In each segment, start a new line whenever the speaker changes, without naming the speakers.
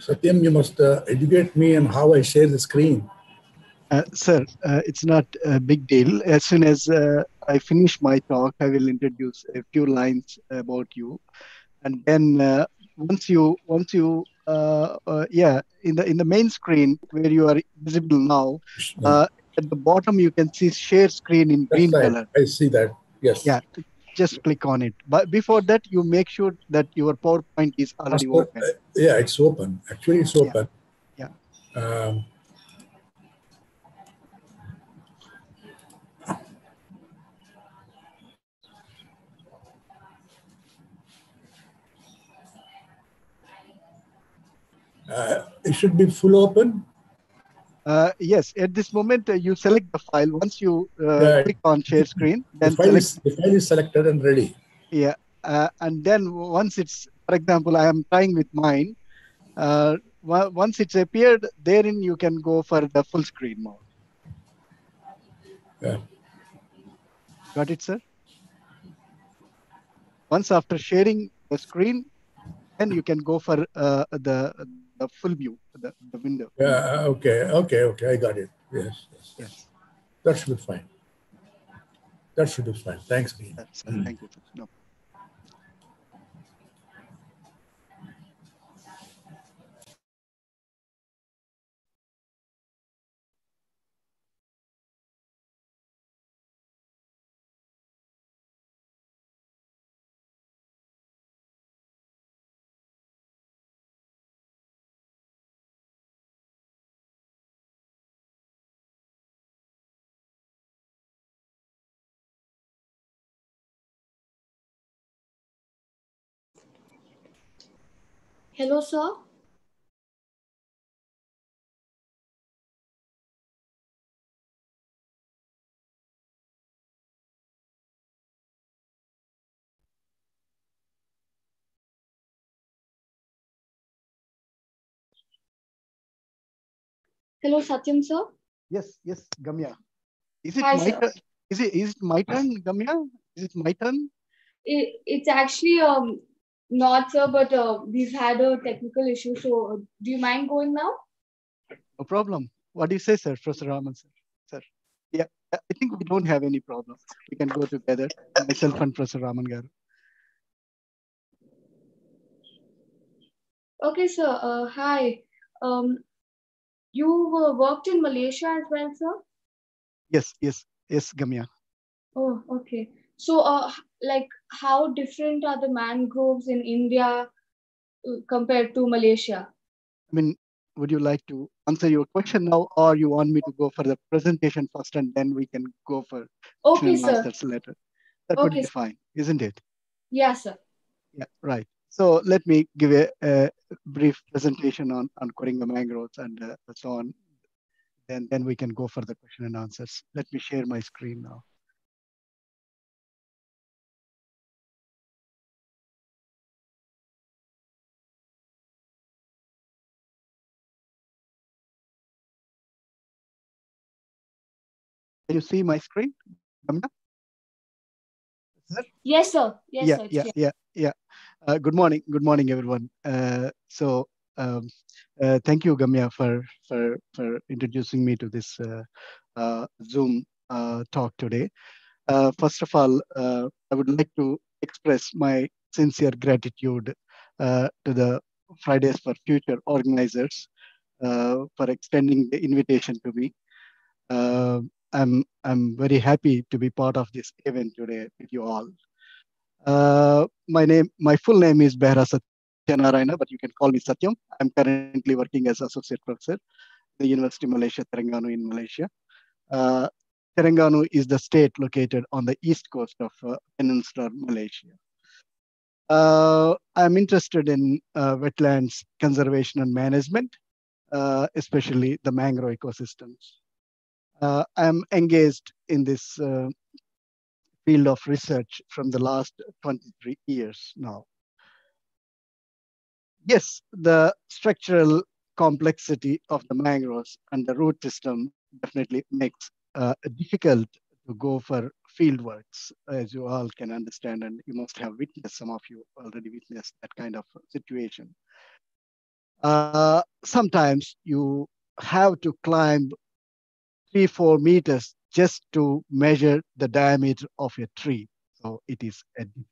Satyam, you must educate me on how I share the screen.
Sir, it's not a big deal. As soon as I finish my talk, I will introduce a few lines about you, and then yeah, in the main screen where you are visible now, at the bottom you can see share screen in
That's
green
right.
color.
I see that. Yes.
Yeah, just click on it. But before that, you make sure that your PowerPoint is already open.
Yeah, it's open. Actually, it's open.
Yeah.
It should be full open.
Yes, at this moment you select the file. Once you click on share screen, then
the file is selected and ready.
Yeah, and then once it's, for example, I am trying with mine. Once it's appeared, therein you can go for the full screen mode.
Yeah.
Got it, sir? Once after sharing the screen, then you can go for the full view, the window.
Yeah. Okay. I got it. Yes. That should be fine. Thanks, Dean.
Thank you, sir. No.
Hello, sir. Hello, Satyam, sir.
Yes, Gamya. Is it
Hi,
my
sir.
turn? Is it my turn, Gamya? Is it my turn?
It's actually not, sir, but we've had a technical issue. So, do you mind going now?
No problem. What do you say, sir, Professor Raman, sir? Sir, yeah, I think we don't have any problem. We can go together, myself and Professor Raman Garu.
Okay, sir. Hi. You worked in Malaysia as well, sir?
Yes, Gamya.
Oh, okay. So, like, how different are the mangroves in India compared to Malaysia?
I mean, would you like to answer your question now, or you want me to go for the presentation first and then we can go for
Okay, sir.
answers later? That would be fine, isn't it?
Yes, sir.
Yeah, right. So let me give a brief presentation on Coringa mangroves and so on. Then we can go for the question and answers. Let me share my screen now. Can you see my screen?
Yes, sir. Yes, sir.
Yeah. Good morning, everyone. Thank you, Gamya, for introducing me to this Zoom talk today. First of all, I would like to express my sincere gratitude to the Fridays for Future organizers for extending the invitation to me. I'm very happy to be part of this event today with you all. My full name is Behra Satyanarayana, but you can call me Satyam. I'm currently working as associate professor at the University of Malaysia, Terengganu in Malaysia. Terengganu is the state located on the east coast of peninsular Malaysia. I'm interested in wetlands conservation and management, especially the mangrove ecosystems. I'm engaged in this field of research from the last 23 years now. Yes, the structural complexity of the mangroves and the root system definitely makes it difficult to go for field works, as you all can understand, and you must have witnessed, some of you already witnessed that kind of situation. sometimes you have to climb 3-4 meters just to measure the diameter of a tree. So it is a difficult.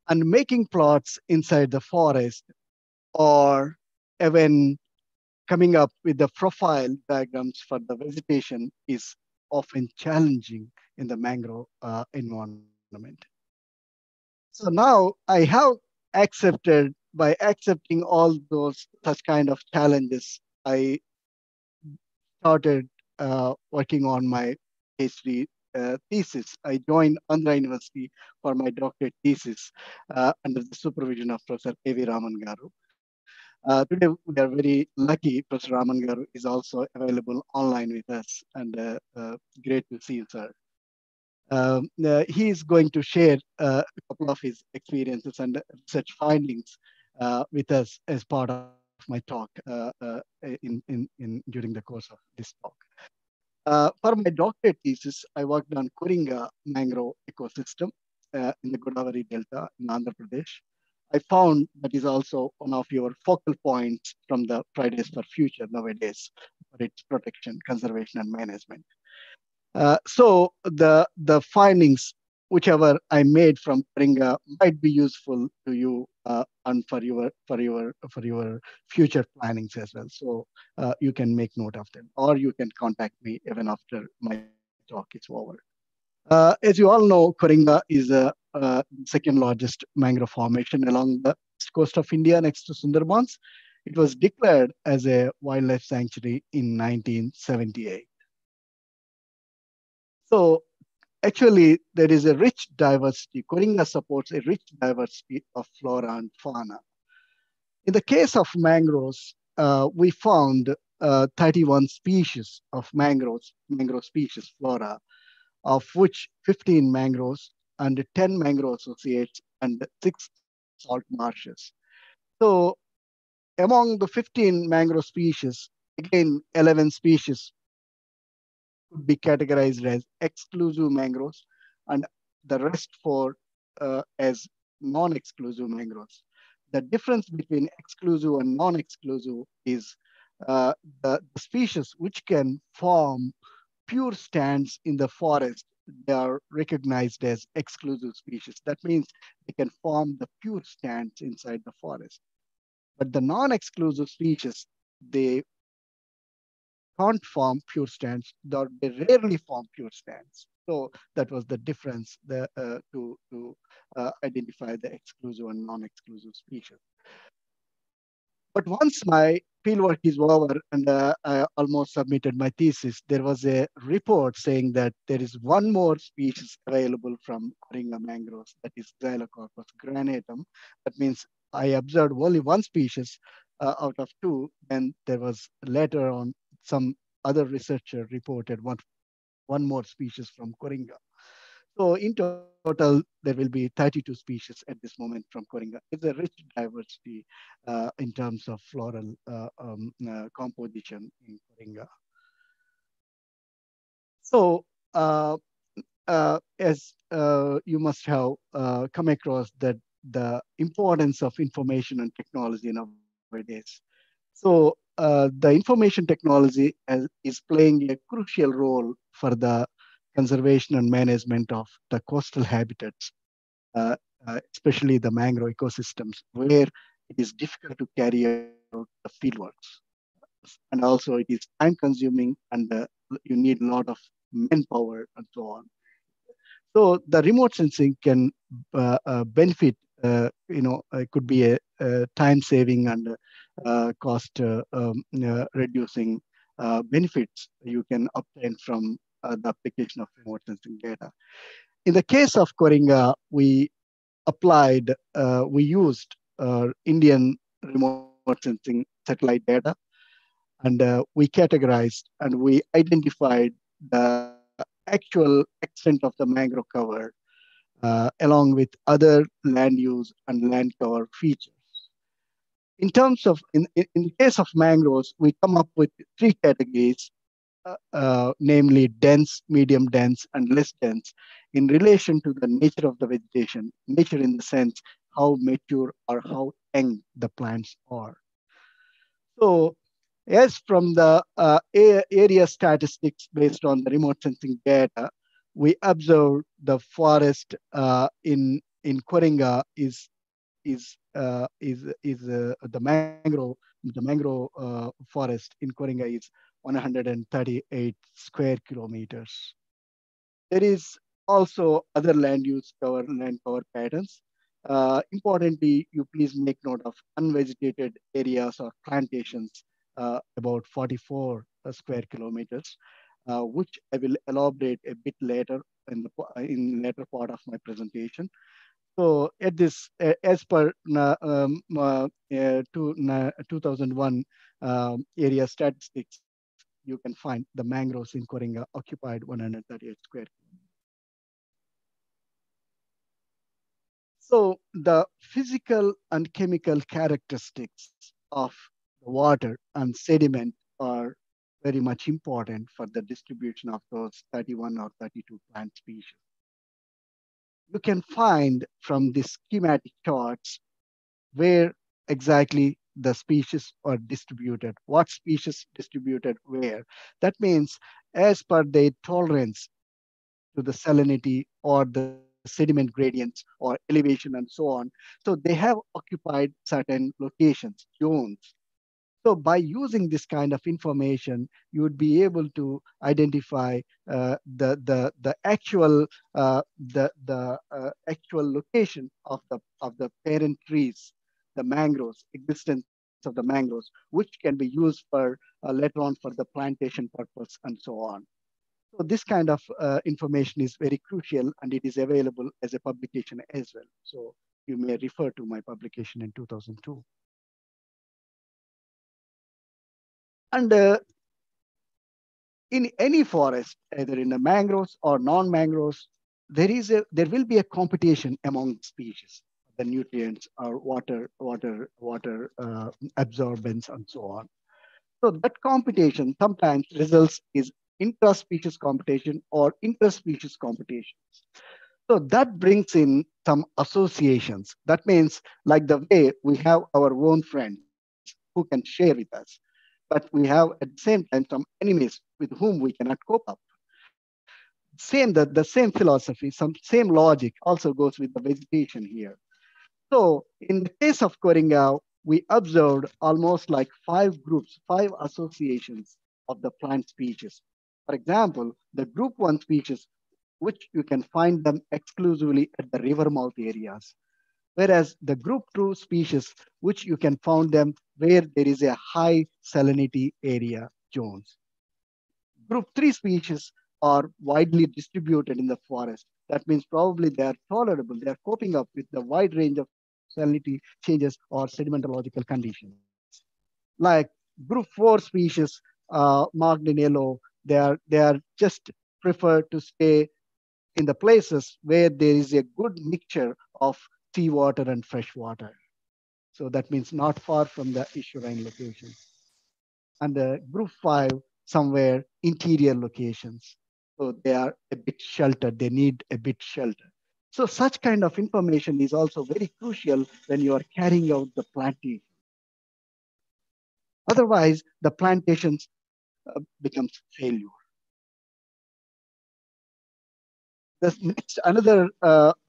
And making plots inside the forest or even coming up with the profile diagrams for the vegetation is often challenging in the mangrove environment. So now I have accepted, by accepting all those such kind of challenges, I started working on my PhD thesis. I joined Andhra University for my doctorate thesis under the supervision of Professor A.V. Raman Garu. Today, we are very lucky. Professor Raman Garu is also available online with us, and great to see you, sir. He is going to share a couple of his experiences and research findings with us as part of my talk during the course of this talk. For my doctorate thesis, I worked on Coringa mangrove ecosystem in the Godavari Delta in Andhra Pradesh. I found that is also one of your focal points from the Fridays for Future nowadays for its protection, conservation, and management. So the findings, whichever I made from Coringa, might be useful to you and for your future plannings as well. So you can make note of them, or you can contact me even after my talk is over. As you all know, Coringa is the second largest mangrove formation along the coast of India next to Sundarbans. It was declared as a wildlife sanctuary in 1978. So actually, there is a rich diversity. Coringa supports a rich diversity of flora and fauna. In the case of mangroves, we found 31 species of mangrove species, flora, of which 15 mangroves and 10 mangrove associates and 6 salt marshes. So among the 15 mangrove species, again, 11 species could be categorized as exclusive mangroves and the rest 4 as non-exclusive mangroves. The difference between exclusive and non-exclusive is the species which can form pure stands in the forest, they are recognized as exclusive species. That means they can form the pure stands inside the forest. But the non-exclusive species, they can't form pure stands, or they rarely form pure stands. So that was the difference to identify the exclusive and non-exclusive species. But once my fieldwork is over and I almost submitted my thesis, there was a report saying that there is one more species available from Coringa mangroves, that is Xylocorpus granatum. That means I observed only one species out of 2, and there was later on some other researcher reported one more species from Coringa. So in total, there will be 32 species at this moment from Coringa. It's a rich diversity in terms of floral composition in Coringa. So as you must have come across that the importance of information and technology nowadays. So the information technology is playing a crucial role for the conservation and management of the coastal habitats, especially the mangrove ecosystems, where it is difficult to carry out the fieldworks. And also it is time consuming and you need a lot of manpower and so on. So the remote sensing can benefit, it could be a time saving and cost reducing benefits you can obtain from the application of remote sensing data. In the case of Coringa, we used Indian remote sensing satellite data, and we categorized and we identified the actual extent of the mangrove cover along with other land use and land cover features. In terms of, in the case of mangroves, we come up with 3 categories, namely dense, medium dense, and less dense in relation to the nature of the vegetation. Nature in the sense how mature or how young the plants are. So as from the area statistics based on the remote sensing data, we observe the forest in Coringa the mangrove forest in Coringa is 138 square kilometers. There is also other land cover patterns. Importantly, you please make note of unvegetated areas or plantations, about 44 square kilometers, which I will elaborate a bit later in later part of my presentation. So at this, as per 2001 area statistics, you can find the mangroves in Coringa occupied 138 square. So the physical and chemical characteristics of the water and sediment are very much important for the distribution of those 31 or 32 plant species. You can find from the schematic charts where exactly the species are distributed, what species distributed where. That means as per their tolerance to the salinity or the sediment gradients or elevation and so on. So they have occupied certain locations, zones. So by using this kind of information, you would be able to identify the actual location of the parent trees, the mangroves, existence of the mangroves, which can be used for later on for the plantation purpose and so on. So this kind of information is very crucial, and it is available as a publication as well. So you may refer to my publication in 2002. And in any forest, either in the mangroves or non-mangroves, there will be a competition among species, the nutrients or water absorbance and so on. So that competition sometimes results is intra-species competition or interspecies competition. So that brings in some associations. That means like the way we have our own friends who can share with us, but we have at the same time some enemies with whom we cannot cope up. The same philosophy, some same logic also goes with the vegetation here. So in the case of Coringa, we observed almost like 5 associations of the plant species. For example, the group 1 species, which you can find them exclusively at the river mouth areas, whereas the group 2 species, which you can find them where there is a high salinity area zones. Group 3 species are widely distributed in the forest. That means probably they are tolerable, they are coping up with the wide range of salinity changes or sedimentological conditions. Like group 4 species marked in yellow, they are just prefer to stay in the places where there is a good mixture of seawater and fresh water. So that means not far from the issuerine location. And the group 5, somewhere interior locations. So they are a bit sheltered, they need a bit shelter. So such kind of information is also very crucial when you are carrying out the plantation. Otherwise, the plantations becomes failure. The next, another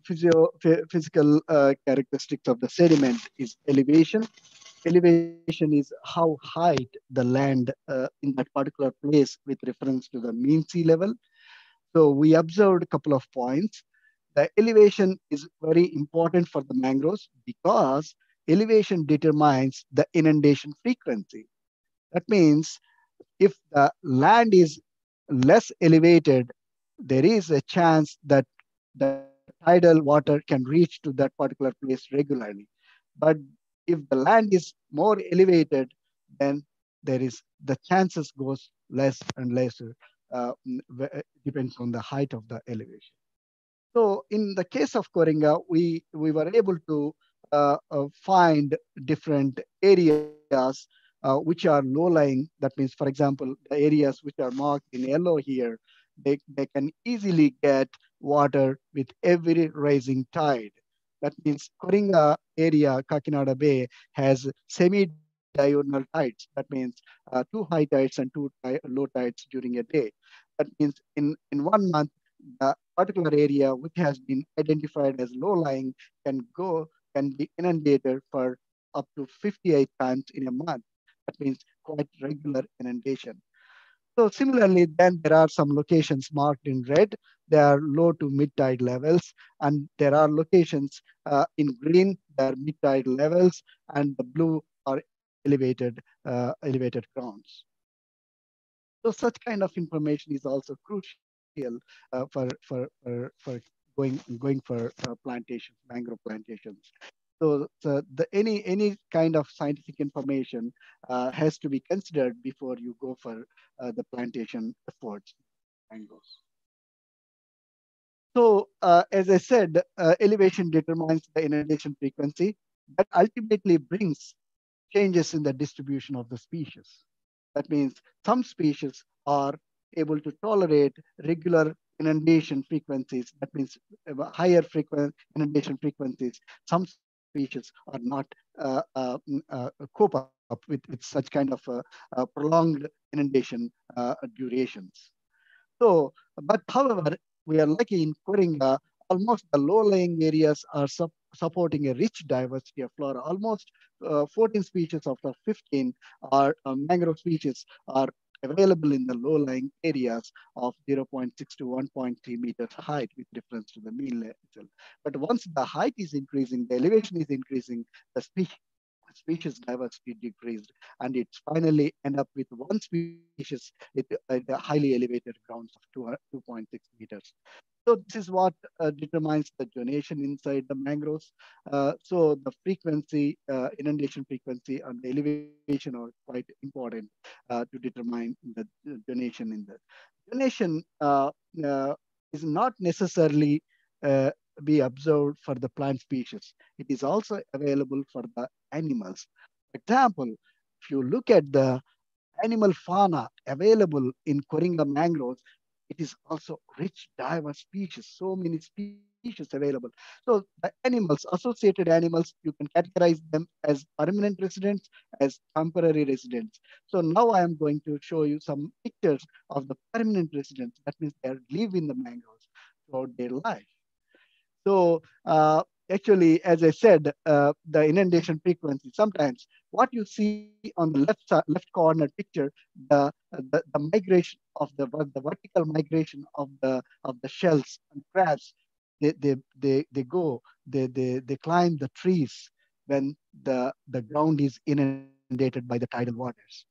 physical characteristics of the sediment is elevation. Elevation is how high the land in that particular place with reference to the mean sea level. So we observed a couple of points. The elevation is very important for the mangroves because elevation determines the inundation frequency. That means if the land is less elevated, there is a chance that the tidal water can reach to that particular place regularly. But if the land is more elevated, then there is the chances goes less and lesser, depends on the height of the elevation. So in the case of Coringa, we were able to find different areas which are low-lying. That means, for example, the areas which are marked in yellow here, they can easily get water with every rising tide. That means Coringa area, Kakinada Bay, has semi-diurnal tides. That means two high tides and two low tides during a day. That means in 1 month, the particular area which has been identified as low-lying can be inundated for up to 58 times in a month. That means quite regular inundation. So similarly, then there are some locations marked in red. They are low to mid-tide levels, and there are locations in green. They are mid-tide levels, and the blue are elevated grounds. So such kind of information is also crucial for going for plantations, mangrove plantations. So any kind of scientific information has to be considered before you go for the plantation efforts. Mangroves. So as I said, elevation determines the inundation frequency that ultimately brings changes in the distribution of the species. That means some species are able to tolerate regular inundation frequencies. That means higher inundation frequencies. Some species are not cope up with such kind of prolonged inundation durations. So, but however, we are lucky in Coringa, almost the low-lying areas are supporting a rich diversity of flora. Almost 14 species of the 15 are mangrove species are available in the low-lying areas of 0.6 to 1.3 meters height with reference to the mean level. But once the height is increasing, the elevation is increasing, the species diversity decreased, and it's finally end up with one species with the highly elevated grounds of 2.6 meters. So this is what determines the zonation inside the mangroves. So the frequency, inundation frequency and the elevation are quite important to determine the zonation in the zonation is not necessarily be observed for the plant species. It is also available for the animals. For example, if you look at the animal fauna available in Coringa mangroves, it is also rich, diverse species, so many species available. So the animals, associated animals, you can categorize them as permanent residents, as temporary residents. So now I am going to show you some pictures of the permanent residents. That means they live in the mangroves throughout their life. So actually, as I said, the inundation frequency, sometimes what you see on the left corner picture, the migration of the vertical migration of the shells and crabs, they climb the trees when the ground is inundated by the tidal waters.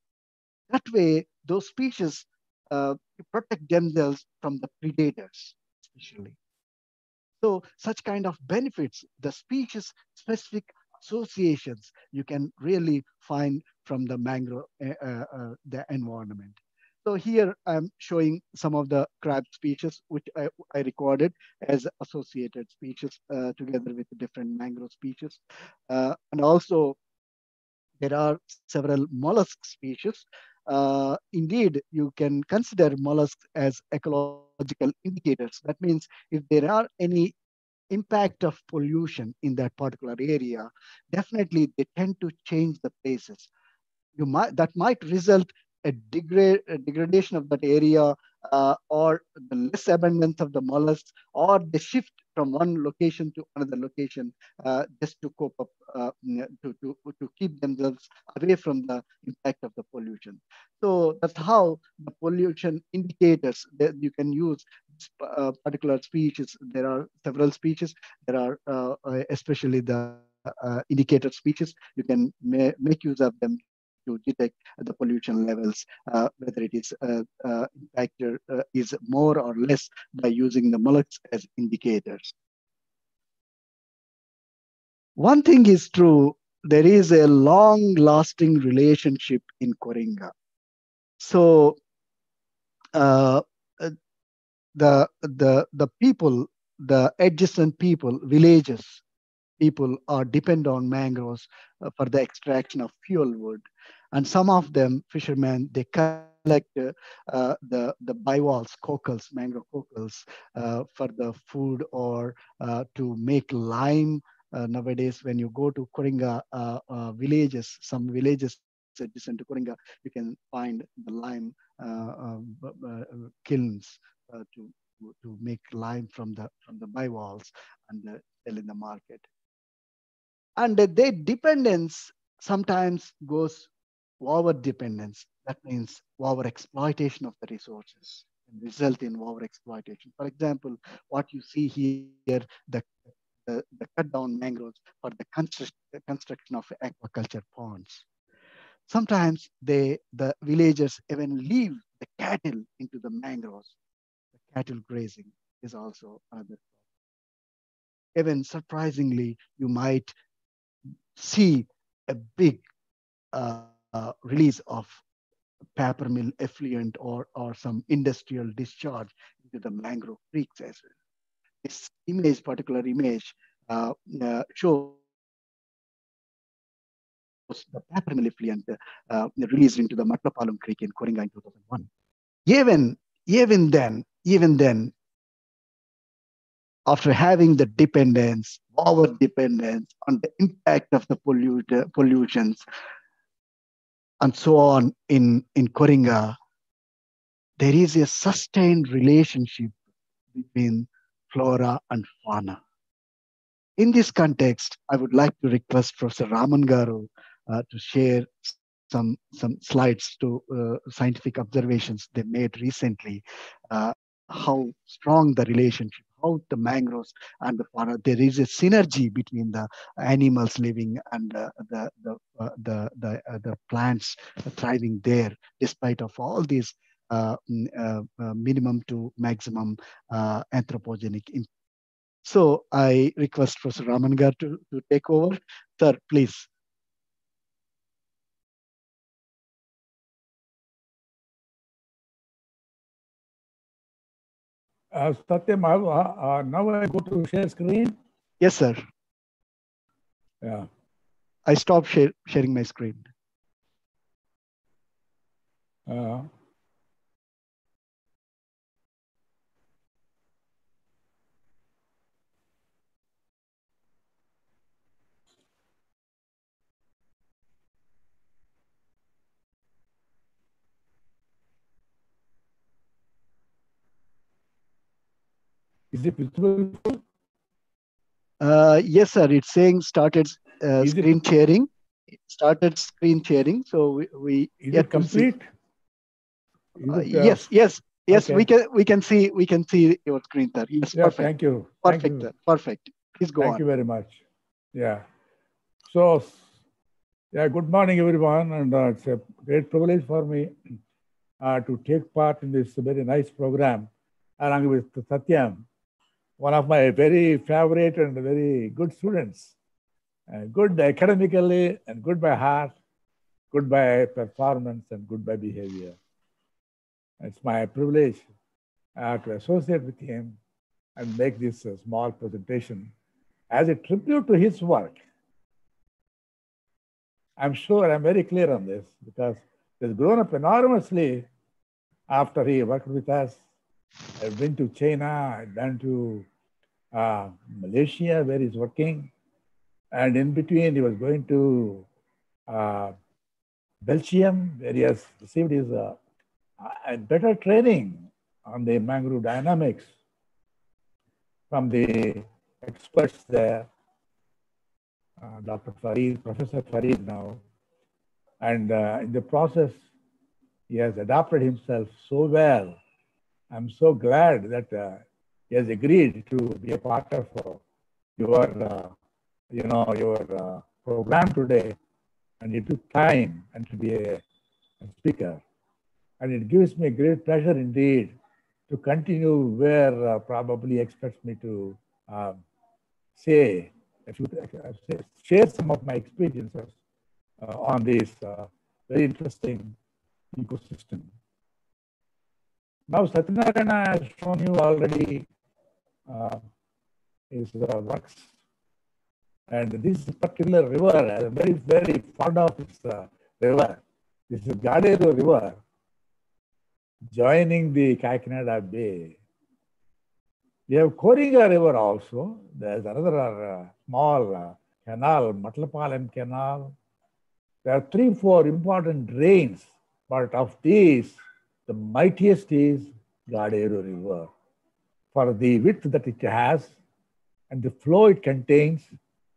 That way, those species protect themselves from the predators, especially. So such kind of benefits, the species specific associations you can really find from the mangrove, the environment. So here I'm showing some of the crab species which I recorded as associated species together with different mangrove species. And also there are several mollusk species. Indeed, you can consider mollusks as ecological indicators. That means if there are any impact of pollution in that particular area, definitely they tend to change the places. That might result a degradation of that area or the less abundance of the mollusks, or they shift from one location to another location just to cope up, to keep themselves away from the impact of the pollution. So that's how the pollution indicators that you can use particular species. There are several species. There are especially the indicator species. You can make use of them to detect the pollution levels, whether it is impacted is more or less by using the mollusks as indicators. One thing is true, there is a long-lasting relationship in Coringa. So the people, the adjacent people, villages, people are depend on mangroves for the extraction of fuel wood. And some of them, fishermen, they collect the bivalves, cockles, mangrove cockles for the food or to make lime nowadays, when you go to Coringa villages, some villages adjacent to Coringa, you can find the lime kilns to make lime from the bivalves and sell in the market. And their dependence sometimes goes over dependence. That means over exploitation of the resources and result in over exploitation. For example, what you see here, the cut down mangroves for the construction of aquaculture ponds. Sometimes the villagers even leave the cattle into the mangroves. The cattle grazing is also another problem. Even surprisingly, you might see a big release of paper mill effluent or some industrial discharge into the mangrove creeks as well. This image, particular image, shows the paper mill effluent released into the Matlapalum Creek in Coringa in 2001. Even then, after having the dependence, over dependence on the impact of the pollutions and so on in Coringa, there is a sustained relationship between flora and fauna. In this context, I would like to request Professor Raman Garu to share some slides to scientific observations they made recently, how strong the relationship, how the mangroves and the fauna, there is a synergy between the animals living and the plants thriving there, despite of all these minimum to maximum anthropogenic impact. So I request Professor Raman Garu to take over. Sir, please.
Satyam, now I go to share screen.
Yes, sir.
Yeah.
I stopped sharing my screen.
Is it visible?
Yes, sir. It's saying started screen sharing. Started screen sharing. So we
is it complete?
Yes. Okay. We can see your screen, sir. Yes,
yeah,
perfect.
Thank you.
Perfect,
Thank you.
sir. Perfect. Please go on.
Thank you very much. Yeah. So, yeah, good morning, everyone. And it's a great privilege for me to take part in this very nice program along with Satyam, one of my very favorite and very good students. Good academically and good by heart, good by performance and good by behavior. It's my privilege to associate with him and make this small presentation as a tribute to his work. I'm sure I'm very clear on this because he's grown up enormously after he worked with us. I've been to China, I've been to Malaysia where he's working. And in between, he was going to Belgium where he has received his better training on the mangrove dynamics from the experts there, Dr. Farid, Professor Farid now. And in the process, he has adapted himself so well. I'm so glad that he has agreed to be a part of your program today. And he took time and to be a speaker. And it gives me great pleasure indeed to continue where probably expects me to share some of my experiences on this very interesting ecosystem. Now, Satyanarayana has shown you already his works. And this particular river, I'm very, very fond of this river. This is Gaderu River joining the Kakinada Bay. We have Coringa River also. There's another small canal, Matlapalam Canal. There are 3-4 important drains, but of these, the mightiest is Gaderu River. For the width that it has, and the flow it contains,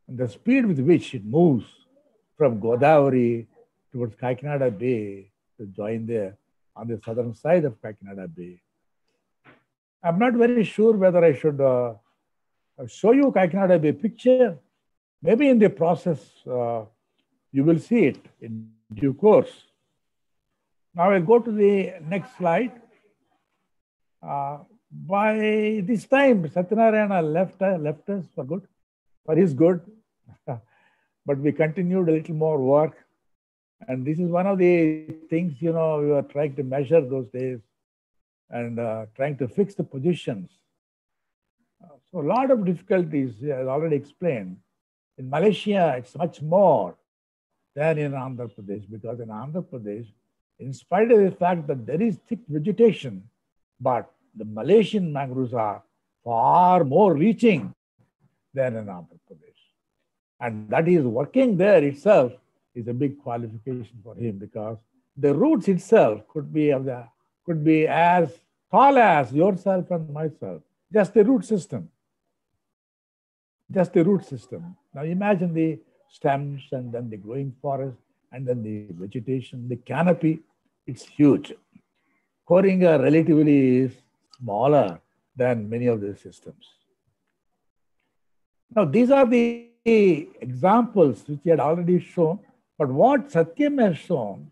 and the speed with which it moves from Godavari towards Kakinada Bay to join there on the southern side of Kakinada Bay. I'm not very sure whether I should show you Kakinada Bay picture. Maybe in the process, you will see it in due course. Now I'll go to the next slide. By this time, Satyanarayana left us for good, for his good. But we continued a little more work. And this is one of the things, we were trying to measure those days and trying to fix the positions. So a lot of difficulties, as already explained. In Malaysia, it's much more than in Andhra Pradesh, because in Andhra Pradesh, in spite of the fact that there is thick vegetation, but the Malaysian mangroves are far more reaching than in Andhra Pradesh. And that is working there itself is a big qualification for him, because the roots itself could be as tall as yourself and myself, just the root system. Just the root system. Now imagine the stems and then the growing forest and then the vegetation, the canopy, it's huge. Coringa relatively is smaller than many of these systems. Now these are the examples which he had already shown, but what Satyam has shown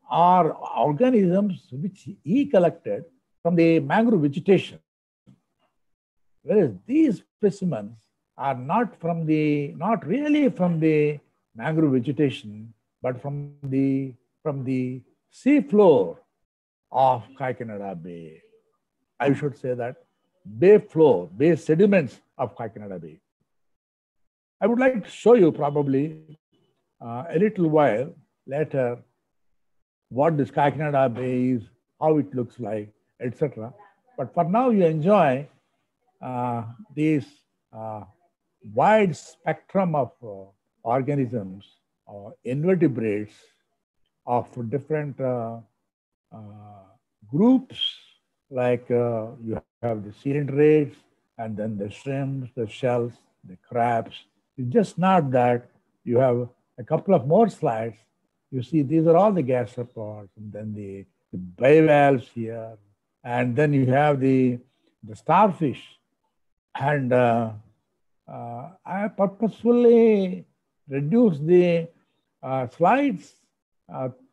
are organisms which he collected from the mangrove vegetation. Whereas these specimens are not really from the mangrove vegetation, but from the sea floor of Kakinada Bay. I should say that bay floor, bay sediments of Kakinada Bay. I would like to show you probably a little while later what this Kakinada Bay is, how it looks like, etc. But for now, you enjoy these wide spectrum of organisms or invertebrates of different groups, like you have the cylindrids and then the shrimps, the shells, the crabs. It's just not that. You have a couple of more slides. You see, these are all the gastropods, and then the bivalves here, and then you have the starfish. And I purposefully reduced the slides,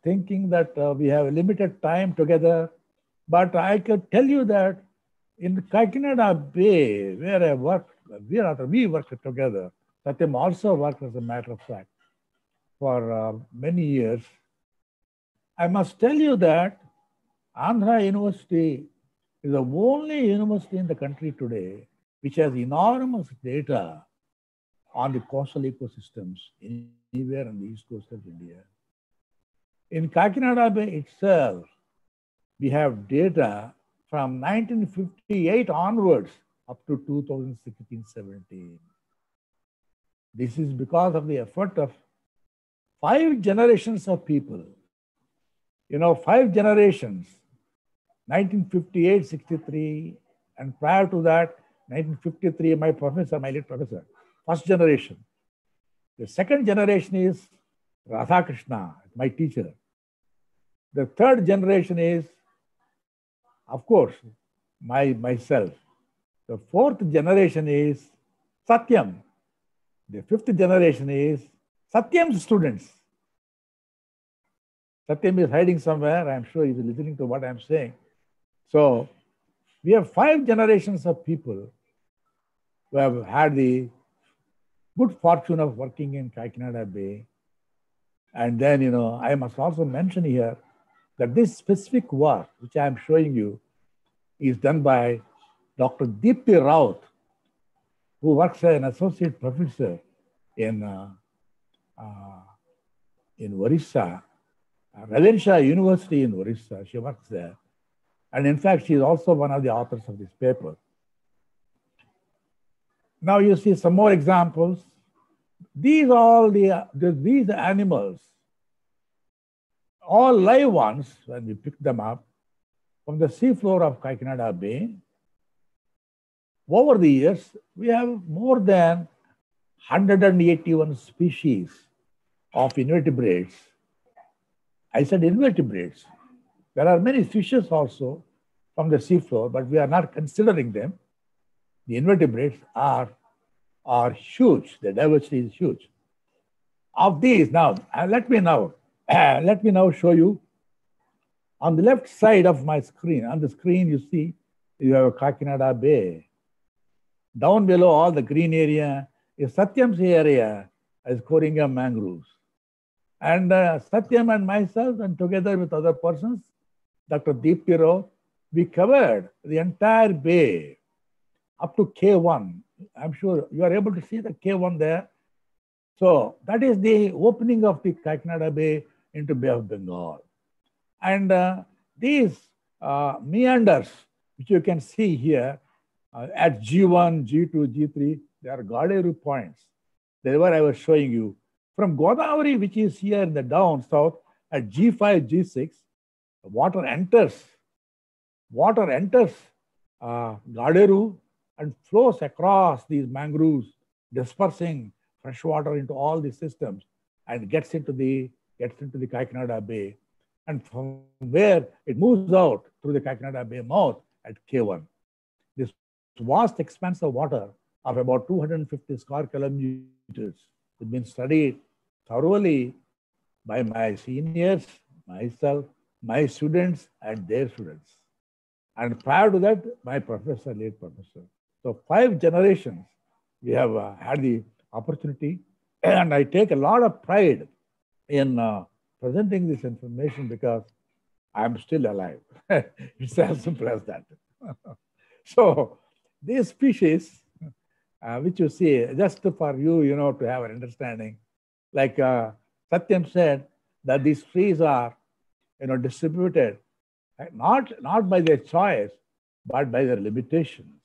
thinking that we have limited time together. But I could tell you that in Kakinada Bay, where I worked, we worked together. Satyam also worked, as a matter of fact, for many years. I must tell you that Andhra University is the only university in the country today which has enormous data on the coastal ecosystems anywhere on the east coast of India. In Kakinada Bay itself, we have data from 1958 onwards up to 2016-17. This is because of the effort of 5 generations of people. 5 generations, 1958, 63, and prior to that, 1953, my late professor, first generation. The second generation is Radhakrishna, my teacher. The third generation is, of course, myself. The fourth generation is Satyam. The fifth generation is Satyam's students. Satyam is hiding somewhere. I'm sure he's listening to what I'm saying. So we have 5 generations of people who have had the good fortune of working in Kakinada Bay. And then, I must also mention here that this specific work, which I'm showing you, is done by Dr. Deepthi Raut, who works as an associate professor in Orissa, Ravenshaw University in Orissa. She works there. And in fact, she is also one of the authors of this paper. Now you see some more examples. These are these animals, all live ones when we pick them up from the seafloor of KAKINADA Bay. Over the years, we have more than 181 species of invertebrates. I said invertebrates. There are many fishes also from the seafloor, but we are not considering them. The invertebrates are huge. The diversity is huge. Of these, now let me now show you. On the left side of my screen, on the screen you see you have KAKINADA Bay. Down below, all the green area is Satyam's area as CORINGA mangroves. And Satyam and myself, and together with other persons, Dr. Deepti Rao, we covered the entire bay up to K1. I'm sure you are able to see the K1 there. So that is the opening of the KAKINADA Bay into Bay of Bengal. And these meanders, which you can see here, at G1, G2, G3, they are Gaderu points. They were I was showing you. From Godavari, which is here in the down south, at G5, G6, water enters Gaderu and flows across these mangroves, dispersing fresh water into all these systems and gets into the KAKINADA Bay. And from where it moves out through the KAKINADA Bay mouth at K1. This vast expanse of water of about 250 square kilometers has been studied thoroughly by my seniors, myself, my students, and their students. And prior to that, my professor, late professor. So 5 generations we have had the opportunity, and I take a lot of pride in presenting this information because I'm still alive. It's as simple as that. So these species, which you see, just for you, to have an understanding, like Satyam said, that these trees are, distributed not by their choice, but by their limitations.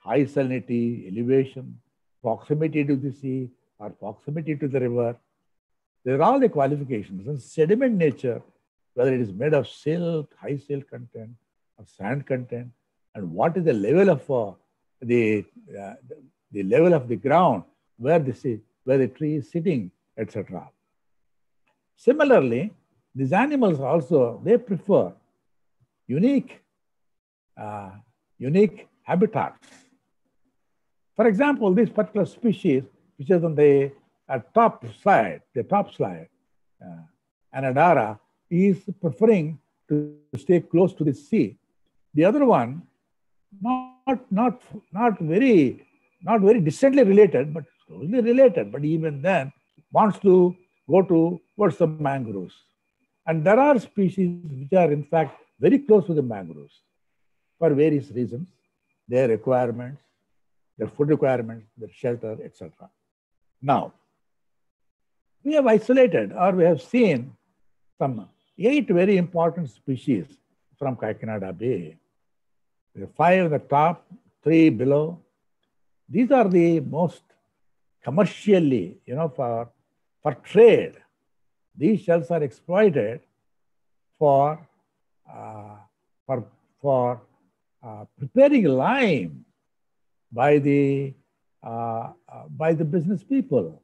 High salinity, elevation, proximity to the sea, or proximity to the river. These are all the qualifications. And sediment nature, whether it is made of silt, high silt content, or sand content, and what is the level of the level of the ground where the tree is sitting, etc. Similarly, these animals also, they prefer unique habitats. For example, this particular species, which is on the top slide, Anadara, is preferring to stay close to the sea. The other one, not very distantly related, but closely related, but even then wants to go towards the mangroves. And there are species which are in fact very close to the mangroves for various reasons, their requirements, their food requirements, their shelter, etc. Now, we have isolated, or we have seen some 8 very important species from KAKINADA Bay. There are 5 at the top, 3 below. These are the most commercially, for trade. These shells are exploited for preparing lime by the business people.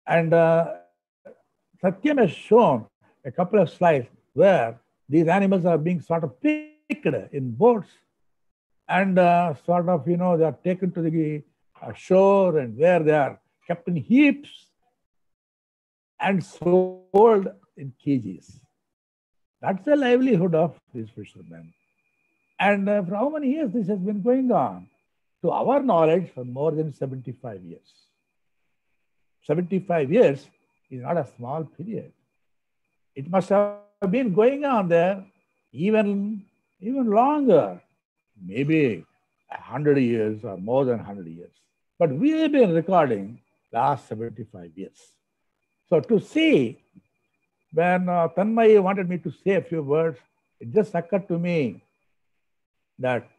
And Satyam has shown a couple of slides where these animals are being sort of picked in boats and they are taken to the shore, and where they are kept in heaps and sold in kgs. That's the livelihood of these fishermen. And for how many years this has been going on? To our knowledge, for more than 75 years. 75 years is not a small period. It must have been going on there even longer, maybe 100 years or more than 100 years. But we have been recording last 75 years. So to see, when THANMAYI wanted me to say a few words, it just occurred to me that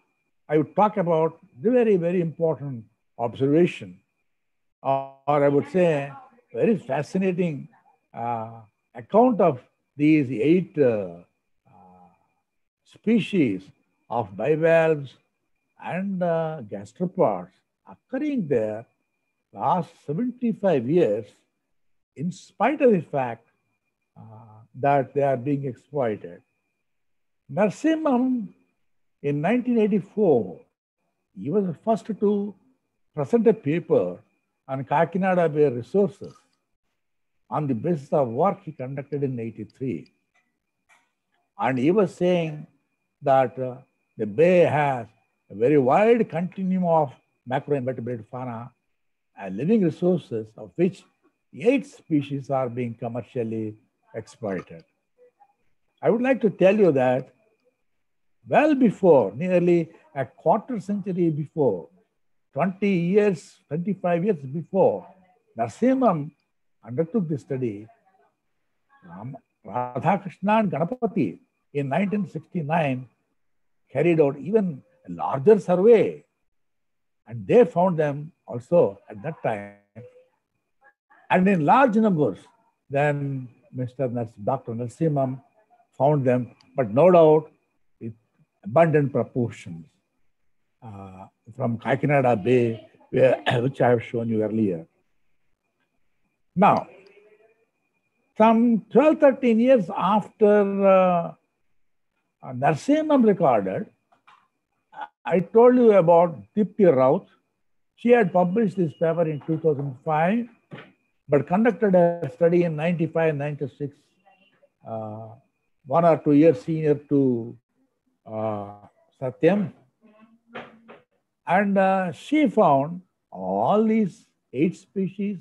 I would talk about the very, very important observation, or I would say very fascinating account of these 8 species of bivalves and gastropods occurring there last 75 years, in spite of the fact that they are being exploited. Narasimham, in 1984, he was the first to present a paper on Kakinada Bay resources on the basis of work he conducted in 1983. And he was saying that the bay has a very wide continuum of macroinvertebrate fauna and living resources, of which 8 species are being commercially exploited. I would like to tell you that well before, nearly a quarter century before, 20 years, 25 years before, Narasimham undertook this study. Radhakrishnan and Ganapati in 1969 carried out even a larger survey, and they found them also at that time, and in large numbers. Then Dr. Narasimham found them, but no doubt with abundant proportions from Kakinada Bay, which I have shown you earlier. Now, some 12, 13 years after Narasimham recorded, I told you about Dipti Raut. She had published this paper in 2005, but conducted a study in 95, 96, 1 or 2 years senior to Satyam. And she found all these 8 species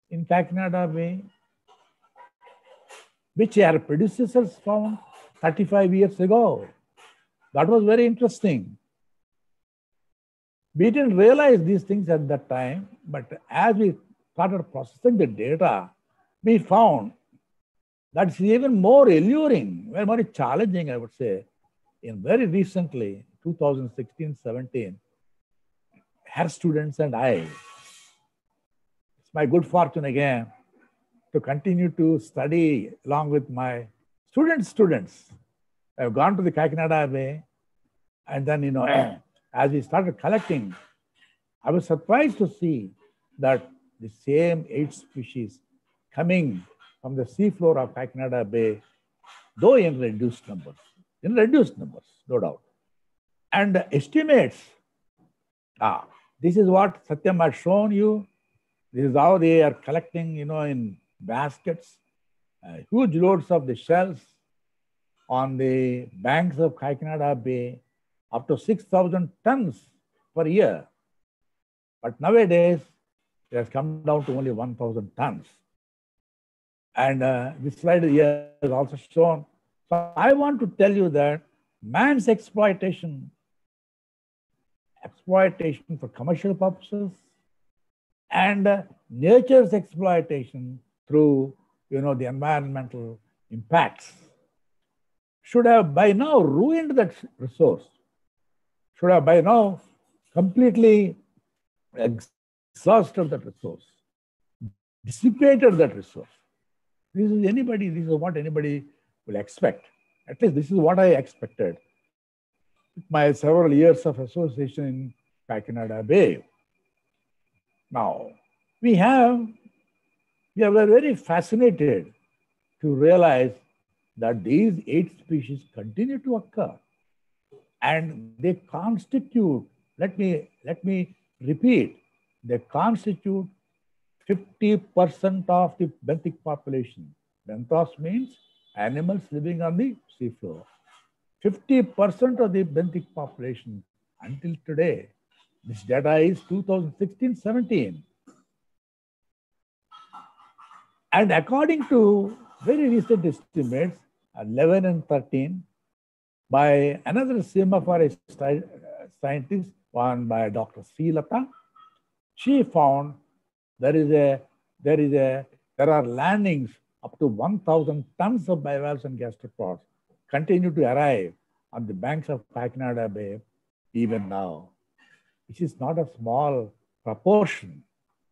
in Kakinada Bay, which her predecessors found 35 years ago. That was very interesting. We didn't realize these things at that time, but as we started processing the data, we found that it's even more alluring, very, very challenging, I would say. In very recently, 2016-17, her students and I, it's my good fortune again to continue to study along with my students. I've gone to the Kakinada Bay, and then, as we started collecting, I was surprised to see that the same 8 species coming from the seafloor of Kakinada Bay, though in reduced numbers, no doubt. And estimates, this is what Satyam has shown you. This is how they are collecting, in baskets, huge loads of the shells on the banks of Kakinada Bay, up to 6,000 tons per year. But nowadays, it has come down to only 1,000 tons. And this slide here is also shown. So I want to tell you that man's exploitation for commercial purposes, and nature's exploitation through, the environmental impacts should have by now ruined that resource, should have by now completely exhausted that resource, dissipated that resource. This is what anybody will expect. At least this is what I expected with my several years of association in Kakinada Bay. Now, we are very fascinated to realize that these 8 species continue to occur, and they constitute, let me repeat, they constitute 50% of the benthic population. Benthos means animals living on the seafloor. 50% of the benthic population until today. This data is 2016-17. And according to very recent estimates, 11 and 13, by another semaphore scientist, one by Dr. Srilata, she found there are landings up to 1,000 tons of bivalves and gastropods continue to arrive on the banks of Kakinada Bay even now, which is not a small proportion.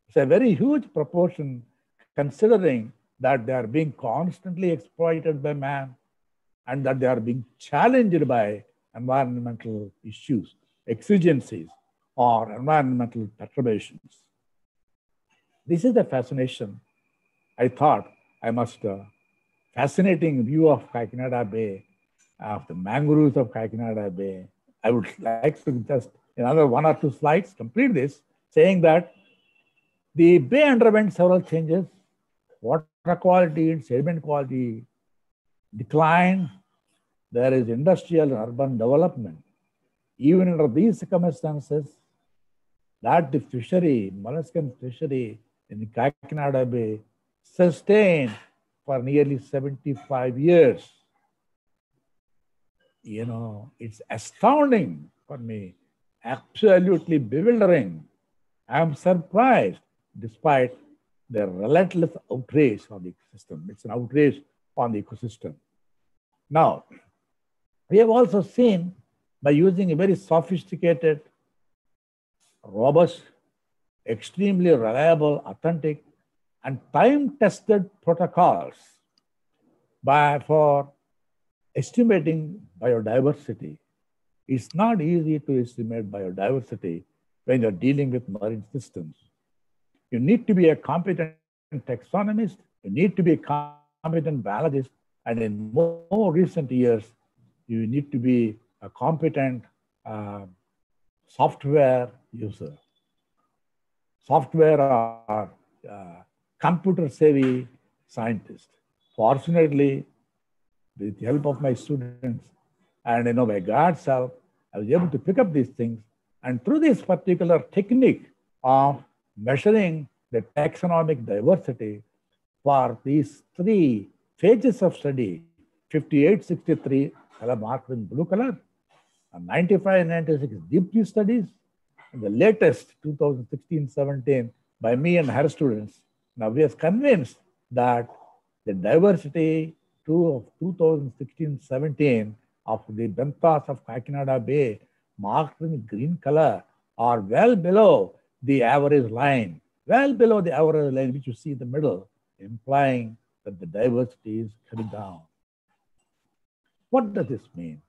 It's a very huge proportion considering that they are being constantly exploited by man and that they are being challenged by environmental issues, exigencies, or environmental perturbations. This is the fascination. I thought I must fascinating view of Kakinada Bay, of the mangroves of Kakinada Bay. I would like to just, another 1 or 2 slides, complete this, saying that the bay underwent several changes. Water quality and sediment quality declined. There is industrial and urban development. Even under these circumstances, that the fishery, molluscan fishery in the Kakinada Bay sustained for nearly 75 years. You know, it's astounding for me, absolutely bewildering. I'm surprised despite the relentless outrage on the ecosystem. It's an outrage on the ecosystem. Now, we have also seen by using a very sophisticated, robust, extremely reliable, authentic, and time-tested protocols for estimating biodiversity. It's not easy to estimate biodiversity when you're dealing with marine systems. You need to be a competent taxonomist, you need to be a competent biologist, and in more recent years, you need to be a competent software user. Software or computer-savvy scientist. Fortunately, with the help of my students and by God's help, I was able to pick up these things. And through this particular technique of measuring the taxonomic diversity for these 3 phases of study, 58, 63, color marked in blue color, and 95 and 96 deep studies, and the latest 2016-17 by me and her students. Now we are convinced that the diversity of 2016-17 of the benthos of Kakinada Bay marked in green color are well below the average line, which you see in the middle, implying that the diversity is coming down. What does this mean?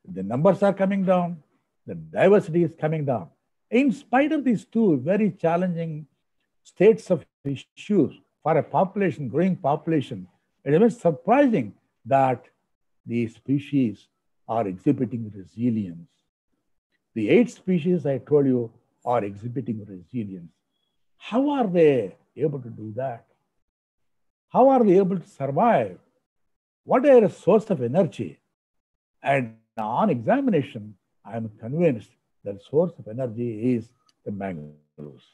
The numbers are coming down, the diversity is coming down. In spite of these 2 very challenging states of issues for a population, growing population, it is surprising that these species are exhibiting resilience. The 8 species I told you are exhibiting resilience. How are they able to do that? How are they able to survive? What is their source of energy? And on examination, I am convinced that source of energy is the mangroves.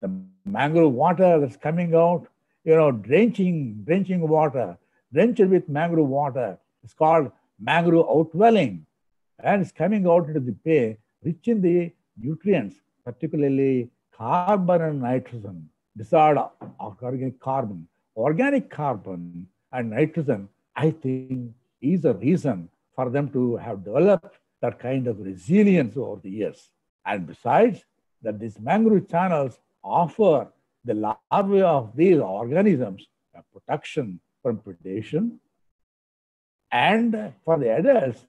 The mangrove water that's coming out, drenching water, drenched with mangrove water. It's called mangrove outwelling. And it's coming out into the bay, rich in the nutrients, particularly carbon and nitrogen. These are organic carbon. Organic carbon and nitrogen, I think, is a reason for them to have developed that kind of resilience over the years. And besides that, these mangrove channels offer the larvae of these organisms a protection from predation, and for the adults,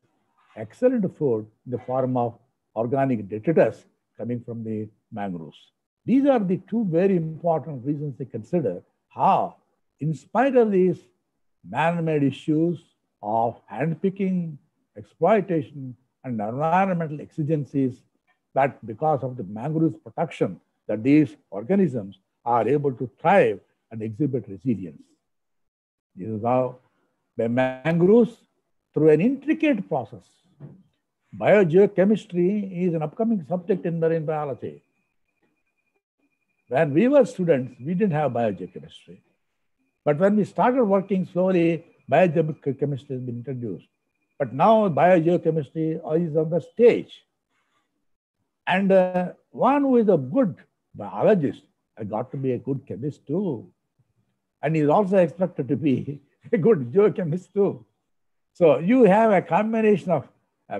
excellent food in the form of organic detritus coming from the mangroves. These are the 2 very important reasons to consider how, in spite of these man-made issues of handpicking, exploitation, and environmental exigencies, that because of the mangroves protection, that these organisms are able to thrive and exhibit resilience. This is how by mangroves, through an intricate process. Biogeochemistry is an upcoming subject in marine biology. When we were students, we didn't have biogeochemistry. But when we started working slowly, biogeochemistry has been introduced. But now biogeochemistry is on the stage. And one who is a good biologist has got to be a good chemist too. And he's also expected to be a good geochemist too. So you have a combination of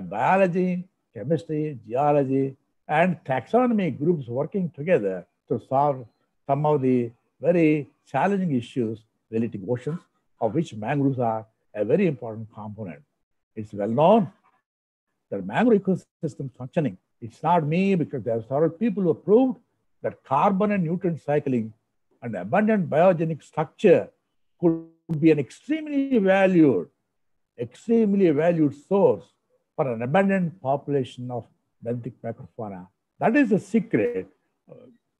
biology, chemistry, geology, and taxonomy groups working together to solve some of the very challenging issues related to oceans, of which mangroves are a very important component. It's well known that mangrove ecosystem functioning, it's not me, because there are several people who have proved that carbon and nutrient cycling and abundant biogenic structure could be an extremely valued source for an abundant population of benthic macrofauna. That is the secret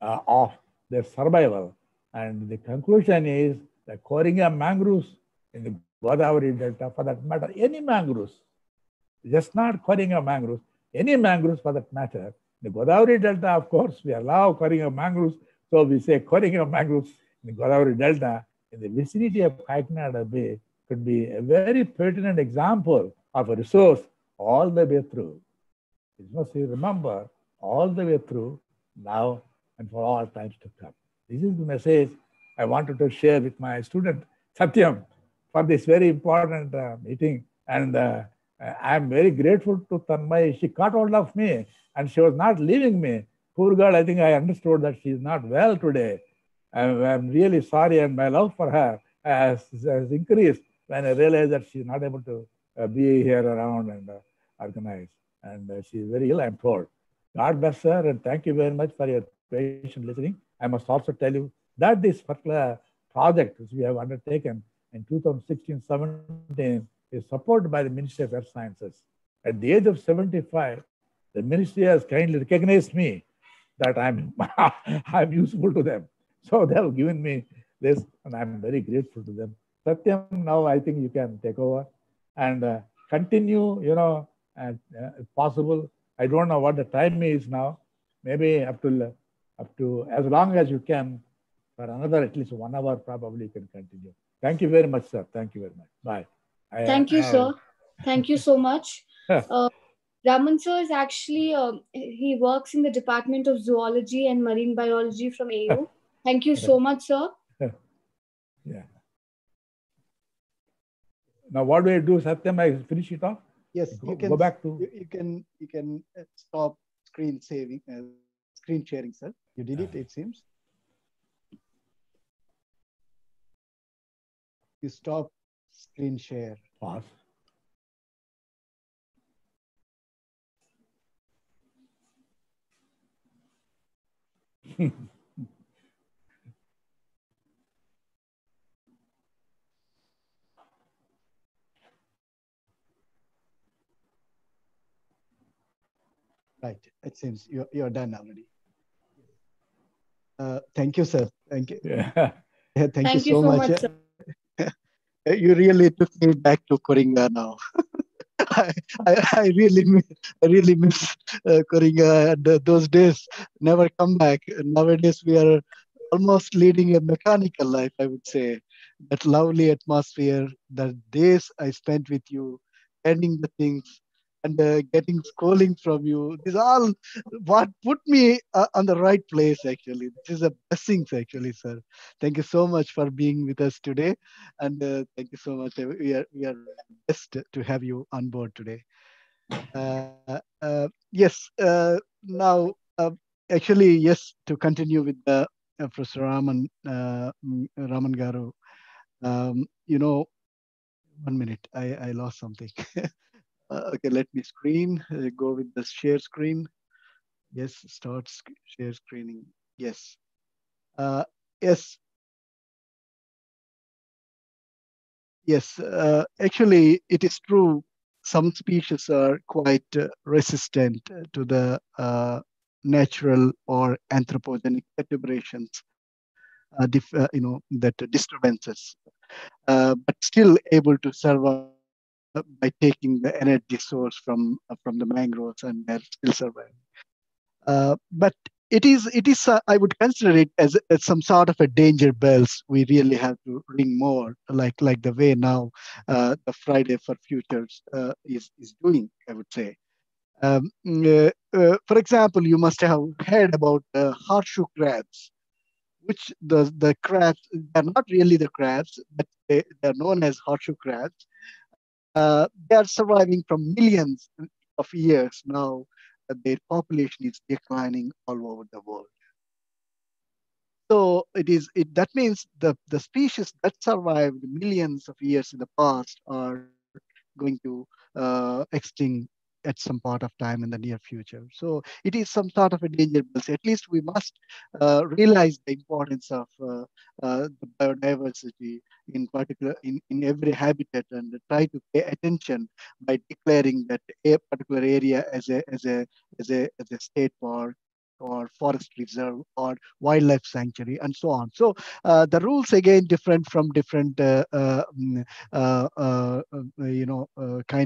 of their survival. And the conclusion is that CORINGA mangroves in the Godavari Delta, for that matter, any mangroves, just not CORINGA mangroves, any mangroves for that matter. The Godavari Delta, of course, we allow CORINGA mangroves, so we say CORINGA mangroves in the Godavari Delta in the vicinity of Kakinada Bay could be a very pertinent example of a resource all the way through. It must be remember all the way through, now and for all times to come. This is the message I wanted to share with my student Satyam for this very important meeting. And I'm very grateful to THANMAYI. She caught hold of me and she was not leaving me. Poor girl, I think I understood that she's not well today. I'm really sorry, and my love for her has increased when I realized that she's not able to be here around and organize. And she's very ill, I'm told. God bless her, and thank you very much for your patient listening. I must also tell you that this particular project which we have undertaken in 2016-17 is supported by the Ministry of Earth Sciences. At the age of 75, the ministry has kindly recognized me that I'm useful to them. So they have given me this, and I'm very grateful to them. Satyam, now I think you can take over and continue, if possible. I don't know what the time is now. Maybe up to as long as you can, for another at least 1 hour, probably you can continue. Thank you very much, sir. Thank you very much. Bye.
Thank you, sir. Thank you so much. Raman sir is actually, he works in the Department of Zoology and Marine Biology from AU. Thank you so much, sir.
Yeah. Now, what do I do, Satyam? I finish it off?
Yes,
you can go back to.
You can stop screen sharing, sir. You did it seems. You stop screen share.
Pause.
Right. It seems you're done already. Thank you, sir. Thank you.
Yeah.
Thank you so much. Sir. You really took me back to CORINGA now. I really miss CORINGA, and those days never come back. Nowadays we are almost leading a mechanical life, I would say. That lovely atmosphere, the days I spent with you, ending the things, and getting scolding from you. These are all what put me on the right place, actually. This is a blessing, actually, sir. Thank you so much for being with us today. And thank you so much. We are blessed to have you on board today. Yes, now, actually, yes, to continue with the Professor Raman Garu. 1 minute, I lost something. Okay, let me go with the share screen. Yes, start share screening. Yes. Yes. Yes, actually, it is true. Some species are quite resistant to the natural or anthropogenic perturbations, that disturbances, but still able to survive by taking the energy source from the mangroves, and they're still surviving. But it is I would consider it as some sort of a danger bells. We really have to ring more, like the way now the Friday for Futures is doing, I would say. For example, you must have heard about horseshoe crabs, which the crabs, they're not really the crabs, but they're known as horseshoe crabs. They are surviving from millions of years now. their population is declining all over the world. So that means the species that survived millions of years in the past are going to extinct at some part of time in the near future. So it is some sort of a danger. At least we must realize the importance of the biodiversity, in particular in every habitat, and try to pay attention by declaring that a particular area as a state park or forest reserve or wildlife sanctuary and so on. So the rules again different from different kind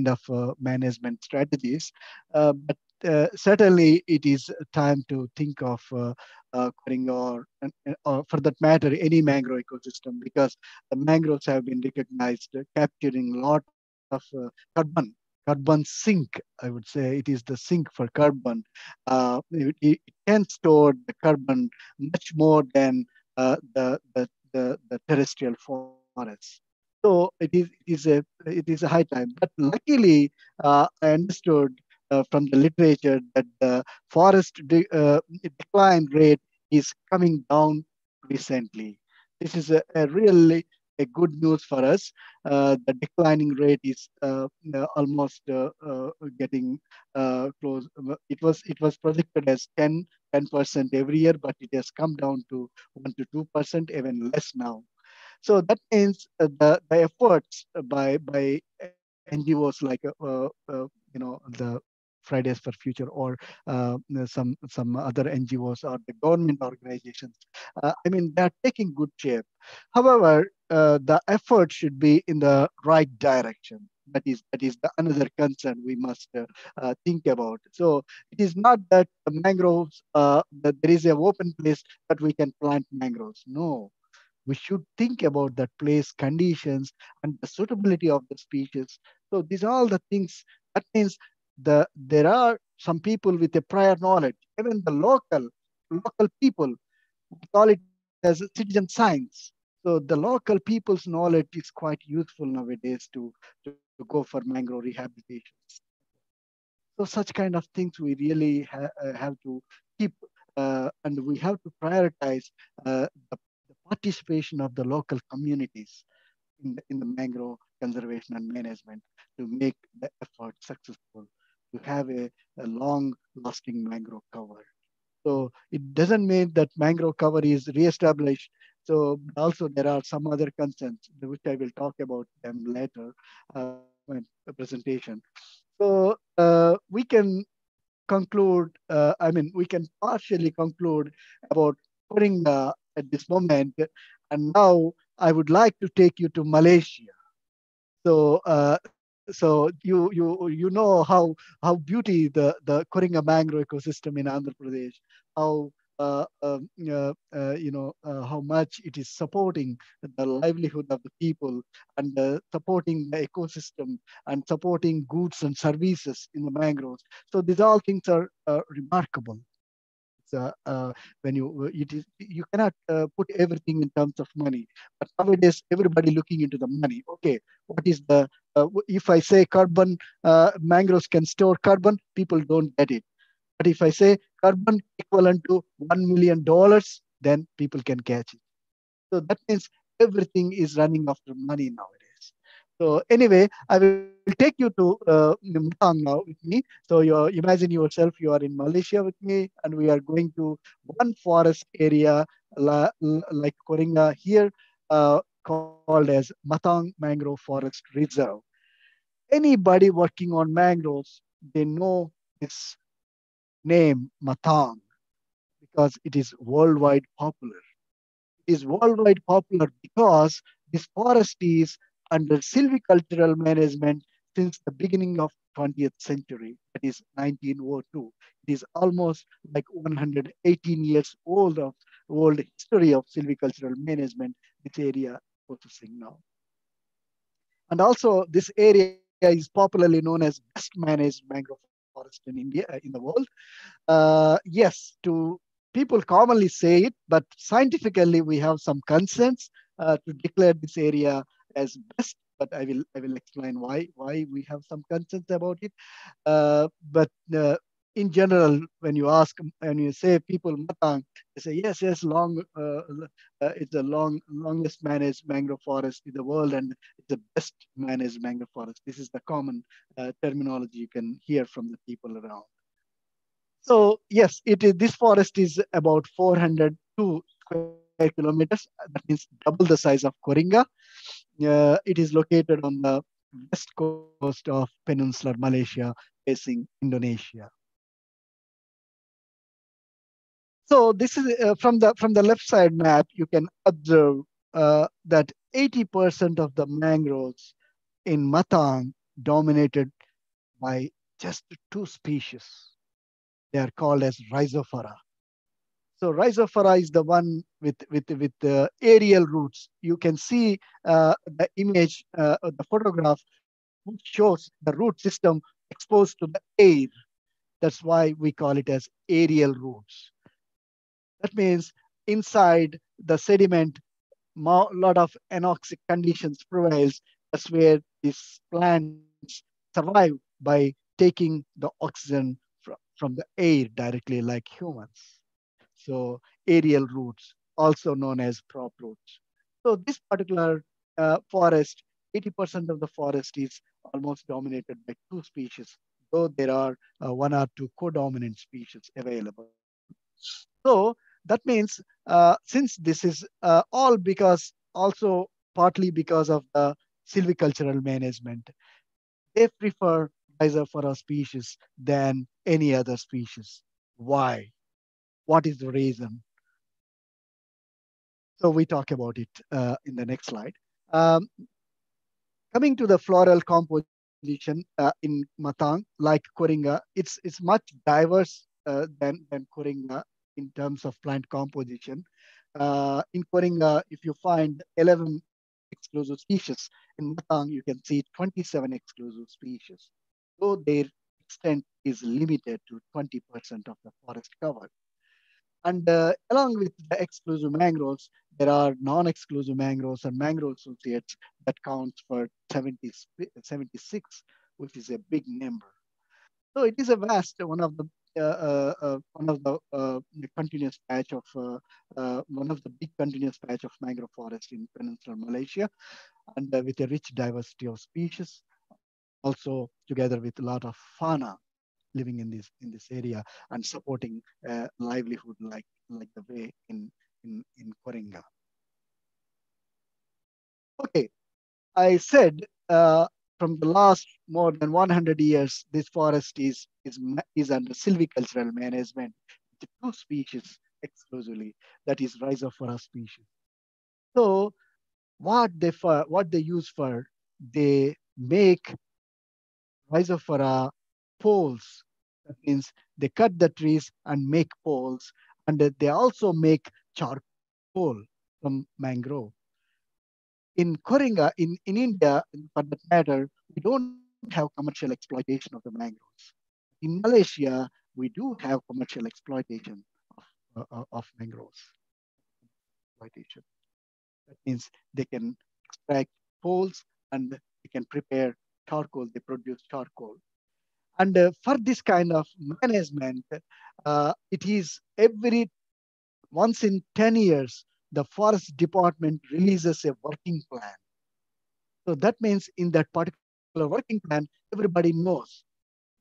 of management strategies, but certainly it is time to think of Coringa or for that matter any mangrove ecosystem, because the mangroves have been recognized capturing a lot of carbon sink. I would say it is the sink for carbon. It can store the carbon much more than the terrestrial forests. So it is a high time. But luckily, I understood from the literature that the forest decline rate is coming down recently. This is a really a good news for us. The declining rate is almost getting close. It was projected as 10% every year, but it has come down to 1 to 2%, even less now. So that means the efforts by NGOs like the Fridays for Future or some other NGOs or the government organizations. I mean, they're taking good shape. However, the effort should be in the right direction. That is the another concern we must think about. So it is not that the mangroves, that there is an open place that we can plant mangroves. No, we should think about that place conditions and the suitability of the species. So these are all the things. That means there are some people with a prior knowledge, even the local people, we call it as citizen science. So the local people's knowledge is quite useful nowadays to go for mangrove rehabilitations. So such kind of things we really have to keep, and we have to prioritize the participation of the local communities in the mangrove conservation and management to make the effort successful, to have a long-lasting mangrove cover. So it doesn't mean that mangrove cover is reestablished. So also there are some other concerns, which I will talk about them later in the presentation. So we can conclude, we can partially conclude about Coringa at this moment. And now I would like to take you to Malaysia. So you know how beauty the Coringa mangrove ecosystem in Andhra Pradesh, how how much it is supporting the livelihood of the people and supporting the ecosystem and supporting goods and services in the mangroves. So these all things are remarkable. When you cannot put everything in terms of money, but nowadays everybody looking into the money. Okay, what is the if I say carbon, mangroves can store carbon, people don't get it. But if I say carbon equivalent to $1 million, then people can catch it. So that means everything is running after money nowadays. So anyway, I will take you to Matang now with me. So you imagine yourself, you are in Malaysia with me, and we are going to one forest area like Coringa here, called as Matang Mangrove Forest Reserve. Anybody working on mangroves, they know this name Matang because it is worldwide popular. It is worldwide popular because this forest is under silvicultural management since the beginning of 20th century, that is 1902. It is almost like 118 years old history of silvicultural management, this area processing now. And also this area is popularly known as best managed mangrove forest in India, in the world. Yes, people commonly say it, but scientifically we have some concerns to declare this area as best. But I will explain why we have some concerns about it. But in general, when you say people Matang, they say yes, yes, it's the longest managed mangrove forest in the world, and it's the best managed mangrove forest. This is the common terminology you can hear from the people around. So yes, this forest is about 402 square kilometers. That means double the size of Coringa. It is located on the west coast of peninsular Malaysia, facing Indonesia. So this is from the left side map. You can observe that 80% of the mangroves in Matang dominated by just 2 species. They are called as Rhizophora. So Rhizophora is the one with the aerial roots. You can see the image, the photograph, which shows the root system exposed to the air. That's why we call it as aerial roots. That means inside the sediment, a lot of anoxic conditions prevails. That's where these plants survive by taking the oxygen from the air directly, like humans. So aerial roots, also known as prop roots. So this particular forest, 80% of the forest is almost dominated by 2 species, though there are 1 or 2 co-dominant species available. So that means since this is all because also partly because of the silvicultural management, they prefer Rhizophora species than any other species. Why? What is the reason? So we talk about it in the next slide. Coming to the floral composition in Matang, like Coringa, it's much diverse than Coringa in terms of plant composition. In Coringa, if you find 11 exclusive species, in Matang you can see 27 exclusive species. So their extent is limited to 20% of the forest cover. And along with the exclusive mangroves, there are non-exclusive mangroves and mangrove associates that counts for 76, which is a big number. So it is a vast continuous patch of one of the big continuous patch of mangrove forest in peninsular Malaysia, and with a rich diversity of species, also together with a lot of fauna living in this area and supporting livelihood like the way in Coringa. Okay, I said from the last more than 100 years, this forest is under silvicultural management with 2 species exclusively, that is Rhizophora species. So what they use for, they make Rhizophora poles. That means they cut the trees and make poles, and they also make charcoal from mangrove. In Coringa, in India, for that matter, we don't have commercial exploitation of the mangroves. In Malaysia, we do have commercial exploitation of mangroves. Exploitation. That means they can extract poles and they can prepare charcoal. They produce charcoal. And for this kind of management, it is once in 10 years, the forest department releases a working plan. So that means in that particular working plan, everybody knows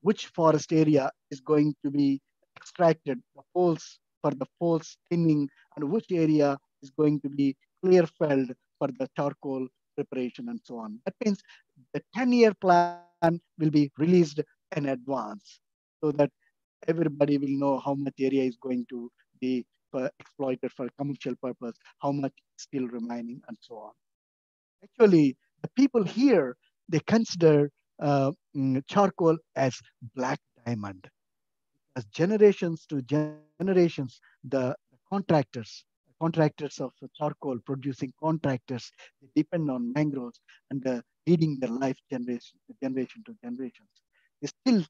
which forest area is going to be extracted, the poles for the poles thinning, and which area is going to be clear felled for the charcoal preparation and so on. That means the 10-year plan will be released in advance so that everybody will know how much area is going to be exploited for commercial purpose, how much is still remaining, and so on. Actually, the people here, they consider charcoal as black diamond. As generations to generations, the contractors of charcoal producing contractors, they depend on mangroves and leading their life generation to generations. They still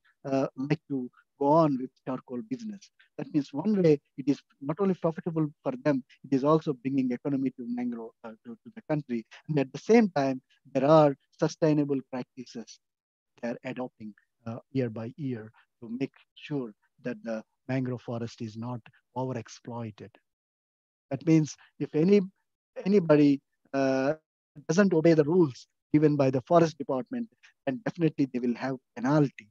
like to go on with charcoal business. That means one way it is not only profitable for them, it is also bringing economy to mangrove to the country. And at the same time, there are sustainable practices they are adopting year by year to make sure that the mangrove forest is not overexploited. That means if anybody doesn't obey the rules given by the forest department, then definitely they will have penalty,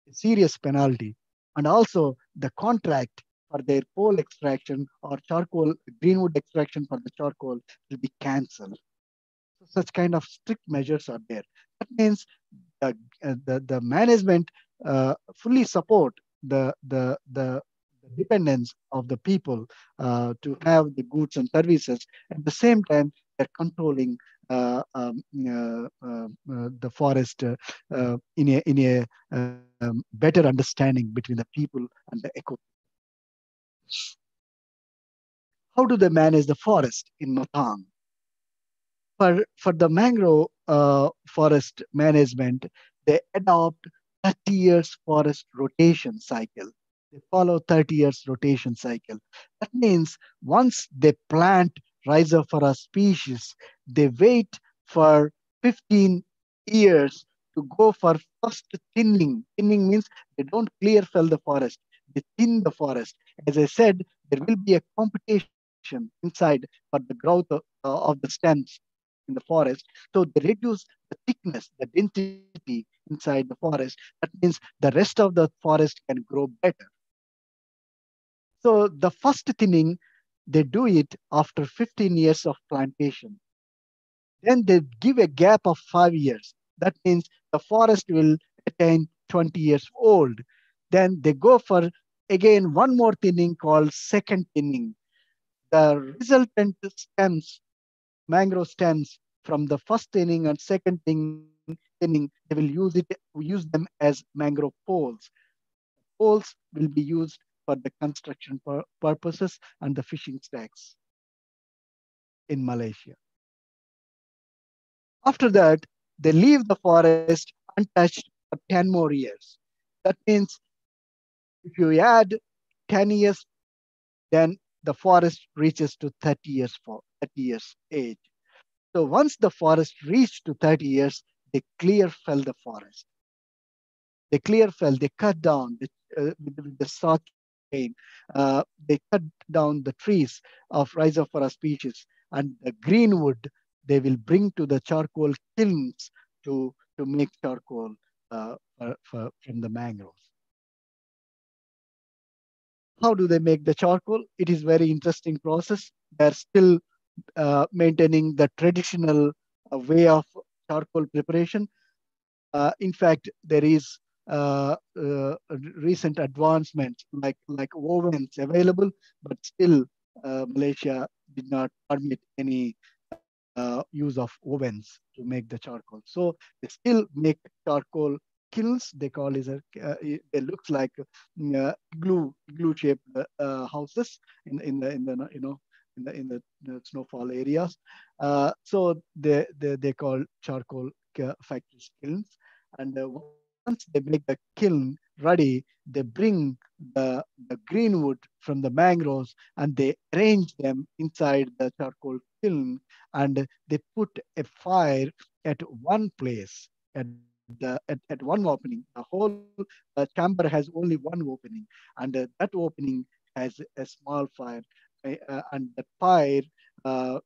a serious penalty. And also the contract for their coal extraction or charcoal, greenwood extraction for the charcoal will be cancelled. So such kind of strict measures are there. That means the management fully support the dependence of the people to have the goods and services. At the same time, they're controlling the forest in a better understanding between the people and the eco. How do they manage the forest in Matang? For the mangrove forest management, they adopt 30 years forest rotation cycle. They follow 30 years rotation cycle. That means once they plant Rhizophora species, they wait for 15 years to go for first thinning. Thinning means they don't clear fell the forest. They thin the forest. As I said, there will be a competition inside for the growth of the stems in the forest. So they reduce the thickness, the density inside the forest. That means the rest of the forest can grow better. So the first thinning, they do it after 15 years of plantation. Then they give a gap of 5 years. That means the forest will attain 20 years old. Then they go for, again, one more thinning called second thinning. The resultant stems, mangrove stems from the first thinning and second thinning, they will use them as mangrove poles. Poles will be used for the construction purposes and the fishing stacks in Malaysia. After that, they leave the forest untouched for 10 more years. That means if you add 10 years, then the forest reaches to 30 years age. So once the forest reached to 30 years, they clear fell the forest. They clear fell, they cut down with the saw chain. They cut down the trees of Rhizophora species, and the green wood they will bring to the charcoal kilns to make charcoal from the mangroves. How do they make the charcoal? It is very interesting process. They're still maintaining the traditional way of charcoal preparation. In fact, there is recent advancements like ovens available, but still Malaysia did not permit any use of ovens to make the charcoal. So they still make charcoal kilns. They call it it looks like igloo shaped houses in the snowfall areas. So they call charcoal factories kilns. And once they make the kiln ready, they bring the greenwood from the mangroves and they arrange them inside the charcoal kiln, and they put a fire at one place, at one opening. The whole chamber has only one opening, and that opening has a small fire, and the fire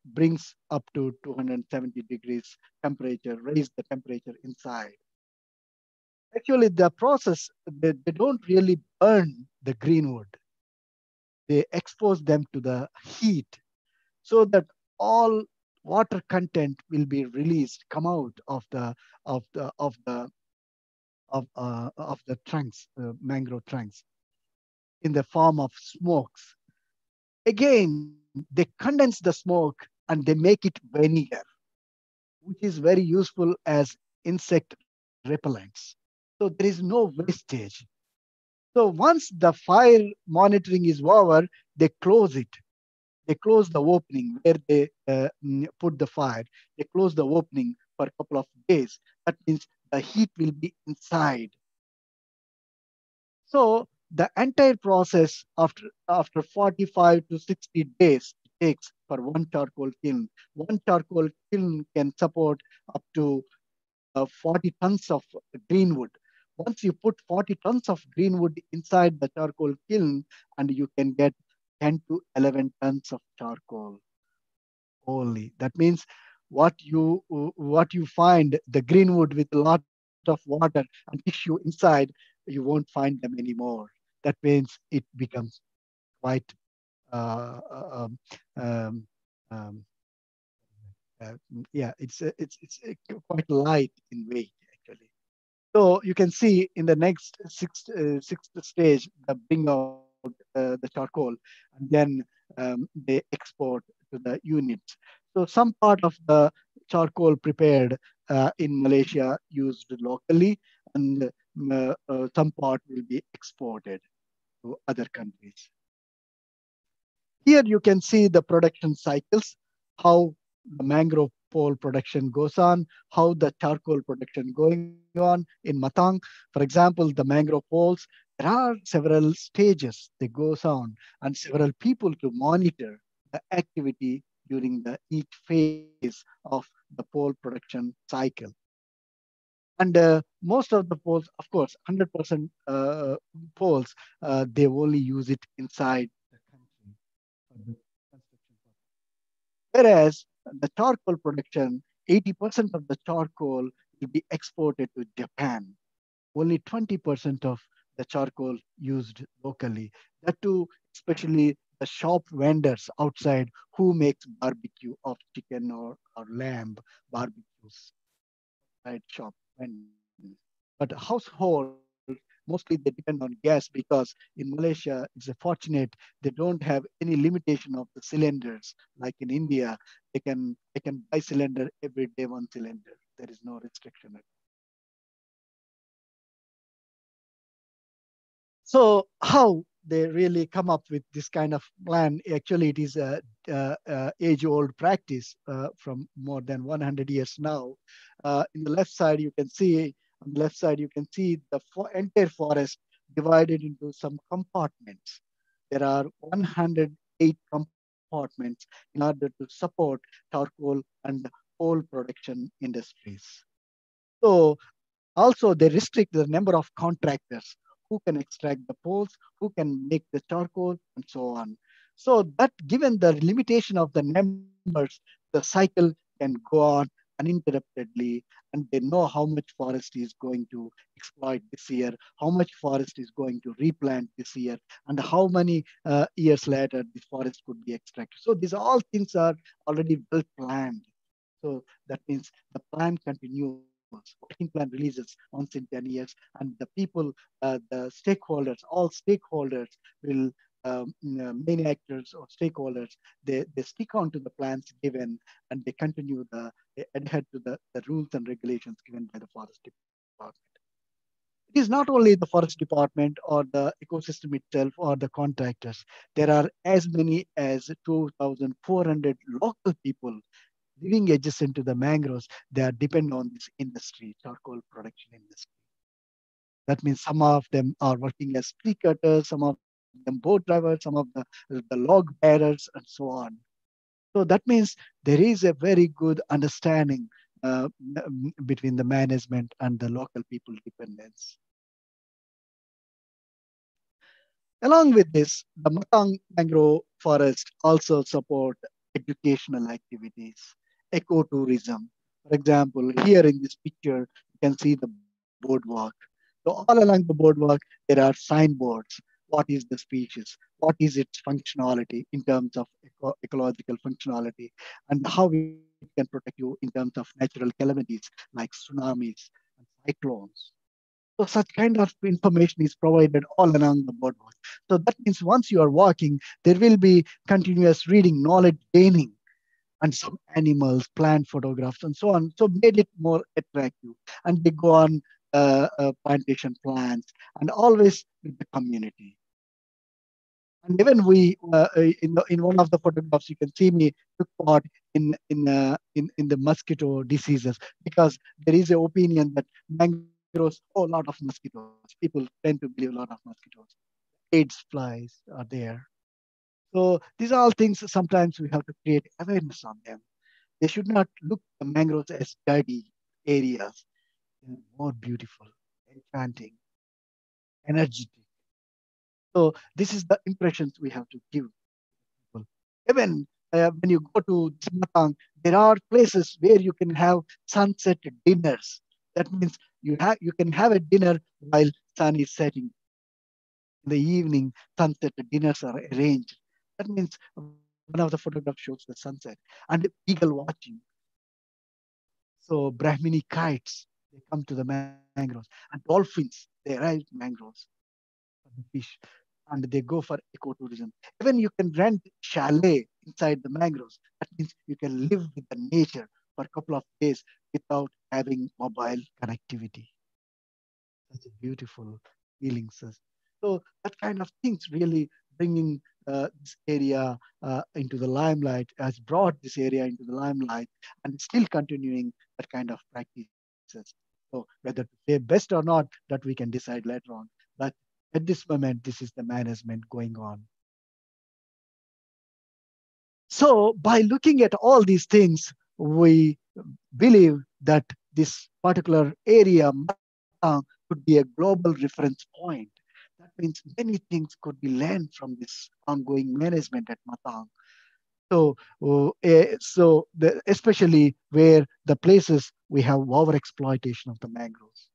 brings up to 270 degrees temperature, raise the temperature inside. Actually, the process, they don't really burn the greenwood. They expose them to the heat so that all water content will be released, come out of the trunks, mangrove trunks, in the form of smokes. Again, they condense the smoke and they make it vinegar, which is very useful as insect repellents. So there is no wastage. So once the fire monitoring is over, they close it. They close the opening where they put the fire. They close the opening for a couple of days. That means the heat will be inside. So the entire process after 45 to 60 days it takes for one charcoal kiln. One charcoal kiln can support up to 40 tons of greenwood. Once you put 40 tons of greenwood inside the charcoal kiln, and you can get 10 to 11 tons of charcoal only. That means what you find, the greenwood with a lot of water and tissue inside, you won't find them anymore. That means it becomes quite uh, uh, um, um, um, yeah, it's quite light in weight actually. So you can see in the next sixth stage, the bring out the charcoal, and then they export to the units. So some part of the charcoal prepared in Malaysia used locally, and some part will be exported to other countries. Here you can see the production cycles, how the mangrove pole production goes on, how the charcoal production going on in Matang. For example, the mangrove poles, there are several stages that goes on and several people to monitor the activity during the each phase of the pole production cycle. And most of the poles, of course, 100% poles, they only use it inside the country for the construction. Whereas the charcoal production, 80% of the charcoal will be exported to Japan. Only 20% of the charcoal used locally. That too, especially the shop vendors outside who makes barbecue of chicken or lamb barbecues, right? Shop vendors. But household, mostly they depend on gas because in Malaysia, it's a fortunate they don't have any limitation of the cylinders. Like in India, they can buy cylinder every day, one cylinder. There is no restriction. So how they really come up with this kind of plan? Actually, it is a age-old practice from more than 100 years now. In the left side, you can see on the left side, you can see the entire forest divided into some compartments. There are 108 compartments in order to support charcoal and coal production industries. So also they restrict the number of contractors who can extract the poles, who can make the charcoal, and so on. So that given the limitation of the numbers, the cycle can go on uninterruptedly, and they know how much forest is going to exploit this year, how much forest is going to replant this year, and how many years later the forest could be extracted. So these all things are already well planned. So that means the plan continues. Working plan releases once in 10 years, and the people, the stakeholders, all stakeholders will, main actors or stakeholders, they stick on to the plans given, and they continue they adhere to the rules and regulations given by the forest department. It is not only the forest department or the ecosystem itself or the contractors. There are as many as 2,400 local people living adjacent to the mangroves. They are dependent on this industry, charcoal production industry. That means some of them are working as tree cutters, some of them boat drivers, some of the log bearers, and so on. So that means there is a very good understanding between the management and the local people dependents. Along with this, the Matang mangrove forest also support educational activities, ecotourism. For example, here in this picture, you can see the boardwalk. So all along the boardwalk, there are signboards. What is the species? What is its functionality in terms of ecological functionality, and how it can protect you in terms of natural calamities like tsunamis and cyclones. So such kind of information is provided all along the boardwalk. So that means once you are walking, there will be continuous reading, knowledge gaining, and some animals, plant photographs, and so on. So made it more attractive. And they go on plantation plans, and always with the community. And even we, in one of the photographs, you can see me took part in the mosquito diseases, because there is an opinion that mangroves, a lot of mosquitoes. People tend to believe a lot of mosquitoes. AIDS flies are there. So these are all things sometimes we have to create awareness on them. They should not look the mangroves as dirty areas. More beautiful enchanting, energetic. So this is the impressions we have to give people. Even when you go to Matang, there are places where you can have sunset dinners. That means you can have a dinner while sun is setting. In the evening, sunset dinners are arranged. That means one of the photographs shows the sunset and eagle watching. So Brahmini kites, they come to the mangroves, and dolphins, they arrive mangroves for the fish, and they go for ecotourism. Even you can rent chalet inside the mangroves. That means you can live with the nature for a couple of days without having mobile connectivity. Such a beautiful feeling, sir. So that kind of things really bringing this area into the limelight, has brought this area into the limelight, and still continuing that kind of practices. So whether to say best or not, that we can decide later on. But at this moment, this is the management going on. So by looking at all these things, we believe that this particular area, Matang, could be a global reference point. That means many things could be learned from this ongoing management at Matang. So, especially where the places we have over exploitation of the mangroves.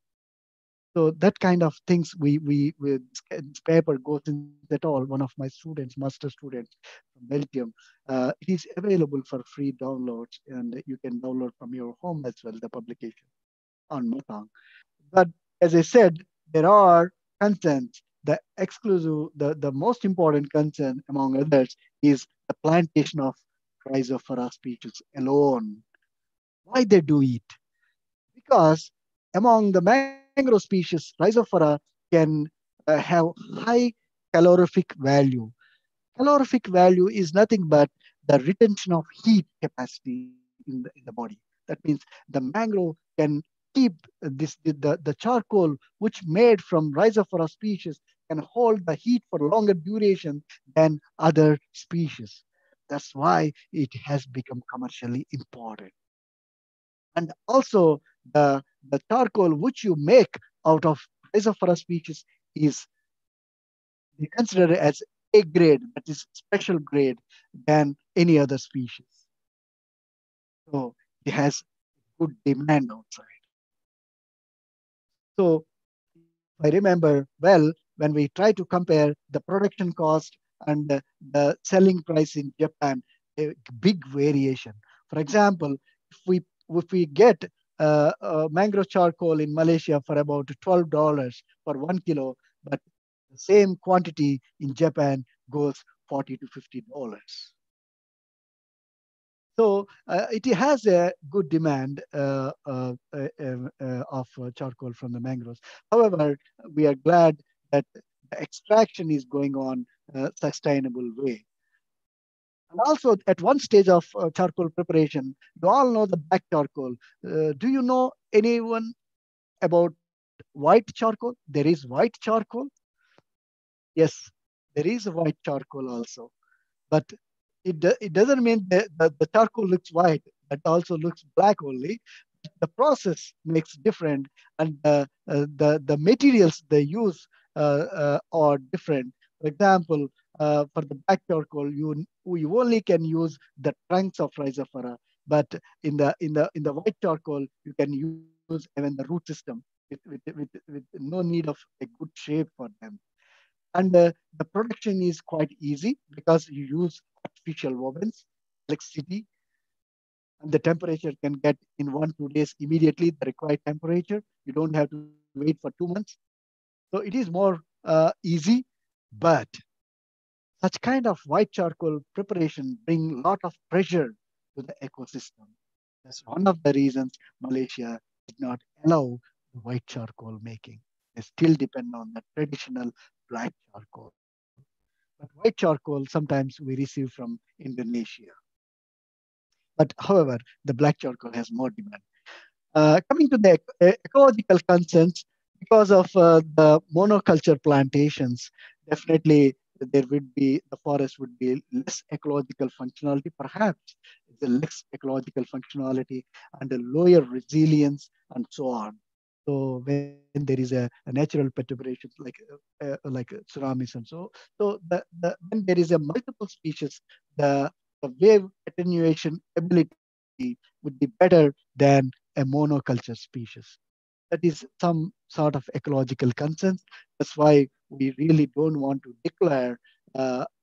So that kind of things this paper goes into at all. One of my students, master students from Belgium, it is available for free downloads, and you can download from your home as well, the publication on Matang. But as I said, there are concerns. The exclusive, the most important concern among others is the plantation of Rhizophora species alone. Why they do it? Because among the mangrove species, Rhizophora can have high calorific value. Calorific value is nothing but the retention of heat capacity in the body. That means the mangrove can keep the charcoal which made from Rhizophora species can hold the heat for longer duration than other species. That's why it has become commercially important. And also the charcoal which you make out of Rhizophora species is considered as A grade, that is special grade than any other species. So it has good demand outside. So if I remember well, when we try to compare the production cost and the selling price in Japan, a big variation. For example, if we get mangrove charcoal in Malaysia for about $12 for 1 kilo, but the same quantity in Japan goes $40 to $50. So it has a good demand of charcoal from the mangroves. However, we are glad that the extraction is going on sustainable way. And also at one stage of charcoal preparation, you all know the black charcoal. Do you know anyone about white charcoal? There is white charcoal. Yes, there is a white charcoal also. But it doesn't mean that the charcoal looks white. It also looks black only. The process makes different, and the materials they use are different. For example, for the black charcoal, you only can use the trunks of Rhizophora, but in the white charcoal, you can use even the root system with no need of a good shape for them. And the production is quite easy because you use artificial ovens, electricity, and the temperature can get in 1-2 days immediately the required temperature. You don't have to wait for 2 months. So it is more easy, but such kind of white charcoal preparation bring a lot of pressure to the ecosystem. That's one of the reasons Malaysia did not allow the white charcoal making. They still depend on the traditional black charcoal. But white charcoal sometimes we receive from Indonesia. But however, the black charcoal has more demand. Coming to the ecological concerns, because of the monoculture plantations, definitely the forest would be less ecological functionality, perhaps the less ecological functionality and a lower resilience and so on. So when there is a natural perturbation like tsunamis and when there is a multiple species, the wave attenuation ability would be better than a monoculture species. That is some sort of ecological concerns. That's why we really don't want to declare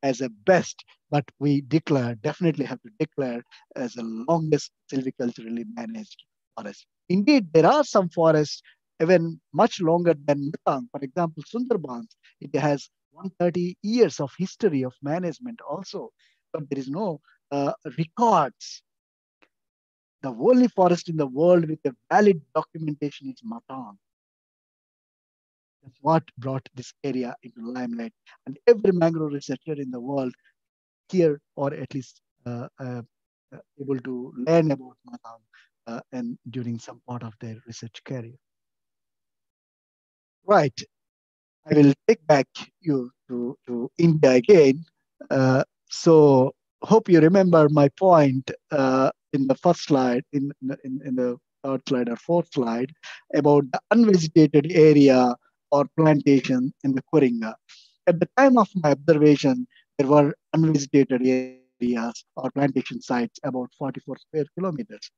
as a best, but we definitely have to declare as the longest silviculturally managed forest. Indeed, there are some forests even much longer than Matang. For example, Sundarbans, it has 130 years of history of management also, but there is no records. The only forest in the world with a valid documentation is Matang. That's what brought this area into limelight. And every mangrove researcher in the world here, or at least able to learn about Matang and during some part of their research career. Right. I will take back you to India again. So hope you remember my point in the first slide, in the third slide or fourth slide, about the unvegetated area or plantation in the Coringa. At the time of my observation, there were unvegetated areas or plantation sites about 44 square kilometers.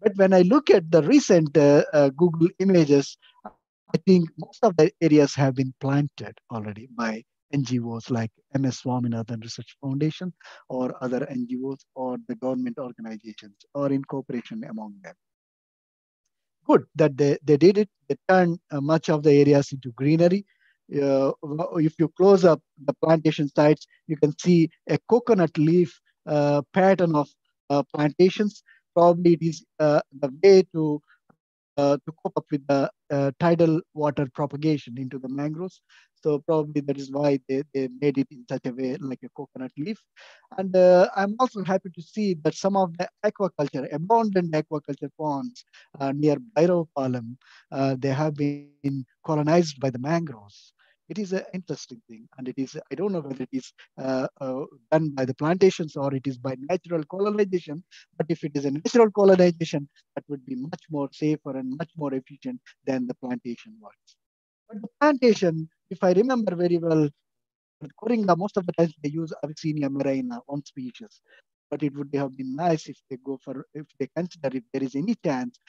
But when I look at the recent Google images, I think most of the areas have been planted already by NGOs like MS Swaminathan Research Foundation or other NGOs or the government organizations or in cooperation among them. Good that they did it. They turned much of the areas into greenery. If you close up the plantation sites, you can see a coconut leaf pattern of plantations. Probably it is the way to cope up with the tidal water propagation into the mangroves. So probably that is why they made it in such a way like a coconut leaf. And I'm also happy to see that some of the aquaculture, abundant aquaculture ponds near Bhairavapalam, they have been colonized by the mangroves. It is an interesting thing, and it is, I don't know whether it is done by the plantations or it is by natural colonization, but if it is a natural colonization, that would be much more safer and much more efficient than the plantation works. But the plantation, if I remember very well, Coringa, most of the times they use Avicennia marina, one species. But it would have been nice if they go for, if they consider, if there is any chance,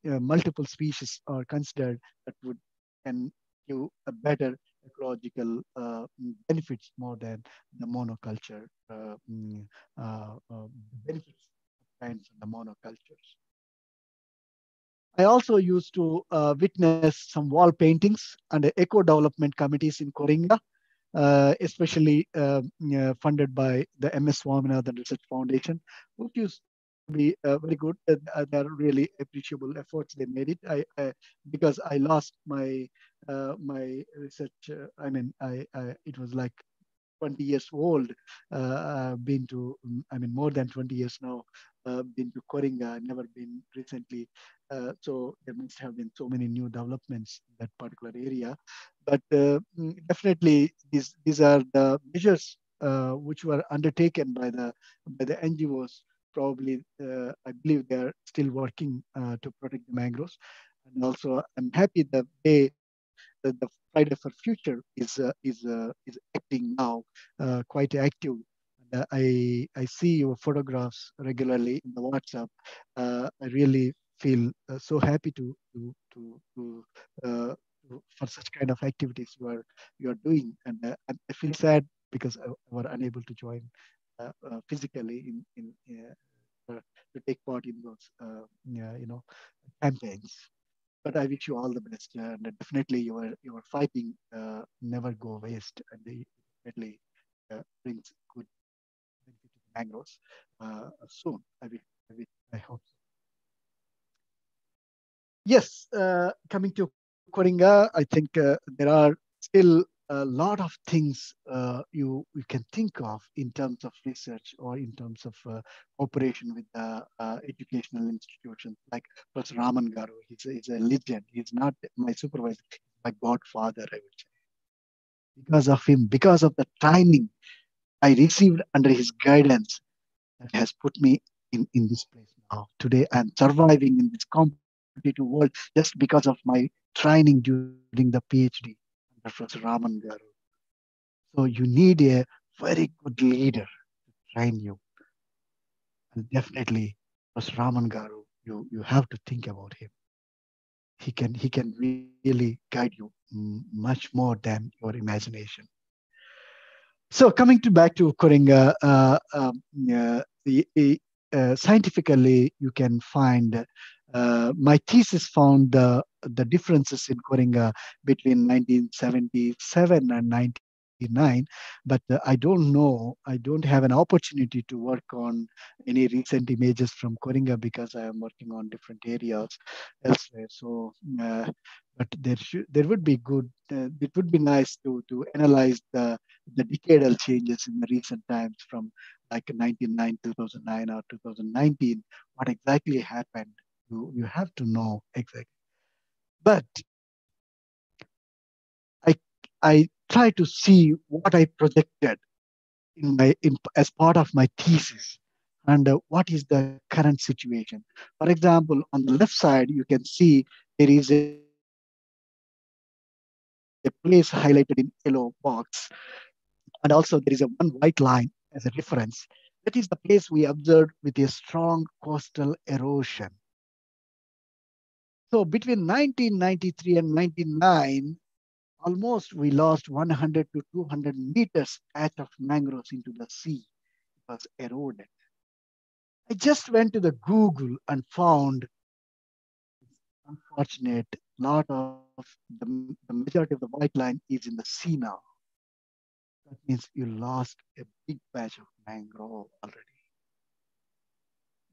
multiple species are considered that would can give a better ecological benefits more than the monoculture benefits of kinds of the monocultures. I also used to witness some wall paintings and eco development committees in Coringa, especially funded by the MS Swaminathan Research Foundation, which used to be very good. They are really appreciable efforts they made it. Because I lost my my research. It was like 20 years old. Been to, more than 20 years now. Been to Coringa, never been recently. So there must have been so many new developments in that particular area. But definitely, these are the measures which were undertaken by the NGOs. Probably, I believe they are still working to protect the mangroves. And also, I'm happy the way that the Friday for Future is acting now, quite active. I see your photographs regularly in the WhatsApp. I really feel so happy for such kind of activities you are doing, and I feel sad because I were unable to join physically to take part in those campaigns. But I wish you all the best, and definitely your fighting never go waste, and it definitely brings good benefit to the mangroves soon. I hope so. Yes, coming to Coringa, I think there are still a lot of things you can think of in terms of research or in terms of cooperation with the educational institutions. Like Professor Raman Garu, he's a legend. He's not my supervisor, he's my godfather, I would say. Because of him, because of the training I received under his guidance, that has put me in this place now. Today, I'm surviving in this competition to world just because of my training during the PhD under Professor Raman Garu. So you need a very good leader to train you. And definitely, Professor Raman Garu, you have to think about him. He can really guide you much more than your imagination. So coming to back to Coringa, scientifically you can find my thesis found the differences in Coringa between 1977 and 1999, but I don't know, I don't have an opportunity to work on any recent images from Coringa because I am working on different areas elsewhere. So, but there would be good. It would be nice to analyze the decadal changes in the recent times from like 1999, 2009 or 2019. What exactly happened? You have to know exactly. But I I try to see what I projected in as part of my thesis and what is the current situation. For example, on the left side, you can see there is a place highlighted in yellow box, and also there is a one white line as a reference. That is the place we observed with a strong coastal erosion. So between 1993 and 99, almost we lost 100 to 200 meters patch of mangroves into the sea. It was eroded. I just went to the Google and found, unfortunate, lot of the majority of the white line is in the sea now. That means you lost a big patch of mangrove already.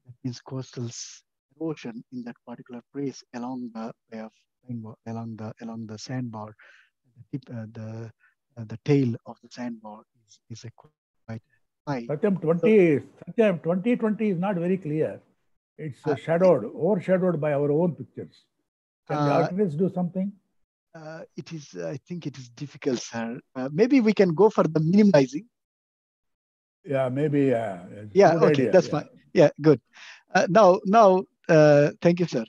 That means coastal erosion in that particular place along the Bay of Bengal, along the sandbar, the tip, the tail of the sandbar is a quite high.
Satyam, 2020 is not very clear. It's overshadowed by our own pictures. Can the artists do something?
It is. I think it is difficult, sir. Maybe we can go for the minimizing.
Yeah, maybe.
Yeah. Okay,
idea.
that's fine. Yeah, good. Now, thank you, sir.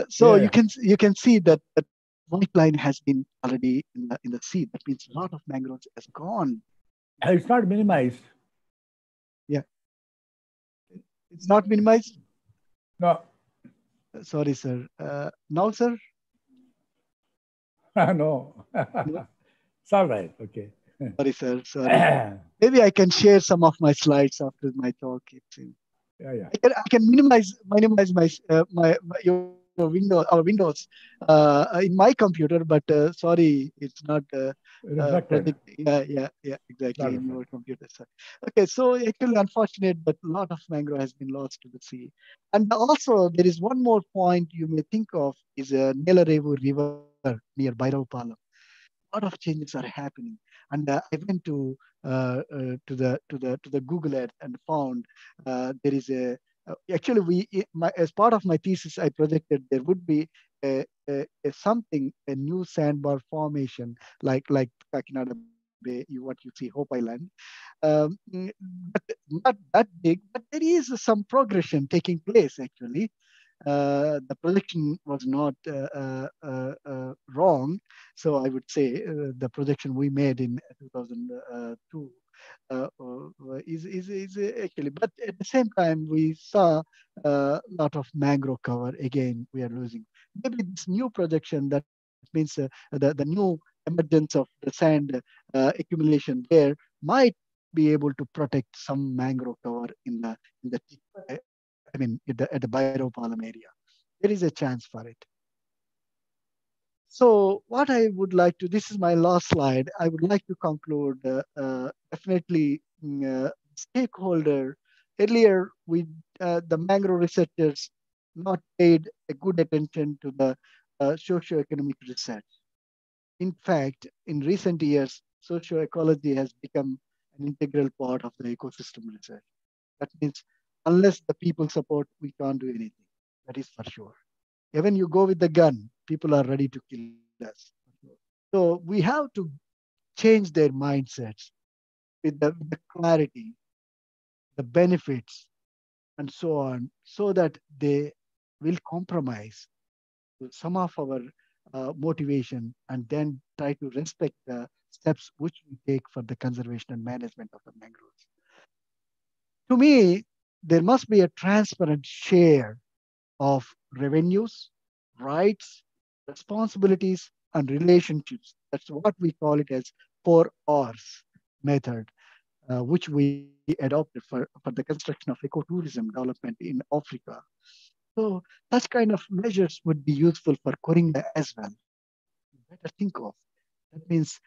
So you can see that that white line has been already in the sea. That means a lot of mangroves has gone.
It's not minimized.
Yeah, it's not minimized.
No.
Sorry, sir. Now, sir.
No. It's all right. Okay.
Sorry, sir. Sorry. Maybe I can share some of my slides after my talk.
Yeah.
I can minimize my our windows in my computer, but sorry, it's not
reflected.
Yeah, exactly in your computer. Sir. Okay, so actually unfortunate, but a lot of mangrove has been lost to the sea. And also there is one more point you may think of is Nelarevu River near Bairopalam. A lot of changes are happening, and I went to the Google Earth and found there is actually as part of my thesis I projected there would be a new sandbar formation like Kakinada Bay, what you see Hope Island, but not that big, but there is some progression taking place actually. The projection was not wrong. So I would say the projection we made in 2002 is actually, but at the same time, we saw a lot of mangrove cover. Again, we are losing. Maybe this new projection, that means the new emergence of the sand accumulation there might be able to protect some mangrove cover in the at the Bairopalam area. There is a chance for it. So what I would like to, this is my last slide. I would like to conclude definitely stakeholder. Earlier, the mangrove researchers not paid a good attention to the socio-economic research. In fact, in recent years, socio-ecology has become an integral part of the ecosystem research. That means unless the people support, we can't do anything. That is for sure. Even you go with the gun, people are ready to kill us. So we have to change their mindsets with the clarity, the benefits, and so on, so that they will compromise some of our motivation and then try to respect the steps which we take for the conservation and management of the mangroves. To me, there must be a transparent share of revenues, rights, responsibilities, and relationships. That's what we call it as 4Rs method, which we adopted for the construction of ecotourism development in Africa. So such kind of measures would be useful for Coringa as well. Better think of. That means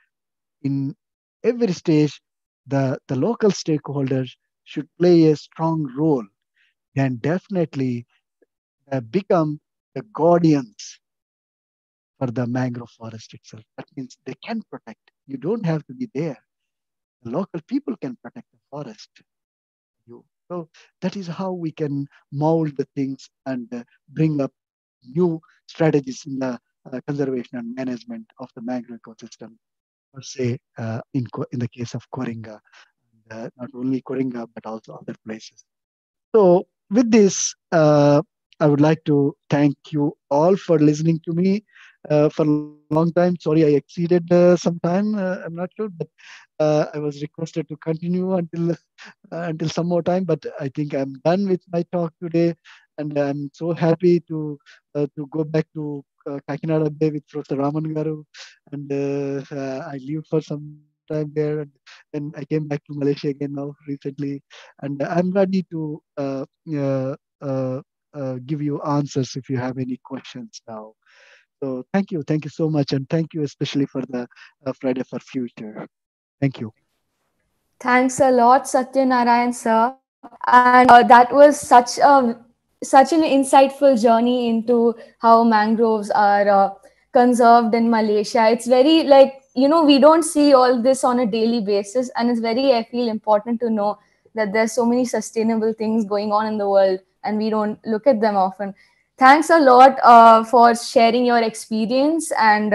in every stage, the local stakeholders should play a strong role and definitely become the guardians for the mangrove forest itself. That means they can protect. You don't have to be there. The local people can protect the forest. So that is how we can mold the things and bring up new strategies in the conservation and management of the mangrove ecosystem, per se, in the case of Coringa, not only Coringa, but also other places. So with this, I would like to thank you all for listening to me for a long time. Sorry, I exceeded some time. I'm not sure, but I was requested to continue until some more time. But I think I'm done with my talk today, and I'm so happy to go back to Kakinada Bay with Professor Raman Garu, and I lived for some time there, and I came back to Malaysia again now recently, and I'm ready to give you answers if you have any questions now. So thank you so much, and thank you especially for the Friday for Future. Thank you.
Thanks a lot, Satyanarayan sir, and that was such an insightful journey into how mangroves are conserved in Malaysia. It's very we don't see all this on a daily basis, and it's very, I feel, important to know that there's so many sustainable things going on in the world, and we don't look at them often. Thanks a lot for sharing your experience, and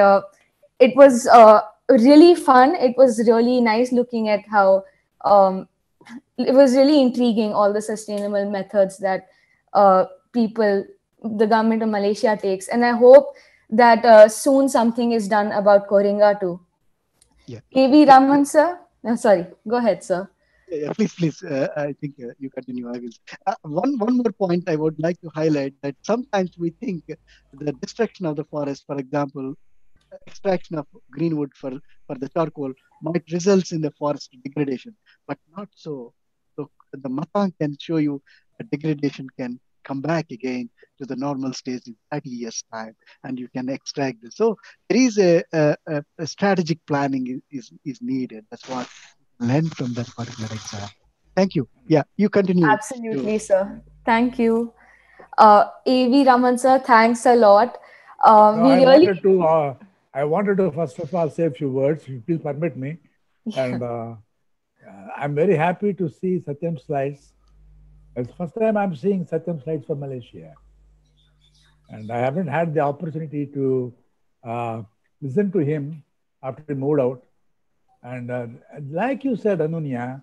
it was really fun. It was really nice looking at how it was really intriguing, all the sustainable methods that the government of Malaysia takes. And I hope that soon something is done about Coringa too.
Yeah.
A.V. Raman sir? No, sorry. Go ahead, sir.
Yeah, please. I think you continue. I will. One more point I would like to highlight, that sometimes we think the destruction of the forest, for example, extraction of greenwood for the charcoal, might result in the forest degradation, but not so. So the Matang can show you that degradation can come back again to the normal stage in 30 years' time, and you can extract this. So there is a strategic planning is needed. That's what I learned from that particular exam. Thank you. Yeah, you continue.
Absolutely, sir. Thank you. A.V. Raman sir, thanks a lot.
I wanted to first of all say a few words, if you please permit me. And I'm very happy to see Satyam's slides. It's the first time I'm seeing Satyam's slides from Malaysia. And I haven't had the opportunity to listen to him after he moved out. And like you said, Anunya,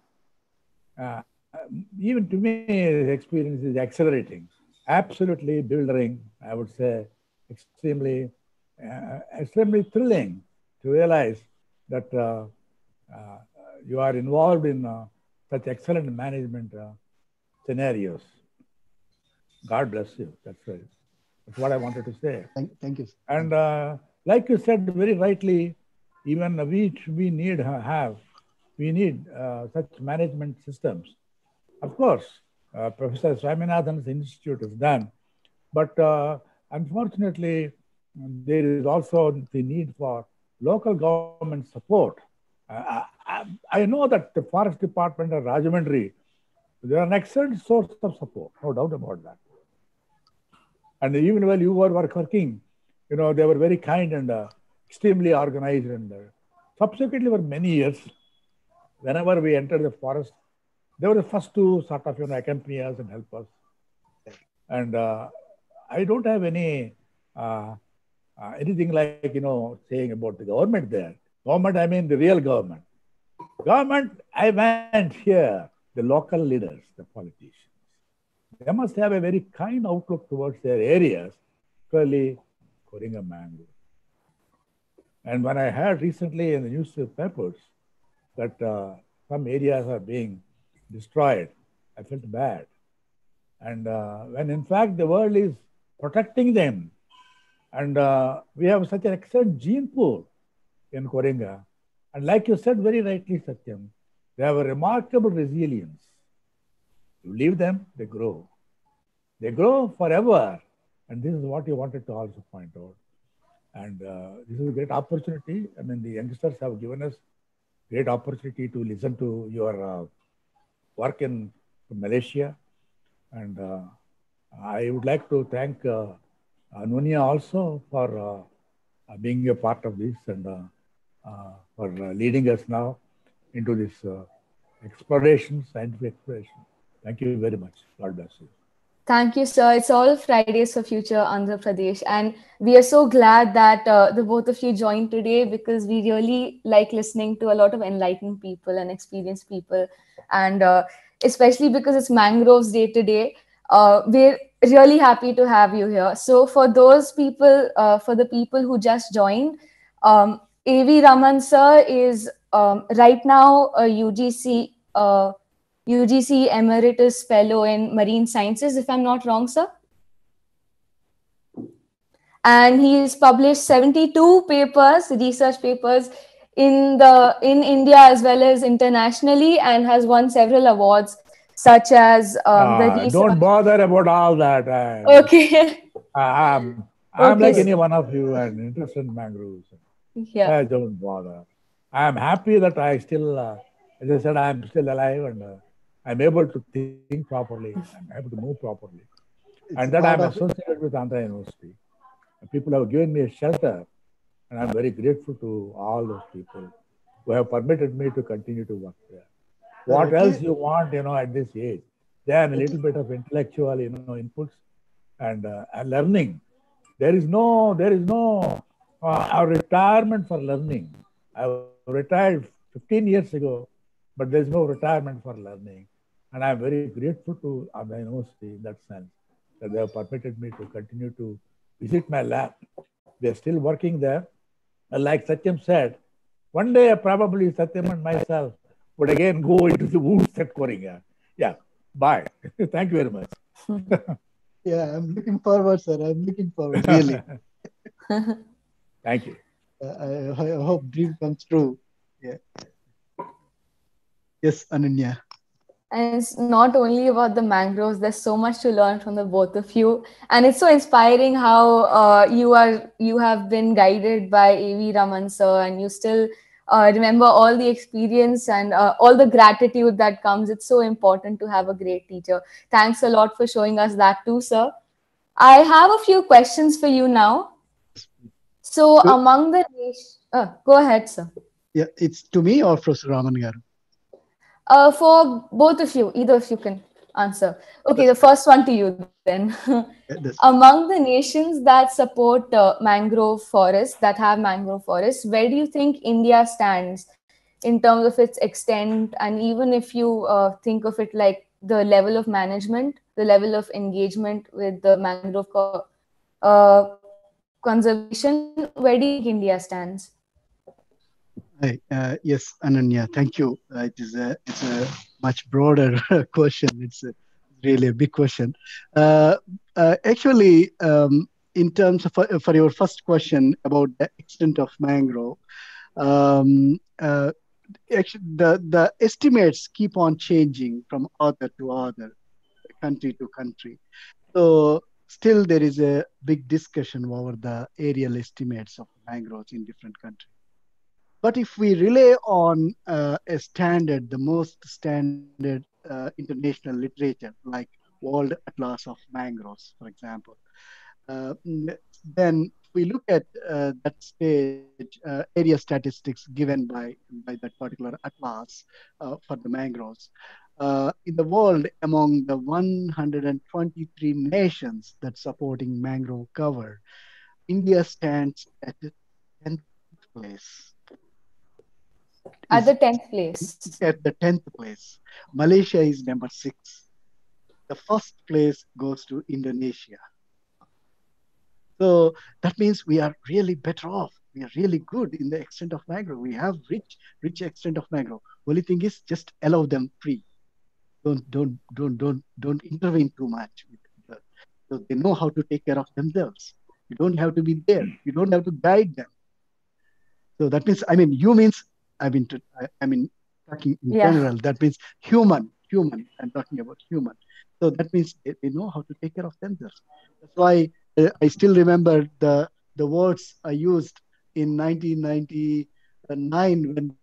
even to me, the experience is accelerating. Absolutely bewildering, I would say, extremely thrilling to realize that you are involved in such excellent management scenarios. God bless you. That's what I wanted to say.
Thank you.
And like you said very rightly, even we need such management systems. Of course, Professor Swaminathan's institute is done, but unfortunately, there is also the need for local government support. I know that the Forest Department of Rajahmundry, they are an excellent source of support, no doubt about that. And even while you were working, they were very kind and extremely organized. And subsequently, for many years, whenever we entered the forest, they were the first to sort of accompany us and help us. And I don't have anything like saying about the government there. Government, I mean the real government. Government, I meant here the local leaders, the politicians. They must have a very kind outlook towards their areas. Clearly, Coringa mangrove. And when I heard recently in the newspapers that some areas are being destroyed, I felt bad. And when in fact the world is protecting them, and we have such an excellent gene pool in Coringa. And like you said very rightly, Satyam, they have a remarkable resilience. You leave them, they grow. They grow forever. And this is what you wanted to also point out. And this is a great opportunity. I mean, the youngsters have given us great opportunity to listen to your work in Malaysia. And I would like to thank ANUNYA also for being a part of this and for leading us now into this exploration, scientific exploration. Thank you very much. God bless you.
Thank you, sir. It's all Fridays for Future Andhra Pradesh. And we are so glad that the both of you joined today, because we really like listening to a lot of enlightened people and experienced people. And especially because it's Mangroves Day today, we're really happy to have you here. So for those people, for the people who just joined, A.V. Raman sir is right now a UGC Emeritus Fellow in Marine Sciences, if I'm not wrong, sir. And he's published 72 papers, research papers in India as well as internationally, and has won several awards, such as the research.
Don't bother about all that.
Okay.
I'm
Okay,
like any one of you and interested in mangroves.
Yeah.
Don't bother. I'm happy that I still, as I said, I'm still alive and I'm able to think properly. I'm able to move properly. And that I'm associated with Andhra University. People have given me a shelter, and I'm very grateful to all those people who have permitted me to continue to work there. What else you want, at this age? Then a little bit of intellectual, inputs and learning. There is no a retirement for learning. I retired 15 years ago, but there's no retirement for learning. And I'm very grateful to Andhra University in that sense, that they have permitted me to continue to visit my lab. We are still working there. And like Satyam said, one day probably Satyam and myself would again go into the woods at Coringa. Yeah, bye. Thank you very much.
Yeah, I'm looking forward, sir. I'm looking forward, really.
Thank you.
I hope dream comes true. Yeah. Yes, Anunya.
And it's not only about the mangroves. There's so much to learn from the both of you, and it's so inspiring how you have been guided by A.V. Raman sir, and you still remember all the experience and all the gratitude that comes. It's so important to have a great teacher. Thanks a lot for showing us that too, sir. I have a few questions for you now. So among the go ahead, sir.
Yeah, it's to me or Professor Raman garu?
For both of you, either of you can answer. Okay, the first one to you then. Among the nations that support mangrove forests, that have mangrove forests, where do you think India stands in terms of its extent? And even if you think of it like the level of management, the level of engagement with the mangrove conservation, where do you think India stands?
Yes, Anunya, thank you. It's a much broader question. It's really a big question. Actually, in terms of for your first question about the extent of mangrove, actually the estimates keep on changing from other to other, country to country. So still there is a big discussion over the aerial estimates of mangroves in different countries. But if we rely on a standard, the most standard international literature, like World Atlas of Mangroves, for example, then we look at that stage area statistics given by that particular atlas for the mangroves. In the world, among the 123 nations that supporting mangrove cover, India stands at the 10th place.
At the 10th place.
At the 10th place. Malaysia is number 6. The first place goes to Indonesia. So that means we are really better off. We are really good in the extent of mangrove. We have rich extent of mangrove. Only thing is just allow them free. Don't intervene too much with them. So they know how to take care of themselves. You don't have to be there. You don't have to guide them. So that means, I mean, you means, I mean, talking in general, that means human. I'm talking about human. So that means they know how to take care of themselves. That's why I still remember the words I used in 1999 when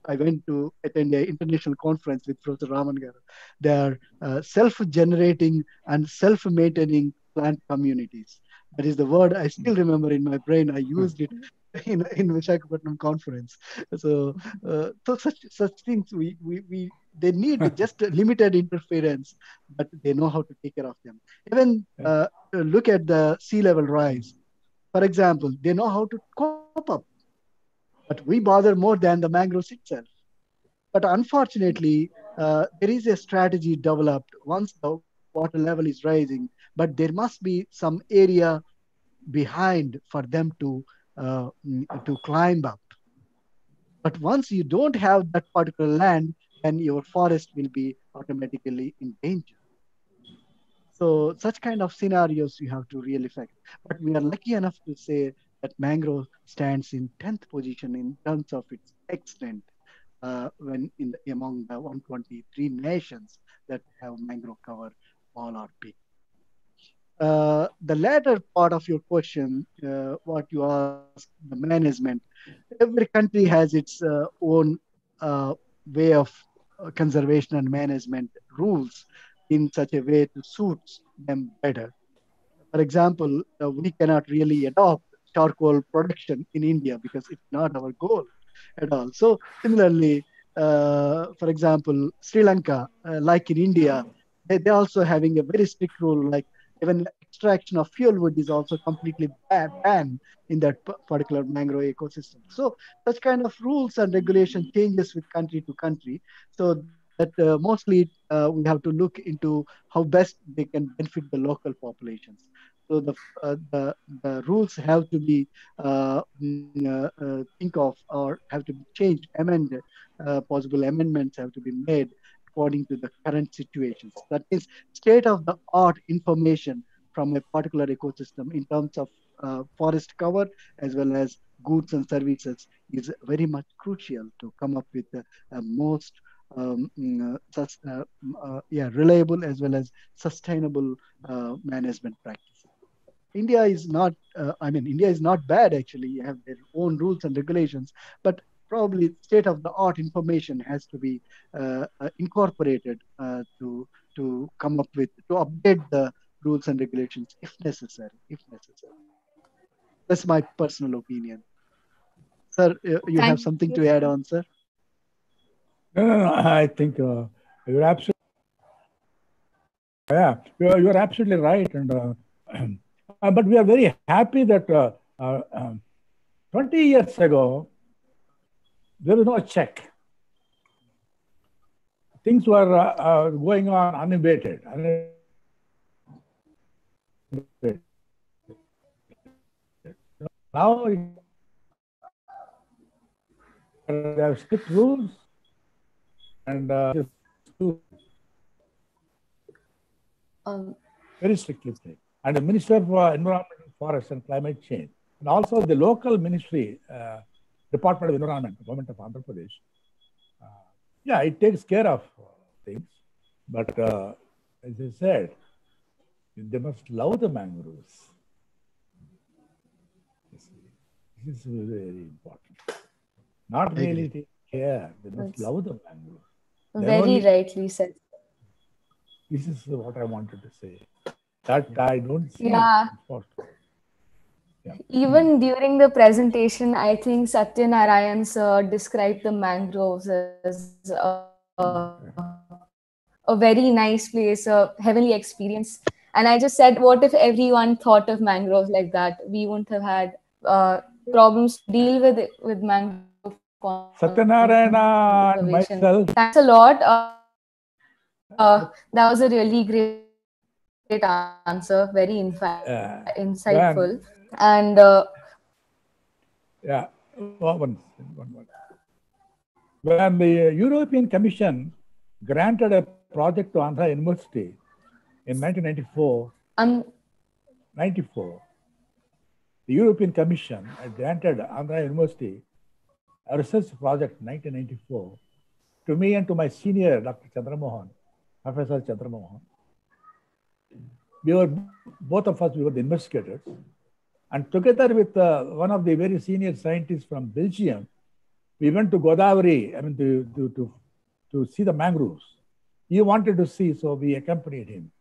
I went to attend an international conference with Professor Raman Garu. They are self-generating and self-maintaining plant communities. That is the word I still remember in my brain. I used it in Visakhapatnam conference. So, so such things they need just limited interference, but they know how to take care of them. Even look at the sea level rise. For example, they know how to cope up. But we bother more than the mangroves itself. But unfortunately, there is a strategy developed once the water level is rising, but there must be some area behind for them to climb up. But once you don't have that particular land, then your forest will be automatically in danger. So such kind of scenarios you have to really factor. But we are lucky enough to say that mangrove stands in 10th position in terms of its extent when among the 123 nations that have mangrove cover, small or big. The latter part of your question, what you asked, the management, every country has its own way of conservation and management rules in such a way to suit them better. For example, we cannot really adopt charcoal production in India because it's not our goal at all. So similarly, for example, Sri Lanka, like in India, they're also having a very strict rule, like even extraction of fuel wood is also completely banned in that particular mangrove ecosystem. So such kind of rules and regulation changes with country to country. So that mostly we have to look into how best they can benefit the local populations. So the rules have to be think of or have to be changed, amended. Possible amendments have to be made according to the current situations. That is state-of-the-art information from a particular ecosystem in terms of forest cover as well as goods and services is very much crucial to come up with the most reliable as well as sustainable management practices. India is not, India is not bad actually. You have their own rules and regulations, but probably state-of-the-art information has to be incorporated to come up with, to update the rules and regulations if necessary. That's my personal opinion. Sir, you have something to add on, sir?
No. I think you're absolutely, you're absolutely right. And but we are very happy that 20 years ago, there was no check. Things were going on unabated. Now there are strict rules and very strictly played. And the Minister for Environment, Forest and Climate Change, and also the local ministry, Department of Environment, Government of Andhra Pradesh. It takes care of things, but as I said, they must love the mangroves. This is very important. Not really take care, they must love the mangroves.
Very rightly said.
This is what I wanted to say. That I don't see.
Even during the presentation, I think Satyanarayan sir described the mangroves as a very nice place, a heavenly experience. And I just said, what if everyone thought of mangroves like that? We wouldn't have had problems to deal with mangrove
Satyanarayana and myself.
Thanks a lot. That was a really great great answer, very insightful.
When,
And
yeah, one. When the European Commission granted a project to Andhra University in 1994, 94, the European Commission had granted Andhra University a research project in 1994 to me and to my senior, Dr. Chandramohan, Professor Chandramohan. We were, both of us, we were the investigators. And together with one of the very senior scientists from Belgium, we went to Godavari, I mean, to see the mangroves. He wanted to see, so we accompanied him.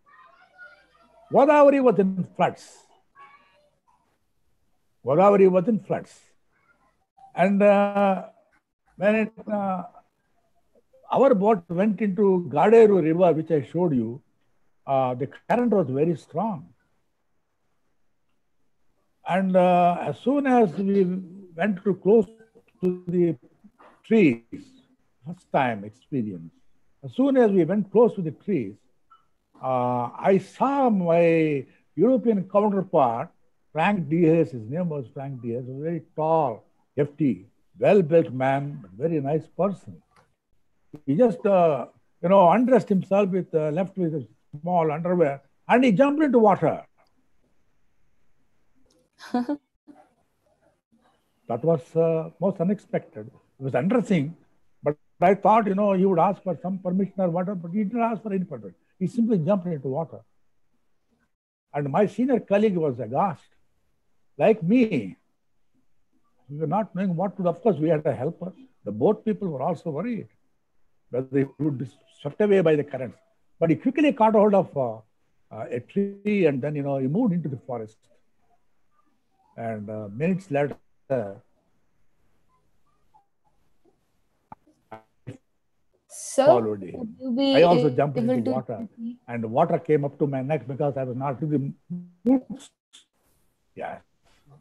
Godavari was in floods. Godavari was in floods. And when our boat went into Gaderu River, which I showed you, the current was very strong. And as soon as we went too close to the trees, first time experience, as soon as we went close to the trees, I saw my European counterpart, Frank Diaz, his name was Frank Diaz, a very tall, hefty, well-built man, but very nice person. He just, undressed himself with, left with a small underwear, and he jumped into water. That was most unexpected. It was undressing, but I thought, he would ask for some permission or whatever, but he didn't ask for any permission. He simply jumped into water. And my senior colleague was aghast. Like me, we were not knowing what to do. Of course, we had a helper. The boat people were also worried whether they would be swept away by the currents. But he quickly caught hold of a tree, and then, he moved into the forest. And minutes later, followed him. I also jumped into the water, and the water came up to my neck because I was not in the woods. Yeah,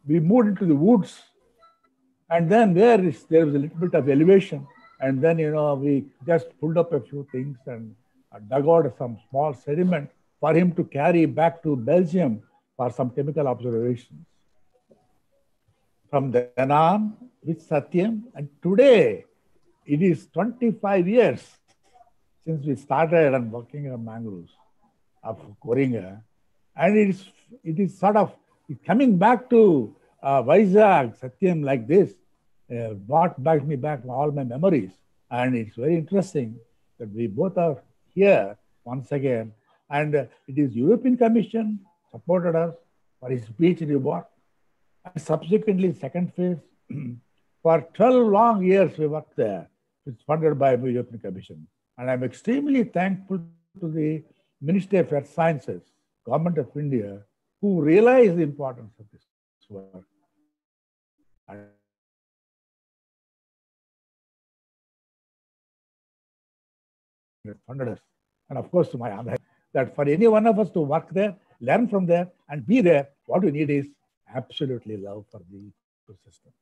we moved into the woods, and then there was a little bit of elevation, and then we just pulled up a few things and dug out some small sediment for him to carry back to Belgium for some chemical observations. From then on, with Satyam, and today, it is 25 years since we started and working on mangroves of CORINGA. And it is sort of coming back to Vizag, Satyam, like this, brought me back all my memories. And it's very interesting that we both are here once again. And it is European Commission supported us for his PhD report. And subsequently, second phase, for 12 long years we worked there. It's funded by the European Commission. And I'm extremely thankful to the Ministry of Earth Sciences, Government of India, who realized the importance of this work. And funded us. And of course, to my Andhra, that for any one of us to work there, learn from there, and be there, what we need is absolutely love for the ecosystem.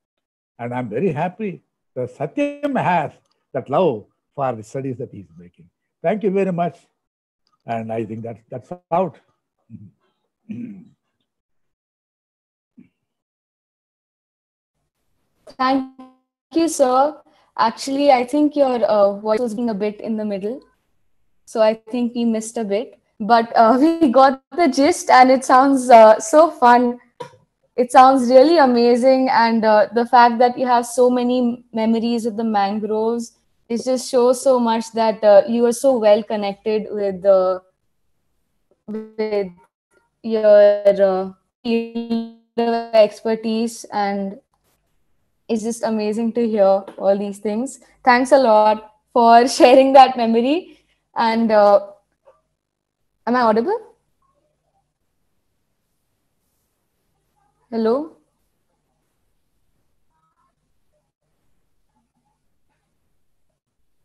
And I'm very happy that Satyam has that love for the studies that he's making. Thank you very much. And I think that's out.
Thank you, sir. Actually, I think your voice was being a bit in the middle. So I think we missed a bit. But we got the gist, and it sounds so fun. It sounds really amazing. And the fact that you have so many memories of the mangroves, it just shows so much that you are so well connected with your field of expertise, and it's just amazing to hear all these things. Thanks a lot for sharing that memory. And am I audible? Hello?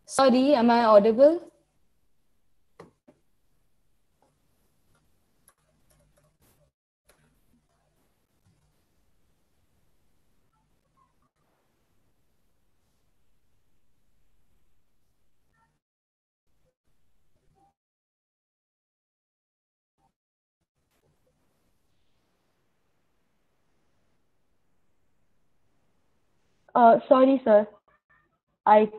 Sorry, am I audible? Sorry, sir. I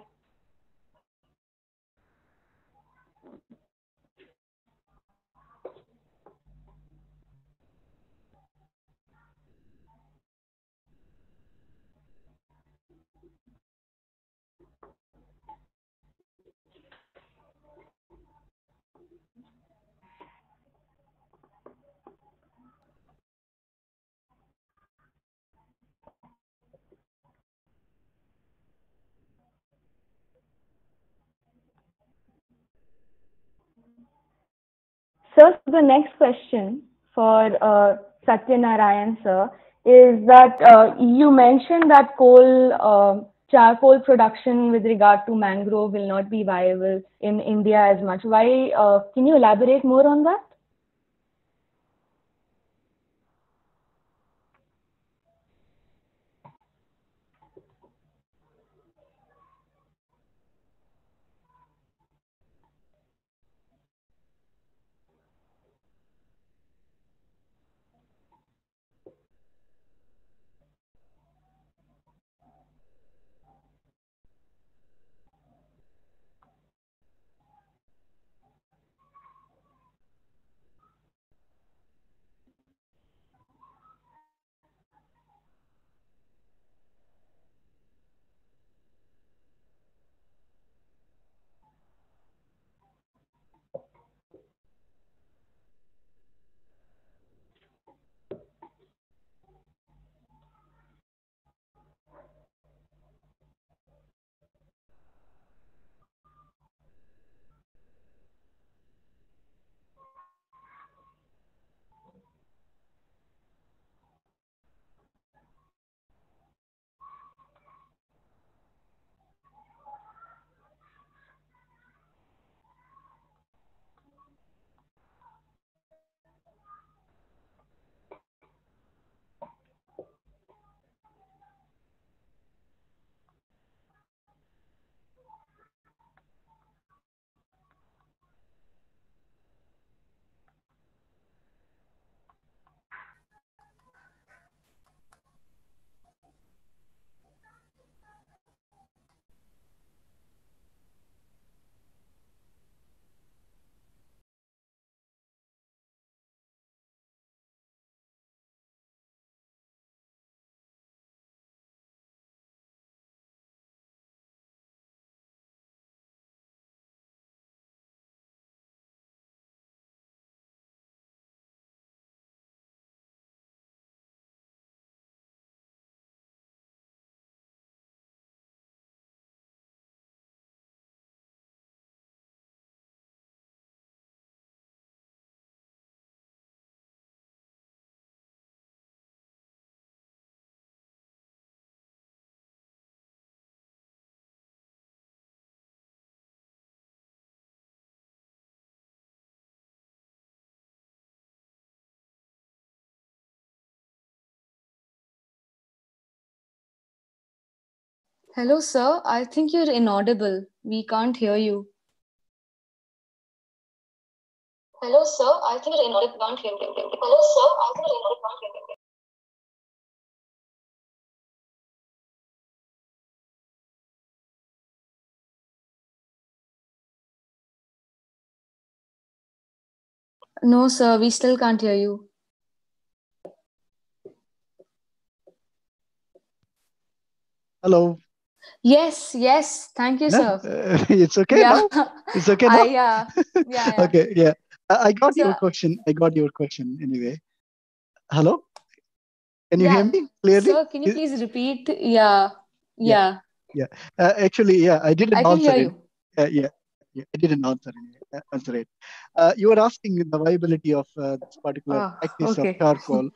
Sir, the next question for Satyanarayan sir is that you mentioned that charcoal production with regard to mangrove will not be viable in India as much. Why? Can you elaborate more on that? Hello, sir. I think you're inaudible. We can't hear you. Hello, sir. I think you're inaudible. Can't hear you. Hello, sir. I think you're inaudible. Can't hear you. No, sir. We still can't hear you.
Hello.
Yes, yes. Thank you, sir.
It's okay now? It's okay now?
Yeah.
Okay, yeah. I got
Sir,
your question. I got your question anyway. Hello? Can you hear me clearly?
Sir, can you please repeat? Yeah.
Actually, yeah, I didn't
I can
answer
hear
it.
you.
I didn't answer it. You were asking the viability of this particular practice of
Okay.
charcoal.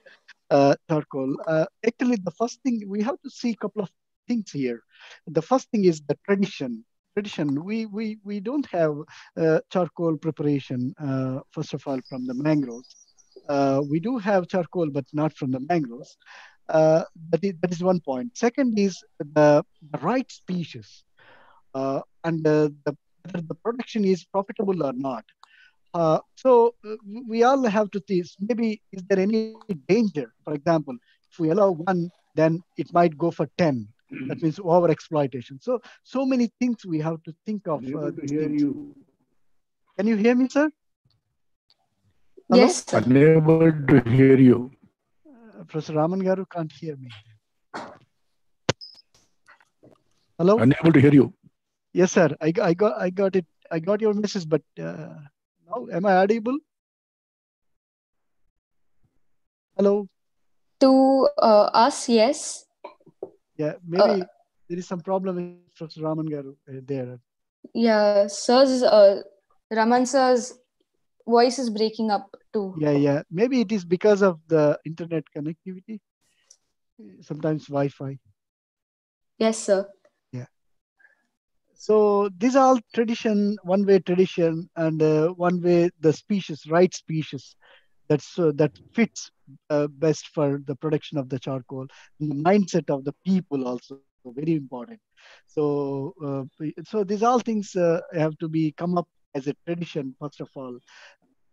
Actually, the first thing we have to see a couple of things here. The first thing is the tradition. We don't have charcoal preparation. First of all, from the mangroves. We do have charcoal, but not from the mangroves. That is one point. Second is the right species, and whether the production is profitable or not. So we all have to see, maybe is there any danger? For example, if we allow one, then it might go for 10. That means over exploitation. So many things we have to think of.
Unable to hear you.
Can you hear me, sir? Hello?
Yes, sir.
Unable to hear you.
Professor Raman Garu can't hear me. Hello?
Unable to hear you.
Yes, sir. I got it. I got your message, but now am I audible? Hello?
To us, yes.
Yeah, maybe there is some problem with Professor Raman Garu there.
Yeah, sir's, Raman sir's voice is breaking up too.
Yeah. Maybe it is because of the internet connectivity. Sometimes Wi-Fi.
Yes, sir.
Yeah. So these are all tradition, one-way tradition, and one-way the species, right species that fits best for the production of the charcoal. And the mindset of the people also very important. So these all things have to be come up as a tradition first of all.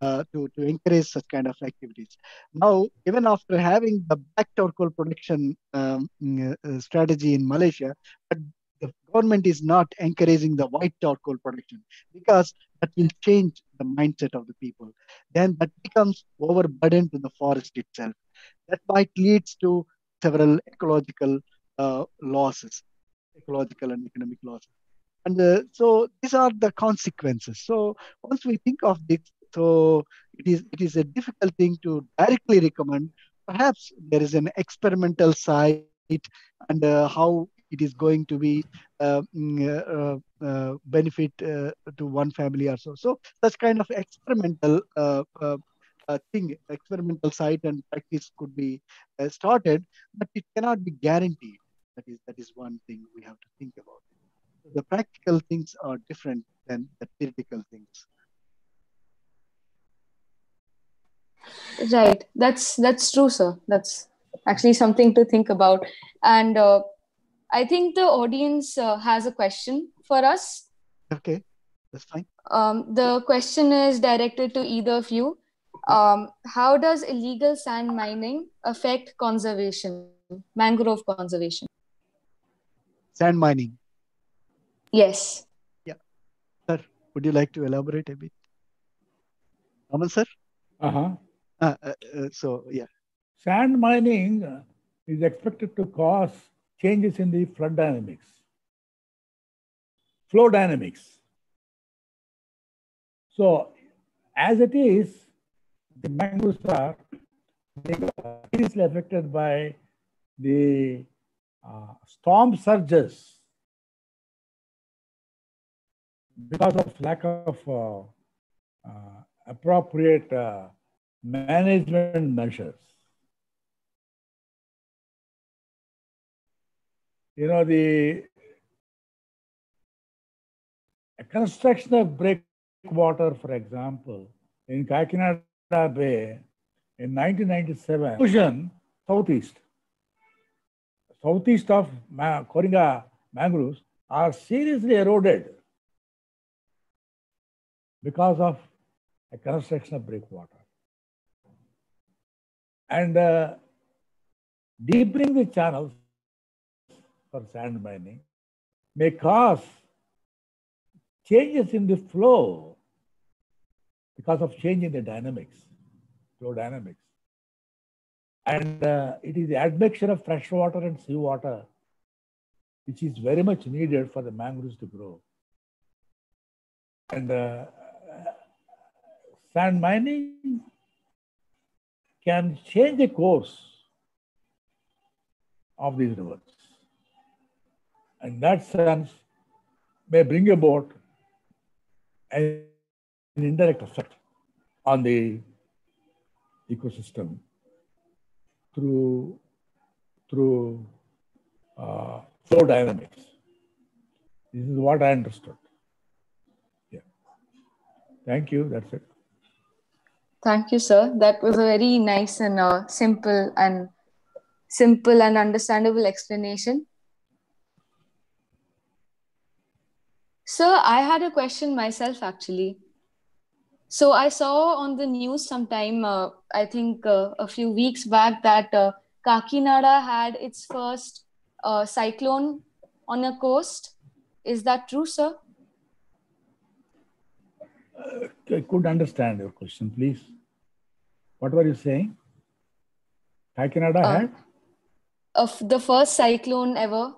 To encourage such kind of activities. Now, even after having the black charcoal production strategy in Malaysia, but the government is not encouraging the white charcoal production because that will change the mindset of the people. Then that becomes overburden to the forest itself. That might leads to several ecological losses, ecological and economic losses. And so these are the consequences. So once we think of this, so it is a difficult thing to directly recommend. Perhaps there is an experimental site and how it is going to be benefit to one family or so. So such kind of experimental experimental site and practice could be started, but it cannot be guaranteed. That is one thing we have to think about. The practical things are different than the theoretical things.
Right. That's true, sir. That's actually something to think about. And I think the audience has a question for us.
Okay, that's fine.
The question is directed to either of you. How does illegal sand mining affect conservation, mangrove conservation?
Sand mining.
Yes.
Yeah. Sir, would you like to elaborate a bit? Raman, sir? Yeah.
Sand mining is expected to cause changes in the flood dynamics, flow dynamics. So, as it is, the mangroves are seriously affected by the storm surges because of lack of appropriate management measures. You know, the construction of breakwater, for example, in Kakinada Bay in 1997, ocean southeast of CORINGA mangroves are seriously eroded because of a construction of breakwater. And deepening the channels for sand mining may cause changes in the flow because of change in the dynamics, flow dynamics. And it is the admixture of fresh water and seawater which is very much needed for the mangroves to grow. And sand mining can change the course of these rivers. And that sense may bring about an indirect effect on the ecosystem through flow dynamics. This is what I understood. Yeah. Thank you. That's it.
Thank you, sir. That was a very nice and simple and understandable explanation. Sir, I had a question myself, actually. So I saw on the news sometime, I think a few weeks back, that Kakinada had its first cyclone on a coast. Is that true, sir?
I couldn't understand your question, please. What were you saying? KAKINADA had?
Of the first cyclone ever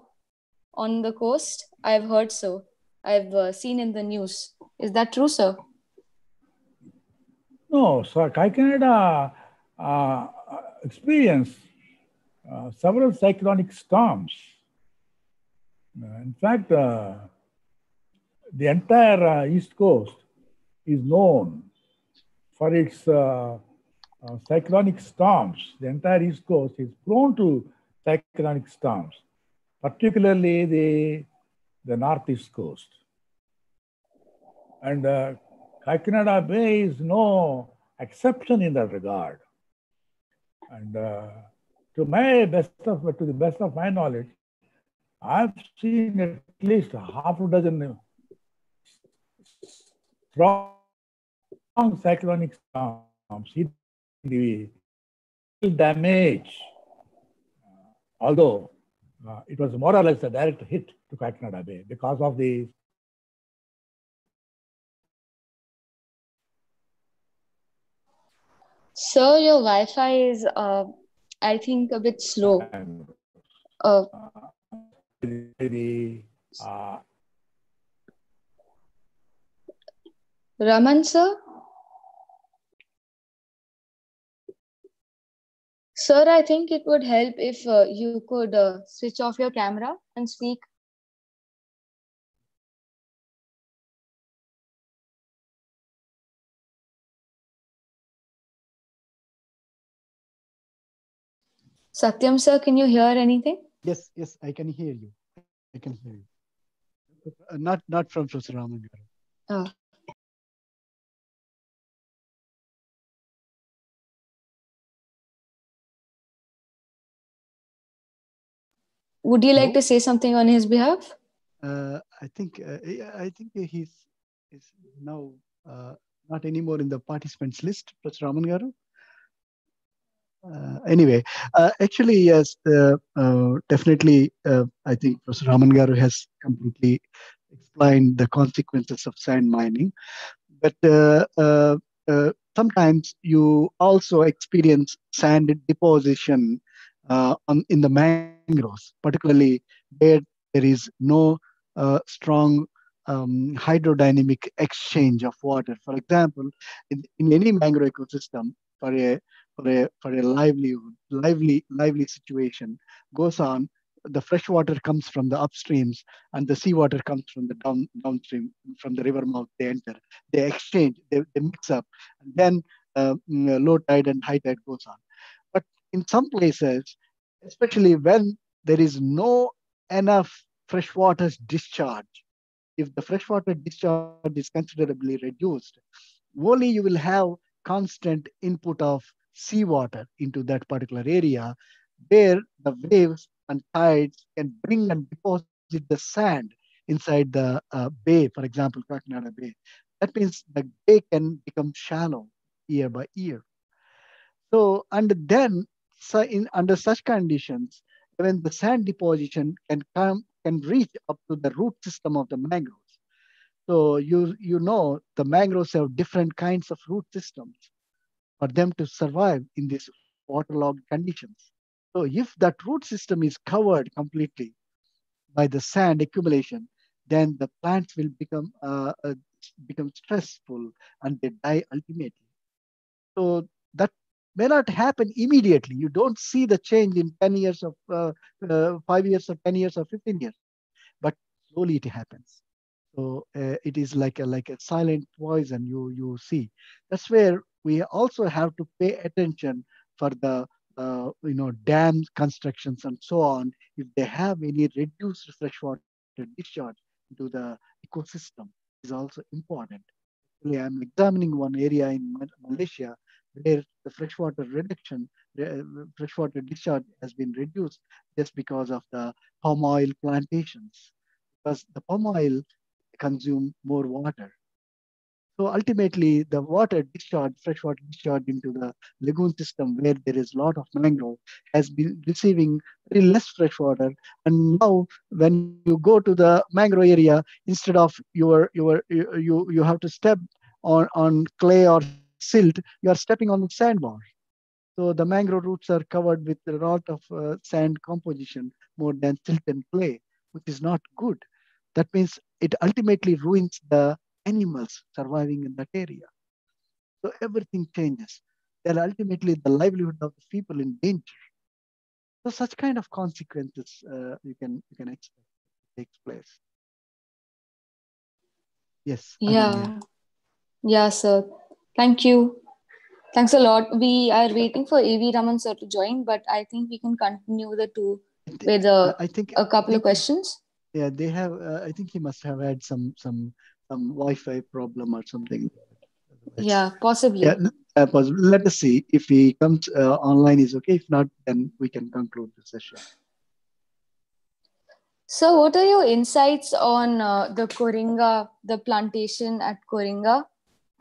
on the coast? I've heard so. I've seen in the news. Is that true, sir?
No, so KAKINADA experienced several cyclonic storms. In fact, the entire East Coast is known for its cyclonic storms. The entire East Coast is prone to cyclonic storms, particularly the Northeast Coast. And KAKINADA Bay is no exception in that regard. And to the best of my knowledge, I've seen at least half a dozen strong cyclonic storms hit the damage, although it was more or less a direct hit to KAKINADA Bay because of the
Sir, your Wi-Fi is, I think, a bit slow. Raman, sir? Sir, I think it would help if you could switch off your camera and speak. Satyam, sir, can you hear anything?
Yes, yes, I can hear you. I can hear you. Not from Professor Raman.
Would you like to say something on his behalf?
I think he's now not anymore in the participants list, Professor Raman Garu. Anyway, actually, yes, definitely, I think Professor Raman Garu has completely explained the consequences of sand mining. But sometimes you also experience sand deposition in the mangroves, particularly where there is no strong hydrodynamic exchange of water. For example, in any mangrove ecosystem, for a lively situation goes on, the fresh water comes from the upstreams and the seawater comes from the downstream, from the river mouth. They enter, they exchange, they mix up, and then low tide and high tide goes on. But in some places, especially when there is no enough freshwater discharge, if the freshwater discharge is considerably reduced, only you will have constant input of seawater into that particular area, where the waves and tides can bring and deposit the sand inside the bay, for example, KAKINADA Bay. That means the bay can become shallow year by year. So, and then under such conditions, when the sand deposition can reach up to the root system of the mangroves. So you know the mangroves have different kinds of root systems for them to survive in these waterlogged conditions. So if that root system is covered completely by the sand accumulation, then the plants will become stressful and they die ultimately. So that may not happen immediately. You don't see the change in 10 years of 5 years or 10 years or 15 years, but slowly it happens. So it is like a silent poison you see. That's where we also have to pay attention for the dam constructions and so on. If they have any reduced freshwater discharge into the ecosystem, is also important. I'm examining one area in Malaysia where the freshwater discharge has been reduced just because of the palm oil plantations, because the palm oil consume more water. So ultimately, the water discharge, freshwater discharge into the lagoon system where there is a lot of mangrove has been receiving very less freshwater. And now when you go to the mangrove area, instead of you have to step on clay or silt, you are stepping on the sandbar. So the mangrove roots are covered with a lot of sand composition more than silt and clay, which is not good. That means it ultimately ruins the animals surviving in that area. So everything changes. Then ultimately the livelihood of the people in danger. So such kind of consequences you can expect takes place. Yes.
Yeah.
Ananya.
Yeah, sir. Thank you. Thanks a lot. We are waiting for AV Raman sir to join, but I think we can continue the two with
I think
a couple of questions.
yeah, they have. I think he must have had some Wi-Fi problem or something.
Yeah, possibly.
Yeah, possible. Let us see if he comes online is okay. If not, then we can conclude the session.
So, what are your insights on the Coringa, the plantation at Coringa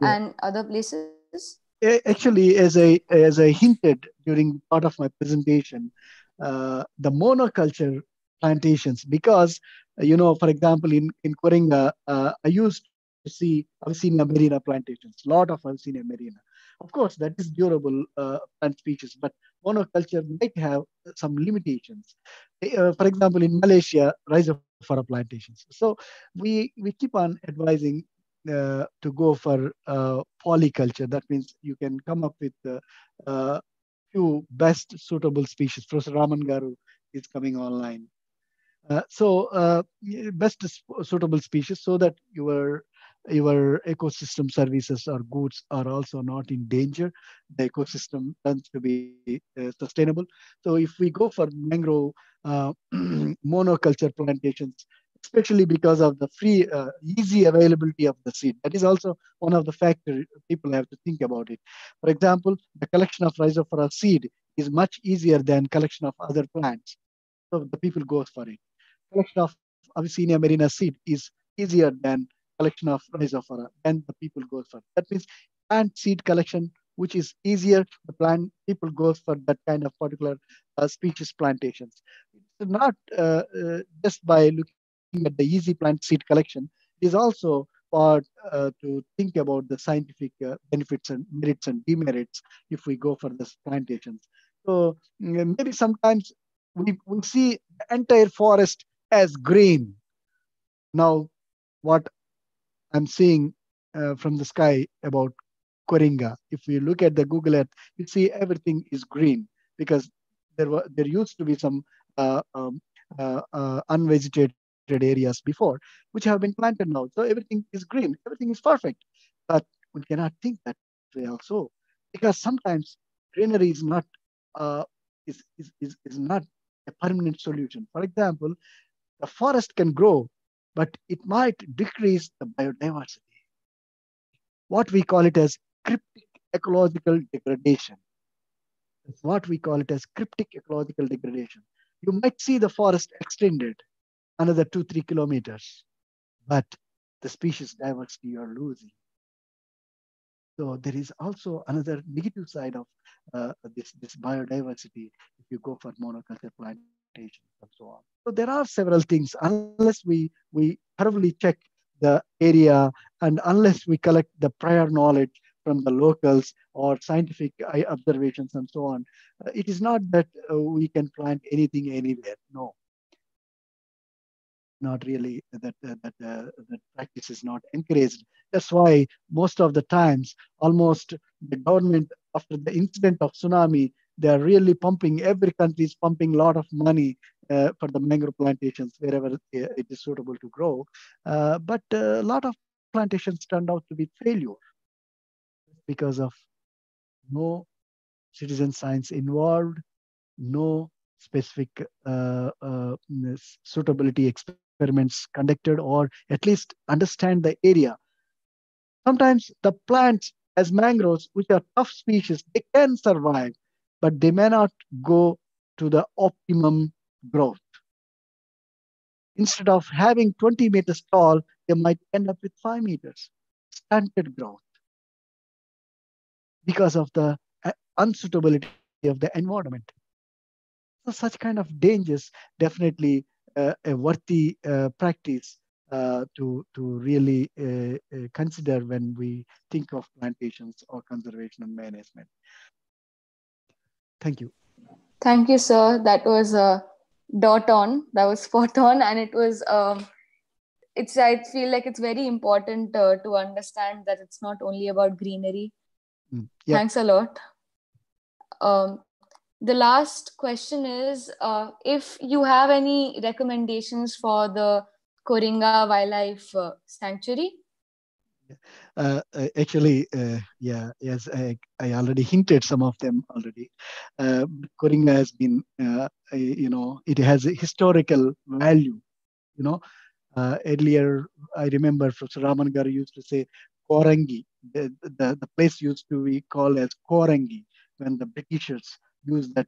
and other places?
Actually, as I hinted during part of my presentation, the monoculture plantations, because for example, in Coringa, I used to see Avicennia marina plantations, lot of Avicennia marina. Of course, that is durable plant species, but monoculture might have some limitations. For example, in Malaysia, rhizophora plantations. So we keep on advising to go for polyculture. That means you can come up with few best suitable species. Professor Raman Garu is coming online. Best suitable species so that your ecosystem services or goods are also not in danger. The ecosystem tends to be sustainable. So if we go for mangrove monoculture plantations, especially because of the free, easy availability of the seed, that is also one of the factors people have to think about it. For example, the collection of rhizophora seed is much easier than collection of other plants. So the people go for it. Collection of Avicennia marina seed is easier than collection of rhizophora, and the people go for it. That means plant seed collection, which is easier, the plant people go for that kind of particular species plantations. It's not just by looking at the easy plant seed collection, it is also part to think about the scientific benefits and merits and demerits if we go for this plantations. So maybe sometimes we see the entire forest as green. Now, what I'm seeing from the sky about Coringa, if we look at the Google Earth, you see everything is green because there used to be some unvegetated areas before, which have been planted now. So everything is green, everything is perfect. But we cannot think that way also, because sometimes greenery uh, is not a permanent solution. For example, the forest can grow, but it might decrease the biodiversity. What we call it as cryptic ecological degradation. That's what we call it as cryptic ecological degradation. You might see the forest extended another 2-3 kilometers, but the species diversity you're losing. So there is also another negative side of this biodiversity if you go for monoculture plantations and so on. So there are several things. Unless we thoroughly check the area and unless we collect the prior knowledge from the locals or scientific observations and so on, it is not that we can plant anything anywhere. No, not really. That practice is not encouraged. That's why most of the times, almost the government after the incident of tsunami, they are really pumping. Every country is pumping a lot of money for the mangrove plantations wherever it is suitable to grow. But a lot of plantations turned out to be failure because of no citizen science involved, no specific suitability experiments conducted, or at least understand the area. Sometimes the plants as mangroves, which are tough species, they can survive, but they may not go to the optimum growth. Instead of having 20 meters tall, they might end up with 5 meters. stunted growth because of the unsuitability of the environment. So such kind of dangers definitely a worthy practice to really consider when we think of plantations or conservation and management. Thank you.
Thank you, sir. That was dot on. That was spot on, and it was. I feel like it's very important to understand that it's not only about greenery.
Yep.
Thanks a lot. The last question is if you have any recommendations for the Coringa Wildlife Sanctuary.
Actually, yeah, yes, I already hinted some of them already. Coringa has been, it has a historical value. Earlier, I remember Professor Raman Garu used to say Korangi. The place used to be called as Korangi when the Britishers used that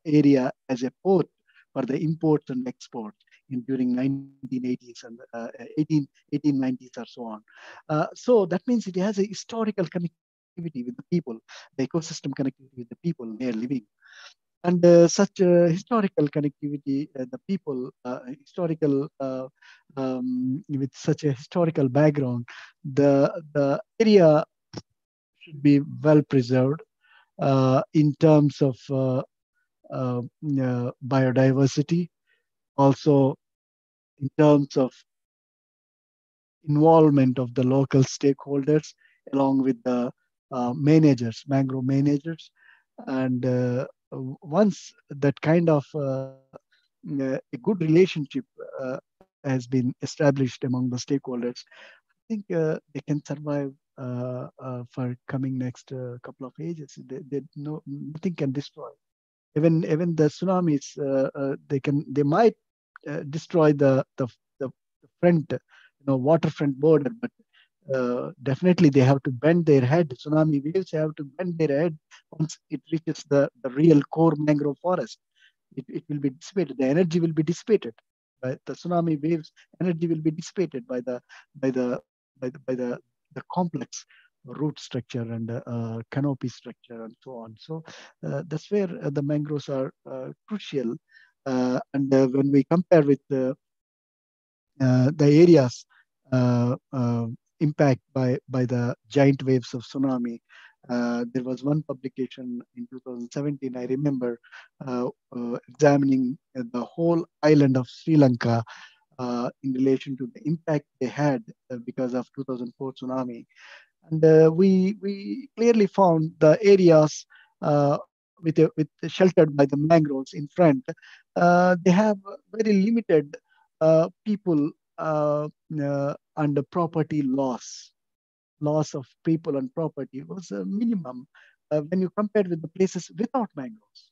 area as a port for the imports and exports during 1980s and 1890s or so on. So that means it has a historical connectivity with the people, the ecosystem connectivity with the people they are living. And such historical connectivity, the people, with such a historical background, the area should be well preserved in terms of biodiversity, also in terms of involvement of the local stakeholders along with the managers, mangrove managers. And once that kind of a good relationship has been established among the stakeholders, I think they can survive for coming next couple of ages. Nothing can destroy. Even the tsunamis, they might destroy the front, waterfront border, but definitely they have to bend their head. Tsunami waves have to bend their head once it reaches the real core mangrove forest. It will be dissipated. The energy will be dissipated. By the tsunami waves, energy will be dissipated by the complex root structure and canopy structure and so on. So that's where the mangroves are crucial. And when we compare with the areas impact by the giant waves of tsunami. There was one publication in 2017, I remember, examining the whole island of Sri Lanka in relation to the impact they had because of 2004 tsunami. And we clearly found the areas with sheltered by the mangroves in front, they have very limited people and the property loss of people and property was a minimum when you compare with the places without mangroves.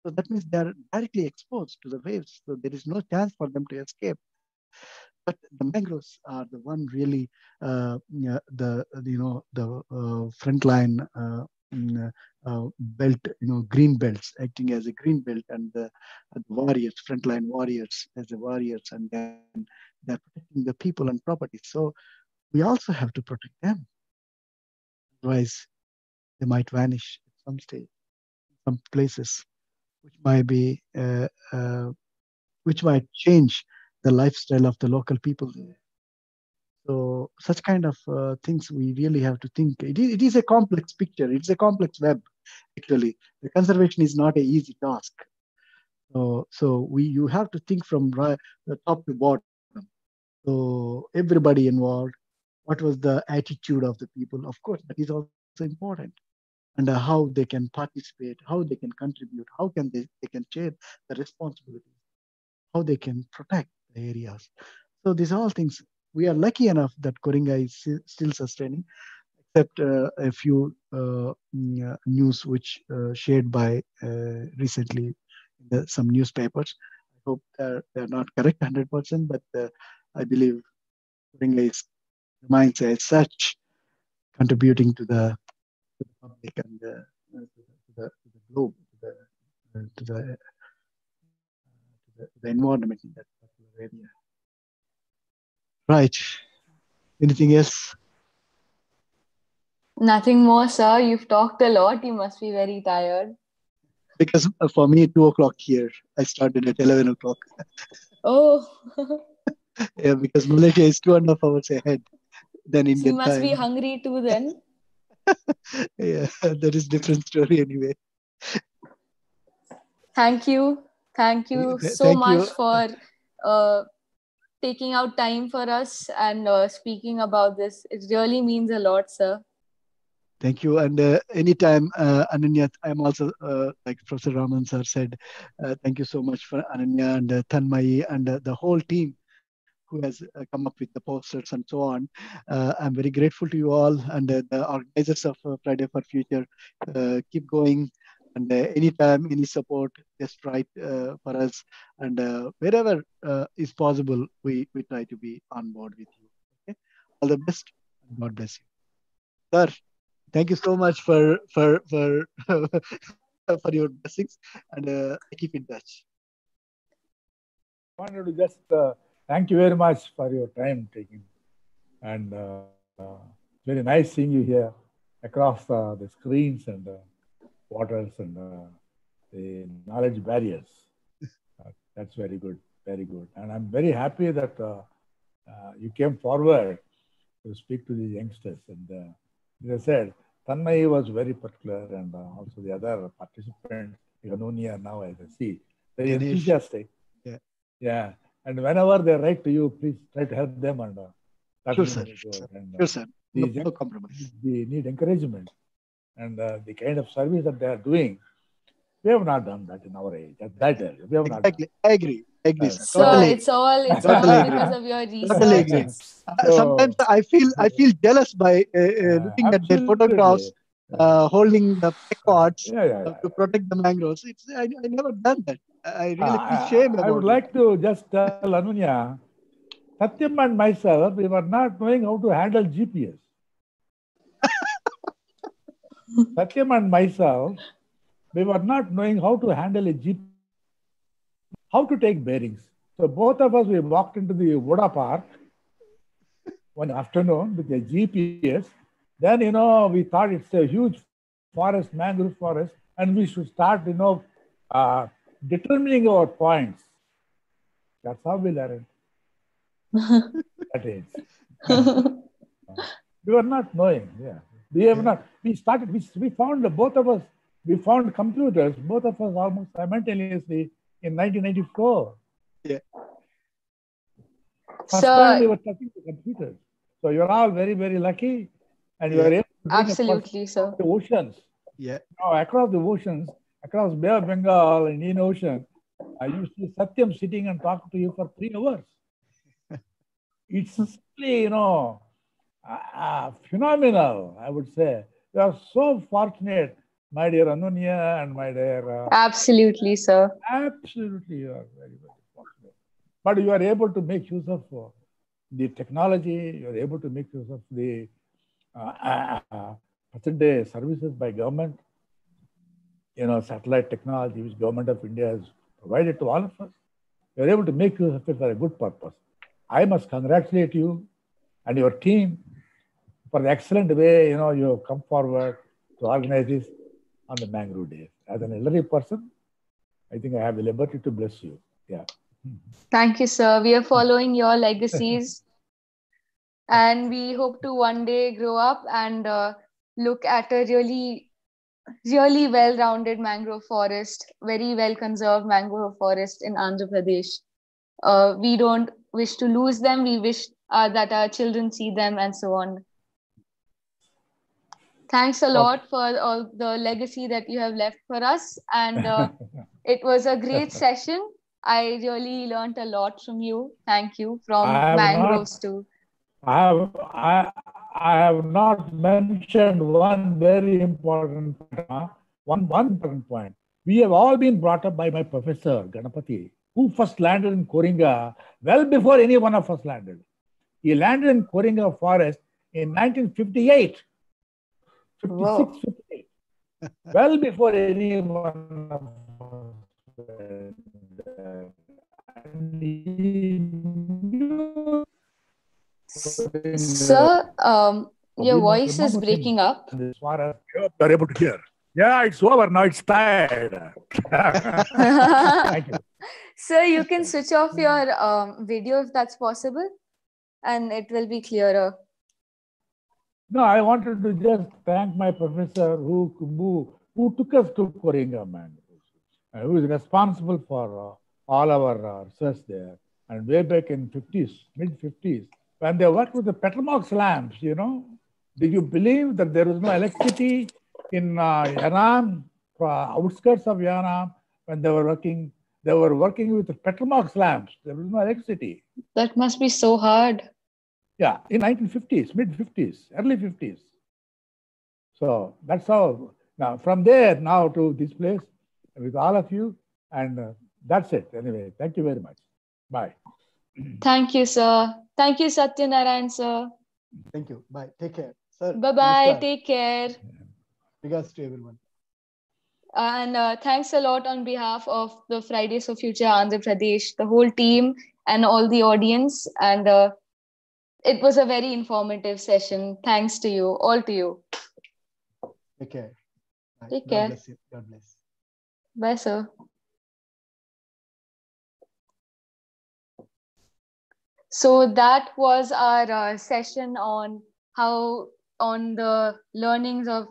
So that means they are directly exposed to the waves. So there is no chance for them to escape. But the mangroves are the one really the frontline belt, green belts acting as a green belt, and the warriors, frontline warriors as the warriors, and then they're protecting the people and property. So we also have to protect them. Otherwise, they might vanish at some stage, some places, which might change the lifestyle of the local people there. So such kind of things we really have to think. It is a complex picture. It's a complex web, actually. The conservation is not an easy task. So you have to think from the top to bottom. So everybody involved, what was the attitude of the people? Of course, that is also important. And how they can participate, how they can contribute, how can they can share the responsibility, how they can protect the areas. So these are all things. We are lucky enough that Coringa is still sustaining, except a few news which shared by recently some newspapers. I hope they're not correct 100%, but I believe Coringa remains as such, contributing to the public and to the globe, to the environment in that particular area. Right. Anything else?
Nothing more, sir. You've talked a lot. You must be very tired.
Because for me, 2 o'clock here. I started at 11 o'clock.
Oh.
Yeah, because Malaysia is 2.5 hours ahead than
So
Indian
you must
time.
be hungry too then.
Yeah, that is different story anyway.
Thank you. Thank you so
Thank
much
you.
for taking out time for us and speaking about this. It really means a lot, sir.
Thank you. And anytime, Anunya, I'm also, like Professor Raman sir said, thank you so much for Anunya and THANMAYI and the whole team who has come up with the posters and so on. I'm very grateful to you all and the organizers of Friday for Future. Keep going. And anytime, any support, just write for us. And wherever is possible, we try to be on board with you. Okay? All the best. God bless you. Sir, thank you so much for for your blessings, and I keep in touch.
I wanted to just thank you very much for your time taking, and very nice seeing you here across the screens and waters and the knowledge barriers. That's very good, very good. And I'm very happy that you came forward to speak to the youngsters. And as I said, THANMAYI was very particular, and also the other participants, ANUNYA now, as I see, very enthusiastic.
Yeah.
Yeah. And whenever they write to you, please try to help them. And
sure, sir. Sure, sir. No compromise.
They need encouragement. And the kind of service that they are doing, we have not done that in our age. At that age, we have not done.
I agree. Sir.
So totally. It's all because of your research.
Totally agree. Sometimes I feel jealous by looking at their photographs, holding the placards to protect the mangroves. I never done that. I really feel shame about it.
I would like to just tell Anunya, Satyam and myself, we were not knowing how to handle GPS. Satyam and myself, we were not knowing how to handle a GPS, how to take bearings. So both of us, we walked into the Voda Park one afternoon with a GPS. Then, we thought it's a huge forest, mangrove forest, and we should start, determining our points. That's how we learned. That age. We were not knowing, We have not. We started. We found both of us. We found computers. Both of us almost simultaneously in 1994.
Yeah.
First time we were touching the computers. So you're all very, very lucky, and you are able to
absolutely, sir.
The oceans.
Yeah.
Now across the oceans, across Bay of Bengal and Indian Ocean, I used to see Satyam sitting and talking to you for 3 hours. It's simply, phenomenal, I would say. You are so fortunate, my dear Anunya and my dear...
absolutely, sir.
Absolutely, you are very, very fortunate. But you are able to make use of the technology, you are able to make use of the present-day services by government, satellite technology, which Government of India has provided to all of us. You are able to make use of it for a good purpose. I must congratulate you and your team for the excellent way, you have come forward to organize this on the Mangrove Days. As an elderly person, I think I have the liberty to bless you. Yeah.
Thank you, sir. We are following your legacies. And we hope to one day grow up and look at a really, really well-rounded mangrove forest, very well-conserved mangrove forest in Andhra Pradesh. We don't wish to lose them. We wish that our children see them and so on. Thanks a lot for all the legacy that you have left for us. And it was a great session. I really learned a lot from you. Thank you. From mangroves too.
I have not mentioned one very important point. One important point. We have all been brought up by my professor, Ganapati, who first landed in Coringa well before any one of us landed. He landed in Coringa forest in 1958. 56, 58. Well before any one of us.
Sir, Your voice is breaking up.
As far as you're able to hear. Yeah, it's over now. It's tired. Thank you.
Sir, you can switch off your video if that's possible, and it will be clearer.
No, I wanted to just thank my professor who took us to Coringa, man, who is responsible for all our research there. And way back in mid-50s, when they worked with the petrol lamps, you know, did you believe that there was no electricity in Yanam, outskirts of Yanam, when they were working with the petrol lamps. There was no electricity.
That must be so hard.
Yeah, in 1950s, mid-50s, early 50s. So that's how, now from there now to this place with all of you, and that's it. Anyway, thank you very much. Bye.
Thank you, sir. Thank you, Satyanarayan, sir.
Thank you. Bye. Take care. Sir.
Bye-bye. Take care.
Regards to everyone.
And thanks a lot on behalf of the Fridays for Future Andhra Pradesh, the whole team and all the audience. And it was a very informative session. Thanks to you, all to you.
Take care. Bye.
Take care.
God bless you. God bless.
Bye, sir. So that was our session on the learnings of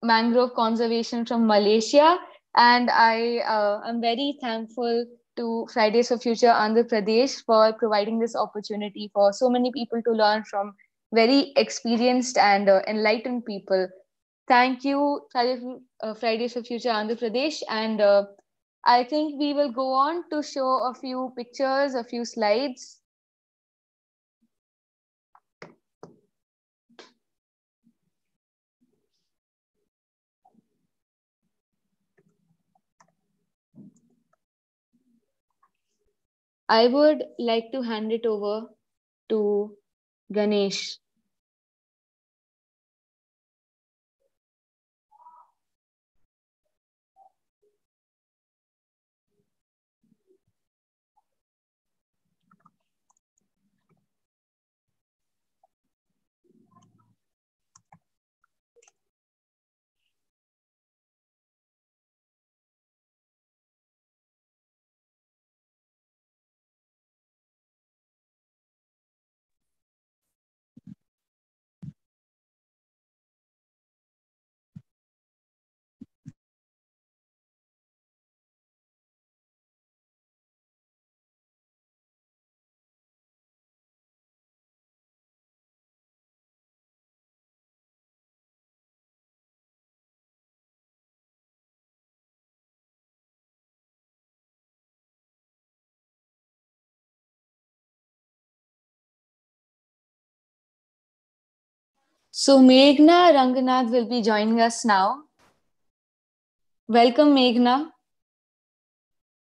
mangrove conservation from Malaysia. And I am very thankful to Fridays for Future Andhra Pradesh for providing this opportunity for so many people to learn from very experienced and enlightened people. Thank you, Fridays for Future Andhra Pradesh. And I think we will go on to show a few pictures, a few slides. I would like to hand it over to Ganesh. So Meghna Ranganath will be joining us now. Welcome, Meghna.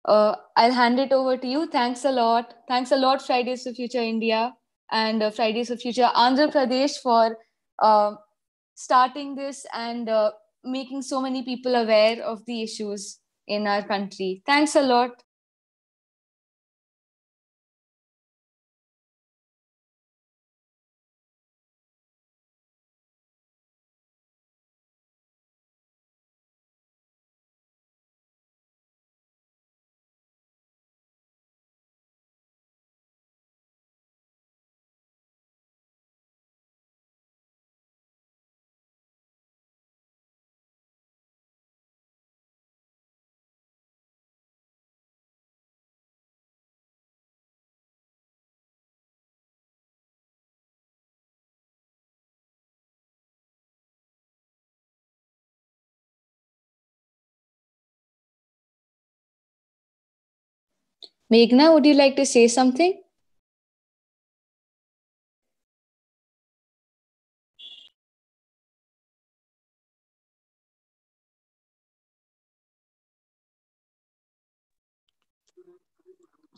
I'll hand it over to you. Thanks a lot. Thanks a lot, Fridays for Future India and Fridays for Future Andhra Pradesh for starting this and making so many people aware of the issues in our country. Thanks a lot. Meghna, would you like to say something?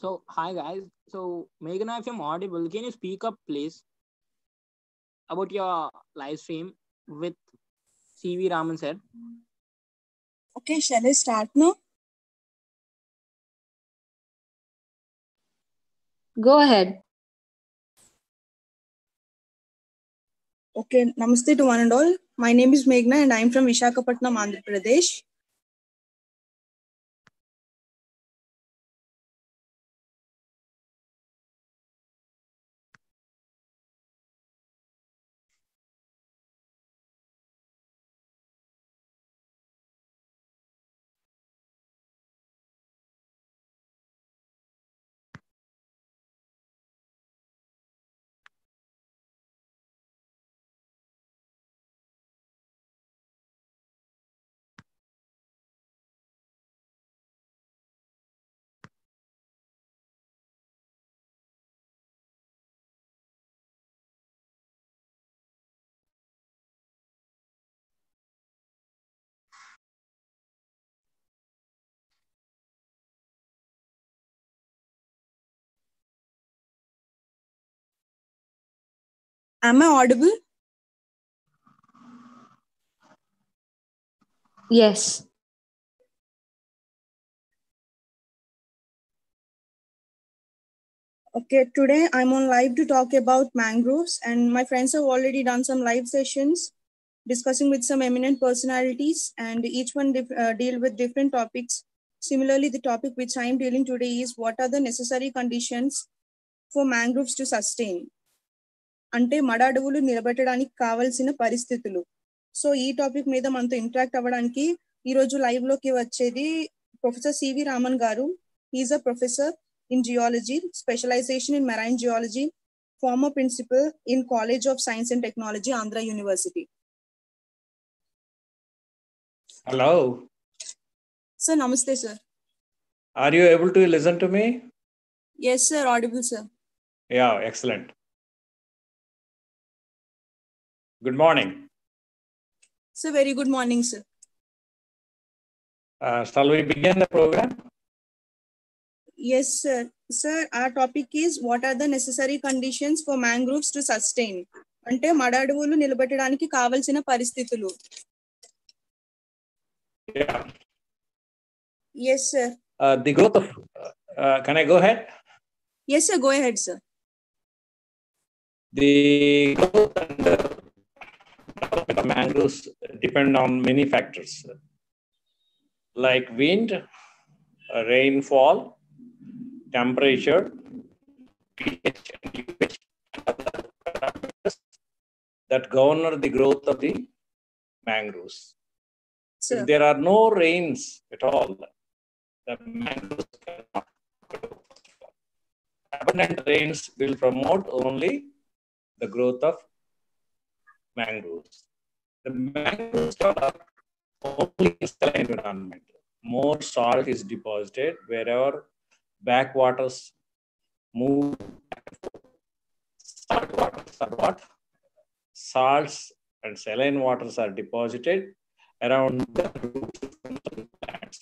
So, hi guys. So, Meghna, if I'm audible, can you speak up, please, about your live stream with CV Raman sir?
Okay, shall I start now?
Go ahead.
Okay, namaste to one and all. My name is Meghna and I am from Visakhapatnam, Andhra Pradesh. Am I audible?
Yes.
Okay, today I'm on live to talk about mangroves, and my friends have already done some live sessions discussing with some eminent personalities, and each one deal with different topics. Similarly, the topic which I'm dealing today is what are the necessary conditions for mangroves to sustain? అంటే మడ అడవులు నిలబెట్టడానికి కావాల్సిన పరిస్థితులు. So ఈ topic మీద మనతో interact అవ్వడానికి ఈరోజు లైవ్ లోకి వచ్చేది ప్రొఫెసర్ సివి రామన్ గారు. He's a professor in geology, specialization in marine geology, former principal in College of Science and Technology, Andhra University.
Hello.
Sir, namaste, sir.
Are you able to listen to me?
Yes, sir. Audible, sir.
Yeah, excellent. Good morning.
Sir, very good morning, sir.
Shall we begin the program?
Yes, sir. Sir, our topic is what are the necessary conditions for mangroves to sustain? అంటే మడ అడవులు నిలబెట్టడానికి కావాల్సిన పరిస్థితులు.
Yeah.
Yes, sir.
The growth of, can I go ahead?
Yes, sir. Go ahead, sir.
The growth and development of mangroves depend on many factors, like wind, rainfall, temperature, pH, and UH, and other parameters that govern the growth of the mangroves.
Sir.
If there are no rains at all, the mangroves cannot grow. Abundant rains will promote only the growth of mangroves. The mangroves are only in saline environment. More salt is deposited wherever backwaters move back and forth. Salt waters are what? Salts and saline waters are deposited around the roots of the plants.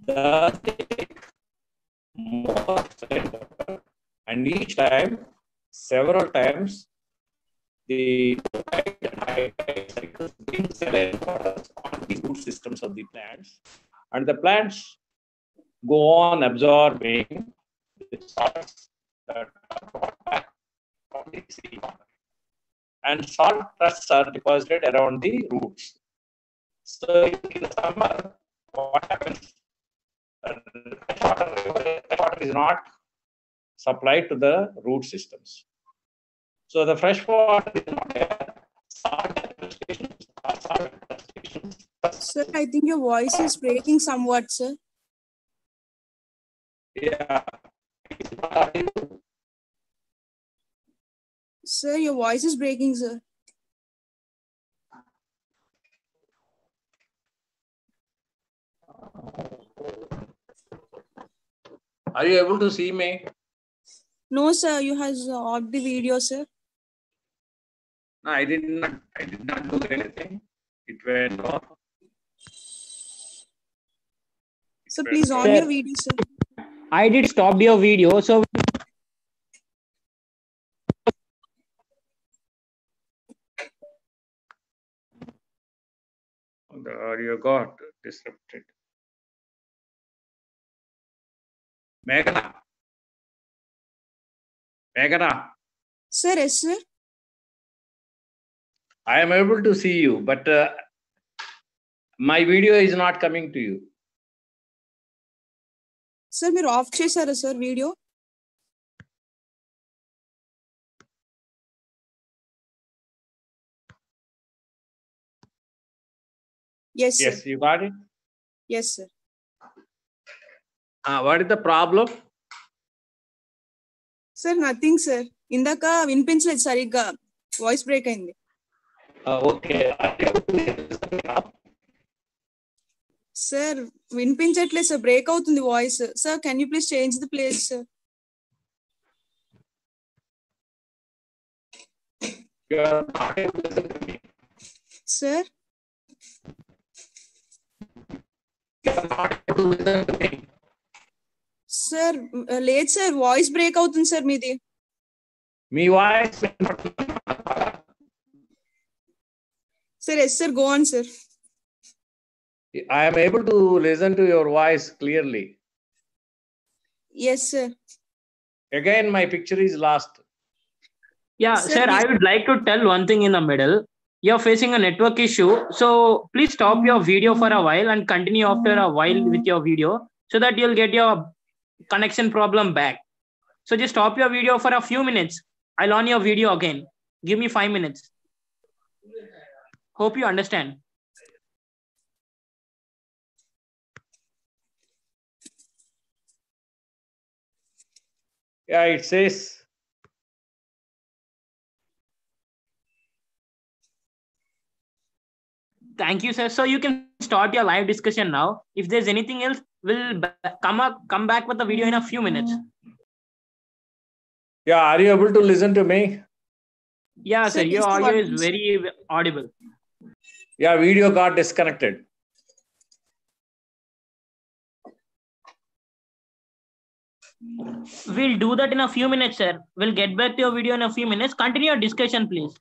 Thus, they take more saline water, and each time, several times, the cycles bring saline waters on the root systems of the plants, and the plants go on absorbing the salts that are brought back from the sea water. And salt crusts are deposited around the roots. So in the summer, what happens? Fresh water is not supplied to the root systems. So the fresh water is not there. Salt stations are salt stations.
Sir, I think your voice is breaking somewhat, sir.
Yeah.
Sir, your voice is breaking, sir.
Are you able to see me?
No, sir, you has off the video, sir.
No, I did not do anything. It went off.
So please on your video, sir.
I did stop your video, so
The audio got disrupted. Meghna.
Sir, yes, sir.
I am able to see you, but my video is not coming to you.
Sir, మీరు of చేశారా sir video? Yes, sir.
Yes, you got it?
Yes, sir.
What is the problem?
Sir, nothing, sir. ఇందాక వినిపించలేదు సరిగ్గా, voice break అయింది.
Okay.
Sir వినిపించట్లేదు sir, break అవుతుంది voice. Sir can you please change the place sir? Sir sir లేదు sir, voice break అవుతుంది sir మీది.
మీ voice
sir yes sir, go on sir.
I am able to listen to your voice clearly.
Yes, sir.
Again, my picture is lost.
Yeah, sir, I would like to tell one thing in the middle. You're facing a network issue. So please stop your video for a while and continue after a while with your video so that you'll get your connection problem back. So just stop your video for a few minutes. I'll on your video again. Give me 5 minutes. Hope you understand.
Yeah, it says.
Thank you, sir. So you can start your live discussion now. If there's anything else, we'll come back with the video in a few minutes.
Yeah, are you able to listen to me?
Yeah, sir, your audio is very audible.
Yeah, video got disconnected.
We'll do that in a few minutes, sir. We'll get back to your video in a few minutes. Continue your discussion, please.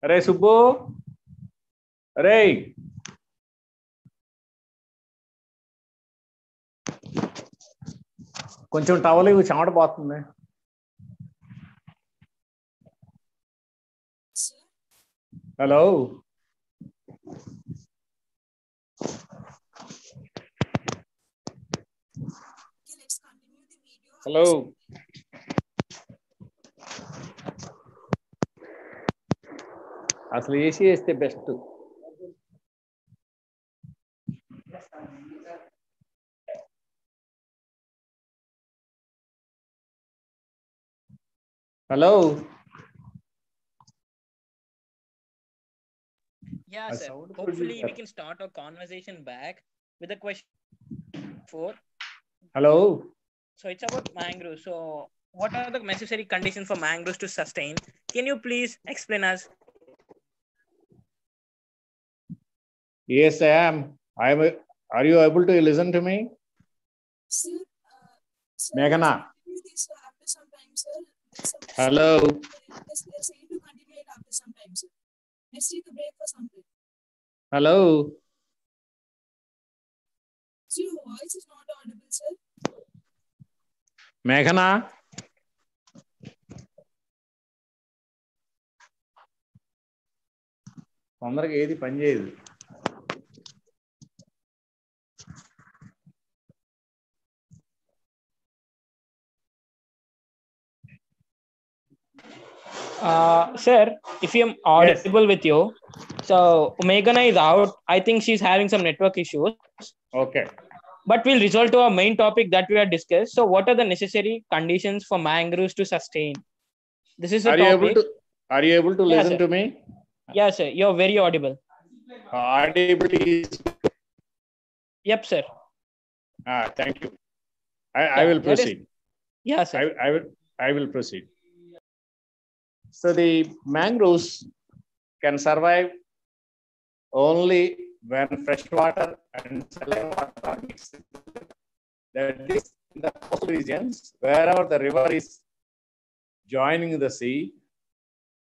Arey Subbu. Arey. కొంచెం towel ఇవి చెమట పోతుంది. Hello. Hello. అసలు AC వేస్తే best. Hello.
Yeah, sir. Hopefully we can start our conversation back with the question 4.
Hello.
So it's about mangroves. So what are the necessary conditions for mangroves to sustain? Can you please explain us?
Yes, I am. Are you able to listen to me?
Sir,
Meghana. Hello.
They're saying to continue it after some time, sir. Let's take a break for some time.
Hello.
So your voice is not audible, sir.
Meghana. తొందరగా ఏది పని చేయదు.
Sir, if I'm audible with you, so Meghana is out. I think she's having some network issues.
Okay.
But we'll resolve to our main topic that we have discussed. So what are the necessary conditions for mangroves to sustain? This is the topic.
Are you able to listen to me?
Yes, sir. You're very audible.
Audible is.
Yep, sir.
Thank you. I will proceed.
Yeah, sir.
I will proceed. So the mangroves can survive only when fresh water and saline water are mixed. That is, in the coastal regions, wherever the river is joining the sea,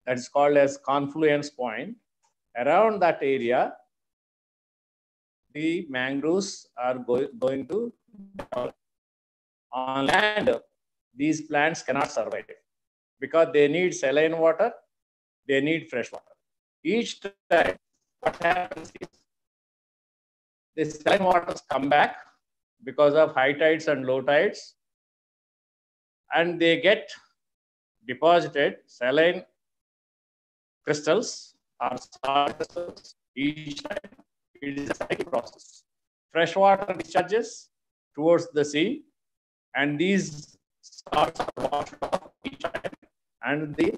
that is called as confluence point. Around that area, the mangroves are going to develop. On land, these plants cannot survive because they need saline water, they need fresh water. Each time, what happens is the saline waters come back because of high tides and low tides, and they get deposited saline crystals or salt crystals each time. It is a cycle process. Fresh water discharges towards the sea, and these salts are washed off each time, and the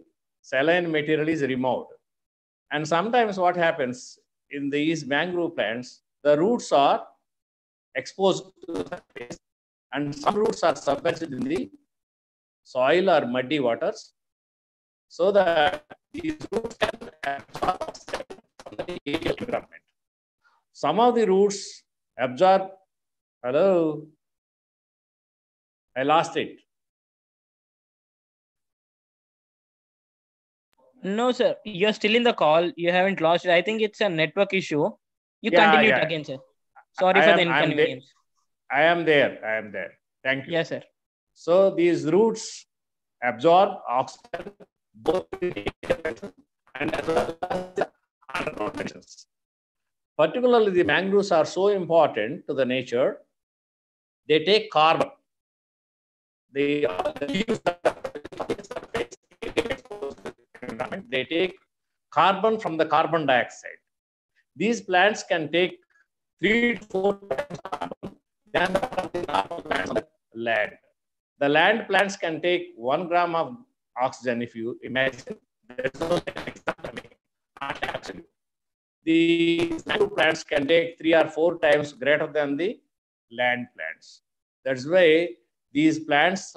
saline material is removed. And sometimes what happens in these mangrove plants, the roots are exposed to the surface, and some roots are submerged in the soil or muddy waters, so that these roots can absorb from the aerial environment. Some of the roots absorb. Hello, I lost it.
No, sir. You're still in the call. You haven't lost it. I think it's a network issue. You continue it again, sir. Sorry for the inconvenience.
I am there. Thank you.
Yes, sir.
So these roots absorb oxygen both in the and as well as the underground conditions. Particularly, the mangroves are so important to the nature. They take carbon. They take carbon from the carbon dioxide. These plants can take 3 to 4 times carbon than the normal plants on the land. The land plants can take 1 gram of oxygen, if you imagine. There's no actually. The mangrove plants can take 3 or 4 times greater than the land plants. That's why these plants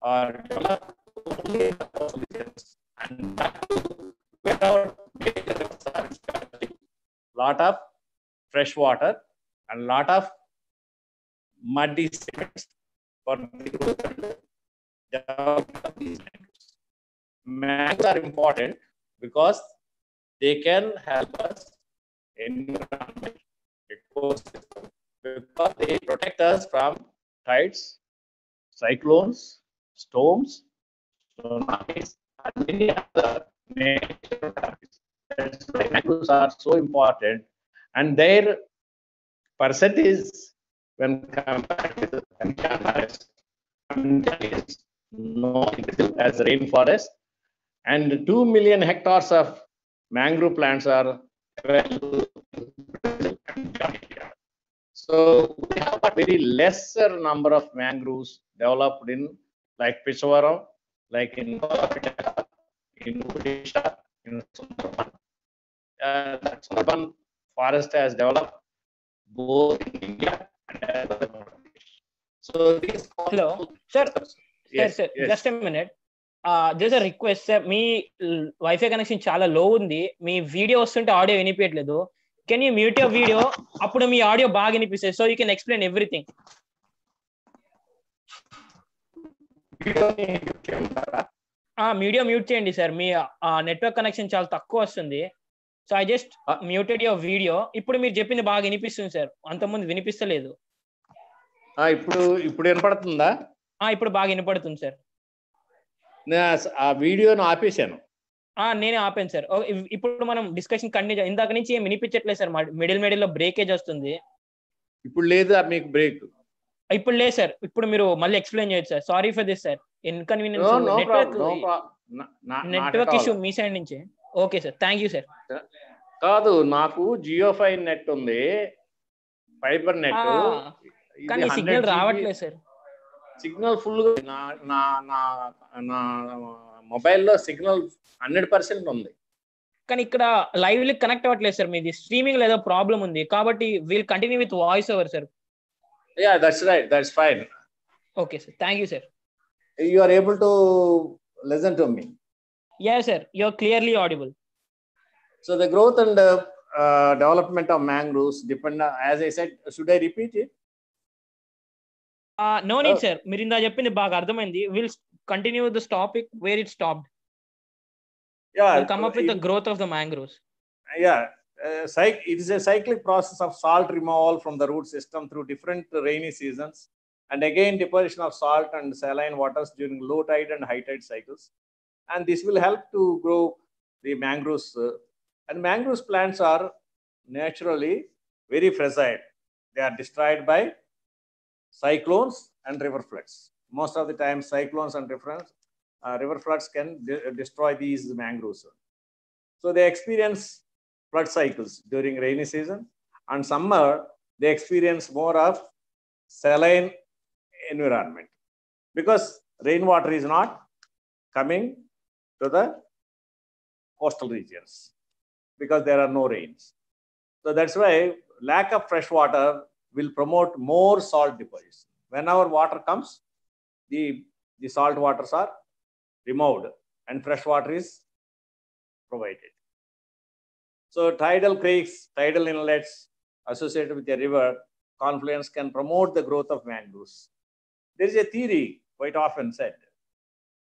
are developed only in the coastal regions, and without lot of fresh water and lot of muddy sediments for the growth and development of these mangroves. Mangroves are important because they can help us environment, ecosystem, because they protect us from tides, cyclones, storms, tsunamis, and many other natural calamities. That's why mangroves are so important, and their percentage when compared with the forest is not as rainforest, and 2 million hectares of mangrove plants are available. So we have a very lesser number of mangroves developed in like Peshawar, like in Odisha, in Sundarban. That Sundarban forest has developed both in India and other countries. So these.
Hello, sir. Yes, sir. Just a minute. There's a request, sir. Me Wi-Fi connection chala low undi. Me video vastunte audio vinipiyatledu. Can you mute your video? Appudu me audio baga vinipistadi, so you can explain everything. Video mute cheyandi sir. Me network connection chala takku vastundi. So I just muted your video. Ippudu meer cheppindi baga vinipistundi sir. Antamundu vinipistaledu.
ఇప్పుడు వినపడుతుందా?
ఇప్పుడు బాగా వినపడుతుంది sir.
ఆ వీడియోను ఆపేశాను.
నేనే ఆపాను sir. ఇప్పుడు మనం డిస్కషన్ కంటిన్యూ. ఇందాక నుంచి ఏం వినిపించట్లేదు సార్. మిడిల్ లో బ్రేకేజ్ వస్తుంది.
ఇప్పుడు లేదా మీకు బ్రేక్?
ఇప్పుడు లేదు సార్. ఇప్పుడు మీరు మళ్ళీ ఎక్స్ప్లెయిన్ చేయొచ్చు sir. Sorry for this sir. Inconvenience. Network issue మీ సైడ్ నుంచి. Okay sir, thank you sir.
కాదు, నాకు జియో నెట్ ఉంది, ఫైబర్ నెట్,
కానీ సిగ్నల్ రావట్లేదు సార్.
సిగ్నల్ ఫుల్ నా మొబైల్లో సిగ్నల్ 100% ఉంది,
కానీ ఇక్కడ లైవ్ కి కనెక్ట్ అవ్వట్లేదు సార్. మీది స్ట్రీమింగ్ లో ఏదో ప్రాబ్లం ఉంది, కాబట్టి we'll continue with voice over sir.
Yeah, that's right. That's fine.
Okay, sir. Thank you, sir.
You are able to listen to me.
Yes, sir. You're clearly audible.
So the growth and development of mangroves depend on, as I said, should I repeat it?
No need, sir. Mirinda చెప్పింది బాగా అర్థమైంది. We'll continue this topic where it stopped.
Yeah.
We'll come up with the growth of the mangroves.
Yeah. It is a cyclic process of salt removal from the root system through different rainy seasons, and again deposition of salt and saline waters during low tide and high tide cycles. And this will help to grow the mangroves. And mangroves plants are naturally very fragile. They are destroyed by cyclones and river floods. Most of the time, cyclones and river floods can destroy these mangroves. So they experience flood cycles during rainy season, and summer they experience more of saline environment because rainwater is not coming to the coastal regions because there are no rains. So that's why lack of fresh water will promote more salt deposition. Whenever water comes, the salt waters are removed and fresh water is provided. So tidal creeks, tidal inlets associated with a river confluence can promote the growth of mangroves. There is a theory quite often said.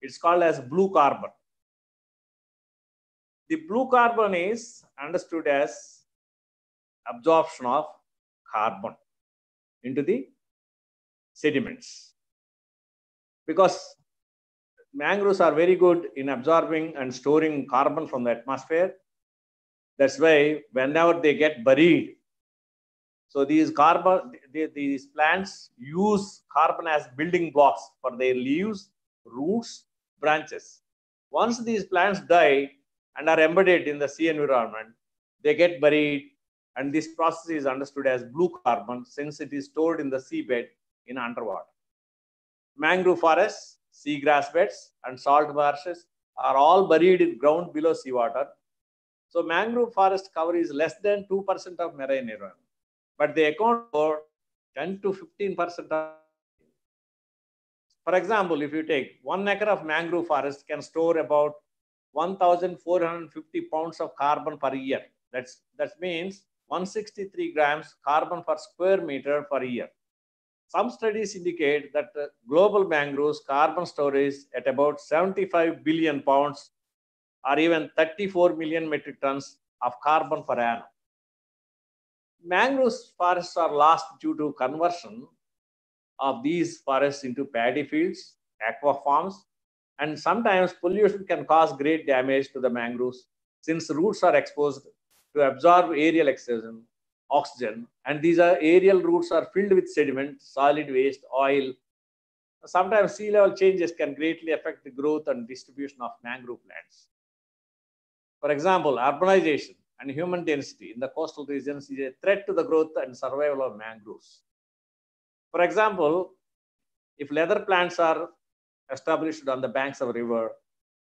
It's called as blue carbon. The blue carbon is understood as absorption of carbon into the sediments. Because mangroves are very good in absorbing and storing carbon from the atmosphere. That's why whenever they get buried, so these plants use carbon as building blocks for their leaves, roots, branches. Once these plants die and are embedded in the sea environment, they get buried, and this process is understood as blue carbon since it is stored in the seabed in underwater. Mangrove forests, seagrass beds, and salt marshes are all buried in ground below seawater. So mangrove forest cover is less than 2% of marine environment, but they account for 10 to 15% of. For example, if you take 1 acre of mangrove forest can store about 1,450 pounds of carbon per year. That means 163 grams carbon per square meter per year. Some studies indicate that global mangroves carbon storage at about 75 billion pounds or even 34 million metric tons of carbon per annum. Mangrove forests are lost due to conversion of these forests into paddy fields, aqua farms, and sometimes pollution can cause great damage to the mangroves since roots are exposed to absorb aerial oxygen, and these aerial roots are filled with sediment, solid waste, oil. Sometimes sea level changes can greatly affect the growth and distribution of mangrove plants. For example, urbanization and human density in the coastal regions is a threat to the growth and survival of mangroves. For example, if leather plants are established on the banks of a river,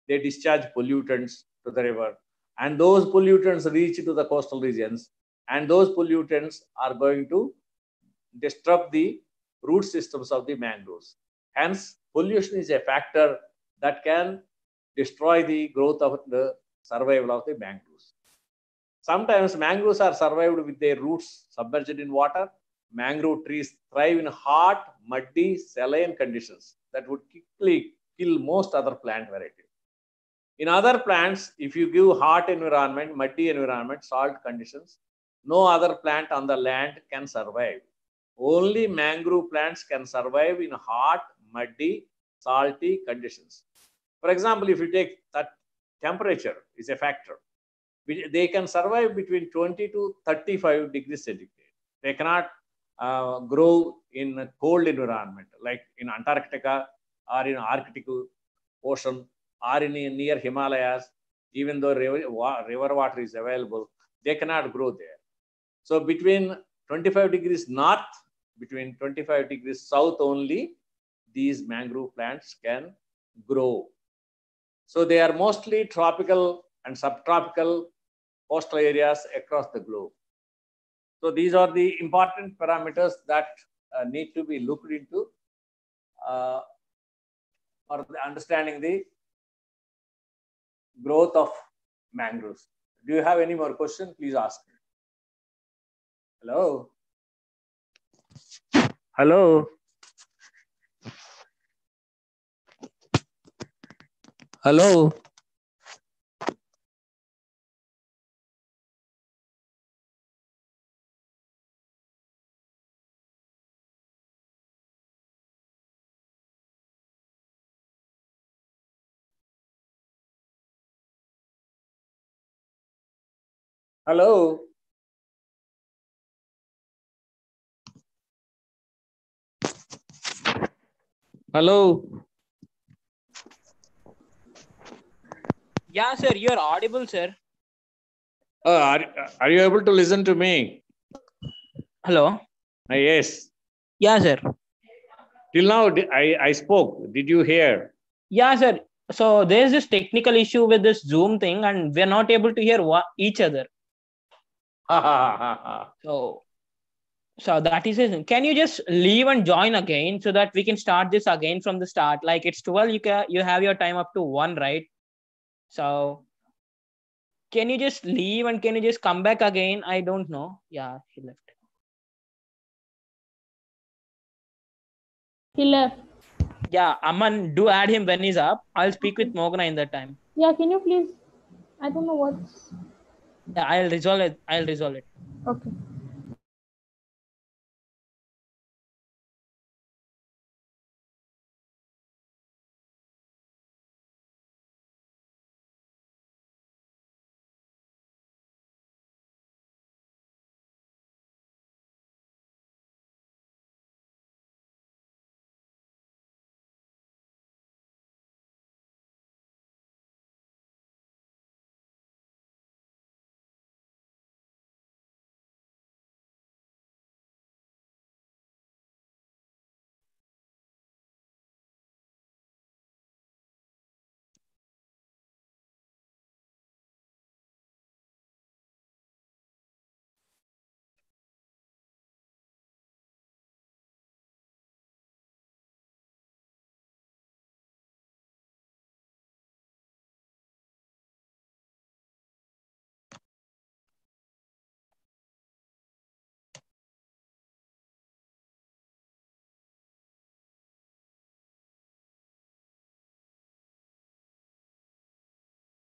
they discharge pollutants to the river, and those pollutants reach to the coastal regions, and those pollutants are going to disrupt the root systems of the mangroves. Hence, pollution is a factor that can destroy the growth of the survival of the mangroves. Sometimes mangroves are survived with their roots submerged in water. Mangrove trees thrive in hot, muddy, saline conditions that would quickly kill most other plant varieties. In other plants, if you give hot environment, muddy environment, salt conditions, no other plant on the land can survive. Only mangrove plants can survive in hot, muddy, salty conditions. For example, if you take that temperature is a factor. They can survive between 20 to 35 degrees centigrade. They cannot grow in a cold environment like in Antarctica or in Arctic Ocean or in near Himalayas. Even though river water is available, they cannot grow there. So between 25 degrees north, between 25 degrees south only, these mangrove plants can grow. So they are mostly tropical and subtropical coastal areas across the globe. So these are the important parameters that need to be looked into for understanding the growth of mangroves. Do you have any more questions? Please ask. Hello? Hello? Hello? Hello? Hello?
Yeah, sir, you're audible, sir.
Are you able to listen to me?
Hello?
Yes.
Yeah, sir.
Till now, I spoke. Did you hear?
Yeah, sir. So there's this technical issue with this Zoom thing, and we're not able to hear each other. So that is it. Can you just leave and join again so that we can start this again from the start? Like it's 12, you have your time up to 1, right? So can you just leave and can you just come back again? I don't know. Yeah, he left.
He left.
Yeah, Aman, do add him when he's up. I'll speak with Mogana in that time.
Yeah, can you please? I don't know what's.
Yeah, I'll resolve it.
Okay.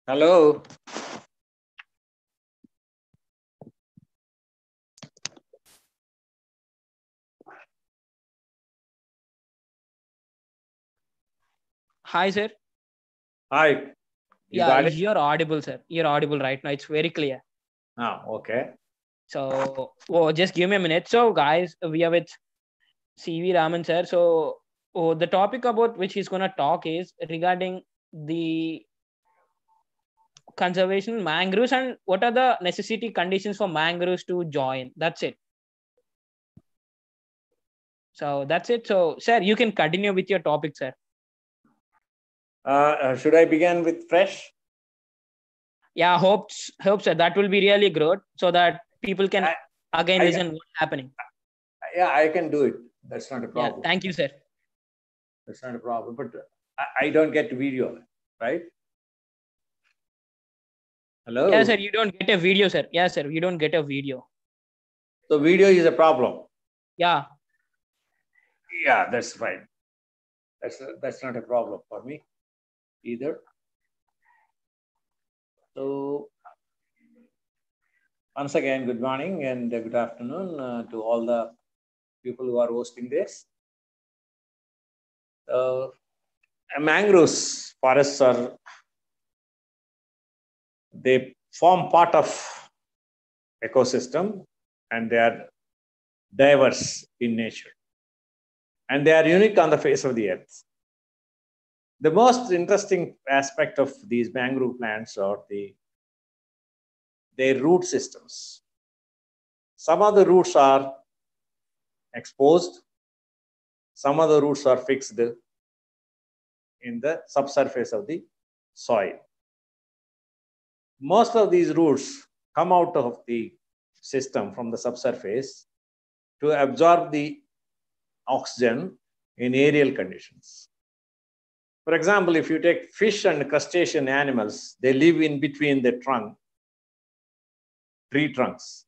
Hello?
Hi, sir.
Hi.
You're audible, sir. You're audible right now. It's very clear.
Okay.
So, just give me a minute. So, guys, we are with CV Raman, sir. So, the topic about which he's going to talk is regarding the conservation mangroves and what are the necessity conditions for mangroves to join. That's it. So, that's it. So, sir, you can continue with your topic, sir.
Should I begin with fresh?
Yeah, hope sir. That will be really good so that people can listen what's happening.
Yeah, I can do it. That's not a problem.
Yeah, thank you, sir.
That's not a problem. But I don't get video, right? Hello?
Yeah, sir, you don't get a video, sir. Yeah, sir, you don't get a video.
So video is a problem.
Yeah.
Yeah, that's fine. That's not a problem for me either. So once again, good morning and good afternoon to all the people who are hosting this. Mangroves forests they form part of ecosystem and they are diverse in nature. And they are unique on the face of the earth. The most interesting aspect of these mangrove plants are their root systems. Some of the roots are exposed. Some of the roots are fixed in the subsurface of the soil. Most of these roots come out of the system from the subsurface to absorb the oxygen in aerial conditions. For example, if you take fish and crustacean animals, they live in between the tree trunks.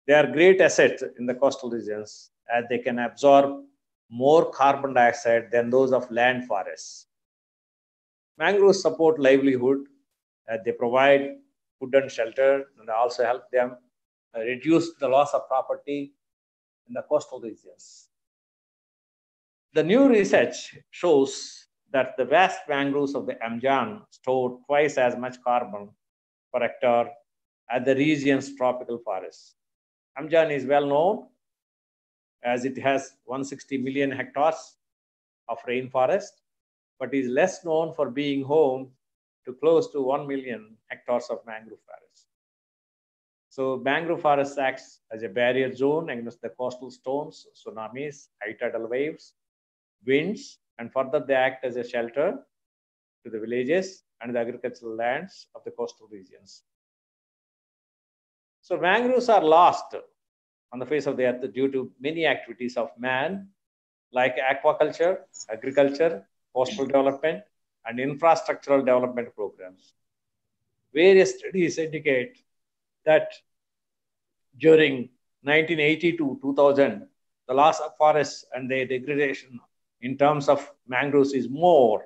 They are great assets in the coastal regions as they can absorb more carbon dioxide than those of land forests. Mangroves support livelihood as they provide food and shelter and also help them reduce the loss of property in the coastal regions. The new research shows that the vast mangroves of the Amazon store twice as much carbon per hectare as the region's tropical forests. Amazon is well known as it has 160 million hectares of rainforest, but is less known for being home to close to 1 million hectares of mangrove forest. So mangrove forest acts as a barrier zone against the coastal storms, tsunamis, high tidal waves, winds, and further they act as a shelter to the villages and the agricultural lands of the coastal regions. So mangroves are lost on the face of the earth due to many activities of man, like aquaculture, agriculture, coastal development, and infrastructural development programs. Various studies indicate that during 1980 to 2000, the loss of forests and their degradation in terms of mangroves is more.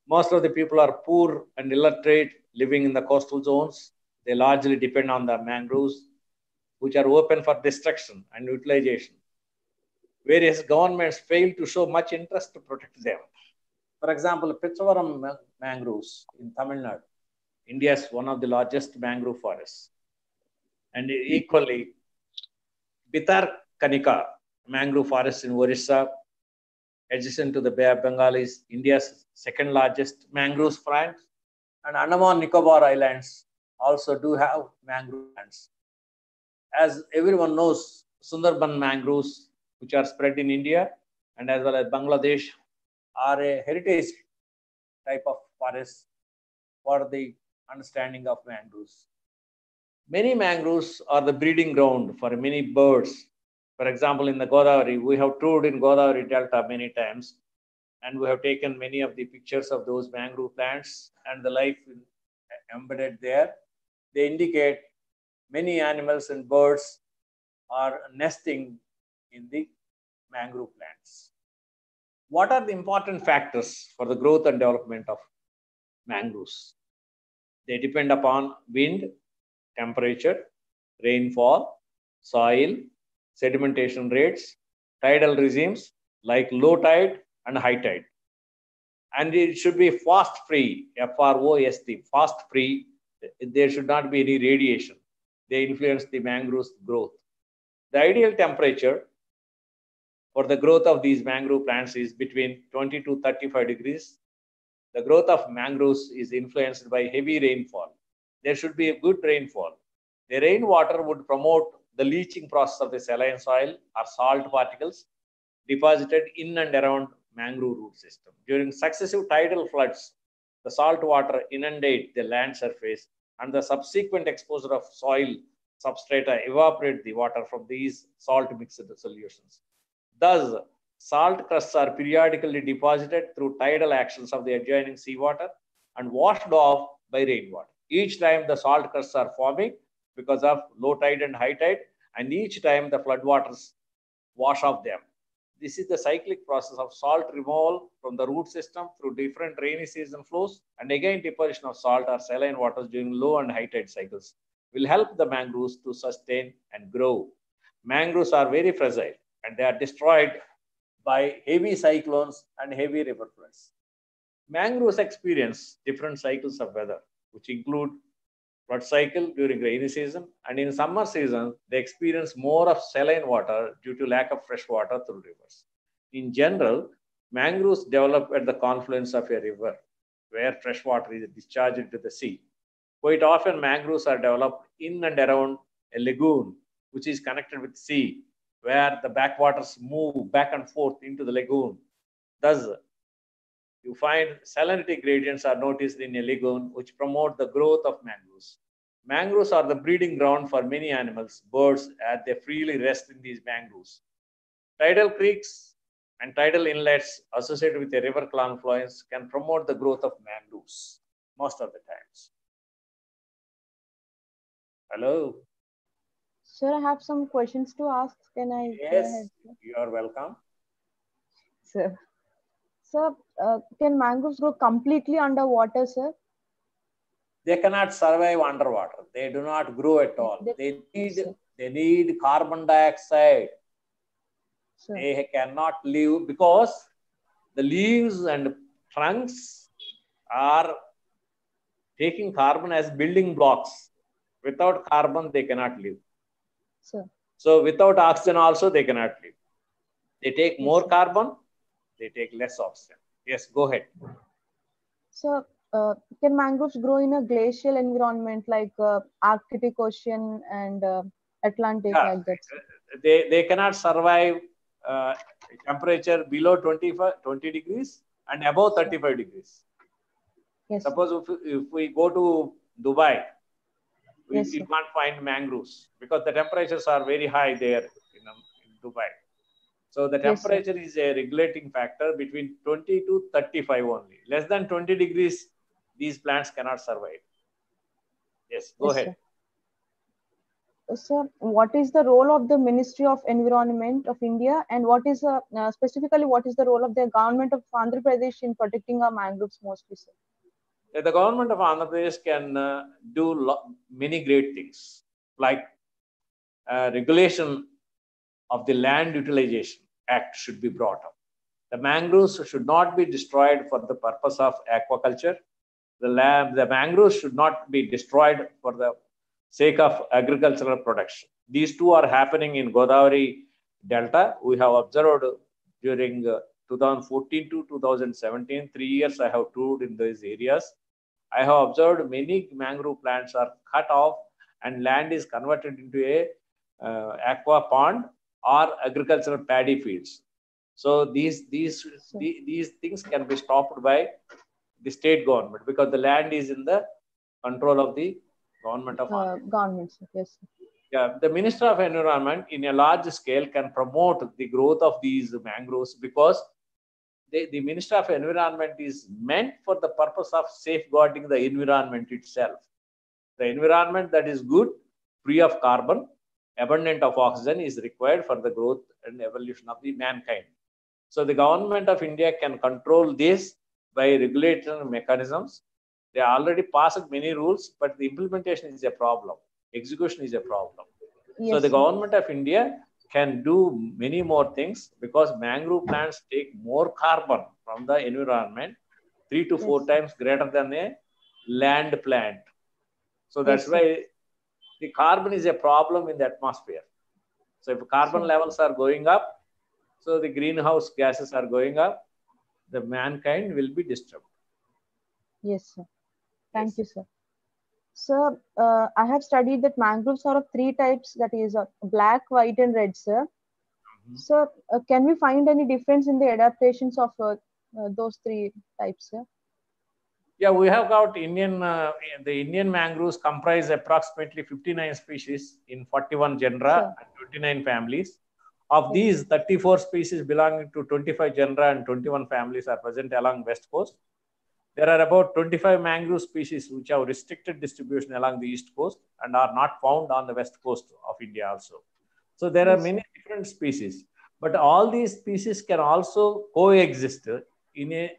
Most of the people are poor and illiterate living in the coastal zones. They largely depend on the mangroves, which are open for destruction and utilization. Various governments fail to show much interest to protect them. For example, Pichavaram mangroves in Tamil Nadu, India is one of the largest mangrove forests. And equally, Bhitarkanika mangrove forest in Orissa, adjacent to the Bay of Bengal, is India's second largest mangrove forest. And Andaman Nicobar Islands also do have mangrove lands. As everyone knows, Sundarban mangroves, which are spread in India and as well as Bangladesh, are a heritage type of forest for the understanding of mangroves. Many mangroves are the breeding ground for many birds. For example, in the Godavari, we have toured in Godavari Delta many times, and we have taken many of the pictures of those mangrove plants and the life embedded there. They indicate many animals and birds are nesting in the mangrove plants. What are the important factors for the growth and development of mangroves? They depend upon wind, temperature, rainfall, soil, sedimentation rates, tidal regimes like low tide and high tide. And it should be frost-free, F-R-O-S-T, frost-free. There should not be any radiation. They influence the mangroves growth. The ideal temperature for the growth of these mangrove plants is between 20 to 35 degrees. The growth of mangroves is influenced by heavy rainfall. There should be a good rainfall. The rainwater would promote the leaching process of the saline soil or salt particles deposited in and around mangrove root system. During successive tidal floods, the salt water inundate the land surface and the subsequent exposure of soil substrata evaporate the water from these salt mixed solutions. Thus, salt crusts are periodically deposited through tidal actions of the adjoining seawater and washed off by rainwater. Each time the salt crusts are forming because of low tide and high tide, and each time the floodwaters wash off them. This is the cyclic process of salt removal from the root system through different rainy season flows, and again deposition of salt or saline waters during low and high tide cycles will help the mangroves to sustain and grow. Mangroves are very fragile and they are destroyed by heavy cyclones and heavy river floods. Mangroves experience different cycles of weather, which include flood cycle during rainy season, and in summer season, they experience more of saline water due to lack of fresh water through rivers. In general, mangroves develop at the confluence of a river where fresh water is discharged into the sea. Quite often, mangroves are developed in and around a lagoon, which is connected with sea, where the backwaters move back and forth into the lagoon. Thus, you find salinity gradients are noticed in a lagoon, which promote the growth of mangroves. Mangroves are the breeding ground for many animals, birds, as they freely rest in these mangroves. Tidal creeks and tidal inlets associated with a river confluence can promote the growth of mangroves most of the times. Hello.
Sir, I have some questions to ask. Can I go ahead?
You are welcome.
Sir, can mangroves grow completely underwater, sir?
They cannot survive underwater. They do not grow at all. They need carbon dioxide. Sir. They cannot live because the leaves and trunks are taking carbon as building blocks. Without carbon, they cannot live.
Sir.
So without oxygen also, they cannot live. They take more carbon, they take less oxygen. Yes, go ahead.
So, can mangroves grow in a glacial environment like Arctic Ocean and Atlantic like that?
They cannot survive temperature below 20 degrees and above 35 degrees.
Yes.
Suppose if we go to Dubai, you can't find mangroves because the temperatures are very high there in Dubai. So the temperature is a regulating factor between 20 to 35 only. Less than 20 degrees, these plants cannot survive. Yes, go ahead.
Sir, what is the role of the Ministry of Environment of India, and what is specifically what is the role of the government of Andhra Pradesh in protecting our mangroves mostly, sir?
The government of Andhra Pradesh can do many great things, like regulation of the Land Utilization Act should be brought up. The mangroves should not be destroyed for the purpose of aquaculture. The mangroves should not be destroyed for the sake of agricultural production. These two are happening in Godavari Delta. We have observed during 2014 to 2017, 3 years I have toured in these areas. I have observed many mangrove plants are cut off and land is converted into a aqua pond or agricultural paddy fields. So these things can be stopped by the state government because the land is in the control of the government of
government. Yes.
Yeah, the Minister of Environment in a large scale can promote the growth of these mangroves because the Minister of Environment is meant for the purpose of safeguarding the environment itself. The environment that is good, free of carbon, abundant of oxygen is required for the growth and evolution of the mankind. So the government of India can control this by regulatory mechanisms. They already passed many rules, but the implementation is a problem. Execution is a problem. Yes. So the government of India can do many more things because mangrove plants take more carbon from the environment, 3 to 4 times greater than a land plant. So that's why the carbon is a problem in the atmosphere. So if carbon levels are going up, so the greenhouse gases are going up, the mankind will be disturbed.
Yes, sir. Thank you, sir. Sir, I have studied that mangroves are of 3 types, that is black, white, and red, sir. Sir, can we find any difference in the adaptations of those 3 types, sir?
Yeah, we have got the Indian mangroves comprise approximately 59 species in 41 genera and 29 families. Of these, 34 species belonging to 25 genera and 21 families are present along West Coast. There are about 25 mangrove species which have restricted distribution along the East Coast and are not found on the West Coast of India also. So there are many different species, but all these species can also coexist in a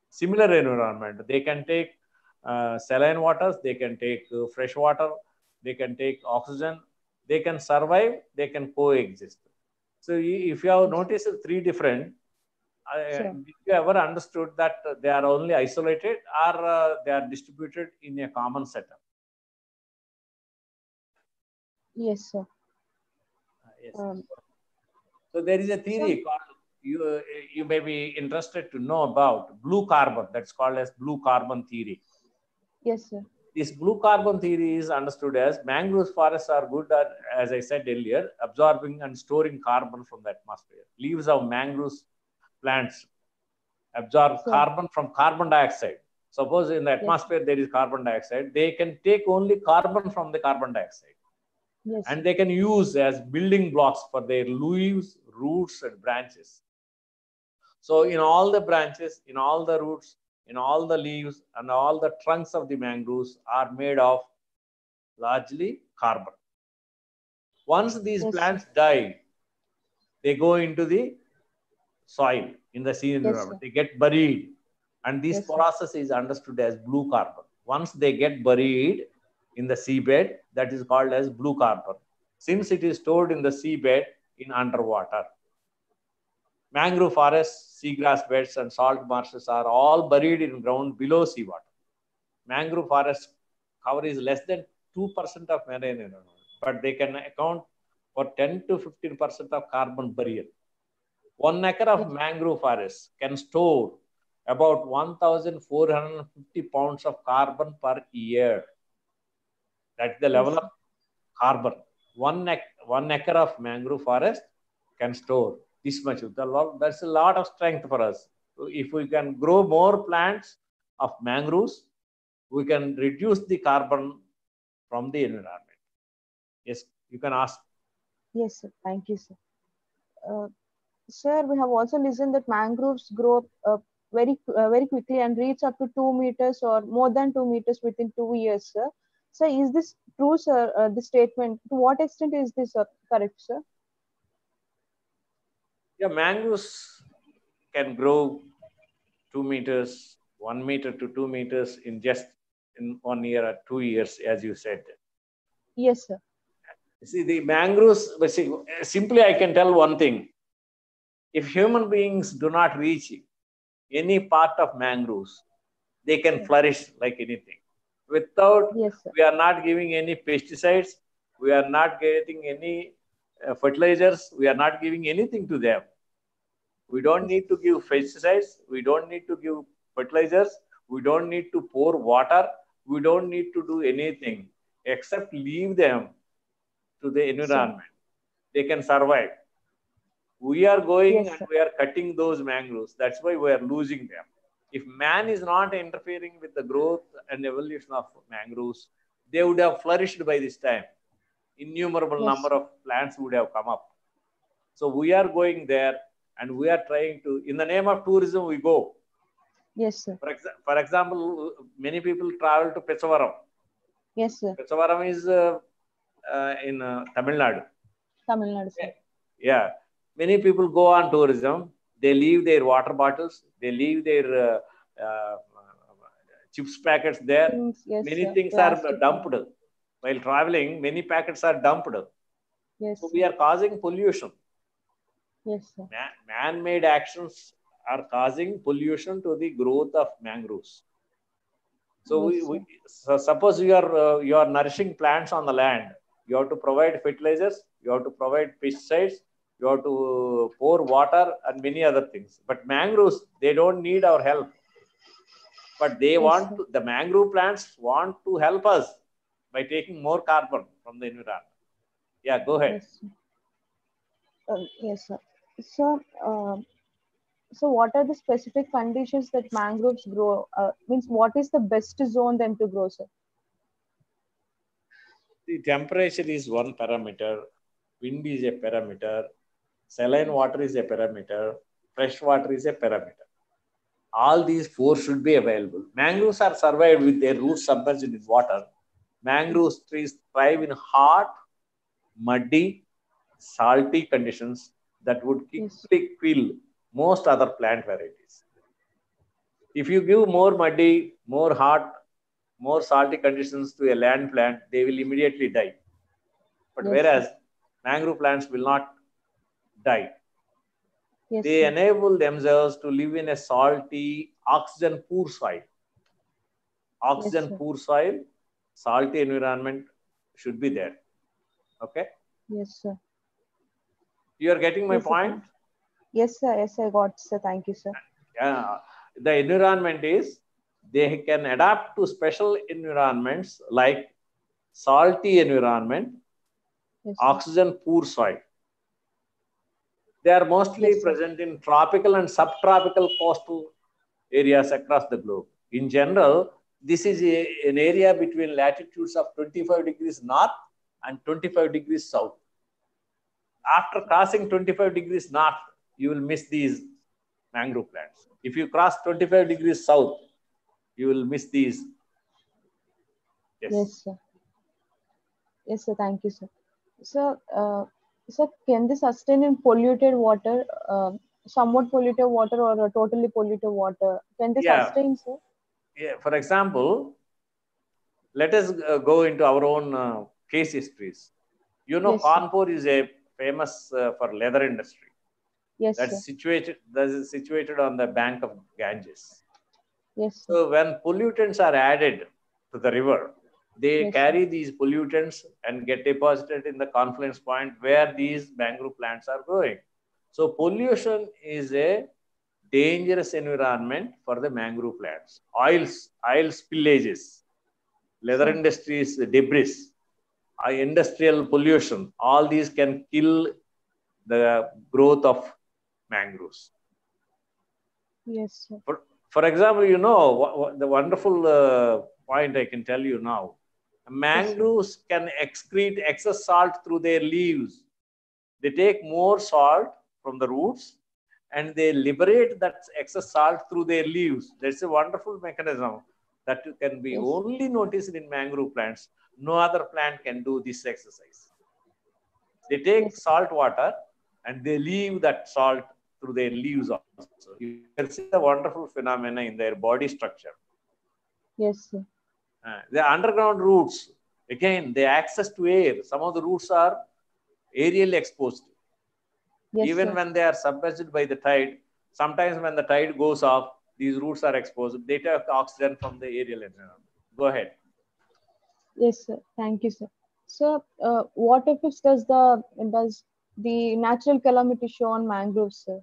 similar environment. They can take saline waters, they can take fresh water, they can take oxygen, they can survive, they can coexist. So if you have noticed 3 different, did you ever understood that they are only isolated or they are distributed in a common setup?
Yes, sir.
Yes. So there is a theory called, you may be interested to know about blue carbon. That's called as blue carbon theory.
Yes, sir.
This blue carbon theory is understood as mangrove forests are good at, as I said earlier, absorbing and storing carbon from the atmosphere. Leaves of mangroves plants absorb carbon from carbon dioxide. Suppose in the atmosphere there is carbon dioxide, they can take only carbon from the carbon dioxide.
Yes.
And they can use as building blocks for their leaves, roots, and branches. So in all the branches, in all the roots, in all the leaves, and all the trunks of the mangroves are made of largely carbon. Once these plants die, they go into the soil in the sea environment. They get buried. And this process is understood as blue carbon. Once they get buried in the seabed, that is called as blue carbon, since it is stored in the seabed in underwater. Mangrove forests, seagrass beds, and salt marshes are all buried in ground below seawater. Mangrove forest cover is less than 2% of marine environment, but they can account for 10 to 15% of carbon burial. 1 acre of mangrove forest can store about 1,450 pounds of carbon per year. That's the level of carbon. One acre of mangrove forest can store this much. That's a lot of strength for us. If we can grow more plants of mangroves, we can reduce the carbon from the environment. Yes, you can ask.
Yes, sir. Thank you, sir. Sir, we have also listened that mangroves grow very quickly and reach up to 2 meters or more than 2 meters within 2 years, sir. So is this true, sir, the statement? To what extent is this correct, sir?
Yeah, mangroves can grow 2 meters, 1 meter to 2 meters in just in 1 year or 2 years, as you said.
Yes, sir.
See, the mangroves, simply I can tell one thing. If human beings do not reach any part of mangroves, they can flourish like anything. Without, we are not giving any pesticides, we are not getting any fertilizers, we are not giving anything to them. We don't need to give pesticides, we don't need to give fertilizers, we don't need to pour water, we don't need to do anything except leave them to the environment. They can survive. We are going and we are cutting those mangroves. That's why we are losing them. If man is not interfering with the growth and evolution of mangroves, they would have flourished by this time. Innumerable number of plants would have come up. So we are going there and we are trying to, in the name of tourism, we go.
Yes, sir.
For example, many people travel to Pechavaram.
Yes, sir.
Pechavaram is in Tamil Nadu.
Tamil Nadu, sir.
Yeah. Many people go on tourism. They leave their water bottles. They leave their chips packets there. Many things are dumped. While traveling, many packets are dumped.
Yes.
So we are causing pollution.
Yes, sir.
Man-made actions are causing pollution to the growth of mangroves. So so suppose you are nourishing plants on the land. You have to provide fertilizers. You have to provide pesticides. You have to pour water and many other things. But mangroves, they don't need our help. But they want to, the mangrove plants want to help us by taking more carbon from the environment. Yeah, go ahead.
Yes, sir. So what are the specific conditions that mangroves grow? Means what is the best zone them to grow, sir?
The temperature is one parameter. Wind is a parameter. Saline water is a parameter. Fresh water is a parameter. All these four should be available. Mangroves are survived with their roots submerged in water. Mangrove trees thrive in hot, muddy, salty conditions that would quickly kill most other plant varieties. If you give more muddy, more hot, more salty conditions to a land plant, they will immediately die. But whereas mangrove plants will not die. They enable themselves to live in a salty, oxygen-poor soil. Oxygen-poor soil, salty environment should be there. Okay?
Yes, sir.
You are getting my point?
Yes, sir. Yes, I got, sir. Thank you, sir.
Yeah. The environment is, they can adapt to special environments like salty environment, oxygen-poor soil. They are mostly present in tropical and subtropical coastal areas across the globe. In general, this is an area between latitudes of 25 degrees north and 25 degrees south. After crossing 25 degrees north, you will miss these mangrove plants. If you cross 25 degrees south, you will miss these. Yes.
Yes, sir. Yes, sir. Thank you, sir. Sir, can they sustain in polluted water, somewhat polluted water or totally polluted water? Can they sustain, sir?
Yeah. For example, let us go into our own case histories. You know,
Yes,
Kanpur is a famous for leather industry.
Yes,
That is situated on the bank of Ganges.
Yes.
So when pollutants are added to the river, they carry these pollutants and get deposited in the confluence point where these mangrove plants are growing. So pollution is a dangerous environment for the mangrove plants. Oil spillages, leather industries debris, industrial pollution, all these can kill the growth of mangroves.
Yes, sir.
For example, you know, the wonderful point I can tell you now, mangroves can excrete excess salt through their leaves. They take more salt from the roots and they liberate that excess salt through their leaves. That's a wonderful mechanism that can be only noticed in mangrove plants. No other plant can do this exercise. They take salt water and they leave that salt through their leaves also. You can see the wonderful phenomena in their body structure.
Yes, sir.
The underground roots, again, they access to air. Some of the roots are aerially exposed.
Yes,
even when they are submerged by the tide, sometimes when the tide goes off, these roots are exposed. They take oxygen from the aerial environment. Go ahead.
Yes, sir. Thank you, sir. So, what effects does the natural calamity show on mangroves, sir?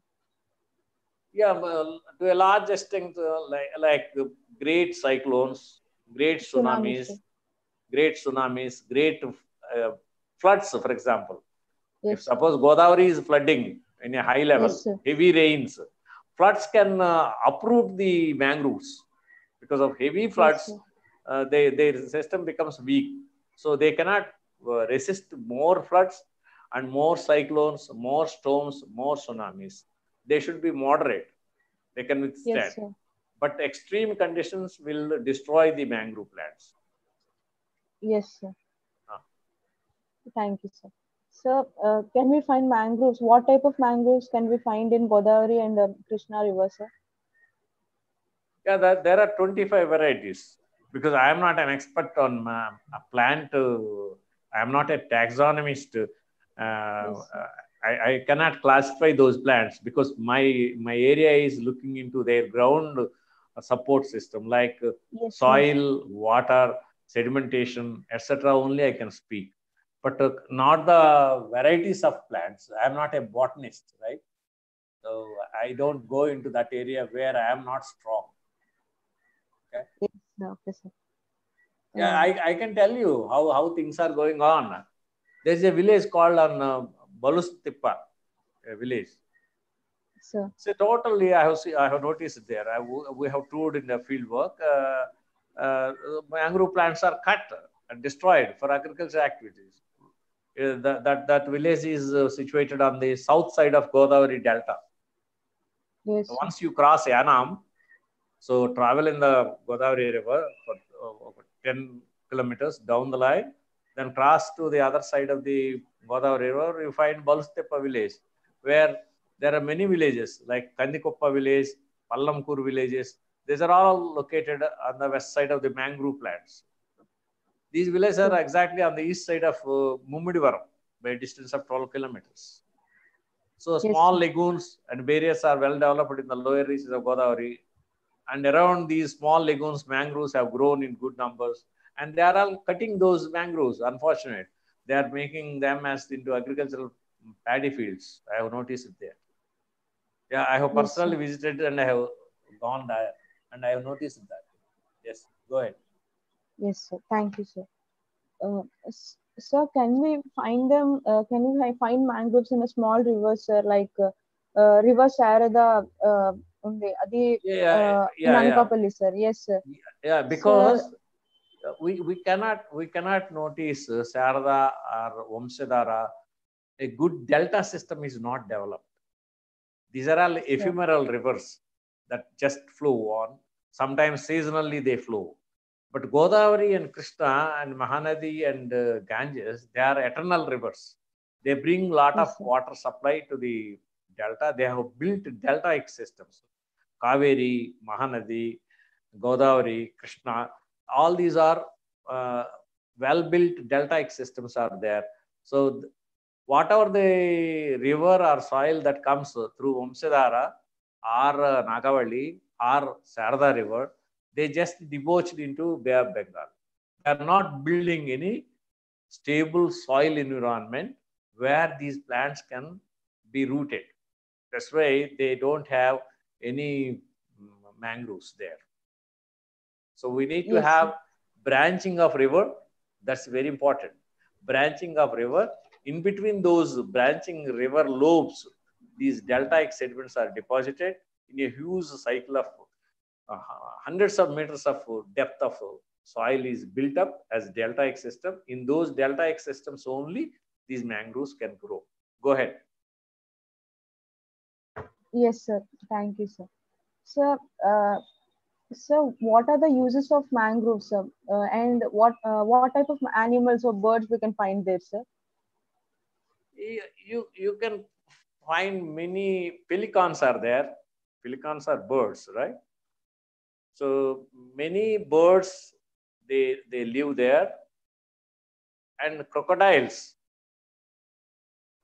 Yeah, well, to a large extent, like great cyclones, great tsunamis, great floods, for example.
Yes.
If suppose Godavari is flooding in a high level, heavy rains, floods can uproot the mangroves. Because of heavy floods, their system becomes weak. So they cannot resist more floods and more cyclones, more storms, more tsunamis. They should be moderate. They can withstand.
Yes, sir.
But extreme conditions will destroy the mangrove plants.
Yes, sir. Thank you, sir. Sir, can we find mangroves? What type of mangroves can we find in Godavari and Krishna River, sir?
Yeah, there are 25 varieties. Because I am not an expert on a plant, I am not a taxonomist. I cannot classify those plants because my area is looking into their ground support system like soil, water, sedimentation, etc. Only I can speak. But not the varieties of plants. I am not a botanist, right? So I don't go into that area where I am not strong. Okay.
Yes, okay, sir.
Yeah, I can tell you how things are going on. There's a village called on Balustippa, a village.
Sir.
So totally, I have noticed there. We have toured in the field work. Mangrove plants are cut and destroyed for agricultural activities. That village is situated on the south side of Godavari Delta.
Yes.
So once you cross Yanam, so travel in the Godavari River for 10 kilometers down the line, then cross to the other side of the Godavari River, you find Balustippa village, where there are many villages like Kandikoppa village, Pallamkur villages. These are all located on the west side of the mangrove plants. These villages are exactly on the east side of Mummidivaram by a distance of 12 kilometers. So small lagoons and barriers are well developed in the lower reaches of Godavari. And around these small lagoons, mangroves have grown in good numbers. And they are all cutting those mangroves, unfortunate. They are making them as into agricultural paddy fields. I have noticed it there. Yeah, I have personally visited and I have gone there and I have noticed that. Yes, go ahead.
Yes, sir. Thank you, sir. Sir, can we find them? Can we find mangroves in a small river, sir, like River Sharada, Nankapalli, sir? Yes, sir.
Yeah, because we cannot notice Sarada or Vamshadhara. A good delta system is not developed. These are all ephemeral rivers that just flow on. Sometimes seasonally they flow. But Godavari and Krishna and Mahanadi and Ganges, they are eternal rivers. They bring a lot of water supply to the delta. They have built deltaic systems. Kaveri, Mahanadi, Godavari, Krishna, all these are well-built deltaic systems are there. So whatever the river or soil that comes through Vamshadhara or Nagavalli or Sarada river, they just debauched into Bay of Bengal. They are not building any stable soil environment where these plants can be rooted. That's why they don't have any mangroves there. So we need to have branching of river. That's very important. Branching of river. In between those branching river lobes, these deltaic sediments are deposited in a huge cycle of hundreds of meters of depth of soil is built up as deltaic system. In those deltaic systems only, these mangroves can grow. Go ahead.
Yes, sir. Thank you, sir. Sir, so what are the uses of mangroves, sir? And what type of animals or birds we can find there, sir?
You can find many pelicans are there. Pelicans are birds, right? So many birds, they live there. And crocodiles,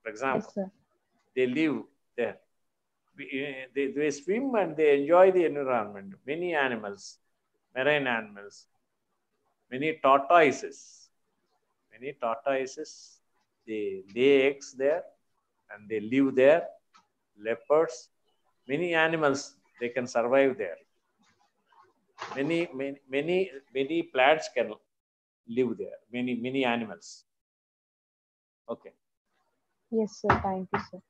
for example, they live there. They swim and they enjoy the environment. Many animals, marine animals, many tortoises, they lay eggs there and they live there. Leopards, many animals, they can survive there. Many plants can live there. Many animals. Okay.
Yes, sir. Thank you, sir.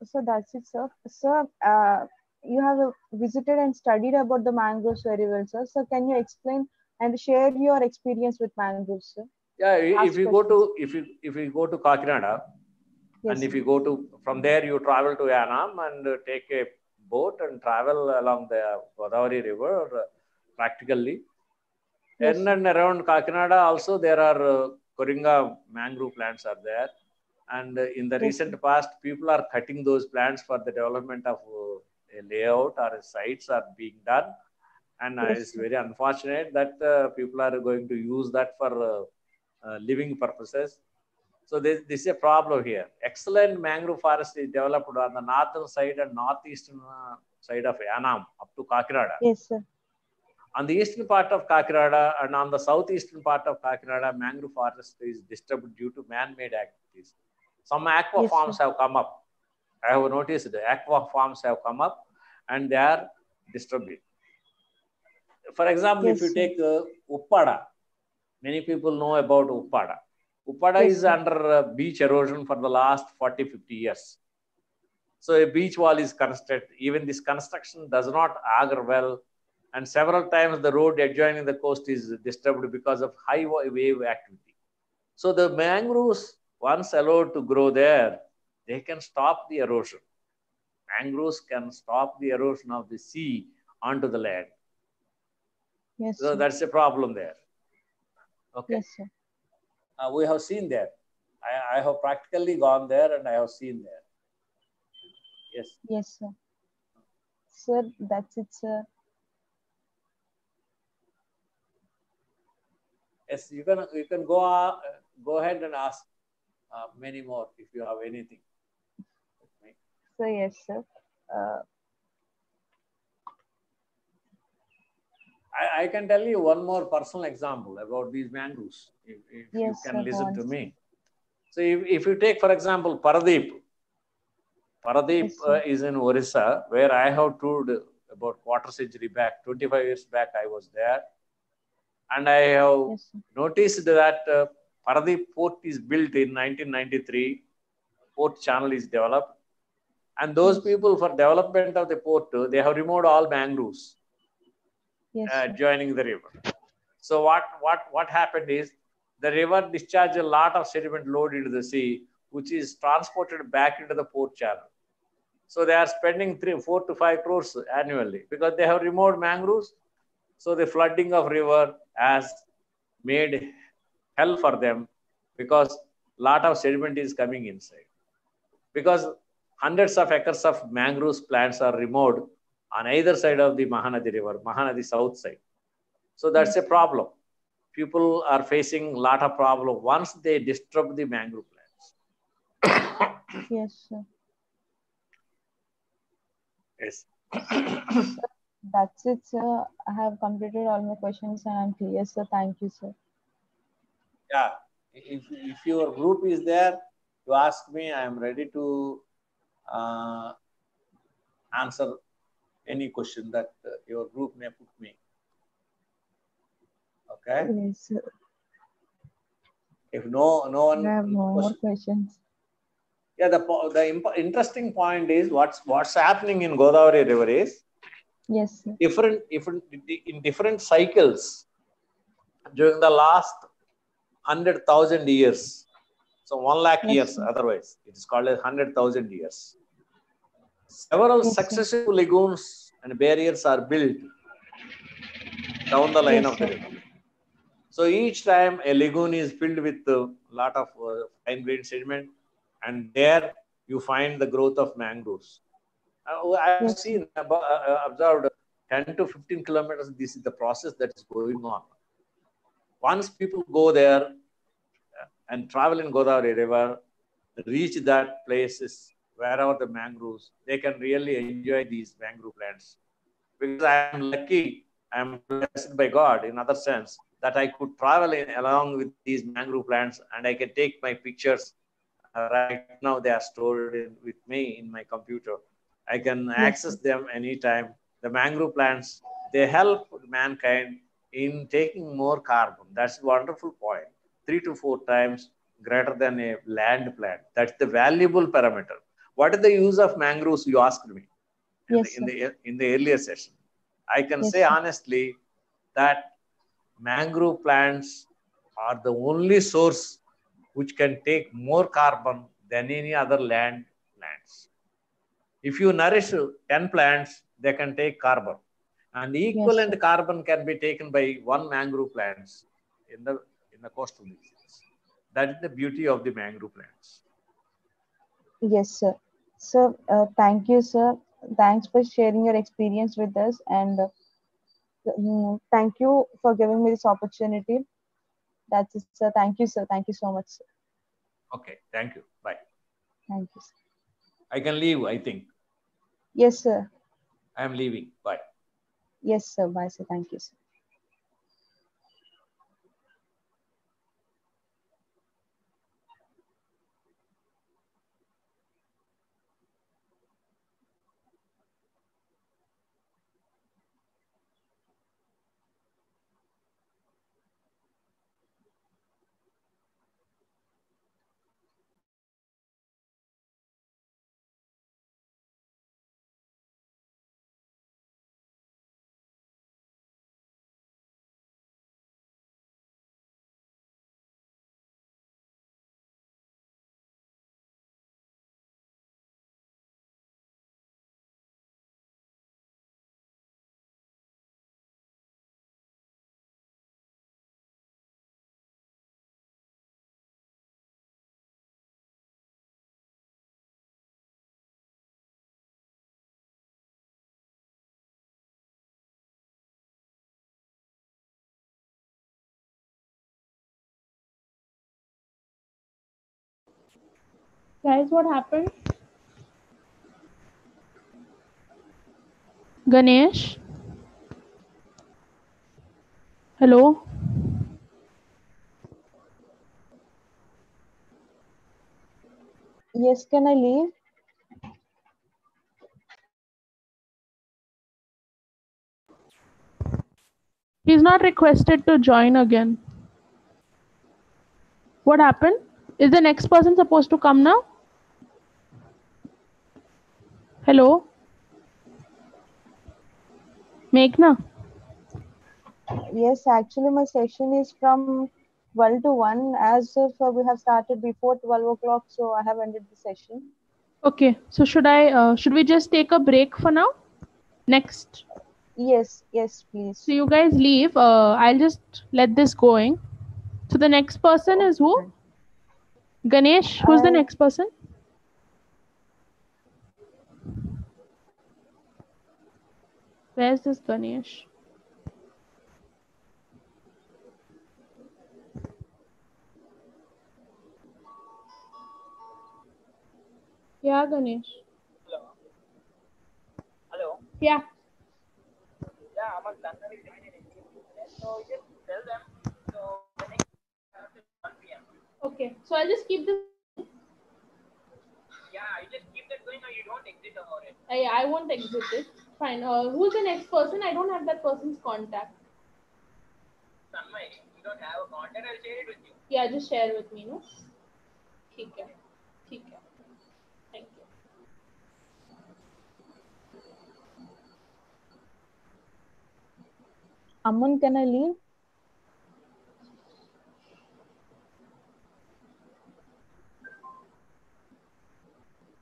So that's it, sir. Sir, you have visited and studied about the mangroves very well, sir. So can you explain and share your experience with mangroves, sir?
Yeah, if you go to Kakinada, and if you go to from there, you travel to Yanam and take a boat and travel along the Godavari river practically. In and around Kakinada also there are Coringa mangrove plants are there. And in the recent past, people are cutting those plants for the development of a layout or sites are being done. And it's very unfortunate that people are going to use that for living purposes. So this is a problem here. Excellent mangrove forest is developed on the northern side and northeastern side of Yanam up to Kakinada.
Yes, sir.
On the eastern part of Kakinada and on the southeastern part of Kakinada, mangrove forest is disturbed due to man-made activities. Some aqua farms have come up. I have noticed the aqua farms have come up and they are disturbing. For example, if you take Uppada, many people know about Uppada. Uppada is under beach erosion for the last 40-50 years. So a beach wall is constructed. Even this construction does not augur well. And several times the road adjoining the coast is disturbed because of high wave activity. So the mangroves, once allowed to grow there, they can stop the erosion. Mangroves can stop the erosion of the sea onto the land.
Yes,
so that's a problem there. Okay.
Yes, sir.
We have seen there. I have practically gone there and I have seen there. Yes.
Yes, sir. Sir, that's it, sir.
Yes, you can go ahead and ask many more if you have anything.
So yes, sir.
I can tell you one more personal example about these mangroves, if you can listen to me. So if you take, for example, Paradeep. Paradeep is in Orissa, where I have toured about quarter century back, 25 years back I was there. And I have noticed that Paradeep port is built in 1993. Port channel is developed. And those people for development of the port, they have removed all mangroves joining the river. So what happened is the river discharged a lot of sediment load into the sea, which is transported back into the port channel. So they are spending 4 to 5 crores annually because they have removed mangroves. So the flooding of river has made hell for them because a lot of sediment is coming inside. Because hundreds of acres of mangroves plants are removed on either side of the Mahanadi River, Mahanadi south side. So that's a problem. People are facing a lot of problem once they disturb the mangrove plants.
Yes, sir.
Yes.
That's it, sir. I have completed all my questions and I'm clear, sir. Thank you, sir.
Yeah. If your group is there, you ask me, I am ready to answer any question that your group may put me. Okay?
Yes, sir.
If no one...
I have no more questions.
Yeah, the interesting point is what's happening in Godavari River is
yes, sir.
in different cycles during the last 100,000 years. So 1 lakh years,
sir.
otherwise it is called as 100,000 years. Several successive lagoons and barriers are built down the line of the river. So each time a lagoon is filled with a lot of fine-grained sediment, and there you find the growth of mangroves. I have seen, observed 10 to 15 kilometers. This is the process that is going on. Once people go there and travel in Godavari River, reach that places wherever the mangroves, they can really enjoy these mangrove plants. Because I am lucky, I am blessed by God in other sense that I could travel along with these mangrove plants and I can take my pictures. Right now they are stored with me in my computer. I can access them anytime. The mangrove plants, they help mankind in taking more carbon. That's a wonderful point. 3 to 4 times greater than a land plant. That's the valuable parameter. What is the use of mangroves, you asked me in the earlier session. I can say honestly that mangrove plants are the only source which can take more carbon than any other land plants. If you nourish 10 plants, they can take carbon. And equivalent carbon can be taken by 1 mangrove plants in the coastal regions. That is the beauty of the mangrove plants.
Yes, sir. So, thank you, sir. Thanks for sharing your experience with us. And thank you for giving me this opportunity. That's it, sir. Thank you, sir. Thank you so much, sir.
Okay. Thank you. Bye.
Thank you, sir.
I can leave, I think.
Yes, sir.
I am leaving. Bye.
Yes, sir. Bye, sir. Thank you, sir.
Guys, what happened? Ganesh? Hello?
Yes, can I leave?
He's not requested to join again. What happened? Is the next person supposed to come now? Hello? Meghna?
Yes, actually, my session is from 12 to 1. As if we have started before 12 o'clock, so I have ended the session.
Okay, so should we just take a break for now? Next.
Yes, yes, please.
So you guys leave. I'll just let this going. So the next person is who? Ganesh. Who's the next person? Where's this Ganesh? Yeah, Ganesh.
Hello. Hello.
Yeah.
Yeah, I'm done with joining so just tell them. So the next is 1 p.m.
Okay. So I'll just keep this.
Yeah, you just keep that going or you don't exit about it.
I won't exit it. Fine. Who's the next person? I don't have that person's contact.
THANMAYI, you don't have a contact, I'll share it with you.
Yeah, just share with me, no? ठीक है. ठीक है. Thank you.
Aman, can I leave?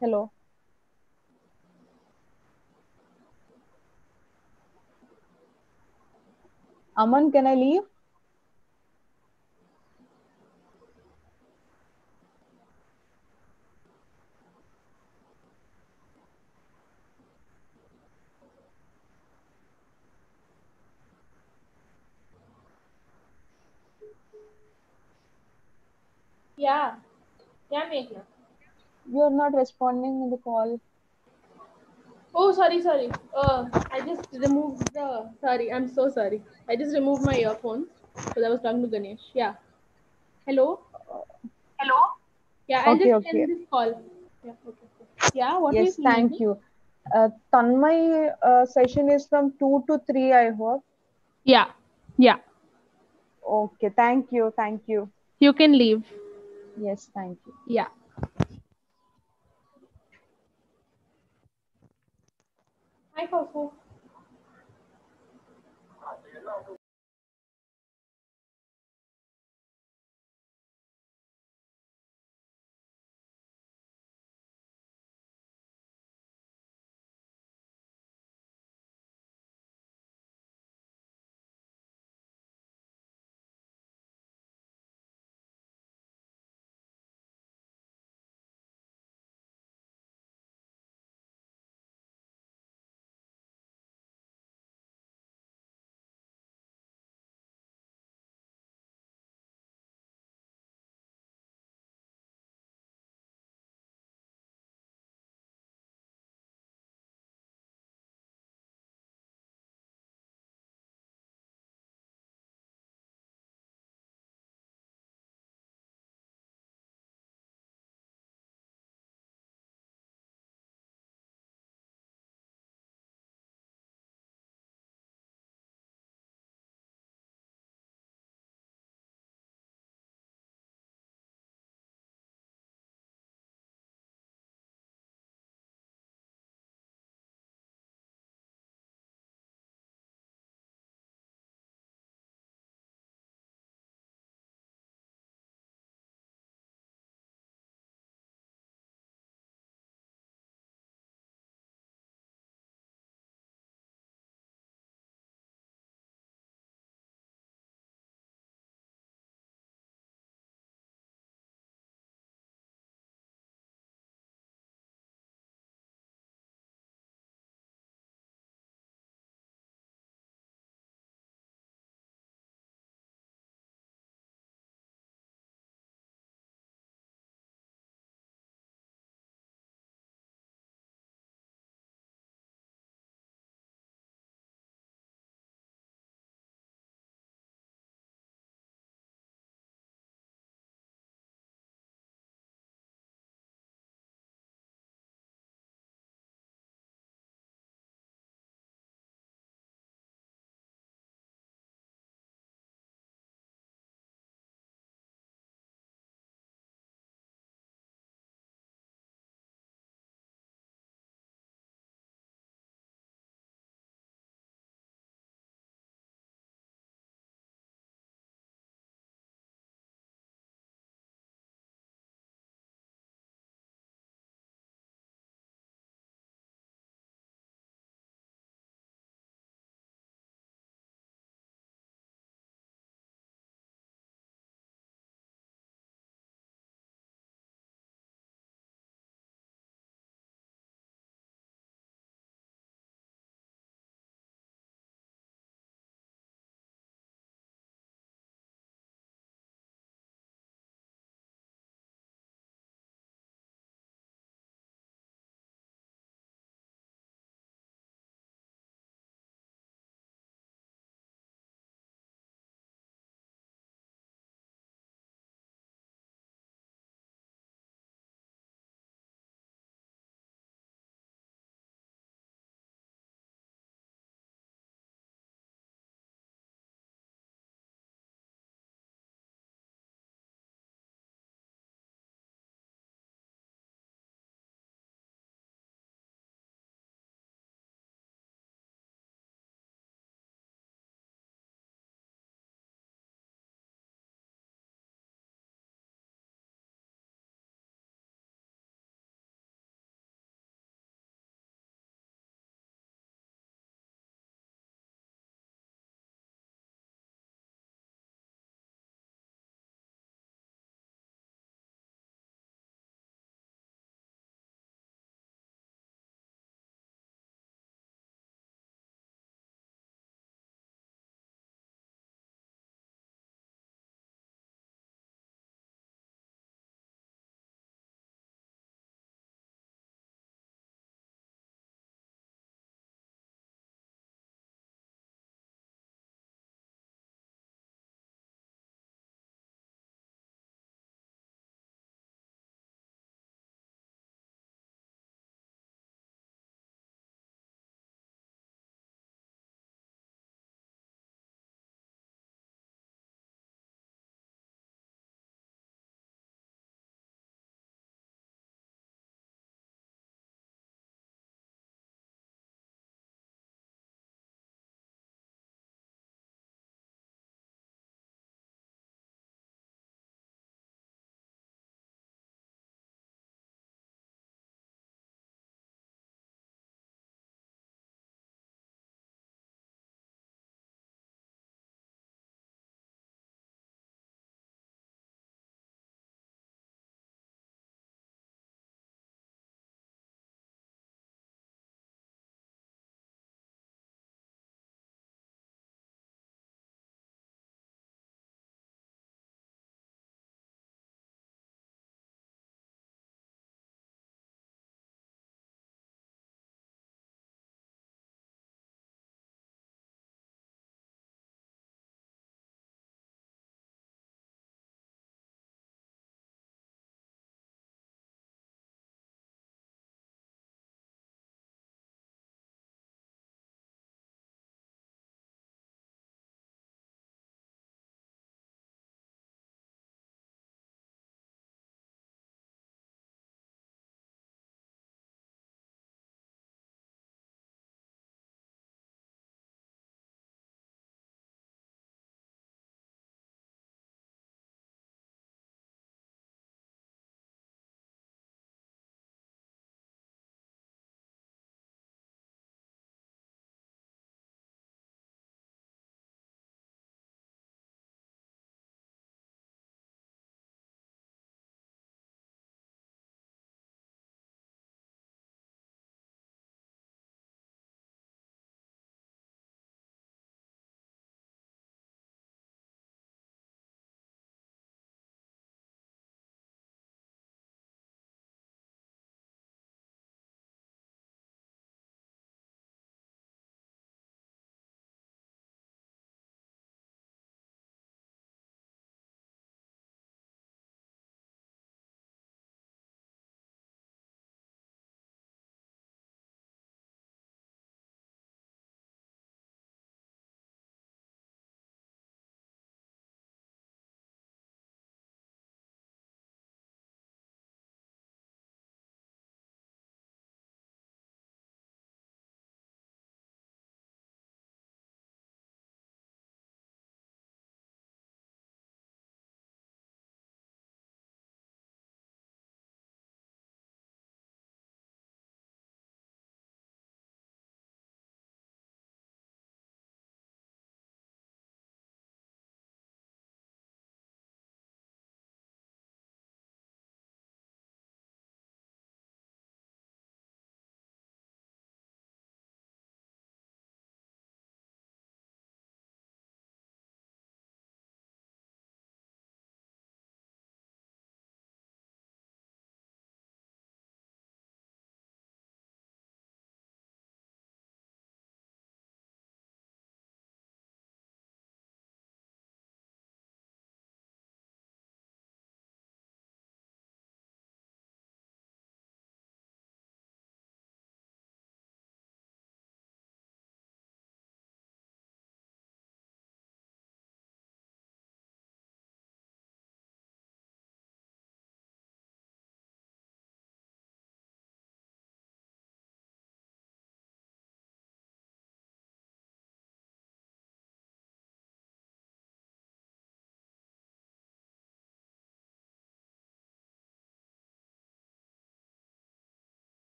Hello. Aman, can I leave?
Yeah. Yeah, Meghna.
You're not responding in the call.
Oh, sorry. I just removed the. Sorry, I'm so sorry. I just removed my earphones because I was talking to Ganesh. Yeah. Hello.
Hello.
Yeah, I'll
Okay,
just
okay.
end this call. Yeah. Okay. Yeah. What were you
Yes,
saying?
thank you. Tanmay session is from 2 to 3, I hope.
Yeah. Yeah.
Okay, thank you. Thank you.
You can leave.
Yes, thank you.
Yeah. Hi, Kafu.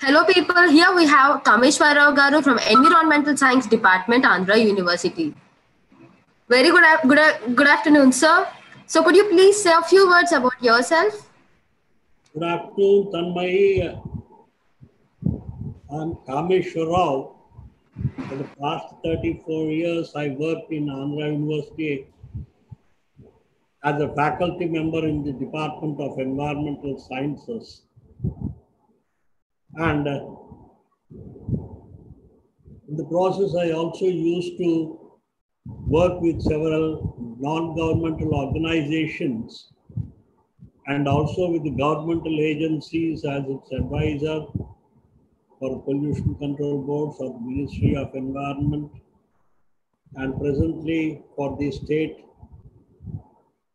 Hello people, here we have Kameshwaraarao garu from Environmental Science Department, Andra University. Very good afternoon, sir. So could you please say a few words about yourself?
Good afternoon, THANMAYI. I'm Kameshwaraarao. For the past 34 years, I worked in Andra University as a faculty member in the Department of Environmental Sciences. And in the process, I also used to work with several non-governmental organizations and also with the governmental agencies as its advisor for pollution control boards of the Ministry of Environment, and presently for the State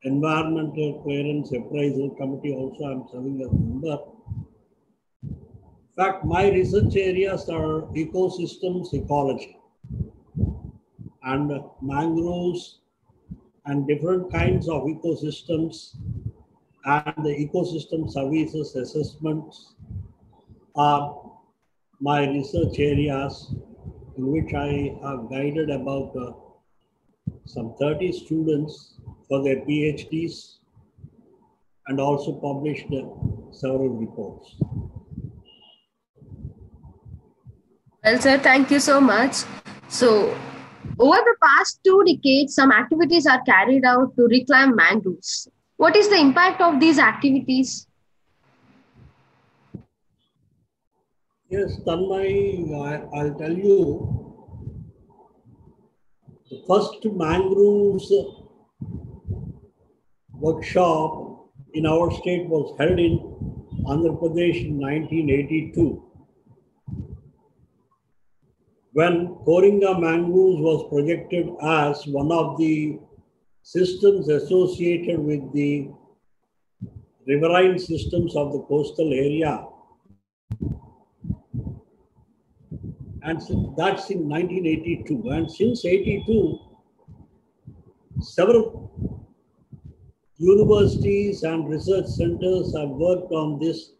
Environmental Clearance Appraisal Committee also I'm serving as a member. In fact, my research areas are ecosystems ecology and mangroves and different kinds of ecosystems, and the ecosystem services assessments are my research areas, in which I have guided about some 30 students for their PhDs and also published several reports.
Well, sir, thank you so much. So, over the past 2 decades, some activities are carried out to reclaim mangroves. What is the impact of these activities?
Yes, THANMAYI, I'll tell you, the first mangroves workshop in our state was held in Andhra Pradesh in 1982. When CORINGA mangroves was projected as one of the systems associated with the riverine systems of the coastal area. And that's in 1982. And since 82, several universities and research centers have worked on this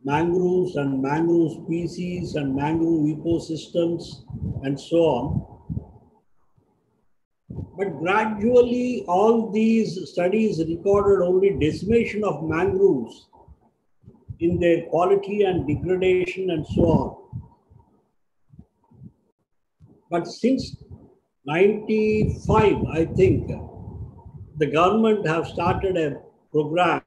mangroves and mangrove species and mangrove ecosystems and so on. But gradually, all these studies recorded only decimation of mangroves in their quality and degradation and so on. But since 95, I think, the government have started a program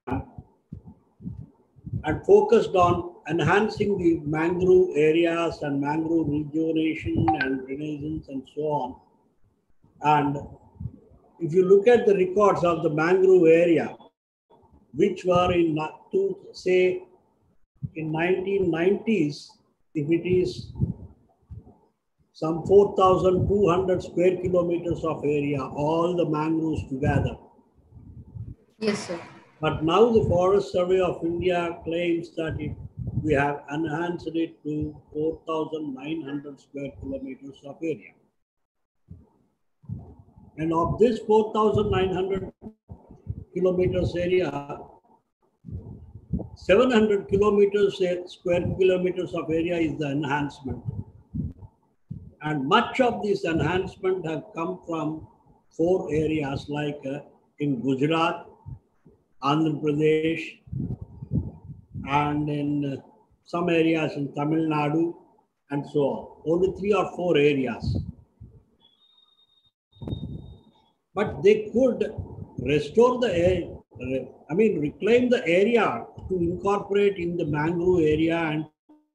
and focused on enhancing the mangrove areas and mangrove rejuvenation and renaissance and so on. And if you look at the records of the mangrove area, which were in, say, in 1990s, if it is some 4,200 square kilometers of area, all the mangroves together.
Yes, sir.
But now the Forest Survey of India claims that we have enhanced it to 4,900 square kilometers of area. And of this 4,900 kilometers area, 700 square kilometers of area is the enhancement. And much of this enhancement have come from 4 areas like in Gujarat, Andhra Pradesh, and in some areas in Tamil Nadu, and so on. Only 3 or 4 areas. But they could restore the area, reclaim the area to incorporate in the mangrove area and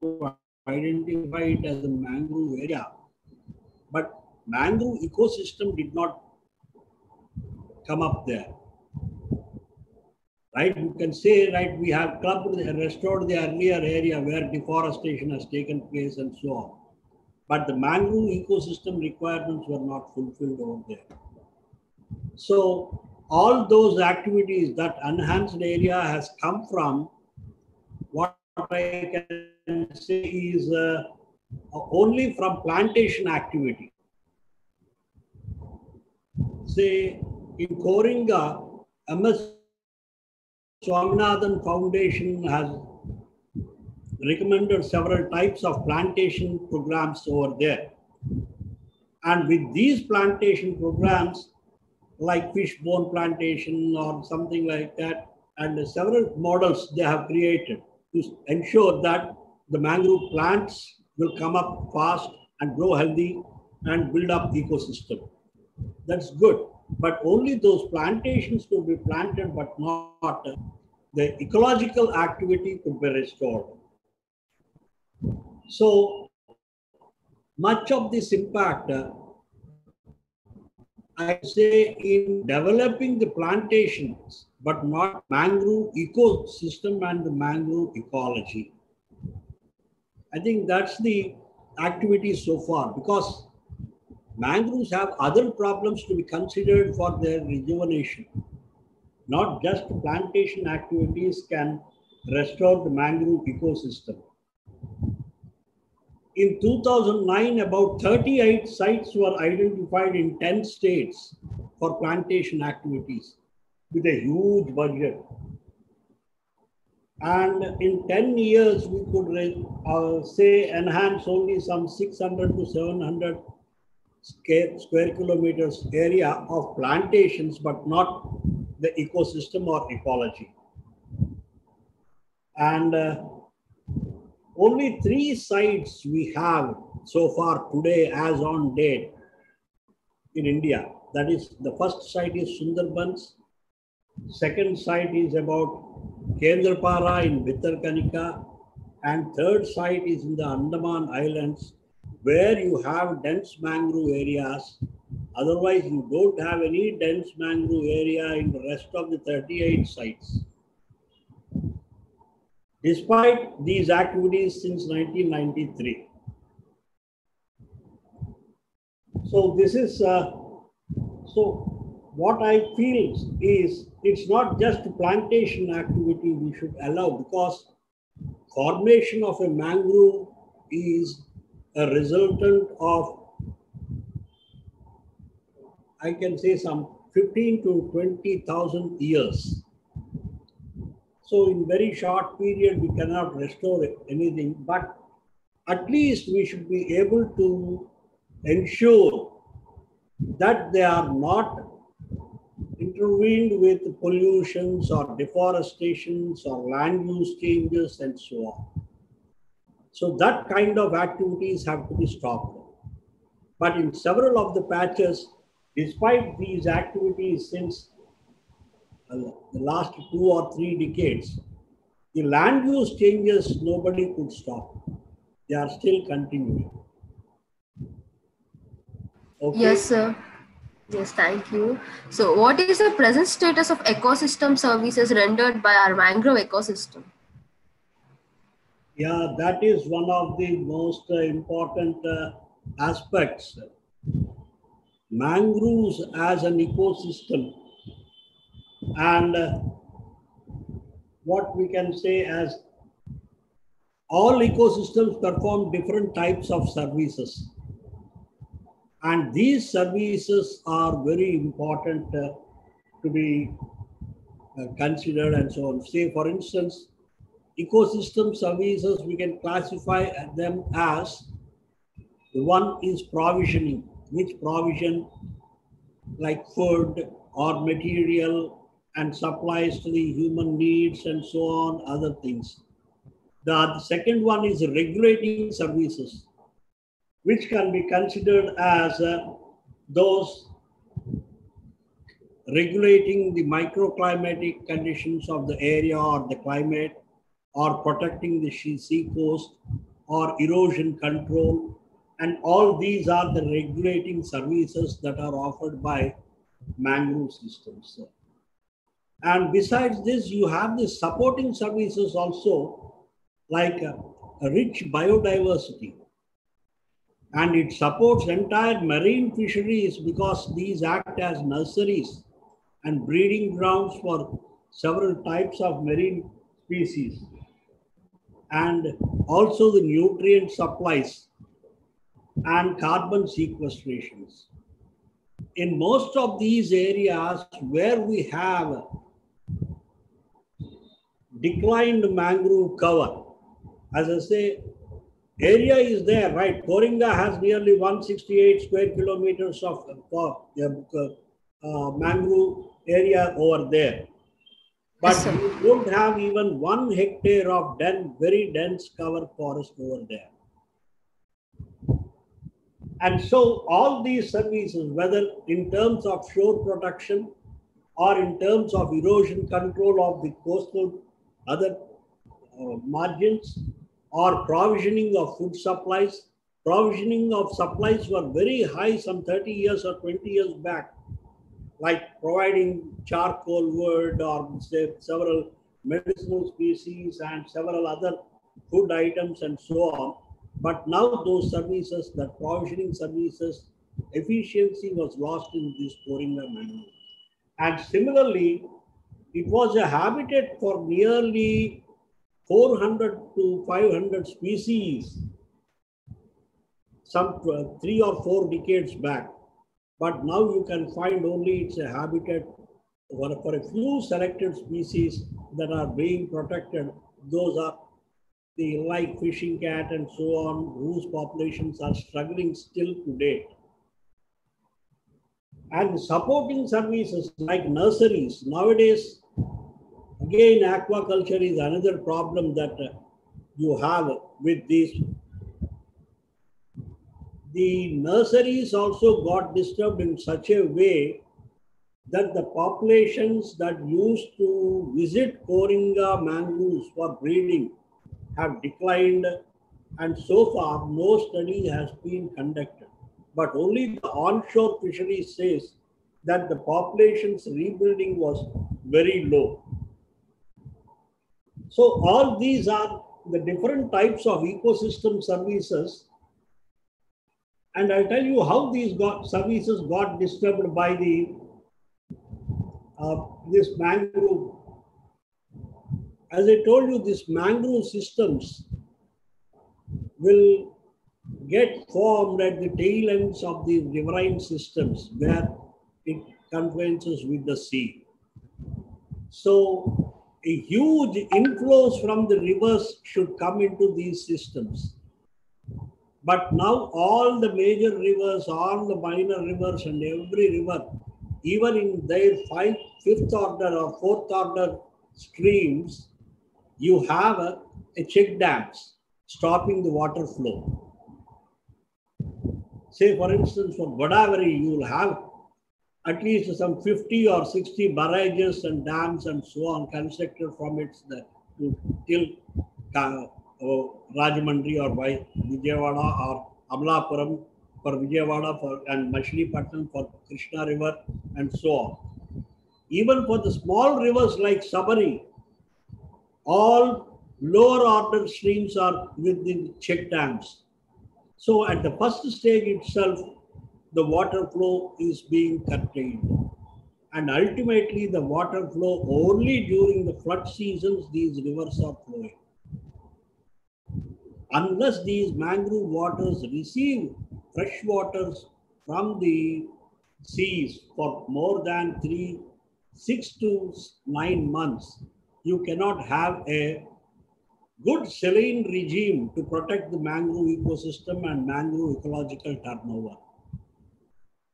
to identify it as a mangrove area. But mangrove ecosystem did not come up there. Right? You can say, right, we have restored the earlier area where deforestation has taken place and so on. But the mangrove ecosystem requirements were not fulfilled over there. So all those activities, that enhanced area has come from what I can say is only from plantation activity. Say in Coringa, MS Swaminathan Foundation has recommended several types of plantation programs over there. And with these plantation programs, like fishbone plantation or something like that, and several models they have created to ensure that the mangrove plants will come up fast and grow healthy and build up ecosystem. That's good. But only those plantations could be planted, but not the ecological activity could be restored. So much of this impact, I say, in developing the plantations, but not mangrove ecosystem and the mangrove ecology. I think that's the activity so far, because mangroves have other problems to be considered for their rejuvenation. Not just plantation activities can restore the mangrove ecosystem. In 2009, about 38 sites were identified in 10 states for plantation activities with a huge budget. And in 10 years, we could say enhance only some 600 to 700 square kilometers area of plantations, but not the ecosystem or ecology. And only 3 sites we have so far today as on date in India. That is, the first site is Sundarbans. Second site is about Kendrapara in Bhitarkanika. And third site is in the Andaman Islands, where you have dense mangrove areas. Otherwise, you don't have any dense mangrove area in the rest of the 38 sites. Despite these activities since 1993. So this is, so what I feel is it's not just a plantation activity we should allow, because formation of a mangrove is a resultant of, I can say, some 15 to 20,000 years. So in very short period, we cannot restore anything, but at least we should be able to ensure that they are not intervened with pollutions or deforestations or land use changes and so on. So that kind of activities have to be stopped. But in several of the patches, despite these activities since the last 2 or 3 decades, the land use changes nobody could stop. They are still continuing. Okay.
Yes, sir. Yes, thank you. So what is the present status of ecosystem services rendered by our mangrove ecosystem?
Yeah, that is one of the most important aspects. Mangroves as an ecosystem, and what we can say as all ecosystems perform different types of services. And these services are very important to be considered and so on. Say, for instance, ecosystem services, we can classify them as, one is provisioning, which provision like food or material and supplies to the human needs and so on, other things. The second one is regulating services, which can be considered as those regulating the microclimatic conditions of the area or the climate, or protecting the sea coast, or erosion control. And all these are the regulating services that are offered by mangrove systems. And besides this, you have the supporting services also, like a rich biodiversity. And it supports entire marine fisheries, because these act as nurseries and breeding grounds for several types of marine species. And also the nutrient supplies and carbon sequestrations. In most of these areas where we have declined mangrove cover, as I say, area is there, right? Coringa has nearly 168 square kilometers of mangrove area over there. But you don't have even 1 hectare of very dense cover forest over there. And so all these services, whether in terms of shore protection or in terms of erosion control of the coastal other margins, or provisioning of food supplies, provisioning of supplies were very high some 30 years or 20 years back, like providing charcoal wood or say several medicinal species and several other food items and so on. But now those services, that provisioning services, efficiency was lost in this Coringa mangrove. And similarly, it was a habitat for nearly 400 to 500 species some 3 or 4 decades back. But now you can find only it's a habitat for a few selected species that are being protected. Those are the like fishing cat and so on, whose populations are struggling still to date. And supporting services like nurseries. Nowadays, again, aquaculture is another problem that you have with these. The nurseries also got disturbed in such a way that the populations that used to visit Coringa mangroves for breeding have declined, and so far no study has been conducted. But only the onshore fishery says that the population's rebuilding was very low. So all these are the different types of ecosystem services. And I'll tell you how these services got disturbed by the this mangrove. As I told you, these mangrove systems will get formed at the tail ends of the riverine systems where it confluences with the sea. So a huge inflows from the rivers should come into these systems. But now all the major rivers, all the minor rivers and every river, even in their fifth order or fourth order streams, you have a check dams stopping the water flow. Say for instance, for Godavari, you will have at least some 50 or 60 barrages and dams and so on constructed from its till Rajamandri or by Vijayawada or Amlapuram for Vijayawada and Machilipatnam for Krishna River and so on. Even for the small rivers like Sabari, all lower order streams are with the check dams. So at the first stage itself, the water flow is being curtailed. And ultimately the water flow only during the flood seasons, these rivers are flowing. Unless these mangrove waters receive fresh waters from the seas for more than 6 to 9 months, you cannot have a good saline regime to protect the mangrove ecosystem and mangrove ecological turnover.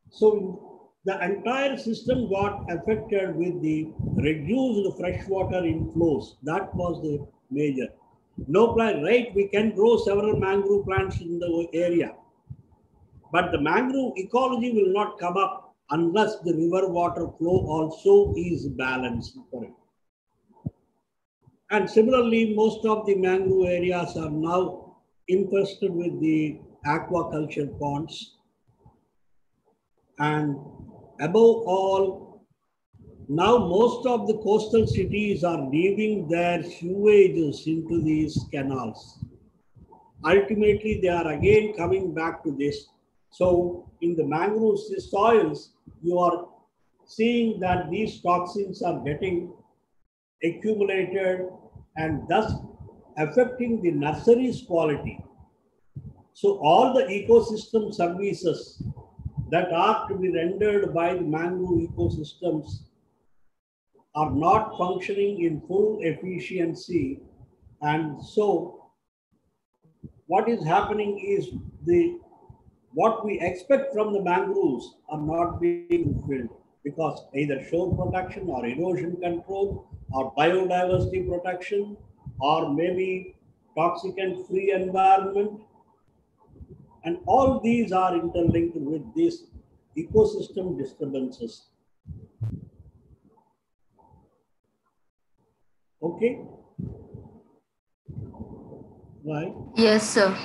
So the entire system got affected with the reduced freshwater inflows. That was the major. No plant, right? We can grow several mangrove plants in the area, but the mangrove ecology will not come up unless the river water flow also is balanced for it. And similarly, most of the mangrove areas are now infested with the aquaculture ponds. And above all, now most of the coastal cities are leaving their sewages into these canals. Ultimately, they are again coming back to this. So in the mangrove soils, you are seeing that these toxins are getting accumulated and thus affecting the nursery's quality. So all the ecosystem services that are to be rendered by the mangrove ecosystems are not functioning in full efficiency, and so what is happening is what we expect from the mangroves are not being fulfilled because either shore protection or erosion control or biodiversity protection or maybe toxicant-free environment. And all these are interlinked with these ecosystem disturbances. Okay? Right?
Yes, sir.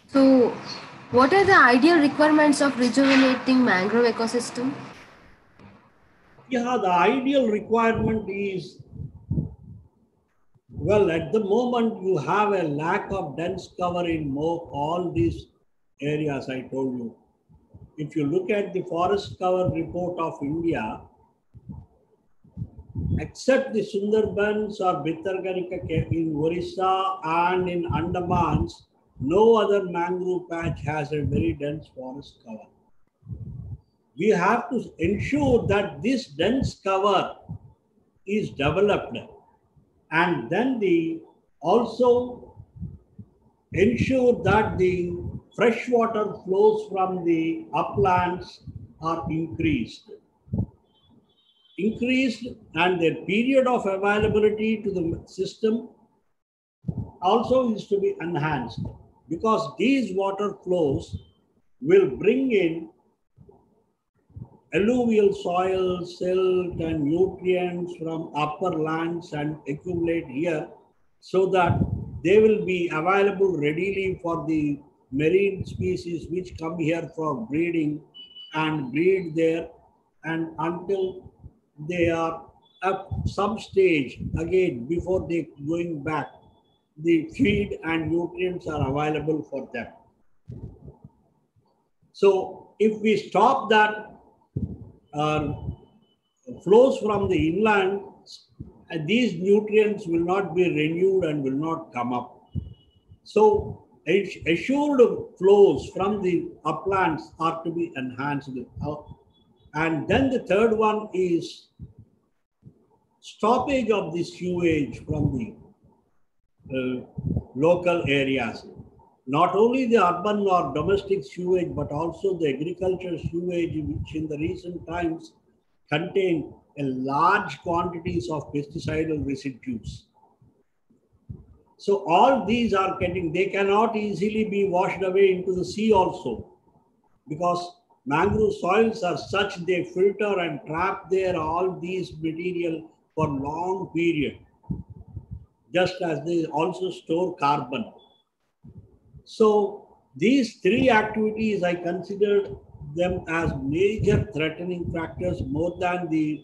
So, what are the ideal requirements of rejuvenating mangrove ecosystem?
Yeah, the ideal requirement is, well, at the moment you have a lack of dense cover in all these areas I told you. If you look at the forest cover report of India, except the Sundarbans or Bhitarganika in Orissa and in Andamans, no other mangrove patch has a very dense forest cover. We have to ensure that this dense cover is developed, and then also ensure that the freshwater flows from the uplands are increased, and the period of availability to the system also is to be enhanced, because these water flows will bring in alluvial soil, silt and nutrients from upper lands and accumulate here, so that they will be available readily for the marine species which come here for breeding and breed there, and until they are at some stage again before they going back, the feed and nutrients are available for them. So if we stop that flows from the inland, these nutrients will not be renewed and will not come up. So assured flows from the uplands are to be enhanced. And then the third one is stoppage of the sewage from the local areas. Not only the urban or domestic sewage, but also the agricultural sewage, which in the recent times contain a large quantities of pesticidal residues. So all these are they cannot easily be washed away into the sea also, because mangrove soils are such, they filter and trap there all these material for long period, just as they also store carbon. So these three activities, I considered them as major threatening factors more than the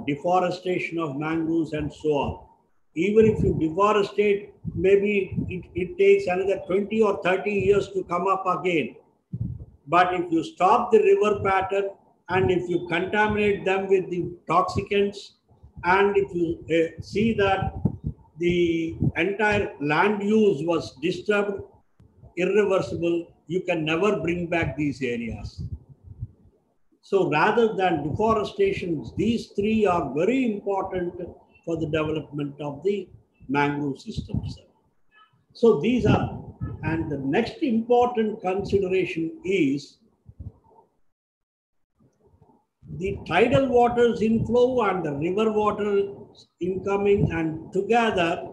deforestation of mangroves and so on. Even if you deforestate, maybe it takes another 20 or 30 years to come up again. But if you stop the river pattern and if you contaminate them with the toxicants, and if you see that the entire land use was disturbed, irreversible, you can never bring back these areas. So rather than deforestation, these three are very important for the development of the mangrove systems. So these are, and the next important consideration is the tidal waters inflow and the river water incoming, and together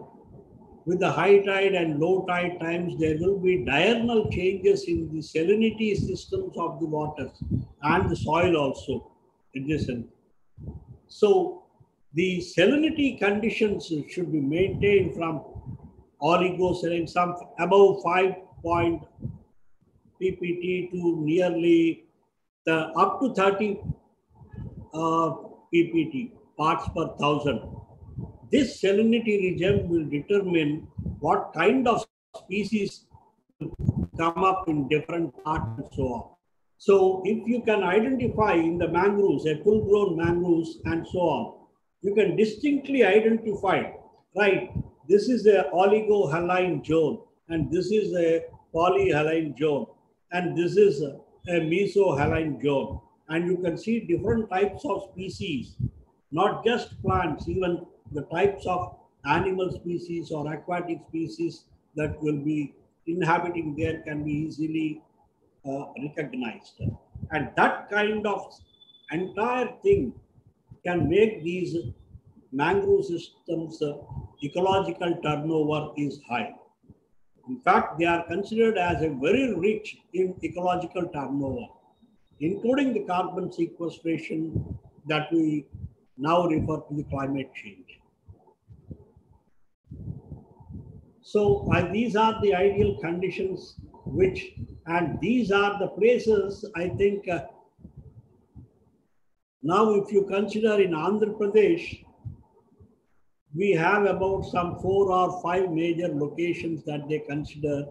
with the high tide and low tide times, there will be diurnal changes in the salinity systems of the waters and the soil also adjacent. So the salinity conditions should be maintained from oligosaline, some above 5 ppt to nearly up to 30 ppt, parts per thousand. This salinity regime will determine what kind of species will come up in different parts and so on. So if you can identify in the mangroves, a full-grown mangroves and so on, you can distinctly identify, right, this is a oligohaline zone, and this is a polyhaline zone, and this is a mesohaline zone. And you can see different types of species, not just plants, even the types of animal species or aquatic species, that will be inhabiting there can be easily recognized. And that kind of entire thing can make these mangrove systems ecological turnover is high. In fact, they are considered as a very rich in ecological turnover, including the carbon sequestration that we now refer to the climate change. So these are the ideal conditions and these are the places, I think, now if you consider in Andhra Pradesh, we have about some 4 or 5 major locations that they consider.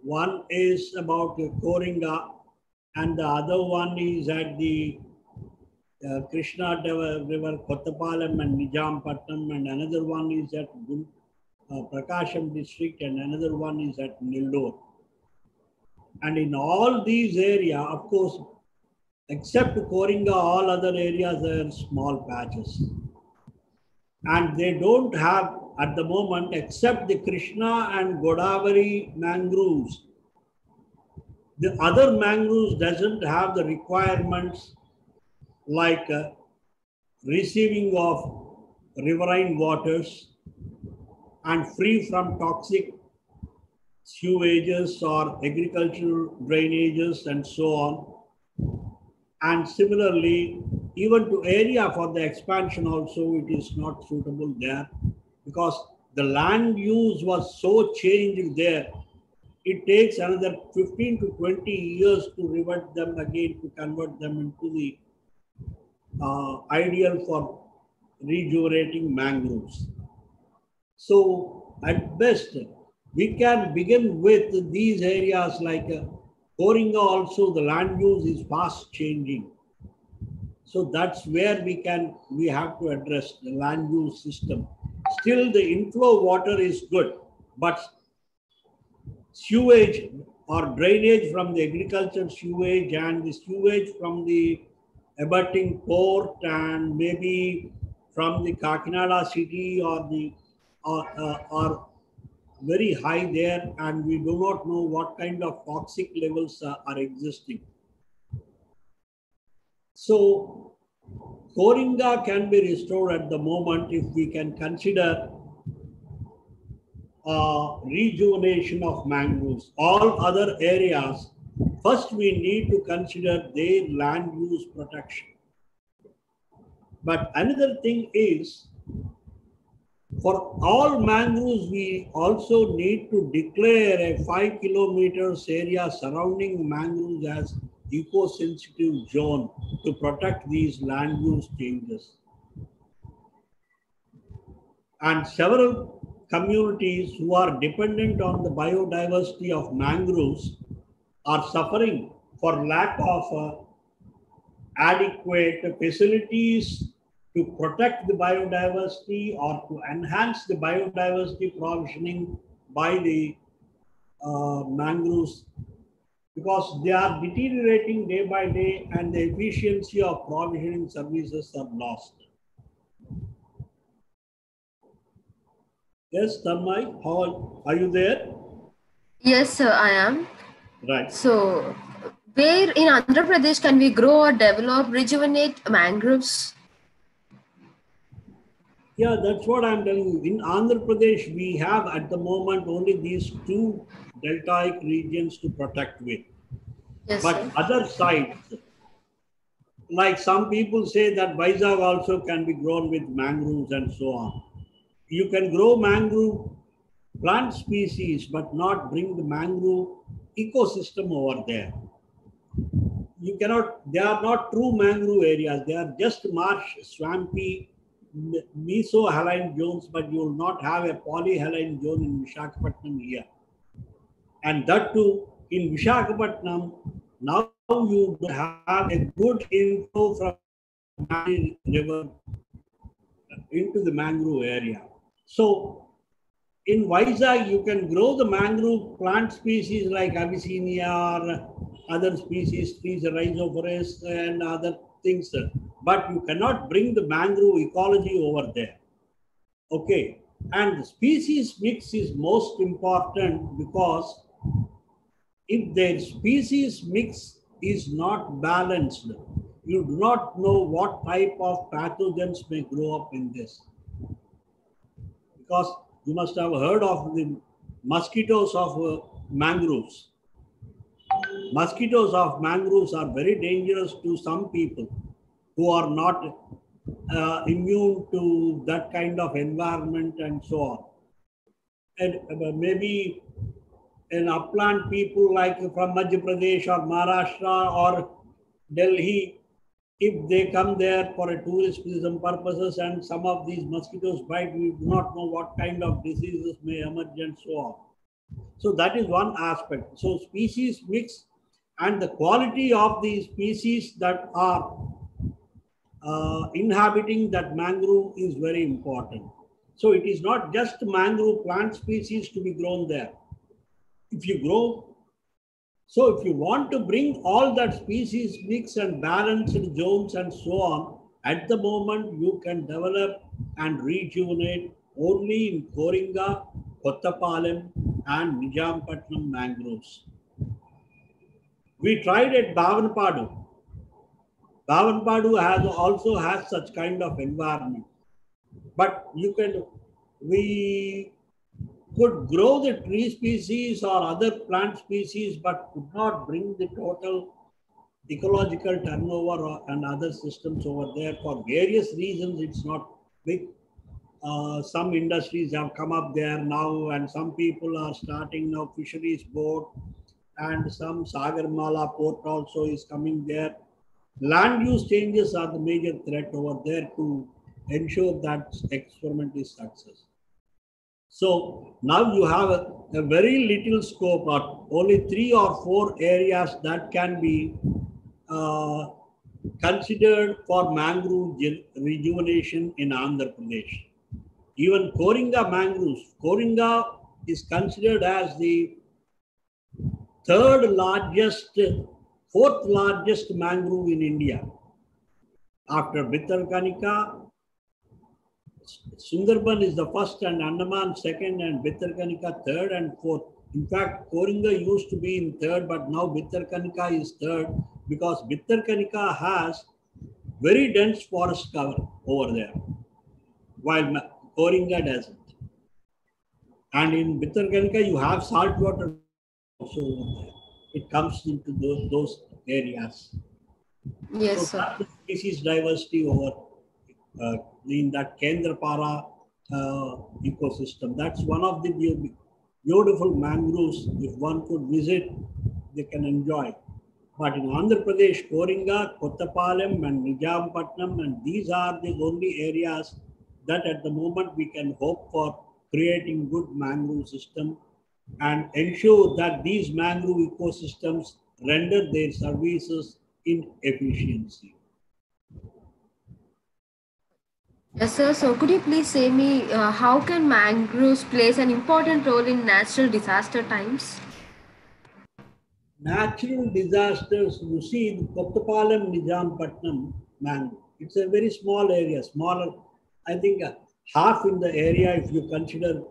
One is about Coringa, and the other one is at the Krishna River, Kottapalam and Nijampatnam, and another one is at Prakasham district, and another one is at Nellore. And in all these areas, of course, except Coringa, all other areas are small patches. And they don't have, at the moment, except the Krishna and Godavari mangroves, the other mangroves doesn't have the requirements like receiving of riverine waters and free from toxic sewages or agricultural drainages and so on. And similarly, even to area for the expansion also, it is not suitable there because the land use was so changed there. It takes another 15 to 20 years to revert them again, to convert them into the ideal for rejuvenating mangroves. So at best, we can begin with these areas like Coringa also, the land use is fast changing. So that's where we have to address the land use system. Still the inflow water is good, but sewage or drainage from the agriculture sewage and the sewage from the abutting port and maybe from the Kakinada city or the are very high there, and we do not know what kind of toxic levels are existing. So Coringa can be restored at the moment if we can consider rejuvenation of mangroves. All other areas, first we need to consider their land use protection. But another thing is, for all mangroves, we also need to declare a 5 kilometers area surrounding mangroves as eco-sensitive zone to protect these land use changes. And several communities who are dependent on the biodiversity of mangroves are suffering for lack of adequate facilities to protect the biodiversity or to enhance the biodiversity provisioning by the mangroves, because they are deteriorating day by day and the efficiency of provisioning services are lost. Yes, THANMAYI, how are you there?
Yes, sir, I am.
Right.
So, where in Andhra Pradesh can we grow or develop, rejuvenate mangroves?
Yeah, that's what I'm telling you. In Andhra Pradesh, we have at the moment only these 2 deltaic regions to protect with.
Yes,
but
sir.
Other sites, like some people say that Vizag also can be grown with mangroves and so on. You can grow mangrove plant species, but not bring the mangrove ecosystem over there. You cannot, they are not true mangrove areas. They are just marsh, swampy, meso-haline zones, but you will not have a polyhaline zone in Visakhapatnam here. And that too, in Visakhapatnam, now you have a good inflow from the river into the mangrove area. So in Vizag, you can grow the mangrove plant species like Abyssinia or other species, trees, rhizophorus and other things, but you cannot bring the mangrove ecology over there. Okay, And the species mix is most important because if their species mix is not balanced, you do not know what type of pathogens may grow up in this. Because you must have heard of the mosquitoes of mangroves. Mosquitoes of mangroves are very dangerous to some people who are not immune to that kind of environment and so on. And maybe in upland people like from Madhya Pradesh or Maharashtra or Delhi, if they come there for a tourism purposes and some of these mosquitoes bite, we do not know what kind of diseases may emerge and so on. So that is one aspect. So species mix and the quality of the species that are inhabiting that mangrove is very important. So it is not just mangrove plant species to be grown there. If you want to bring all that species mix and balanced zones and so on, at the moment you can develop and rejuvenate only in Coringa, Kottapalem and Nijampatnam mangroves. We tried at Bhavanpadu. Bhavanpadu also has such kind of environment. But we could grow the tree species or other plant species, but could not bring the total ecological turnover and other systems over there. For various reasons, it's not big. Some industries have come up there now, and some people are starting now fisheries board, and some Sagarmala port also is coming there. Land use changes are the major threat over there to ensure that experiment is success. So now you have a very little scope, or only 3 or 4 areas that can be considered for mangrove rejuvenation in Andhra Pradesh. Even Coringa mangroves, Coringa is considered as the 4th largest mangrove in India. After Bhitarkanika, Sundarban is the first and Andaman second and Bhitarkanika third and fourth. In fact, Coringa used to be in third, but now Bhitarkanika is third because Bhitarkanika has very dense forest cover over there, while Coringa doesn't. And in Bhitarkanika, you have saltwater also over there. It comes into those areas.
Yes,
so
sir.
that's the species diversity over in that Kendrapara ecosystem. That's one of the beautiful mangroves. If one could visit, they can enjoy. But in Andhra Pradesh, Coringa, Kottapalem and Nijampatnam, and these are the only areas that at the moment we can hope for creating good mangrove system and ensure that these mangrove ecosystems render their services in efficiency.
Yes, sir. So could you please say me how can mangroves plays an important role in natural disaster times?
Natural disasters, you see, the Kottapalem Nijampatnam mangrove, it's a very small area, smaller, I think half in the area if you consider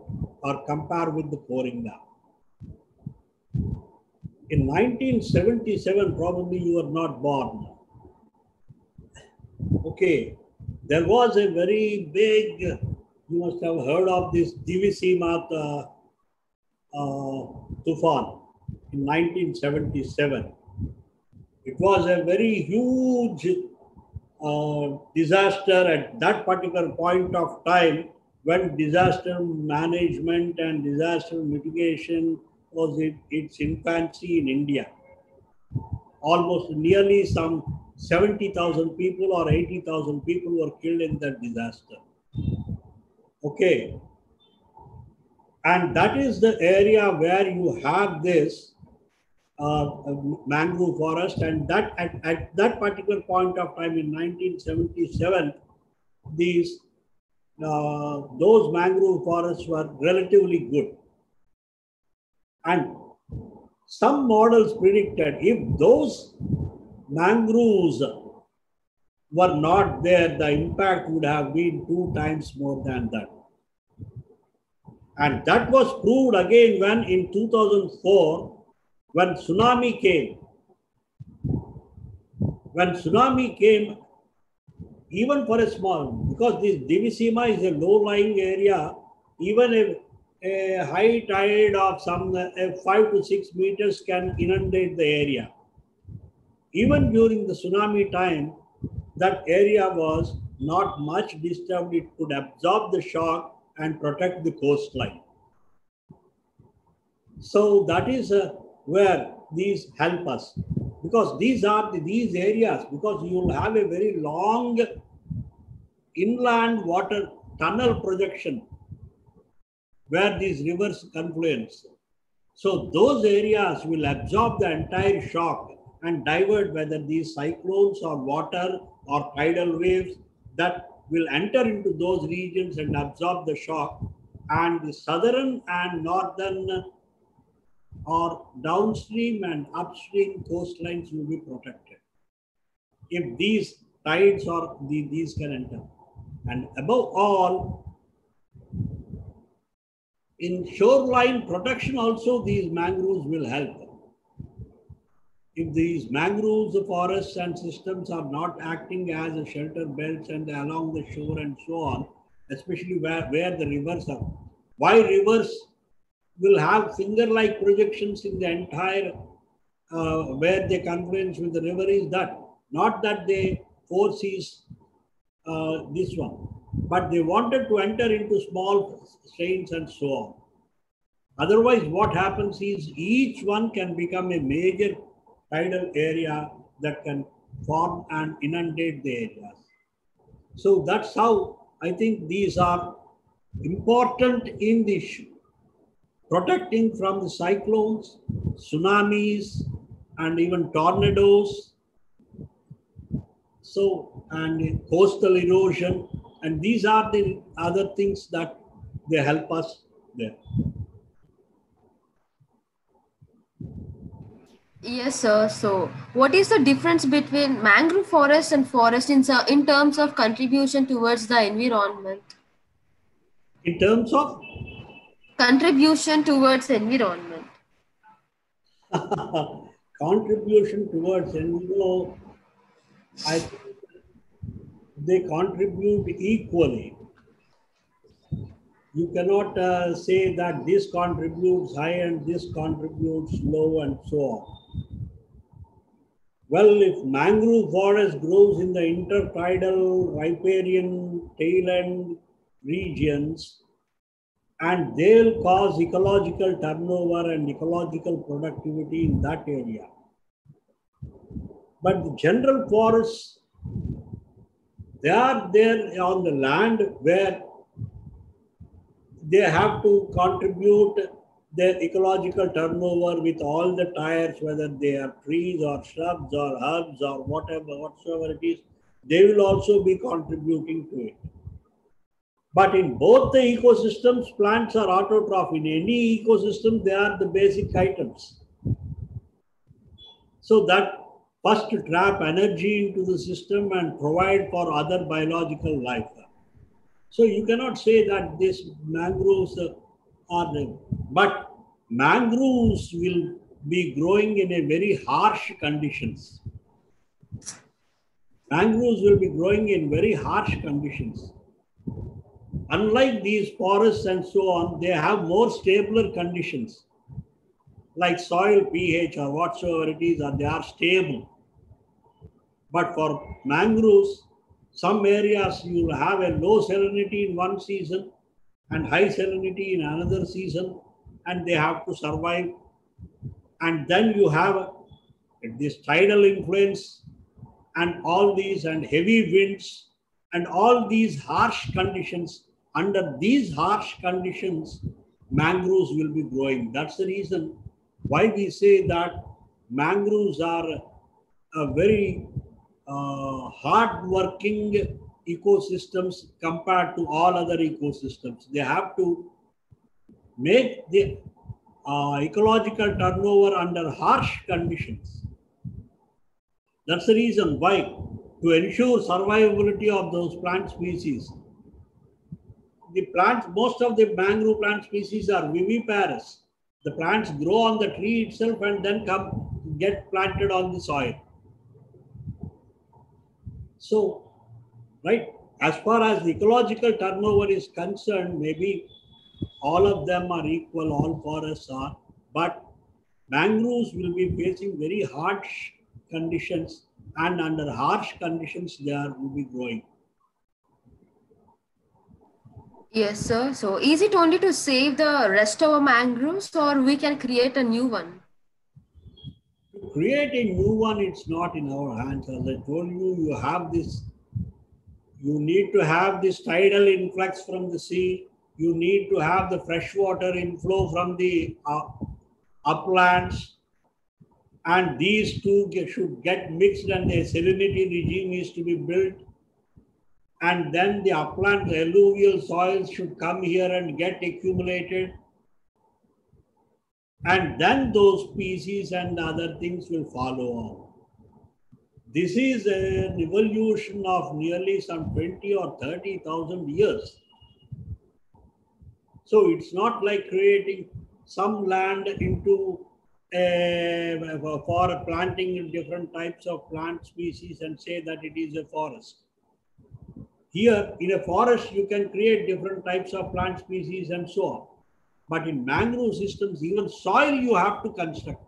or compare with the Coringa. In 1977, probably you were not born. Okay, there was a very big, you must have heard of this Divisima Tufan in 1977. It was a very huge disaster at that particular point of time when disaster management and disaster mitigation was in its infancy in India. Almost nearly some 70,000 people or 80,000 people were killed in that disaster. Okay. And that is the area where you have this mangrove forest, and that at that particular point of time in 1977, these those mangrove forests were relatively good. And some models predicted if those mangroves were not there, the impact would have been 2 times more than that. And that was proved again when in 2004, when tsunami came. When tsunami came, even for a small, because this Divisima is a low-lying area, even a high tide of some 5 to 6 meters can inundate the area. Even during the tsunami time, that area was not much disturbed. It could absorb the shock and protect the coastline. So that is where these help us, because these are these areas, because you will have a very long inland water tunnel projection where these rivers confluence. So those areas will absorb the entire shock and divert, whether these cyclones or water or tidal waves that will enter into those regions and absorb the shock, and the southern and northern or downstream and upstream coastlines will be protected if these tides or these can enter. And above all, in shoreline protection also these mangroves will help. If these mangroves, forests and systems are not acting as a shelter belts and along the shore and so on, especially where the rivers are. Why rivers will have finger-like projections in the entire where they confluence with the river is that, not that they foresees this one, but they wanted to enter into small strains and so on. Otherwise, what happens is each one can become a major tidal area that can form and inundate the areas. So that's how I think these are important in the protecting from the cyclones, tsunamis, and even tornadoes. So, and coastal erosion, and these are the other things that they help us there.
Yes, sir. So, what is the difference between mangrove forest and forest in terms of contribution towards the environment?
In terms of?
Contribution towards environment.
Contribution towards environment, I think they contribute equally. You cannot say that this contributes high and this contributes low and so on. Well, if mangrove forest grows in the intertidal, riparian, tail-end regions, and they'll cause ecological turnover and ecological productivity in that area. But the general forests, they are there on the land where they have to contribute their ecological turnover with all the tires, whether they are trees or shrubs or herbs or whatsoever it is, they will also be contributing to it. But in both the ecosystems, plants are autotroph. In any ecosystem, they are the basic items. So that first to trap energy into the system and provide for other biological life. So you cannot say that these mangroves are there. But mangroves will be growing in a very harsh conditions. Mangroves will be growing in very harsh conditions. Unlike these forests and so on, they have more stabler conditions, like soil pH or whatsoever it is, or they are stable. But for mangroves, some areas you will have a low salinity in one season and high salinity in another season, and they have to survive. And then you have this tidal influence and all these and heavy winds and all these harsh conditions. Under these harsh conditions, mangroves will be growing. That's the reason why we say that mangroves are a very hard-working ecosystems compared to all other ecosystems. They have to make the ecological turnover under harsh conditions. That's the reason why, to ensure survivability of those plant species, the plants, most of the mangrove plant species are viviparous. The plants grow on the tree itself and then get planted on the soil. So, right, as far as the ecological turnover is concerned, maybe all of them are equal, all forests are, but mangroves will be facing very harsh conditions, and under harsh conditions they will be growing.
Yes, sir. So is it only to save the rest of our mangroves, or we can create a new one?
To create a new one, it's not in our hands. As I told you, you need to have this tidal influx from the sea. You need to have the freshwater inflow from the uplands. And these two should get mixed, and a salinity regime is to be built. And then the upland alluvial soils should come here and get accumulated. And then those species and other things will follow on. This is an evolution of nearly some 20 or 30,000 years. So it's not like creating some land into for planting different types of plant species and say that it is a forest. Here in a forest, you can create different types of plant species and so on. But in mangrove systems, even soil you have to construct.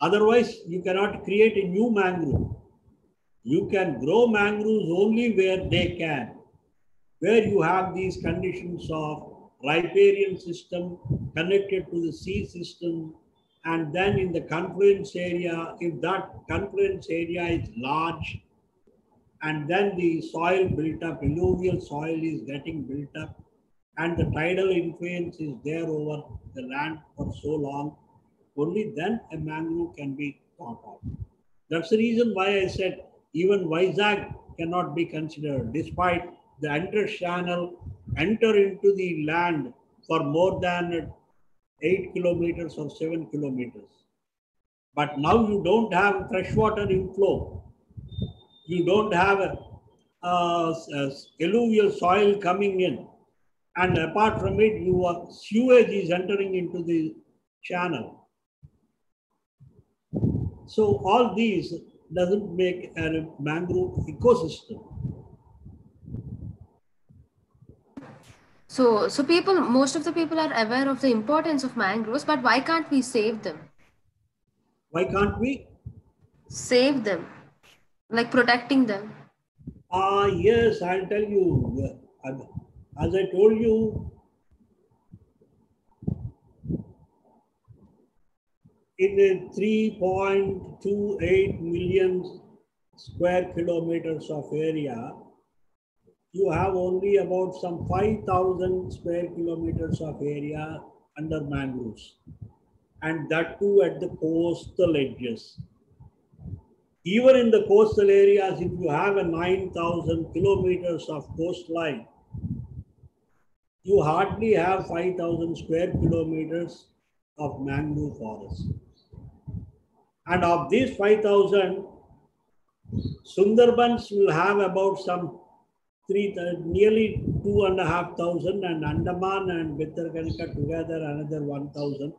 Otherwise, you cannot create a new mangrove. You can grow mangroves only where they can, where you have these conditions of riparian system connected to the sea system, and then in the confluence area, if that confluence area is large, and then the soil built up, alluvial soil is getting built up, and the tidal influence is there over the land for so long, only then a mangrove can be thought of. That's the reason why I said even Vizag cannot be considered, despite the entrance channel enter into the land for more than 8 kilometers or 7 kilometers. But now you don't have freshwater inflow. You don't have alluvial soil coming in. And apart from it, your sewage is entering into the channel. So all these doesn't make a mangrove ecosystem.
So most of the people are aware of the importance of mangroves, but why can't we save them?
Why can't we?
Save them, like protecting them.
Yes, I'll tell you. As I told you, in a 3.28 million square kilometers of area, you have only about some 5,000 square kilometers of area under mangroves, and that too at the coastal edges. Even in the coastal areas, if you have a 9,000 kilometers of coastline, you hardly have 5,000 square kilometers of mangrove forest. And of these 5,000, Sundarbans will have about some nearly 2,500, and Andaman and Bittarkanika together another 1,000.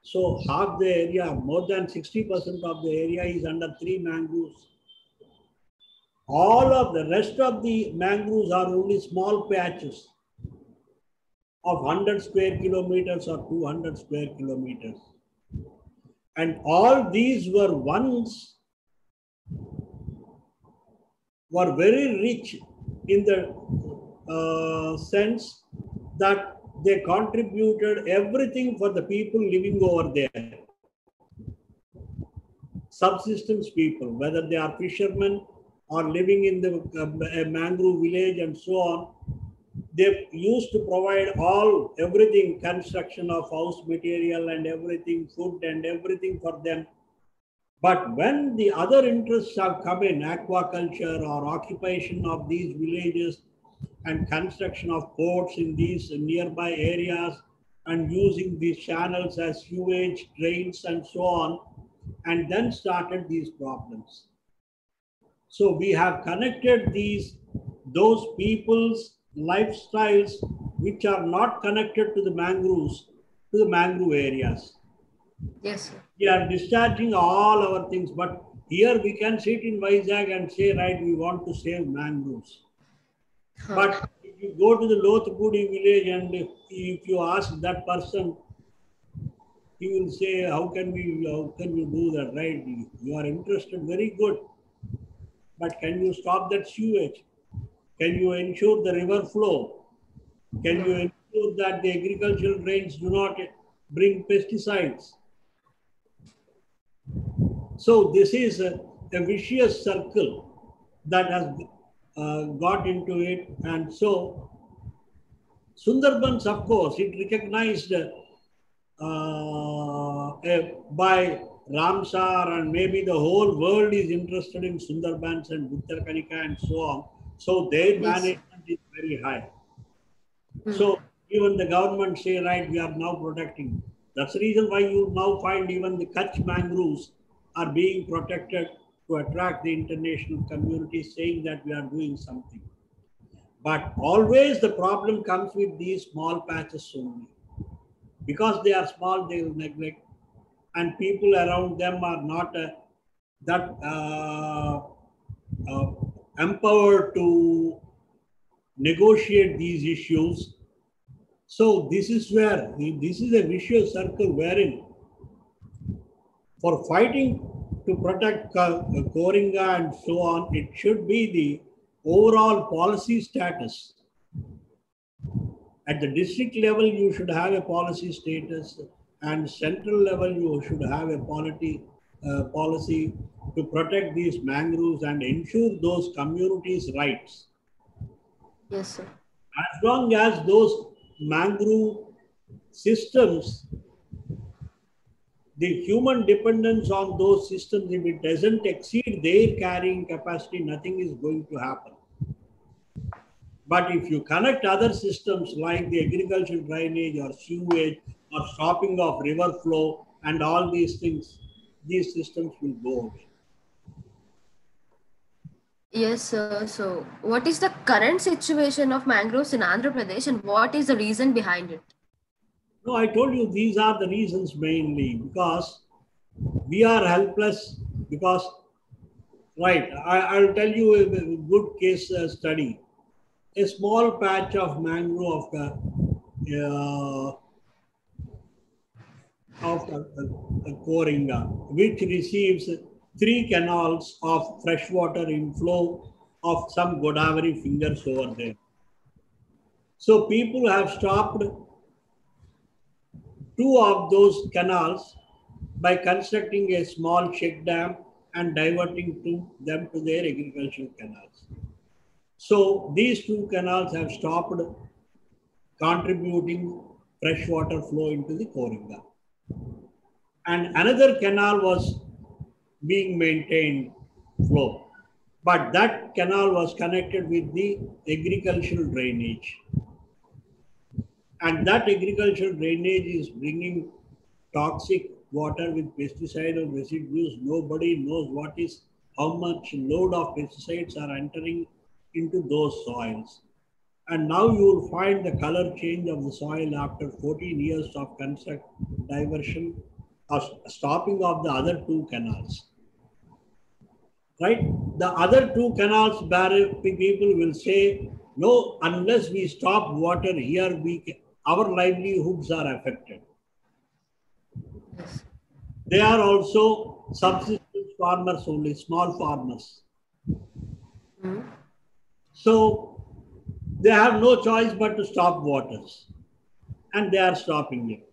So half the area, more than 60% of the area is under 3 mangroves. All of the rest of the mangroves are only small patches of 100 square kilometers or 200 square kilometers. And all these were once very rich in the sense that they contributed everything for the people living over there. Subsistence people, whether they are fishermen or living in the mangrove village and so on, they used to provide everything, construction of house material and everything, food and everything for them. But when the other interests have come in, aquaculture or occupation of these villages and construction of ports in these nearby areas and using these channels as sewage, drains and so on, and then started these problems. So we have connected those peoples lifestyles which are not connected to the mangroves, to the mangrove areas.
Yes, sir.
We are discharging all our things, but here we can sit in Vizag and say, right, we want to save mangroves. But if you go to the Lothpudi village and if you ask that person, he will say, how can you do that, right? You are interested, very good. But can you stop that sewage? Can you ensure the river flow? Can you ensure that the agricultural drains do not bring pesticides? So this is a vicious circle that has got into it. And so Sundarbans, of course, it recognized by Ramsar, and maybe the whole world is interested in Sundarbans and Uttarkanika and so on. So their management is very high. So even the government say, right, we are now protecting. That's the reason why you now find even the Kutch mangroves are being protected to attract the international community, saying that we are doing something. But always the problem comes with these small patches only. Because they are small, they will neglect. And people around them are not empowered to negotiate these issues. So this is where, this is a vicious circle wherein for fighting to protect CORINGA and so on, it should be the overall policy status. At the district level, you should have a policy status, and central level, you should have a policy to protect these mangroves and ensure those communities' rights.
Yes, sir.
As long as those mangrove systems, the human dependence on those systems, if it doesn't exceed their carrying capacity, nothing is going to happen. But if you connect other systems like the agricultural drainage or sewage or stopping of river flow and all these things, these systems will go away.
Yes, sir. So what is the current situation of mangroves in Andhra Pradesh and what is the reason behind it?
No, I told you these are the reasons mainly because we are helpless because, right, I'll tell you a good case study. A small patch of mangrove of CORINGA, which receives 3 canals of freshwater inflow of some Godavari fingers over there. So people have stopped 2 of those canals by constructing a small check dam and diverting them to their agricultural canals. So these 2 canals have stopped contributing freshwater flow into the CORINGA. And another canal was being maintained flow. But that canal was connected with the agricultural drainage. And that agricultural drainage is bringing toxic water with pesticidal residues. Nobody knows how much load of pesticides are entering into those soils. And now you will find the color change of the soil after 14 years of diversion or stopping of the other 2 canals. Right? The other 2 canals, people will say, no, unless we stop water here, our livelihoods are affected. They are also subsistence farmers only, small farmers. So they have no choice but to stop waters, and they are stopping it.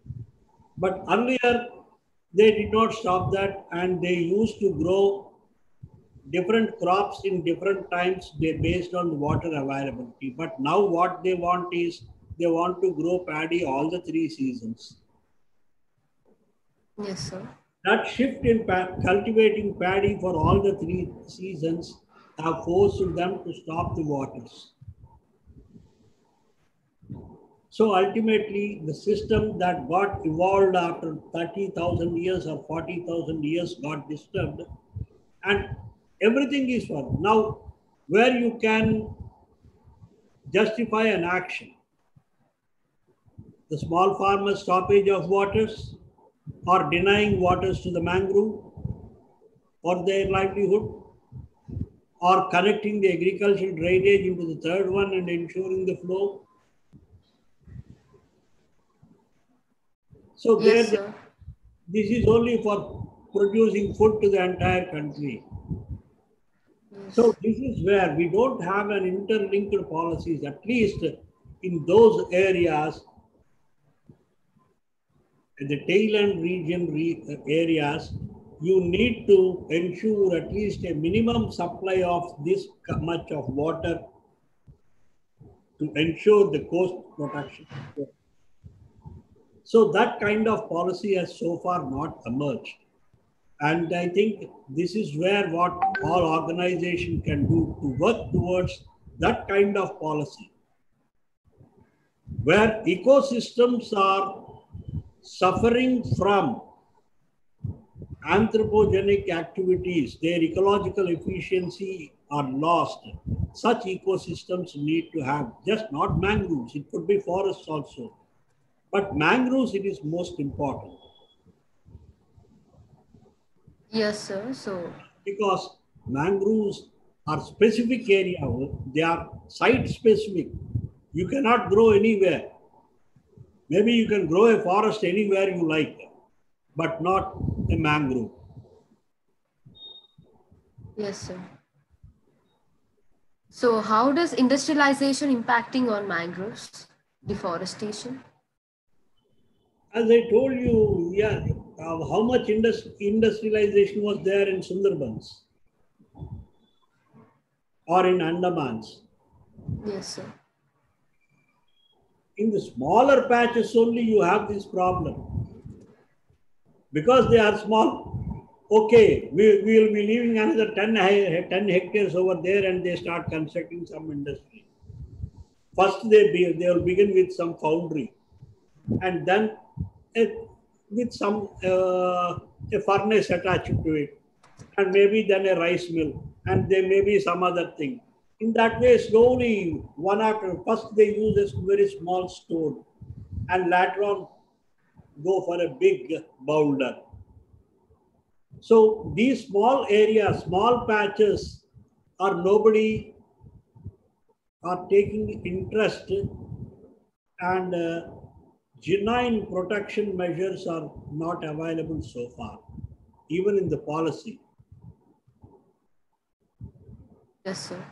But earlier, they did not stop that, and they used to grow different crops in different times based on the water availability. But now what they want is, they want to grow paddy all the 3 seasons.
Yes, sir.
That shift in cultivating paddy for all the 3 seasons have forced them to stop the waters. So ultimately, the system that got evolved after 30,000 years or 40,000 years got disturbed, and everything is wrong. Now, where you can justify an action. The small farmer stoppage of waters or denying waters to the mangrove for their livelihood, or connecting the agricultural drainage into the third one and ensuring the flow. So
Yes,
there,
sir.
this is only for producing food to the entire country.
Yes.
So this is where we don't have an interlinked policies, at least in those areas, in the tail end region areas, you need to ensure at least a minimum supply of this much of water to ensure the coast protection. So that kind of policy has so far not emerged. And I think this is where what all organizations can do to work towards that kind of policy, where ecosystems are suffering from anthropogenic activities, their ecological efficiency are lost. Such ecosystems need to have just not mangroves, it could be forests also. But mangroves, it is most important.
Yes, sir. So,
Because mangroves are specific area, they are site specific. You cannot grow anywhere. Maybe you can grow a forest anywhere you like, but not a mangrove.
yes, sir. So, how does industrialization impacting on mangroves? Deforestation?
As I told you, yeah, how much industrialization was there in Sundarbans or in Andamans?
Yes, sir.
In the smaller patches only you have this problem. Because they are small, okay, we will be leaving another 10 hectares over there and they start constructing some industry. First they will begin with some foundry and then with some a furnace attached to it, and maybe then a rice mill, and there may be some other thing. In that way, slowly, one after, first they use a very small stone, and later on go for a big boulder. So these small areas, small patches, are nobody are taking interest, and genuine protection measures are not available so far, even in the policy.
Yes, sir.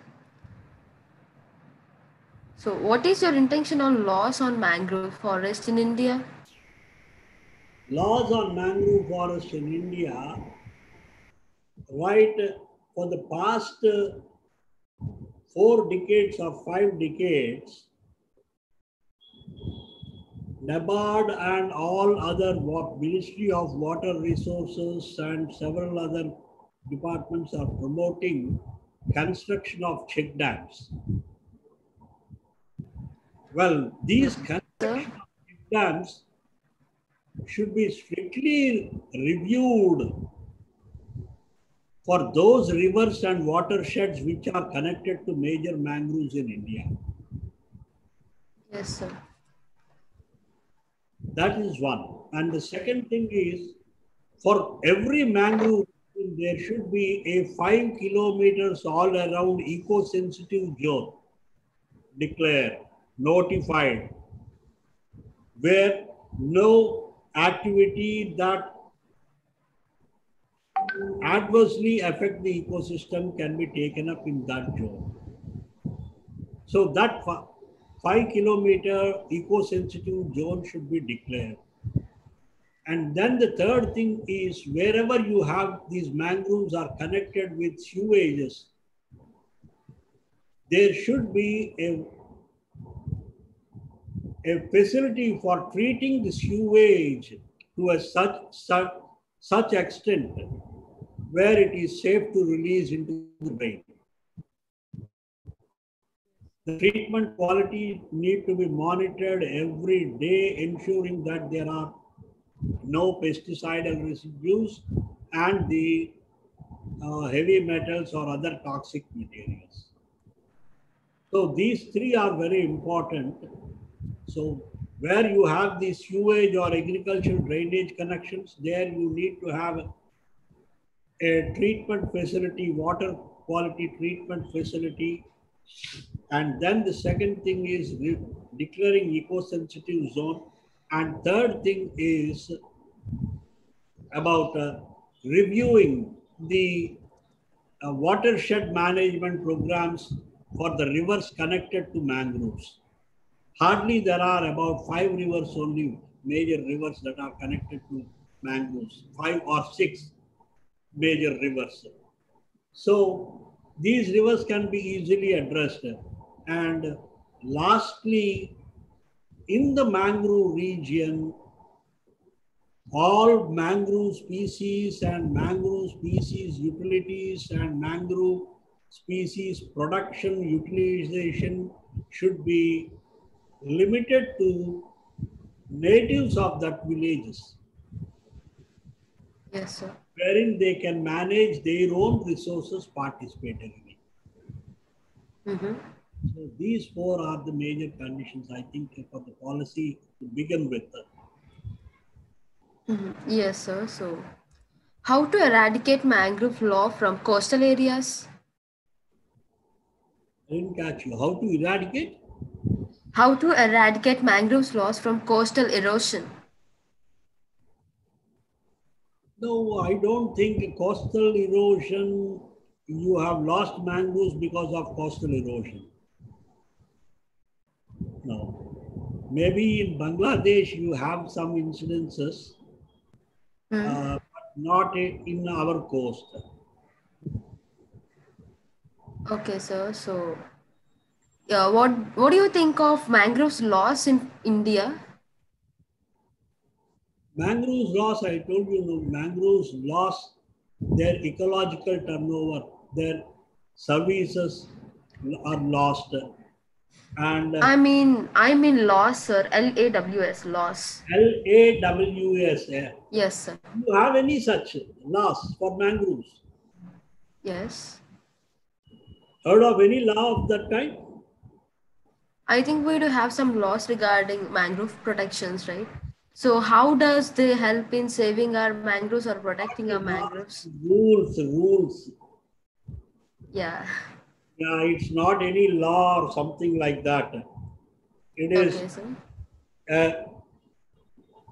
So, what is your intention on laws on mangrove forest in India?
Laws on mangrove forest in India, right, for the past 4 decades or 5 decades, NABARD and all other Ministry of Water Resources and several other departments are promoting construction of check dams. Well, these construction of check dams should be strictly reviewed for those rivers and watersheds which are connected to major mangroves in India.
Yes, sir.
That is one. And the second thing is, for every mangrove, there should be a 5 kilometers all around eco-sensitive zone declared, notified, where no activity that adversely affect the ecosystem can be taken up in that zone. So that 5 kilometer eco-sensitive zone should be declared. And then the third thing is, wherever you have these mangroves are connected with sewages, there should be a facility for treating the sewage to a such extent where it is safe to release into the drain. The treatment quality need to be monitored every day, ensuring that there are no pesticidal residues and the heavy metals or other toxic materials. So these three are very important. So where you have these sewage or agricultural drainage connections, there you need to have a treatment facility, water quality treatment facility. And then the second thing is declaring eco-sensitive zone. And third thing is about reviewing the watershed management programs for the rivers connected to mangroves. Hardly there are about 5 rivers only, major rivers that are connected to mangroves, 5 or 6 major rivers. So these rivers can be easily addressed. And lastly, in the mangrove region, all mangrove species and mangrove species utilities and mangrove species production utilization should be limited to natives of that villages.
Yes, sir.
Wherein they can manage their own resources participatively. So these 4 are the major conditions, I think, for the policy to begin with.
Yes, sir. So, how to eradicate mangrove law from coastal areas?
I didn't catch you. How to eradicate?
How to eradicate mangroves laws from coastal erosion?
No, I don't think coastal erosion, you have lost mangroves because of coastal erosion. No. Maybe in Bangladesh you have some incidences, but not in our coast.
Okay, sir. So, yeah, what do you think of mangroves loss in India?
Mangroves loss, I told you, no, mangroves loss their ecological turnover, their services are lost. And
I mean loss, sir. LAWS, loss.
LAWS.
Yes, sir.
Do you have any such loss for mangroves?
Yes.
Heard of any law of that kind?
I think we do have some laws regarding mangrove protections, right? So how does they help in saving our mangroves or protecting our mangroves?
Rules.
Yeah.
Yeah, it's not any law or something like that. It is
Okay,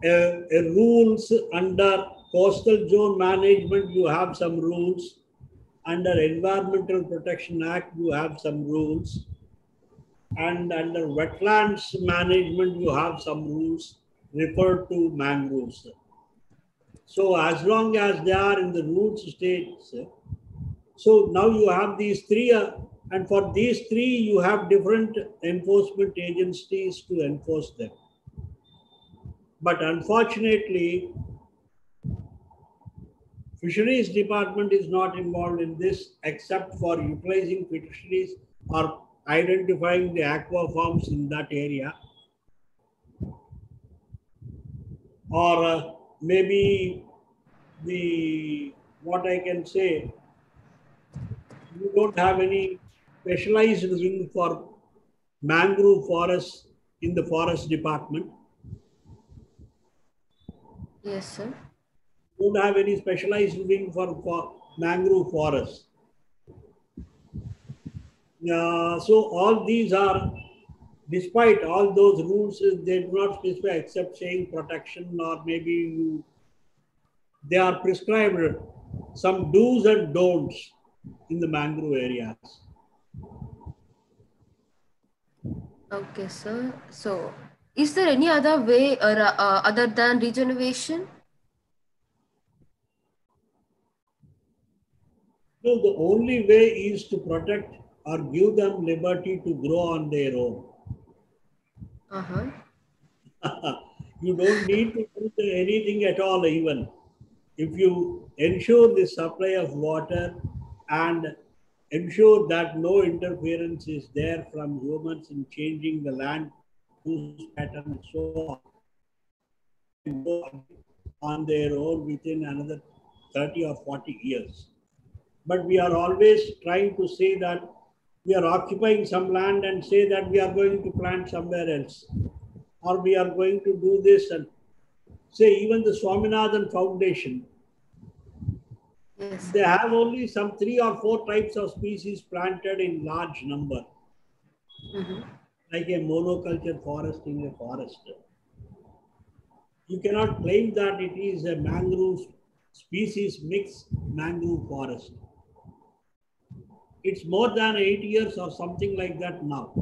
a rules under coastal zone management. You have some rules. Under Environmental Protection Act, you have some rules. And under wetlands management, you have some rules referred to mangroves. So as long as they are in the rules states, so now you have these 3, and for these 3, you have different enforcement agencies to enforce them. But unfortunately, Fisheries Department is not involved in this except for utilizing fisheries or identifying the aqua farms in that area. Or maybe what I can say, you don't have any specialized wing for mangrove forests in the forest department.
Yes, sir.
You don't have any specialized wing for mangrove forests. So all these are, despite all those rules, they do not specify except saying protection, or maybe they are prescribed some do's and don'ts in the mangrove areas.
Okay, sir. So, is there any other way other than regeneration?
No, the only way is to protect or give them liberty to grow on their own. You don't need to do anything at all even. If you ensure the supply of water and ensure that no interference is there from humans in changing the land use pattern and so on, go on their own within another 30 or 40 years. But we are always trying to say that we are occupying some land and say that we are going to plant somewhere else, or we are going to do this, and say even the Swaminathan Foundation,
Yes.
they have only some 3 or 4 types of species planted in large number, like a monoculture forest in a forest. You cannot claim that it is a mangrove species mixed mangrove forest. It's more than 8 years or something like that now.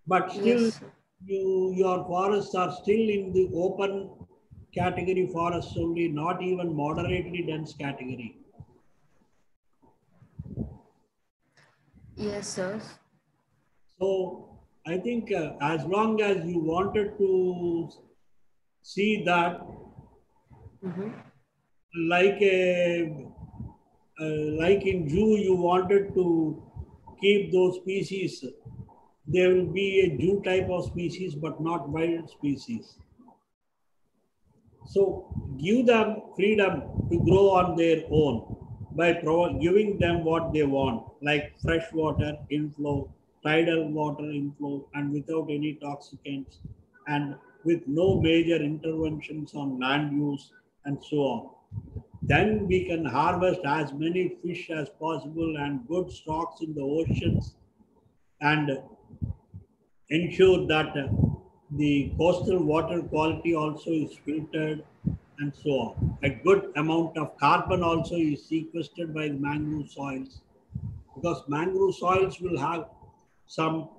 But still,
Yes.
your forests are still in the open category forests only, not even moderately dense category.
Yes, sir.
So I think as long as you wanted to see that like in zoo, you wanted to keep those species, there will be a zoo type of species, but not wild species. So give them freedom to grow on their own by giving them what they want, like fresh water inflow, tidal water inflow, and without any toxicants, and with no major interventions on land use and so on. Then we can harvest as many fish as possible and good stocks in the oceans, and ensure that the coastal water quality also is filtered and so on. A good amount of carbon also is sequestered by the mangrove soils, because mangrove soils will have some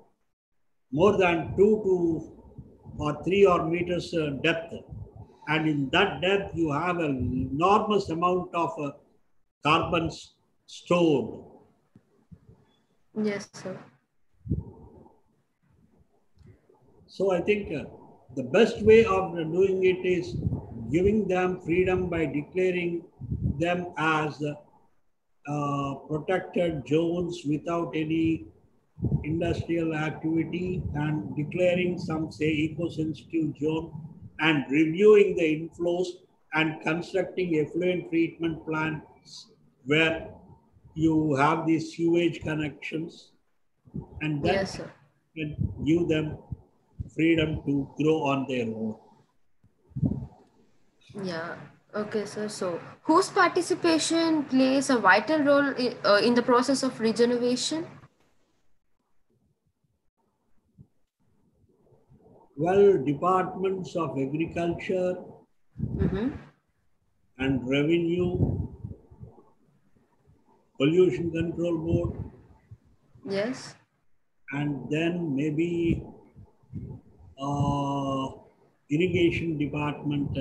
more than 2 or 3 or meters depth. And in that depth, you have an enormous amount of carbon stored.
Yes, sir.
So I think the best way of doing it is giving them freedom by declaring them as protected zones without any industrial activity, and declaring some, say, eco-sensitive zone, and reviewing the inflows and constructing effluent treatment plants where you have these sewage connections, and then
Yes, sir.
can give them freedom to grow on their own.
Yeah. Okay, sir. So, whose participation plays a vital role in the process of regeneration?
Well, departments of agriculture and revenue, pollution control board,
Yes.
and then maybe irrigation department,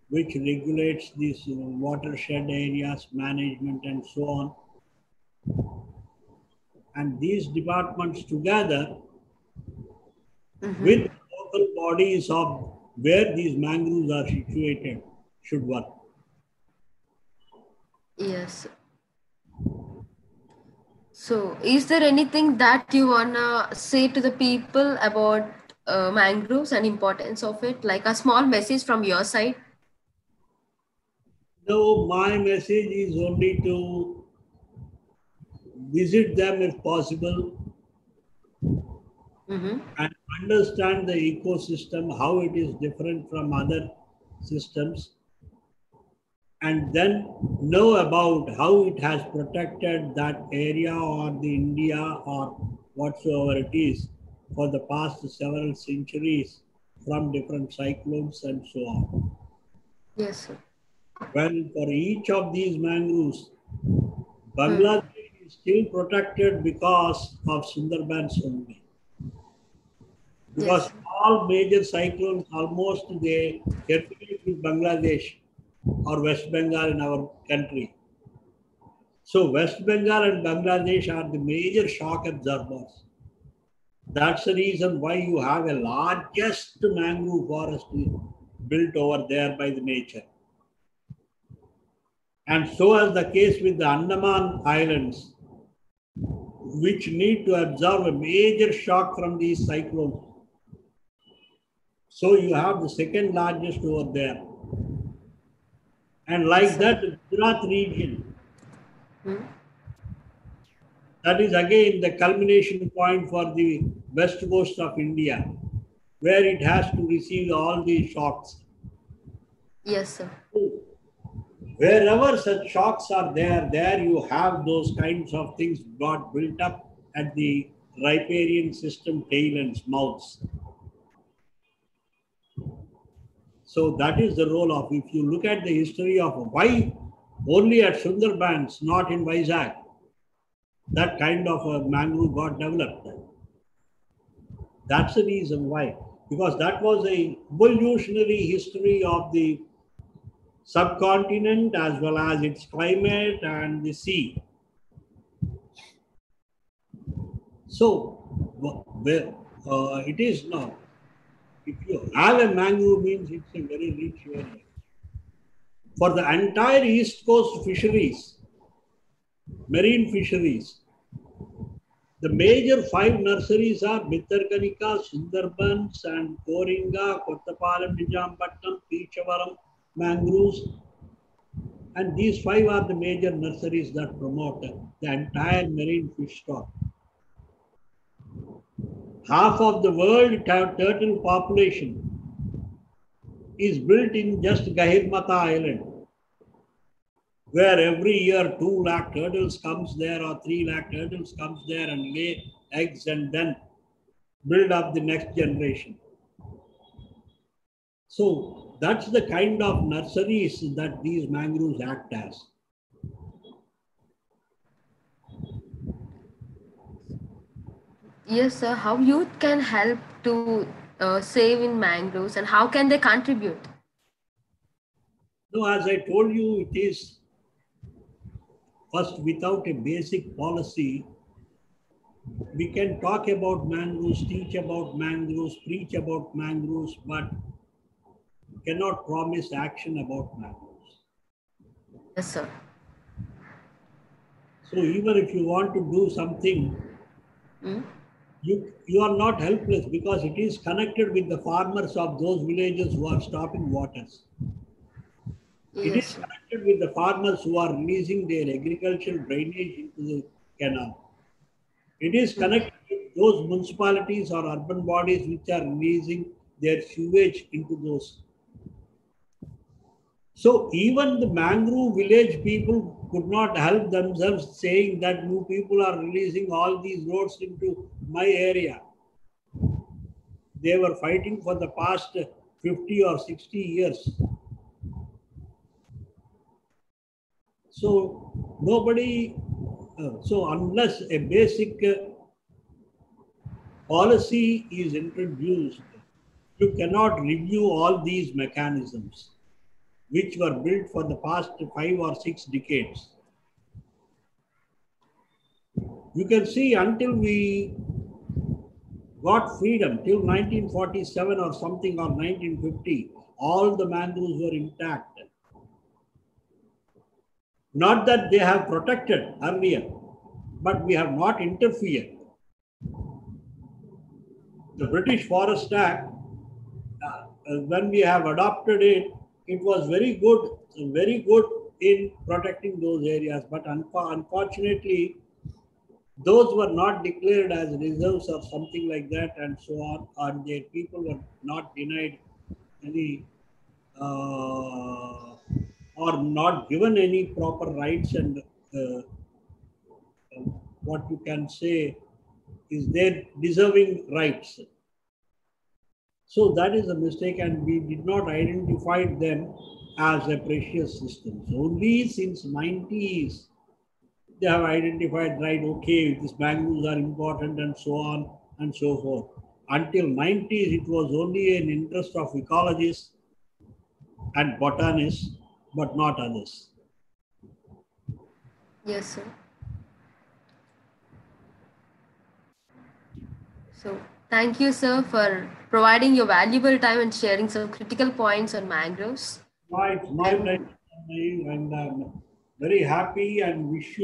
which regulates these watershed areas management and so on. And these departments together with local bodies of where these mangroves are situated should work.
Yes. So, is there anything that you wanna say to the people about mangroves and importance of it, like a small message from your side?
No, my message is only to visit them if possible, and understand the ecosystem, how it is different from other systems, and then know about how it has protected that area or the India or whatsoever it is for the past several centuries from different cyclones and so on.
Yes, sir.
Well, for each of these mangroves, Bangladesh is still protected because of Sundarbans only. Because all major cyclones, almost they terminate with Bangladesh or West Bengal in our country. So West Bengal and Bangladesh are the major shock absorbers. That's the reason why you have a largest mangrove forest built over there by the nature. And so is the case with the Andaman Islands, which need to absorb a major shock from these cyclones. So you have the second largest over there. And like that, the Gujarat region, That is again the culmination point for the west coast of India, where it has to receive all these shocks.
Yes, sir.
Wherever such shocks are there, there you have those kinds of things got built up at the riparian system tail and mouths. So that is the role of, if you look at the history of why only at Sundarbans, not in Vizag, that kind of a mangrove got developed. That's the reason why. Because that was a evolutionary history of the subcontinent as well as its climate and the sea. So, it is now, if you have a mangrove means it's a very rich area. For the entire East Coast fisheries, marine fisheries, the major 5 nurseries are Bittarkanika, Sundarbans and Coringa, Kottapalam, Nijampatnam, Peechavaram, Mangroves. And these 5 are the major nurseries that promote the entire marine fish stock. Half of the world turtle population is built in just Gahirmata Island, where every year 2 lakh turtles comes there or 3 lakh turtles comes there and lay eggs and then build up the next generation. So that's the kind of nurseries that these mangroves act as.
Yes, sir. How youth can help to save in mangroves and how can they contribute?
No, as I told you, it is first without a basic policy. We can talk about mangroves, teach about mangroves, preach about mangroves, but cannot promise action about mangroves.
Yes, sir.
So even if you want to do something, you are not helpless because it is connected with the farmers of those villages who are stopping waters.
Yes,
it is connected with the farmers who are releasing their agricultural drainage into the canal. It is connected with those municipalities or urban bodies which are releasing their sewage into those. So even the mangrove village people could not help themselves, saying that you people are releasing all these roads into my area. They were fighting for the past 50 or 60 years. So nobody, so unless a basic policy is introduced, you cannot review all these mechanisms which were built for the past 5 or 6 decades. You can see until we got freedom, till 1947 or something, or 1950, all the mangroves were intact. Not that they have protected earlier, but we have not interfered. The British Forest Act, when we have adopted it, it was very good in protecting those areas. But unfortunately, those were not declared as reserves or something like that, and so on, and their people were not denied any or not given any proper rights and what you can say is their deserving rights. So that is a mistake, and we did not identify them as a precious system. So only since 90s, they have identified, right, okay, these mangroves are important and so on and so forth. Until 90s, it was only an interest of ecologists and botanists, but not others.
Yes, sir. So thank you, sir, for providing your valuable time and sharing some critical points on mangroves.
It's my pleasure, and I'm very happy and wish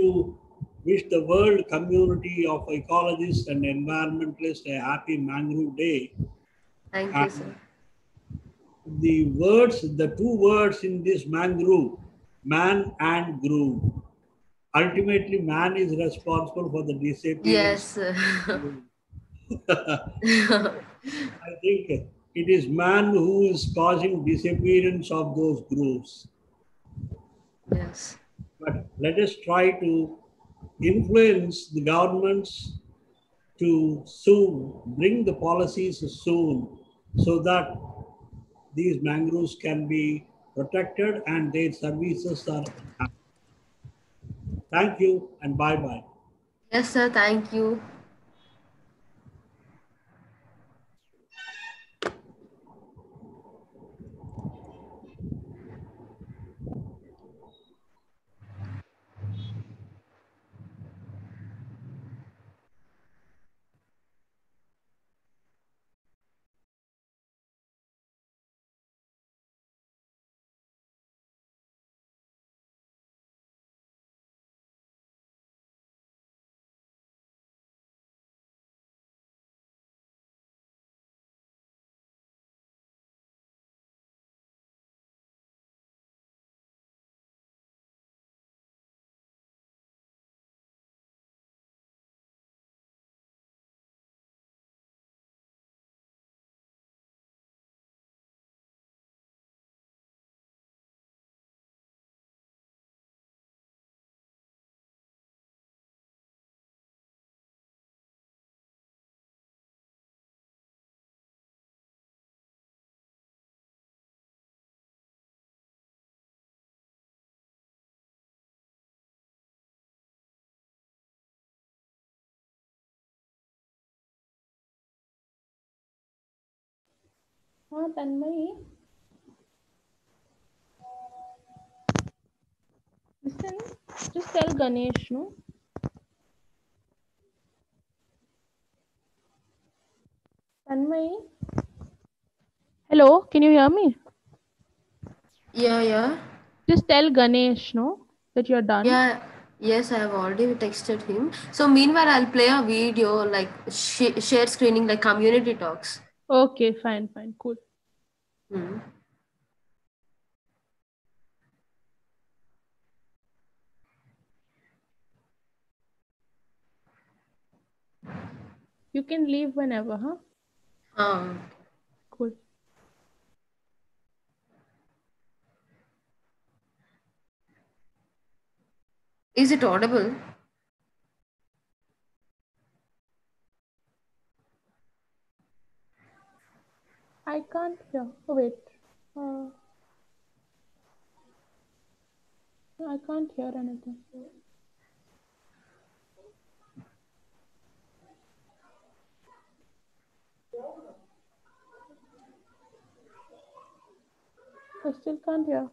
the world community of ecologists and environmentalists a happy Mangrove Day.
Thank you, sir.
The 2 words in this mangrove, man and groove. ultimately man is responsible for the disappearance.
Yes.
I think it is man who is causing disappearance of those groups.
Yes.
But let us try to influence the governments to soon bring the policies soon so that these mangroves can be protected and their services are. Thank you and bye-bye.
Yes, sir. Thank you.
Tanmayi. Listen, just tell Ganesh, no? Tanmayi. Hello, can you hear me?
Yeah.
Just tell Ganesh, no, that you're done.
Yeah. Yes, I have already texted him. So meanwhile, I'll play a video like share screening, like community talks.
Okay, fine, cool.
Hmm.
You can leave whenever, huh? Cool.
Is it audible?
I can't hear. Oh, wait. I can't hear anything. I still can't hear.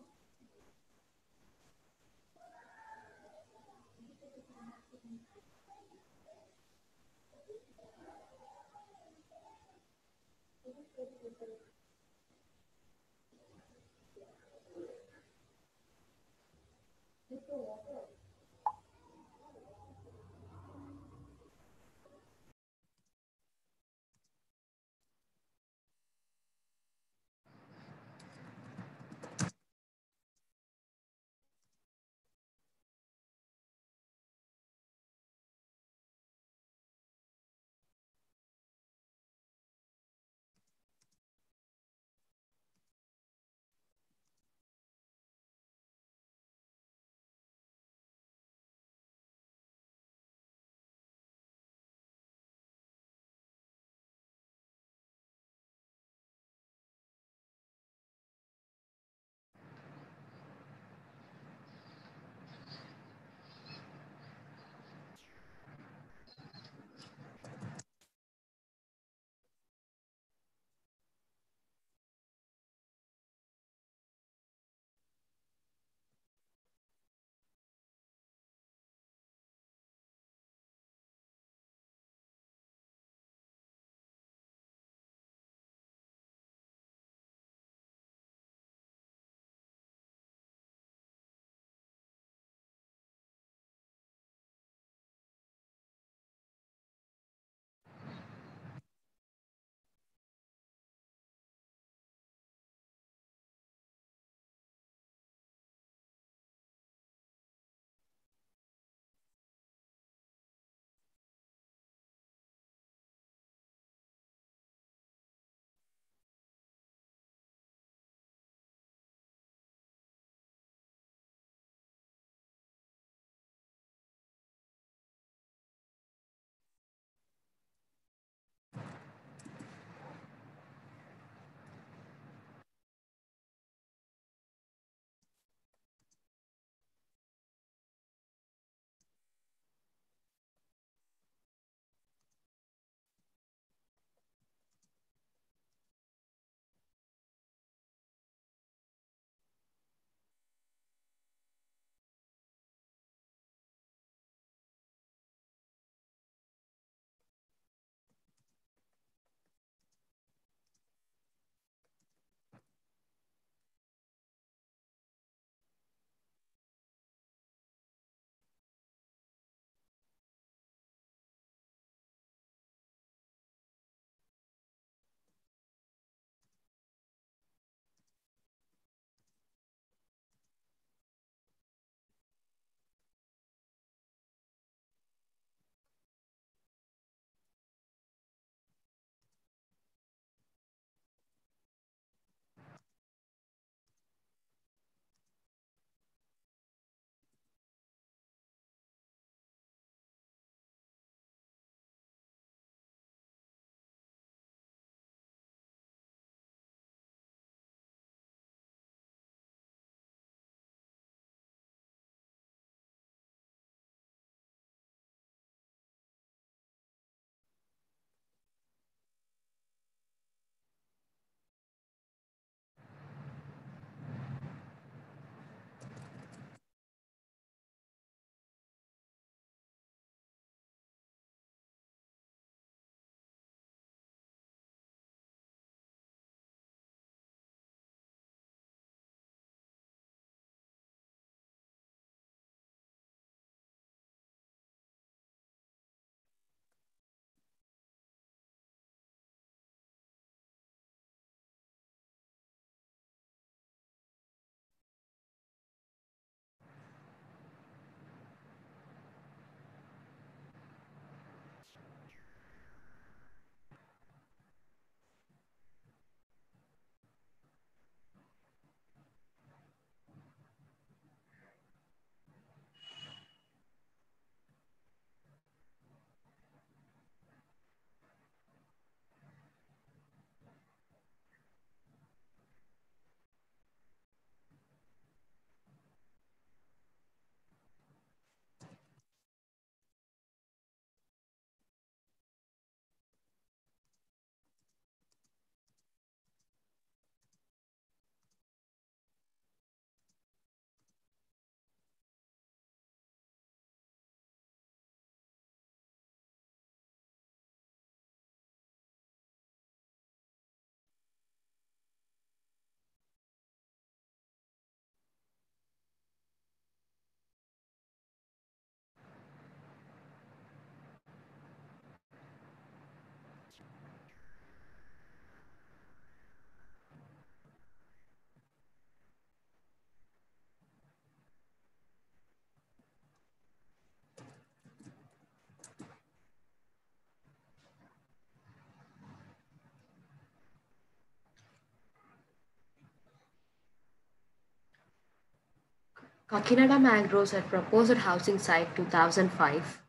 Kakinada Mangroves at proposed housing site 2005.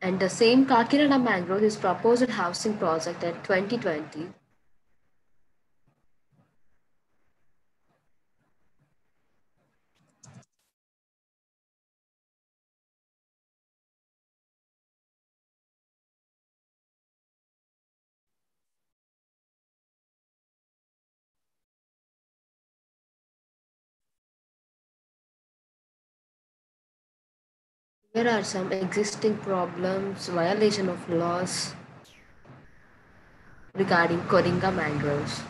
And the same Kakinada Mangrove is proposed housing project at 2020. There are some existing problems, violation of laws regarding Coringa mangroves.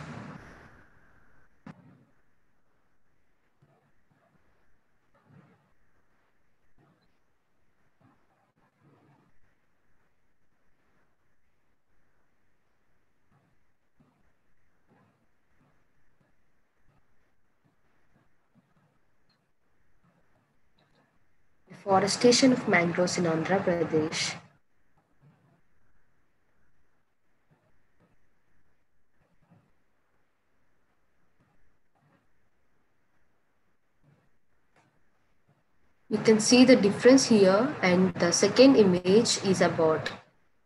Deforestation of mangroves in Andhra Pradesh. You can see the difference here, and the second image is about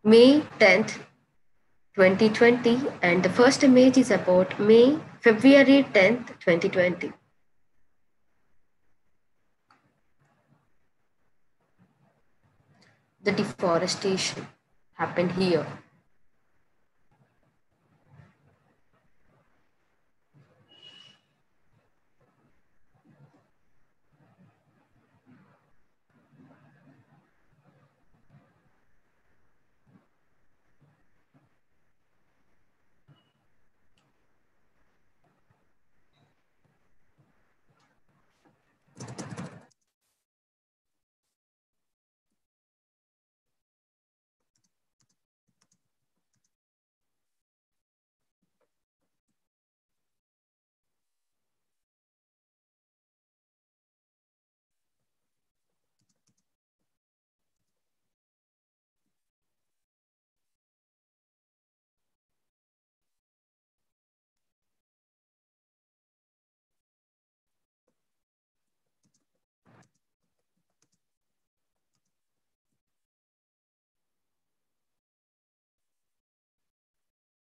May 10th, 2020, and the first image is about February 10th, 2020. The deforestation happened here.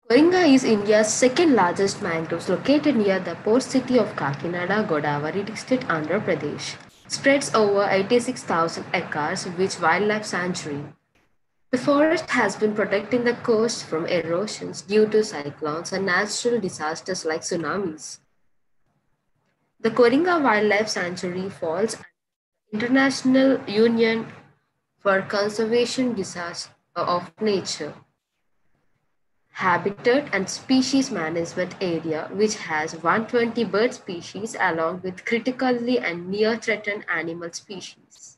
Coringa is India's second largest mangroves, located near the port city of Kakinada, Godavari district, Andhra Pradesh. Spreads over 86,000 acres, which wildlife sanctuary. The forest has been protecting the coast from erosions due to cyclones and natural disasters like tsunamis. The Coringa Wildlife Sanctuary falls under the International Union for Conservation of Nature Habitat and Species Management Area, which has 120 bird species along with critically and near-threatened animal species.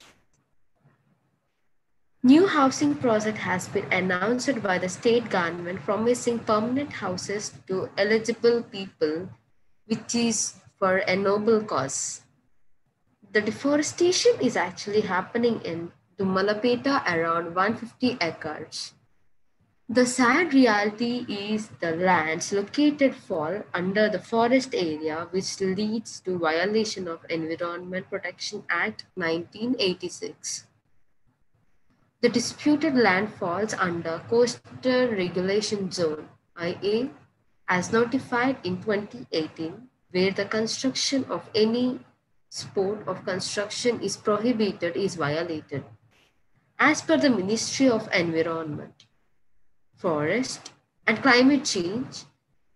New housing project has been announced by the state government promising permanent houses to eligible people, which is for a noble cause. The deforestation is actually happening in Dumalapeta around 150 acres. The sad reality is the lands located fall under the forest area, which leads to violation of Environment Protection Act 1986. The disputed land falls under Coastal Regulation Zone IA as notified in 2018, where the construction of any sport of construction is prohibited is violated. As per the Ministry of Environment, Forest and Climate Change,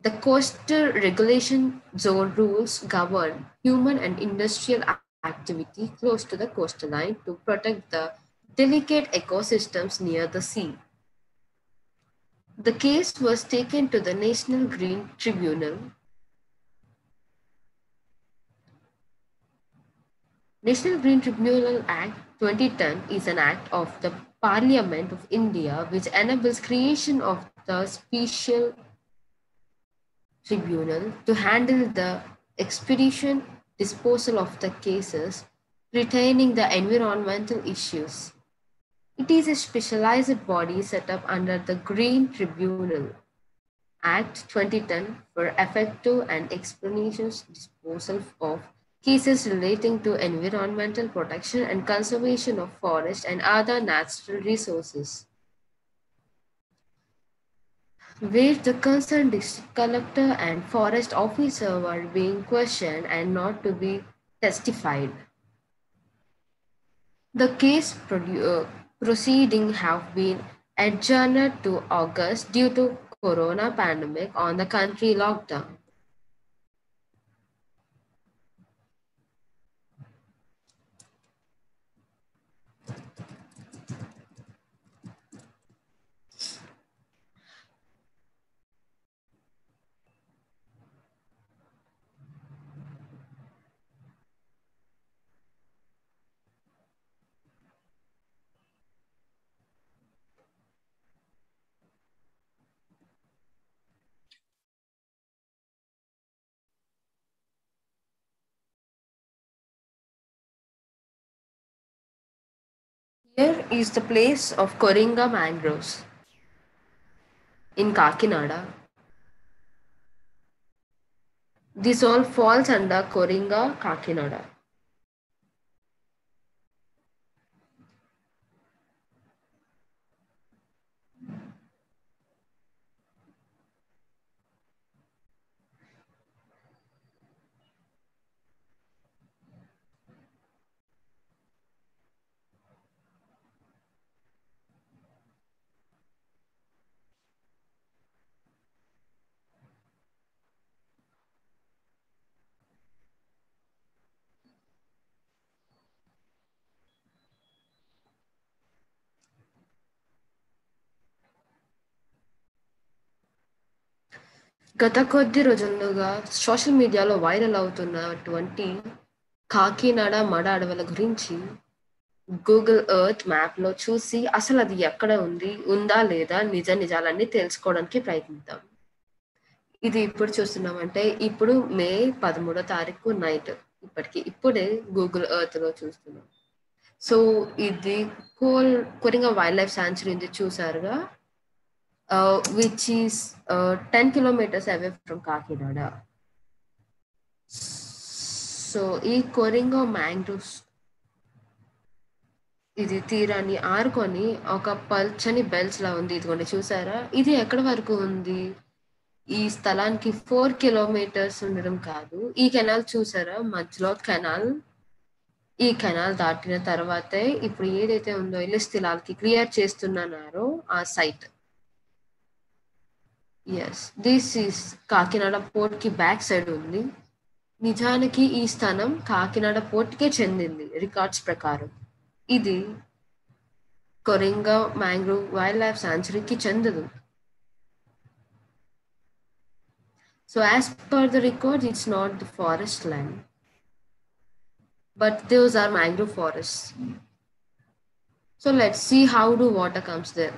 the Coastal Regulation Zone rules govern human and industrial activity close to the coastline to protect the delicate ecosystems near the sea. The case was taken to the National Green Tribunal. National Green Tribunal Act 2010 is an act of the Parliament of India which enables creation of the special tribunal to handle the expedition disposal of the cases pertaining the environmental issues. It is a specialized body set up under the Green Tribunal Act 2010 for effective and expeditious disposal of cases relating to environmental protection and conservation of forest and other natural resources, where the concerned district collector and forest officer were being questioned and not to be testified. The case proceeding have been adjourned to August due to corona pandemic on the country lockdown. Here is the place of Coringa Mangroves in Kakinada. This all falls under Coringa, Kakinada. గత కొద్ది రోజులుగా social మీడియాలో viral అవుతున్నటువంటి కాకినాడ మడ అడవుల గురించి Google earth మ్యాప్లో చూసి అసలు అది ఎక్కడ ఉందా లేదా నిజాలన్నీ తెలుసుకోవడానికి ప్రయత్నిద్దాం. ఇది ఇప్పుడు చూస్తున్నామంటే ఇప్పుడు మే 13వ తారీఖు నైట్, ఇప్పుడే గూగుల్ ఎర్త్లో చూస్తున్నాం. సో ఇది కొరింగా వైల్డ్ లైఫ్ సాంచురీ ఉంది చూసారుగా, which is 10 kilometers away from Kakinada. So ఈ కొరింగా మ్యాంగ్రోవ్స్ ఇది తీరాన్ని ఆరుకొని ఒక పల్చని బెల్ట్స్ లా ఉంది. ఇదిగోండి చూసారా, ఇది ఎక్కడి వరకు ఉంది? ఈ స్థలానికి 4 kilometers ఉండడం కాదు. ఈ కెనాల్ చూసారా మధ్యలో కెనాల్, ఈ కెనాల్ దాటిన తర్వాతే ఇప్పుడు ఏదైతే ఉందో ఇల్లు స్థలాలకి క్లియర్ చేస్తున్నారో ఆ site. Yes, this is Kakinada port కి బ్యాక్ సైడ్ ఉంది. నిజానికి ఈ స్థానం కాకినాడ పోర్ట్ కే చెందింది రికార్డ్స్ ప్రకారం. ఇది కొరింగా మ్యాంగ్రోవ్ వైల్డ్ లైఫ్ సాంచురీకి చెందదు. So as per the record, it's not the forest land, but those are mangrove forests. So let's see how do water comes there.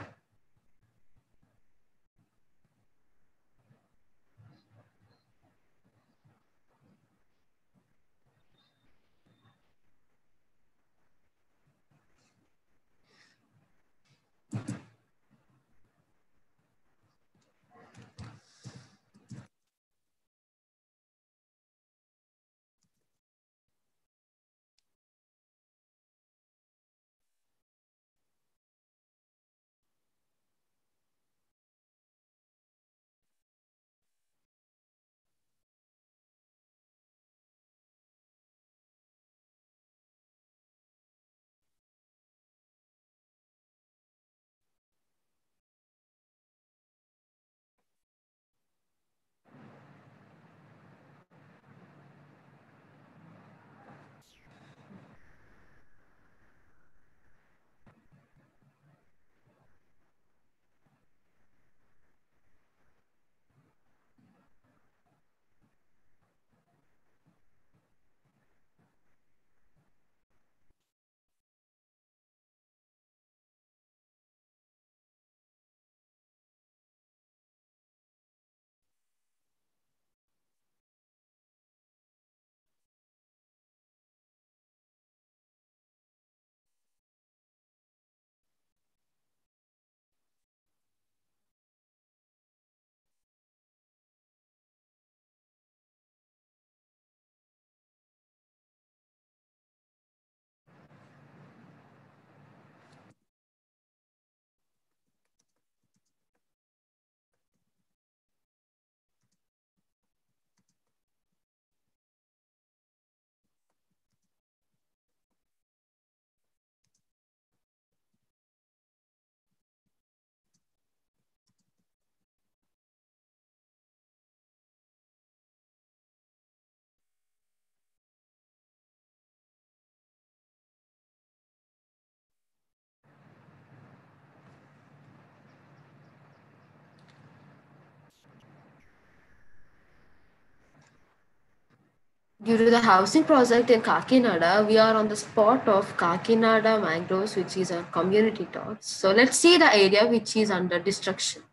Due to the housing project in Kakinada, we are on the spot of Kakinada Mangroves, which is a community talk. So let's see the area which is under destruction.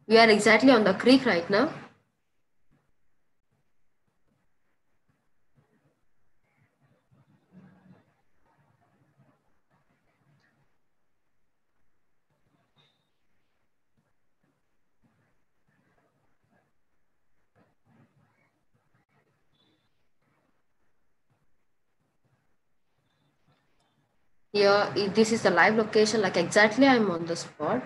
We are exactly on the creek right now. Here, this is the live location, like exactly I'm on the spot.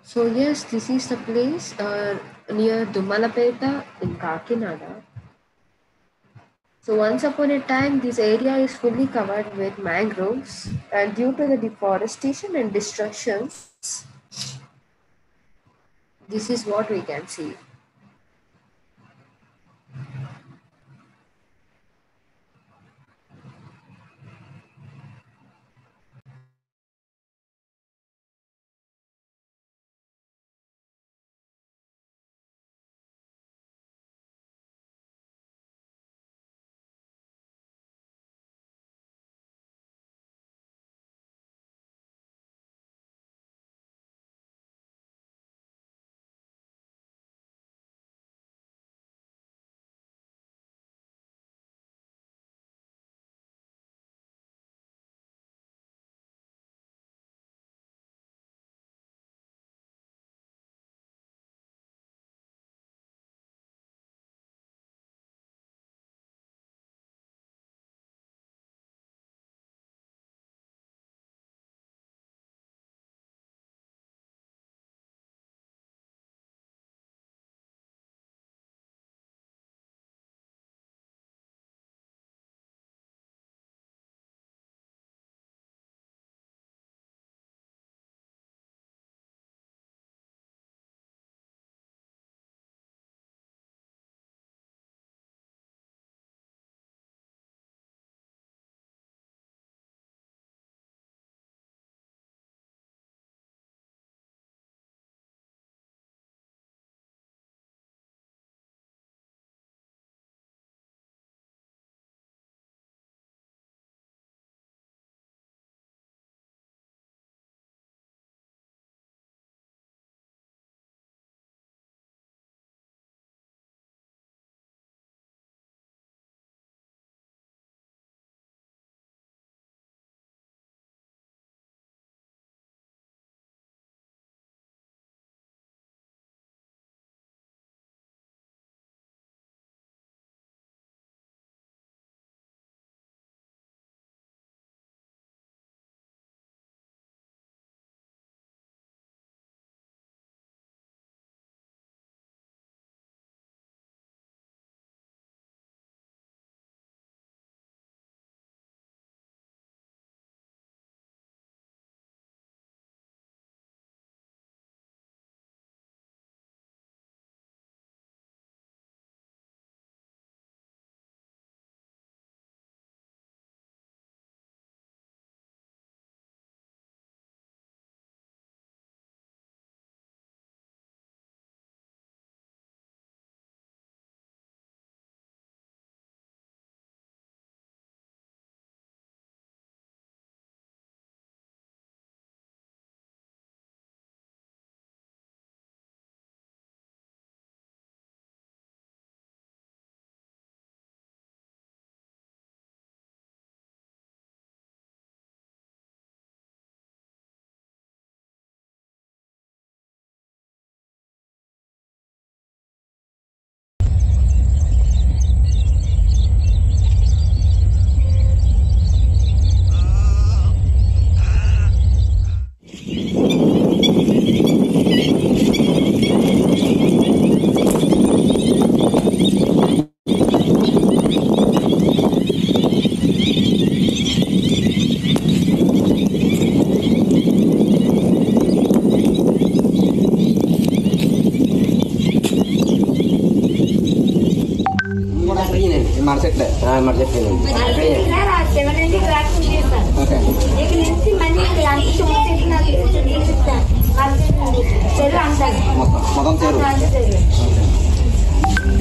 So yes, this is the place near Dumalapeta in Kakinada. So once upon a time, this area is fully covered with mangroves, and due to the deforestation and destruction, this is what we can see.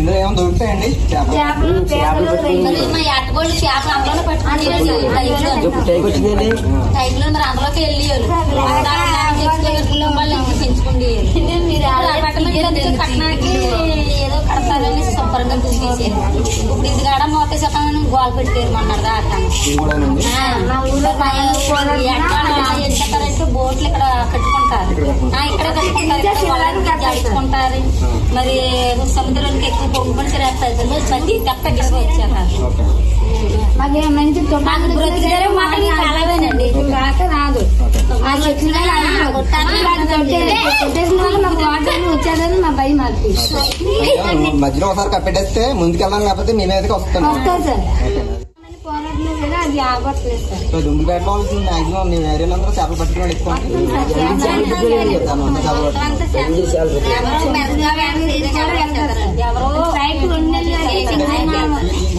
ఇందులో ఏమైనా దొరుకుతాయండి
చేపలు అట్టుకోళ్ళు చేపలు అందులోనే పట్టుకుని టైంలో మరి అందులోకి వెళ్ళి పెంచుకోండి కట్నానికి ఏదో కడతారని శుభ్రంగా చూసేసారు. ఇప్పుడు ఇది కాడ మోత శాతం గోల్ పెట్టారు అన్నాడు దాకా. ఎందుకంటే బోట్లు ఇక్కడ కట్టుకుంటారు, ఇక్కడ కట్టుకుంటారు. మరి సముద్రానికి ఎక్కువ పొంగుపడి సరేస్తారు మంది తప్పకి వచ్చాక మాకు బ్రతికారే మాట అలాగేనండి రాక రాదు.
మధ్యలో ఒకసారి కప్పెట్టేస్తే ముందుకెళ్ళాలి లేకపోతే మీ మీదకి వస్తాను. సో దుమ్ముపేటలో మాక్సిమం మీ ఏరియాలో అందరూ చేపలు పట్టుకుని ఎక్కువ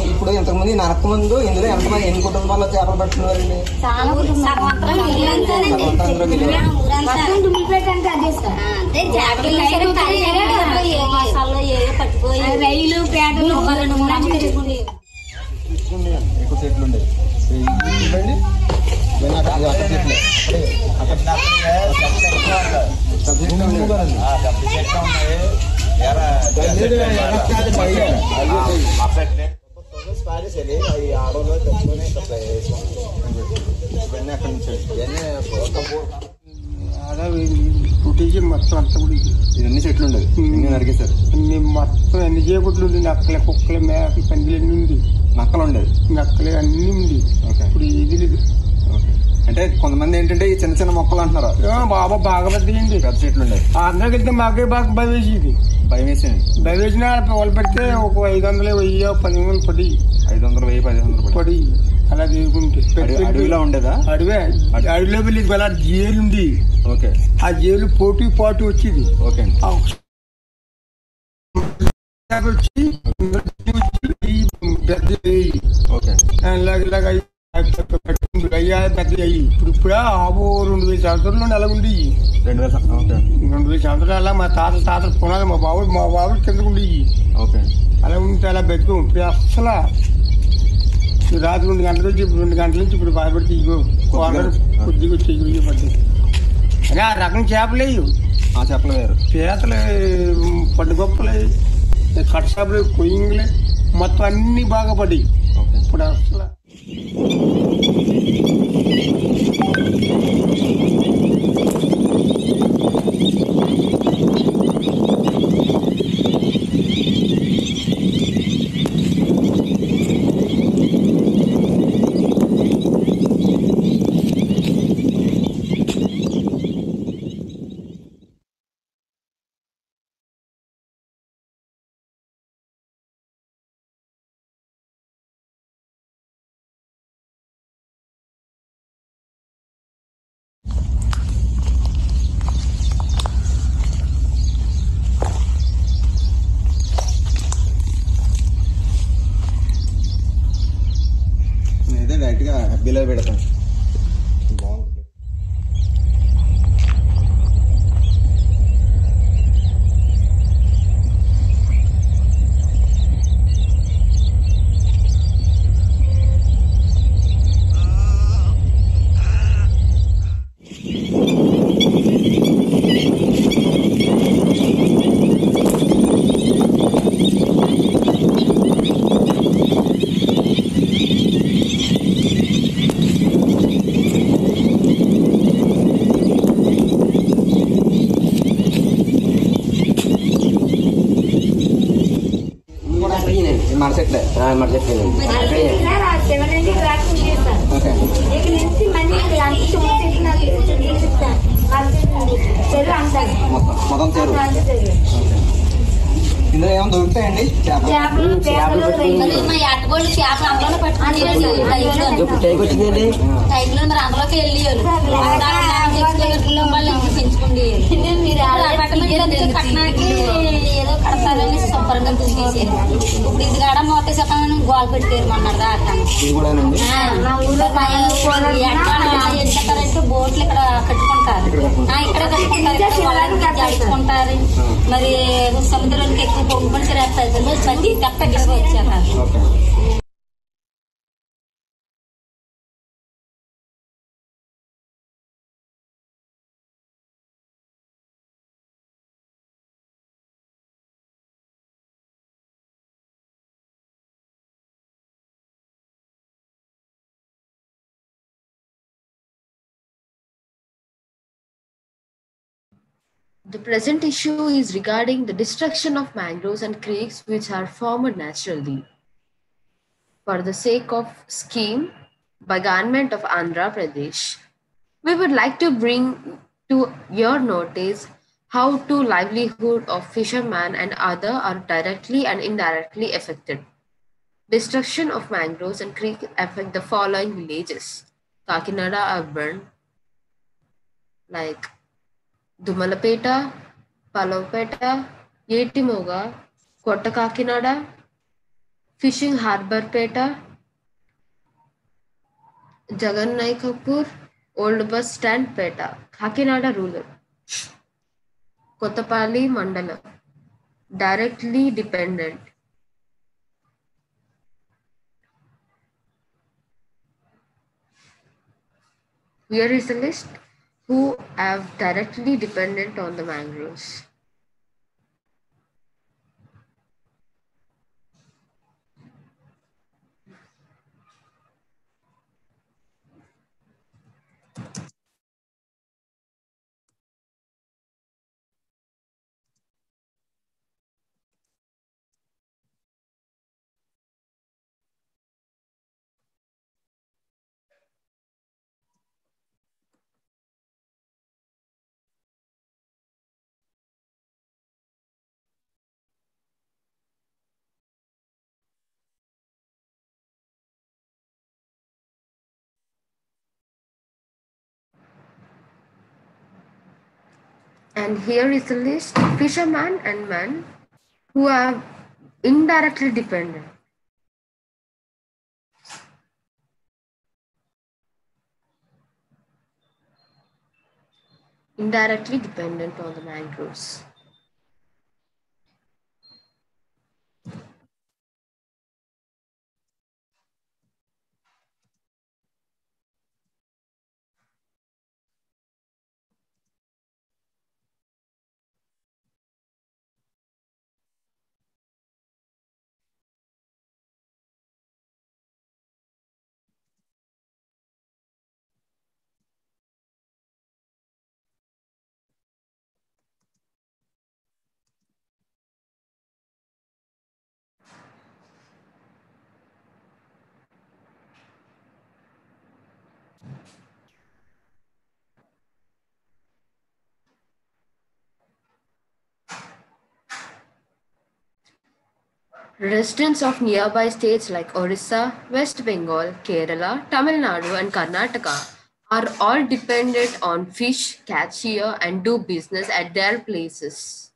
ఇప్పుడు ఇంతకుముందు నరక ముందు ఇందులో ఎంతమంది ఎన్ని కుటుంబాల్లో చేపలు పట్టుకున్నారండి?
రైలు పేటలు
ఎక్కువ చెట్లు ఉండేవి. ఆడలో తెచ్చుకొని అక్కడి నుంచి
పుట్టించి మొత్తం అంతా కూడా
ఇవన్నీ చెట్లు ఉండేవి. నరికేశారు.
మొత్తం ఎన్ని చేయబుట్లు ఉంది. నక్కలే, కుక్కలే, మేకలు, పందిలు అన్ని ఉంది.
నక్కలు ఉండేవి.
నక్కలే అన్ని ఉంది. ఇప్పుడు ఇది లేదు.
అంటే కొంతమంది ఏంటంటే ఈ చిన్న చిన్న మొక్కలు అంటున్నారు.
బాబా బాగా పెద్దయండి.
పెద్ద చెట్లు ఉండేవి.
అందరికి వెళ్తే మాకే బాగా భయం వేసేది.
భయం వేసేది.
భయం వేసిన వాళ్ళు పెడితే ఒక 500, 1000, 10,000 పడి
500, 1000, 1500
పడి అలా తీసుకుంటే
అడవిలో ఉండేదా?
అడవిలో వెళ్ళి అలా జైలు ఉంది.
ఓకే.
ఆ జైలు పోటీ వచ్చేది.
ఓకే.
వచ్చి పెద్ద ఇలాగ అయ్యా పెద్ద అయ్యి ఇప్పుడు ఆబో 2000 సంవత్సరాలు అలాగుండి. 2000 సంవత్సరాలు అలా మా తాతలు పునాది మా బాబు కిందకు ఉండి అలా ఉంటే అలా బతుకు. ఇప్పుడు అసలు రాత్రి 2 గంటల నుంచి 2 గంటల నుంచి ఇప్పుడు బాధపడితే ఇగో కొద్దిగా వచ్చి పడుతుంది. అని ఆ రకం చేపలే
చేపలు వేరు.
పీతలు, పడ్డుగొప్పలే, కట్ట చేపలు, కొయ్యింగ్లే మొత్తం అన్ని బాగా పడ్డాయి. ఇప్పుడు అసలు
డైరెక్ట్గా బిలో పెడతాను. బాగుంది. మరచెట్లే మొత్తం చేరు. ఇందులో ఏమైనా దొరుకుతాయండి చేపలు?
అందులోకి వెళ్ళి కట్టడానికి ఏదో కడతారని శుభ్రంగా చూసేసారు. ఇప్పుడు ఇది కాడ మోత శాతం గోల్ పెట్టేరమన్నారు. ఎంటారంటే బోట్లు ఇక్కడ కట్టుకుంటారు. ఇక్కడ కట్టుకుంటారు. మరి సముద్రంలోకి ఎక్కువ పొంగుకొని తిరేస్తారు. ప్రతి తప్ప వచ్చారు.
The present issue is regarding the destruction of mangroves and creeks which are formed naturally for the sake of scheme by government of Andhra Pradesh we would like to bring to your notice how to livelihood of fishermen and other are directly and indirectly affected. Destruction of mangroves and creeks affect the following villages. Kakinada urban, like Dumalapeta, Palovpeta, Yetimoga, Kota Kakinada, Fishing Harbour Peta, Jagannaikapur, Old Bus Stand Peta, Kakinada Rural, Kotapalli Mandala, directly dependent. Here is a list who have directly dependent on the mangroves. And here is a list of fishermen and men who are indirectly dependent. Indirectly dependent on the mangroves. Residents of nearby states like Orissa, West Bengal, Kerala, Tamil Nadu, and Karnataka are all dependent on fish, catch here, and do business at their places.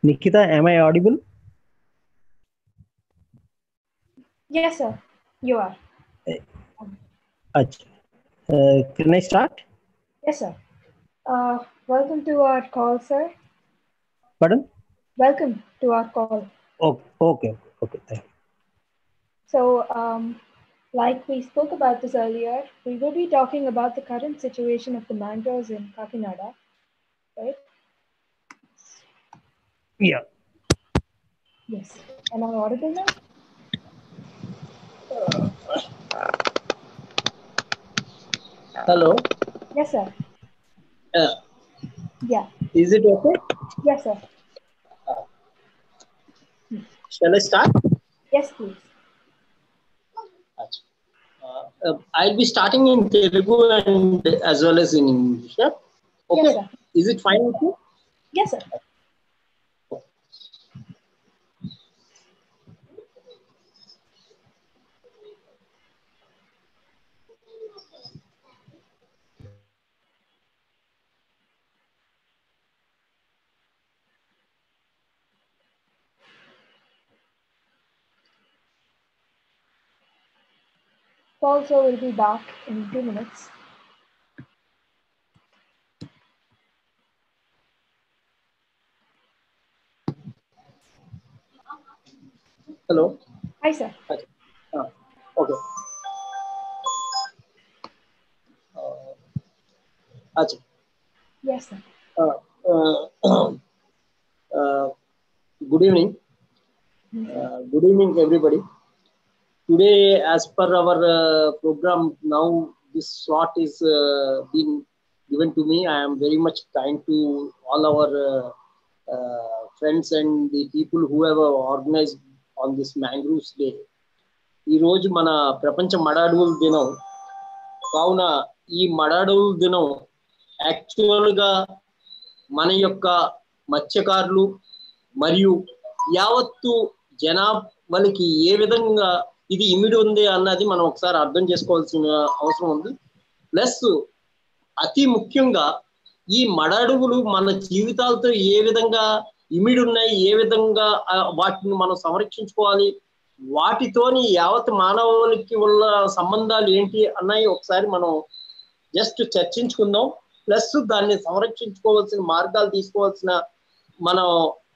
Nikitha, am I audible?
Yes, sir. You are.
Can I start?
Yes, sir. Welcome to our call, sir.
Pardon?
Welcome to our call.
Oh, okay. Thank you.
So, like we spoke about this earlier, we will be talking about the current situation of the mangroves in Kakinada, right?
Yeah.
Yes. Am I audible now?
Hello.
Yes, sir. Yeah.
Is it okay?
Yes, sir.
Shall I start?
Yes, please.
I'll be starting in Telugu and as well as in English. Yeah? Okay.
Yes, sir.
Is it fine with you?
Yes, sir. Also, we'll be back in 2 minutes.
Hello.
Hi, sir.
Okay.
Yes, sir.
Good evening. Good evening, everybody. Today, as per our program, now this slot is being given to me. I am very much kind to all our friends and the people who have organized on this Mangroves Day. ఈ రోజు మన ప్రపంచ మడాడుగుల దినం కావున ఈ మడాడుగుల దినం యాక్చువల్గా మన యొక్క మత్స్యకారులు మరియు యావత్తు జనాభాకి ఏ విధంగా ఇది ఇమిడి ఉంది అన్నది మనం ఒకసారి అర్థం చేసుకోవాల్సిన అవసరం ఉంది. ప్లస్ అతి ముఖ్యంగా ఈ మడాడుగులు మన జీవితాలతో ఏ విధంగా ఇమిడి ఉన్నాయి, ఏ విధంగా వాటిని మనం సంరక్షించుకోవాలి, వాటితోని యావత్ మానవులకి ఉన్న సంబంధాలు ఏంటి అన్నవి ఒకసారి మనం జస్ట్ చర్చించుకుందాం. ప్లస్ దాన్ని సంరక్షించుకోవాల్సిన మార్గాలు తీసుకోవాల్సిన మన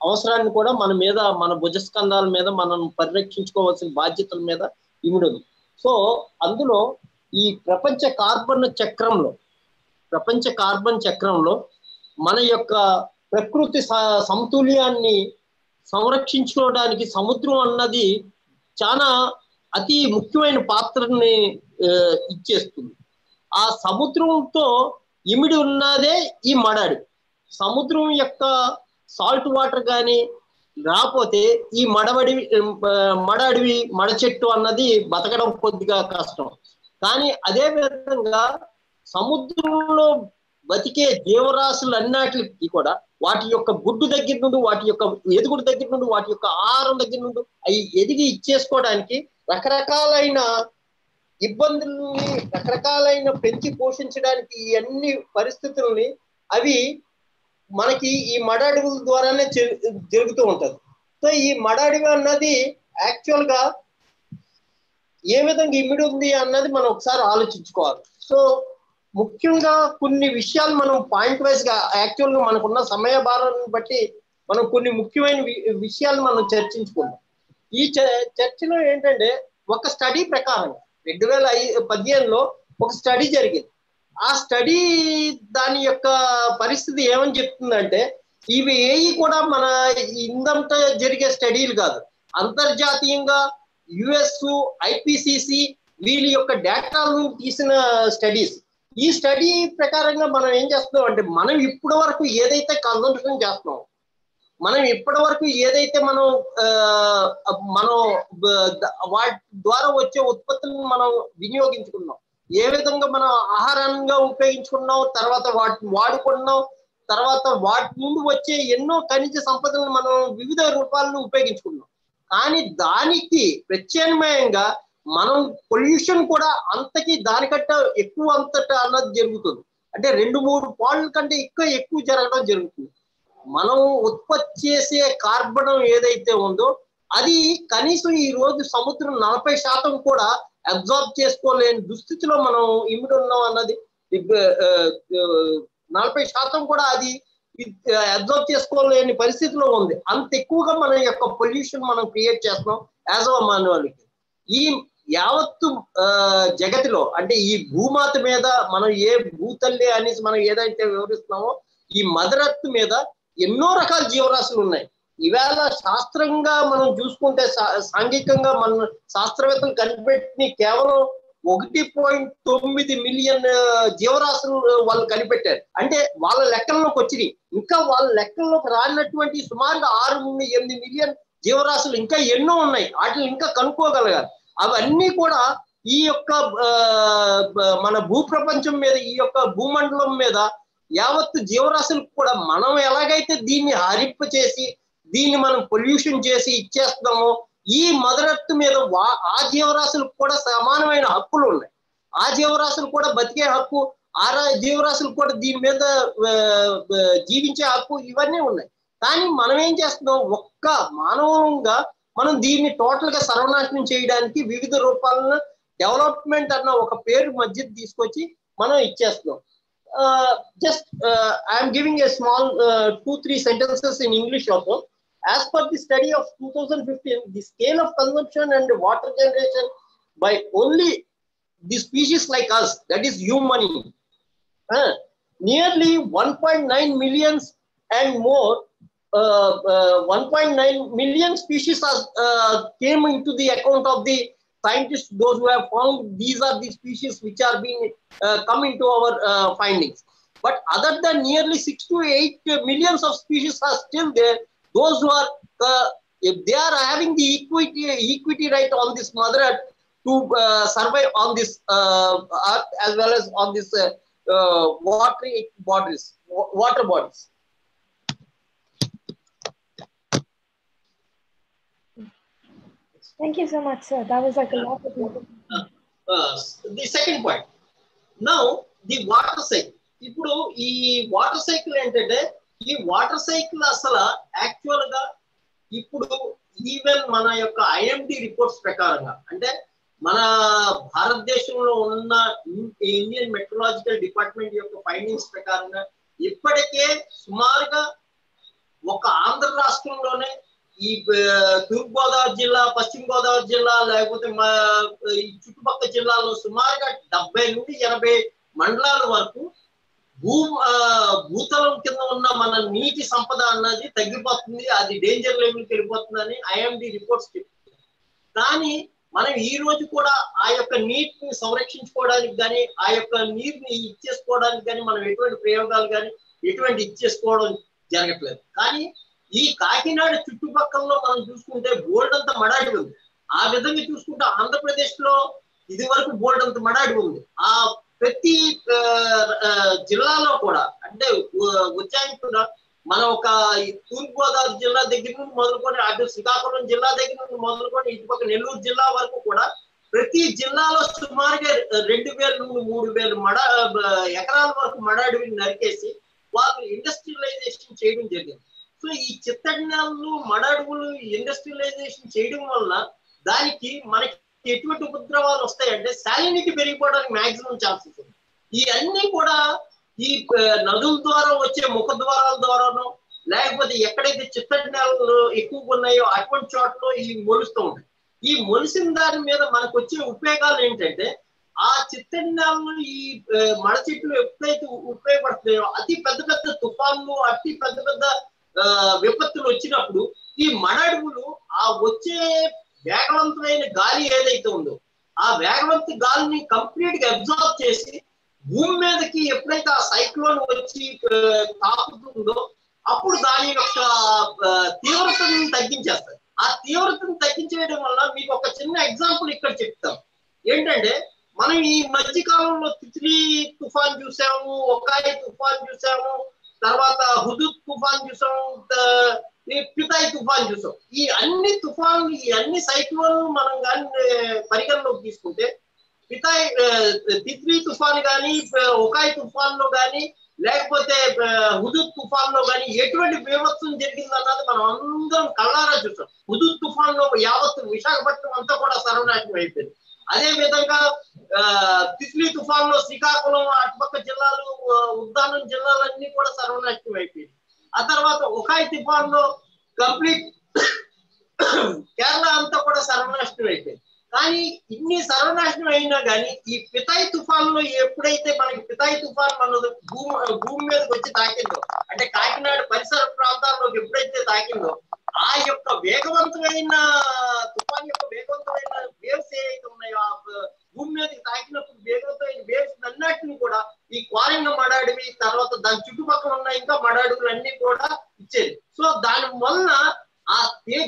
అవసరాన్ని కూడా మన మీద, మన భుజస్కంధాల మీద మనం పరిరక్షించుకోవాల్సిన బాధ్యతల మీద ఇమిడదు. సో అందులో ఈ ప్రపంచ కార్బన్ చక్రంలో మన యొక్క ప్రకృతి సమతుల్యాన్ని సంరక్షించుకోవడానికి సముద్రం అన్నది చాలా అతి ముఖ్యమైన పాత్రని ఇచ్చేస్తుంది. ఆ సముద్రంతో ఇమిడి ఉన్నదే ఈ మడాడి. సముద్రం యొక్క సాల్ట్ వాటర్ కానీ రాకపోతే ఈ మడాడివి మడ చెట్టు అన్నది బతకడం కొద్దిగా కష్టం. కానీ అదే విధంగా సముద్రంలో బతికే జీవరాశులన్నిటికి కూడా వాటి యొక్క గుడ్డు దగ్గర నుండి, వాటి యొక్క ఎదుగుడు దగ్గర నుండి, వాటి యొక్క ఆహారం దగ్గర నుండి అవి ఎదిగి ఇచ్చేసుకోవడానికి రకరకాలైన ఇబ్బందుల్ని, రకరకాలైన పెంచి పోషించడానికి ఈ అన్ని పరిస్థితుల్ని అవి మనకి ఈ మడాడుగుల ద్వారానే జరుగుతూ ఉంటది. సో ఈ మడాడివి అన్నది యాక్చువల్గా ఏ విధంగా ఇమిడి ఉంది అన్నది మనం ఒకసారి ఆలోచించుకోవాలి. సో ముఖ్యంగా కొన్ని విషయాలు మనం పాయింట్ వైజ్ గా యాక్చువల్గా మనకున్న సమయ భారాన్ని బట్టి మనం కొన్ని ముఖ్యమైన విషయాలు మనం చర్చించుకుందాం. ఈ చర్చలో ఏంటంటే ఒక స్టడీ ప్రకారం 2015లో ఒక స్టడీ జరిగింది. ఆ స్టడీ దాని యొక్క పరిస్థితి ఏమని చెప్తుందంటే ఇవి ఏవి కూడా మన ఇందంతా జరిగే స్టడీలు కాదు, అంతర్జాతీయంగా యుఎస్, ఐపీసీసీ వీళ్ళ యొక్క డేటాను తీసిన స్టడీస్. ఈ స్టడీ ప్రకారంగా మనం ఏం చేస్తున్నాం అంటే మనం ఇప్పటి వరకు ఏదైతే కన్సంప్షన్ చేస్తున్నాం, మనం ఇప్పటి వరకు ఏదైతే మనం వాటి ద్వారా వచ్చే ఉత్పత్తులను మనం వినియోగించుకున్నాం, ఏ విధంగా మనం ఆహారంగా ఉపయోగించుకున్నాం, తర్వాత వాటిని వాడుకున్నాం, తర్వాత వాటి నుండి వచ్చే ఎన్నో ఖనిజ సంపదలను మనం వివిధ రూపాలను ఉపయోగించుకున్నాం. కానీ దానికి ప్రత్యామ్నాయంగా మనం పొల్యూషన్ కూడా అంతకి దానికంటే ఎక్కువ అంతటా అన్నది జరుగుతుంది. అంటే 2-3 పాయింట్ల కంటే ఎక్కువ జరగడం జరుగుతుంది. మనం ఉత్పత్తి చేసే కార్బన్ ఏదైతే ఉందో అది కనీసం ఈ రోజు సముద్రం 40% కూడా అబ్జార్బ్ చేసుకోలేని దుస్థితిలో మనం ఇమిడి ఉన్నాం అన్నది 40% కూడా అది అబ్జర్వ్ చేసుకోలేని పరిస్థితిలో ఉంది. అంత ఎక్కువగా మన యొక్క పొల్యూషన్ మనం క్రియేట్ చేస్తున్నాం యాజ్ అ మానవాళికి. ఈ యావత్తు జగతిలో అంటే ఈ భూమాత మీద మనం ఏ భూతల్లి అనేసి మనం ఏదైతే వివరిస్తున్నామో ఈ మదర్ ఎర్త్ మీద ఎన్నో రకాల జీవరాశులు ఉన్నాయి. ఈవేళ శాస్త్రంగా మనం చూసుకుంటే సాంఘికంగా మన శాస్త్రవేత్తలు కనిపెట్టి కేవలం 1.9 మిలియన్ జీవరాశులు వాళ్ళు కనిపెట్టారు. అంటే వాళ్ళ లెక్కల్లోకి వచ్చినాయి. ఇంకా వాళ్ళ లెక్కల్లోకి రానటువంటి సుమారుగా 6-8 మిలియన్ జీవరాశులు ఇంకా ఎన్నో ఉన్నాయి. వాటిని ఇంకా కనుక్కోగలగాలి. అవన్నీ కూడా ఈ యొక్క మన భూప్రపంచం మీద ఈ యొక్క భూమండలం మీద యావత్తు జీవరాశులకు కూడా మనం ఎలాగైతే దీన్ని హరింప చేసి దీన్ని మనం పొల్యూషన్ చేసి ఇచ్చేస్తున్నామో ఈ మదర్ ఎర్త్ మీద ఆ జీవరాశులకు కూడా సమానమైన హక్కులు ఉన్నాయి. ఆ జీవరాశులు కూడా బతికే హక్కు, ఆ జీవరాశులు కూడా దీని మీద జీవించే హక్కు ఇవన్నీ ఉన్నాయి. కానీ మనం ఏం చేస్తున్నాం, ఒక్క మానవంగా మనం దీన్ని టోటల్ గా సర్వనాశనం చేయడానికి వివిధ రూపాలను డెవలప్మెంట్ అన్న ఒక పేరు మధ్య తీసుకొచ్చి మనం ఇచ్చేస్తున్నాం. Just I am giving a small 2-3 sentences in English also. As per the study of 2015, the scale of consumption and water generation by only the species like us, that is human, nearly 1.9 millions and more, 1.9 million species came into the account of the scientists, those who have found these are the species which are being come into our findings. But other than nearly 6 to 8 millions of species are still there. Those who are, if they are having the equity right on this mother earth to survive on this earth as well as on this water bodies.
Thank you so much, sir. That was like a lot of information.
The second point. Now, the water cycle. ఇప్పుడు ఈ water cycle ఏంటంటే ఈ water cycle అసలు actual గా ఇప్పుడు even మన యొక్క IMD reports ప్రకారంగా అంటే మన భారతదేశంలో ఉన్న ఇండియన్ మెట్రలాజికల్ డిపార్ట్మెంట్ యొక్క ఫైండింగ్స్ ప్రకారంగా ఇప్పటికే సుమారుగా ఒక ఆంధ్ర రాష్ట్రంలోనే ఈ తూర్పుగోదావరి జిల్లా, పశ్చిమ గోదావరి జిల్లా లేకపోతే ఈ చుట్టుపక్కల జిల్లాలో సుమారుగా 70 నుండి 80 మండలాల వరకు భూతలం కింద ఉన్న మన నీటి సంపద అన్నది తగ్గిపోతుంది, అది డేంజర్ లెవెల్కి వెళ్ళిపోతుందని ఐఎండి రిపోర్ట్స్ చెప్తుంది. కానీ మనం ఈ రోజు కూడా ఆ యొక్క నీటిని సంరక్షించుకోవడానికి కానీ ఆ యొక్క నీటిని ఇచ్చేసుకోవడానికి కానీ మనం ఎటువంటి ప్రయోగాలు కానీ ఎటువంటి ఇచ్చేసుకోవడం జరగట్లేదు. కానీ ఈ కాకినాడ చుట్టుపక్కలలో మనం చూసుకుంటే బోల్డ్ అంత మడాడి ఉంది. ఆ విధంగా చూసుకుంటే ఆంధ్రప్రదేశ్ లో ఇది వరకు బోల్డ్ అంత మడాడి ఉంది. ఆ ప్రతి జిల్లాలో కూడా అంటే ఉజ్జాయింపుగా మనం ఒక తూర్పుగోదావరి జిల్లా దగ్గర నుండి మొదలుకొని అటు శ్రీకాకుళం జిల్లా దగ్గర నుండి మొదలుకొని ఇటుపక్క నెల్లూరు జిల్లా వరకు కూడా ప్రతి జిల్లాలో సుమారుగా 2000 నుండి 3000 ఎకరాల వరకు మడాడిని నరికేసి వాళ్ళు ఇండస్ట్రియలైజేషన్ చేయడం జరిగింది. సో ఈ చిత్తడి నేలలు మడాడుగులు ఇండస్ట్రియలైజేషన్ చేయడం వల్ల దానికి మనకి ఎటువంటి ఉపద్రవాలు వస్తాయంటే సాలినిటీ పెరిగిపోవడానికి మాక్సిమం ఛాన్సెస్ ఉంది. ఇవన్నీ కూడా ఈ నదుల ద్వారా వచ్చే ముఖ ద్వారాల ద్వారానో లేకపోతే ఎక్కడైతే చిత్తడి నేలలు ఎక్కువగా ఉన్నాయో అటువంటి చోట్ల ఇవి మొలుస్తూ ఉంటాయి. ఈ మొలిసిన దాని మీద మనకు వచ్చే ఉపయోగాలు ఏంటంటే ఆ చిత్తడి నేలలు ఈ మడ చెట్లు ఎప్పుడైతే ఉపయోగపడుతున్నాయో అతి పెద్ద పెద్ద తుఫాన్లు అతి పెద్ద పెద్ద విపత్తులు వచ్చినప్పుడు ఈ మడడుగులు ఆ వచ్చే వేగవంతమైన గాలి ఏదైతే ఉందో ఆ వేగవంత గాలిని కంప్లీట్ గా అబ్జార్బ్ చేసి భూమి మీదకి ఎప్పుడైతే ఆ సైక్లోన్ వచ్చి తాకుతుందో అప్పుడు దాని యొక్క తీవ్రతను తగ్గించేస్తారు. ఆ తీవ్రతను తగ్గించేయడం వల్ల మీకు ఒక చిన్న ఎగ్జాంపుల్ ఇక్కడ చెప్తాం. ఏంటంటే మనం ఈ మధ్య కాలంలో తిత్లీ తుఫాన్ చూసాము, ఒక్కాయి తుఫాన్ చూసాము, తర్వాత హుదూద్ తుఫాన్ చూసాం, ఈ పితాయి తుఫాన్ చూసాం. ఈ అన్ని తుఫాన్లు ఈ అన్ని సైక్లోన్లు మనం కానీ పరిగణలోకి తీసుకుంటే తిత్లీ తుఫాన్ కానీ ఒకాయి తుఫాన్ లో కానీ లేకపోతే హుదూద్ తుఫాన్ లో కానీ ఎటువంటి బీభత్సం జరిగింది అన్నది మనం అందరం కళ్ళారా చూసాం. హుదూద్ తుఫాన్ లో యావత్ విశాఖపట్నం అంతా కూడా సర్వనాశనం అయిపోయింది. అదే విధంగా తిత్లీ తుఫాన్లో శ్రీకాకుళం అటుపక్క జిల్లాలు ఉద్దానం జిల్లాలన్నీ కూడా సర్వనాశనం అయిపోయింది. ఆ తర్వాత ఒకాయి తుఫాన్లో కంప్లీట్ కేరళ అంతా కూడా సర్వనాశనం అయిపోయింది. కానీ ఇన్ని సర్వనాశనం అయినా కానీ ఈ పితాయి తుఫాన్లో ఎప్పుడైతే మనకి పితాయి తుఫాన్ మన భూమి మీదకి వచ్చి తాకిందో, అంటే కాకినాడ పరిసర ప్రాంతాల్లోకి ఎప్పుడైతే తాకిందో, ఆ యొక్క వేగవంతమైన తుఫాన్ యొక్క వేగవంతమైన వేవ్స్ ఏవైతే ఉన్నాయో ఆ భూమి మీదకి తాకినప్పుడు వేగవంతమైన వేవ్స్ అన్నిటిని కూడా ఈ కోరింగ మడాడివి, తర్వాత దాని చుట్టుపక్కల ఉన్న ఇంకా మడాడుగులు అన్ని కూడా ఇచ్చేది. సో దాని వలన ఆ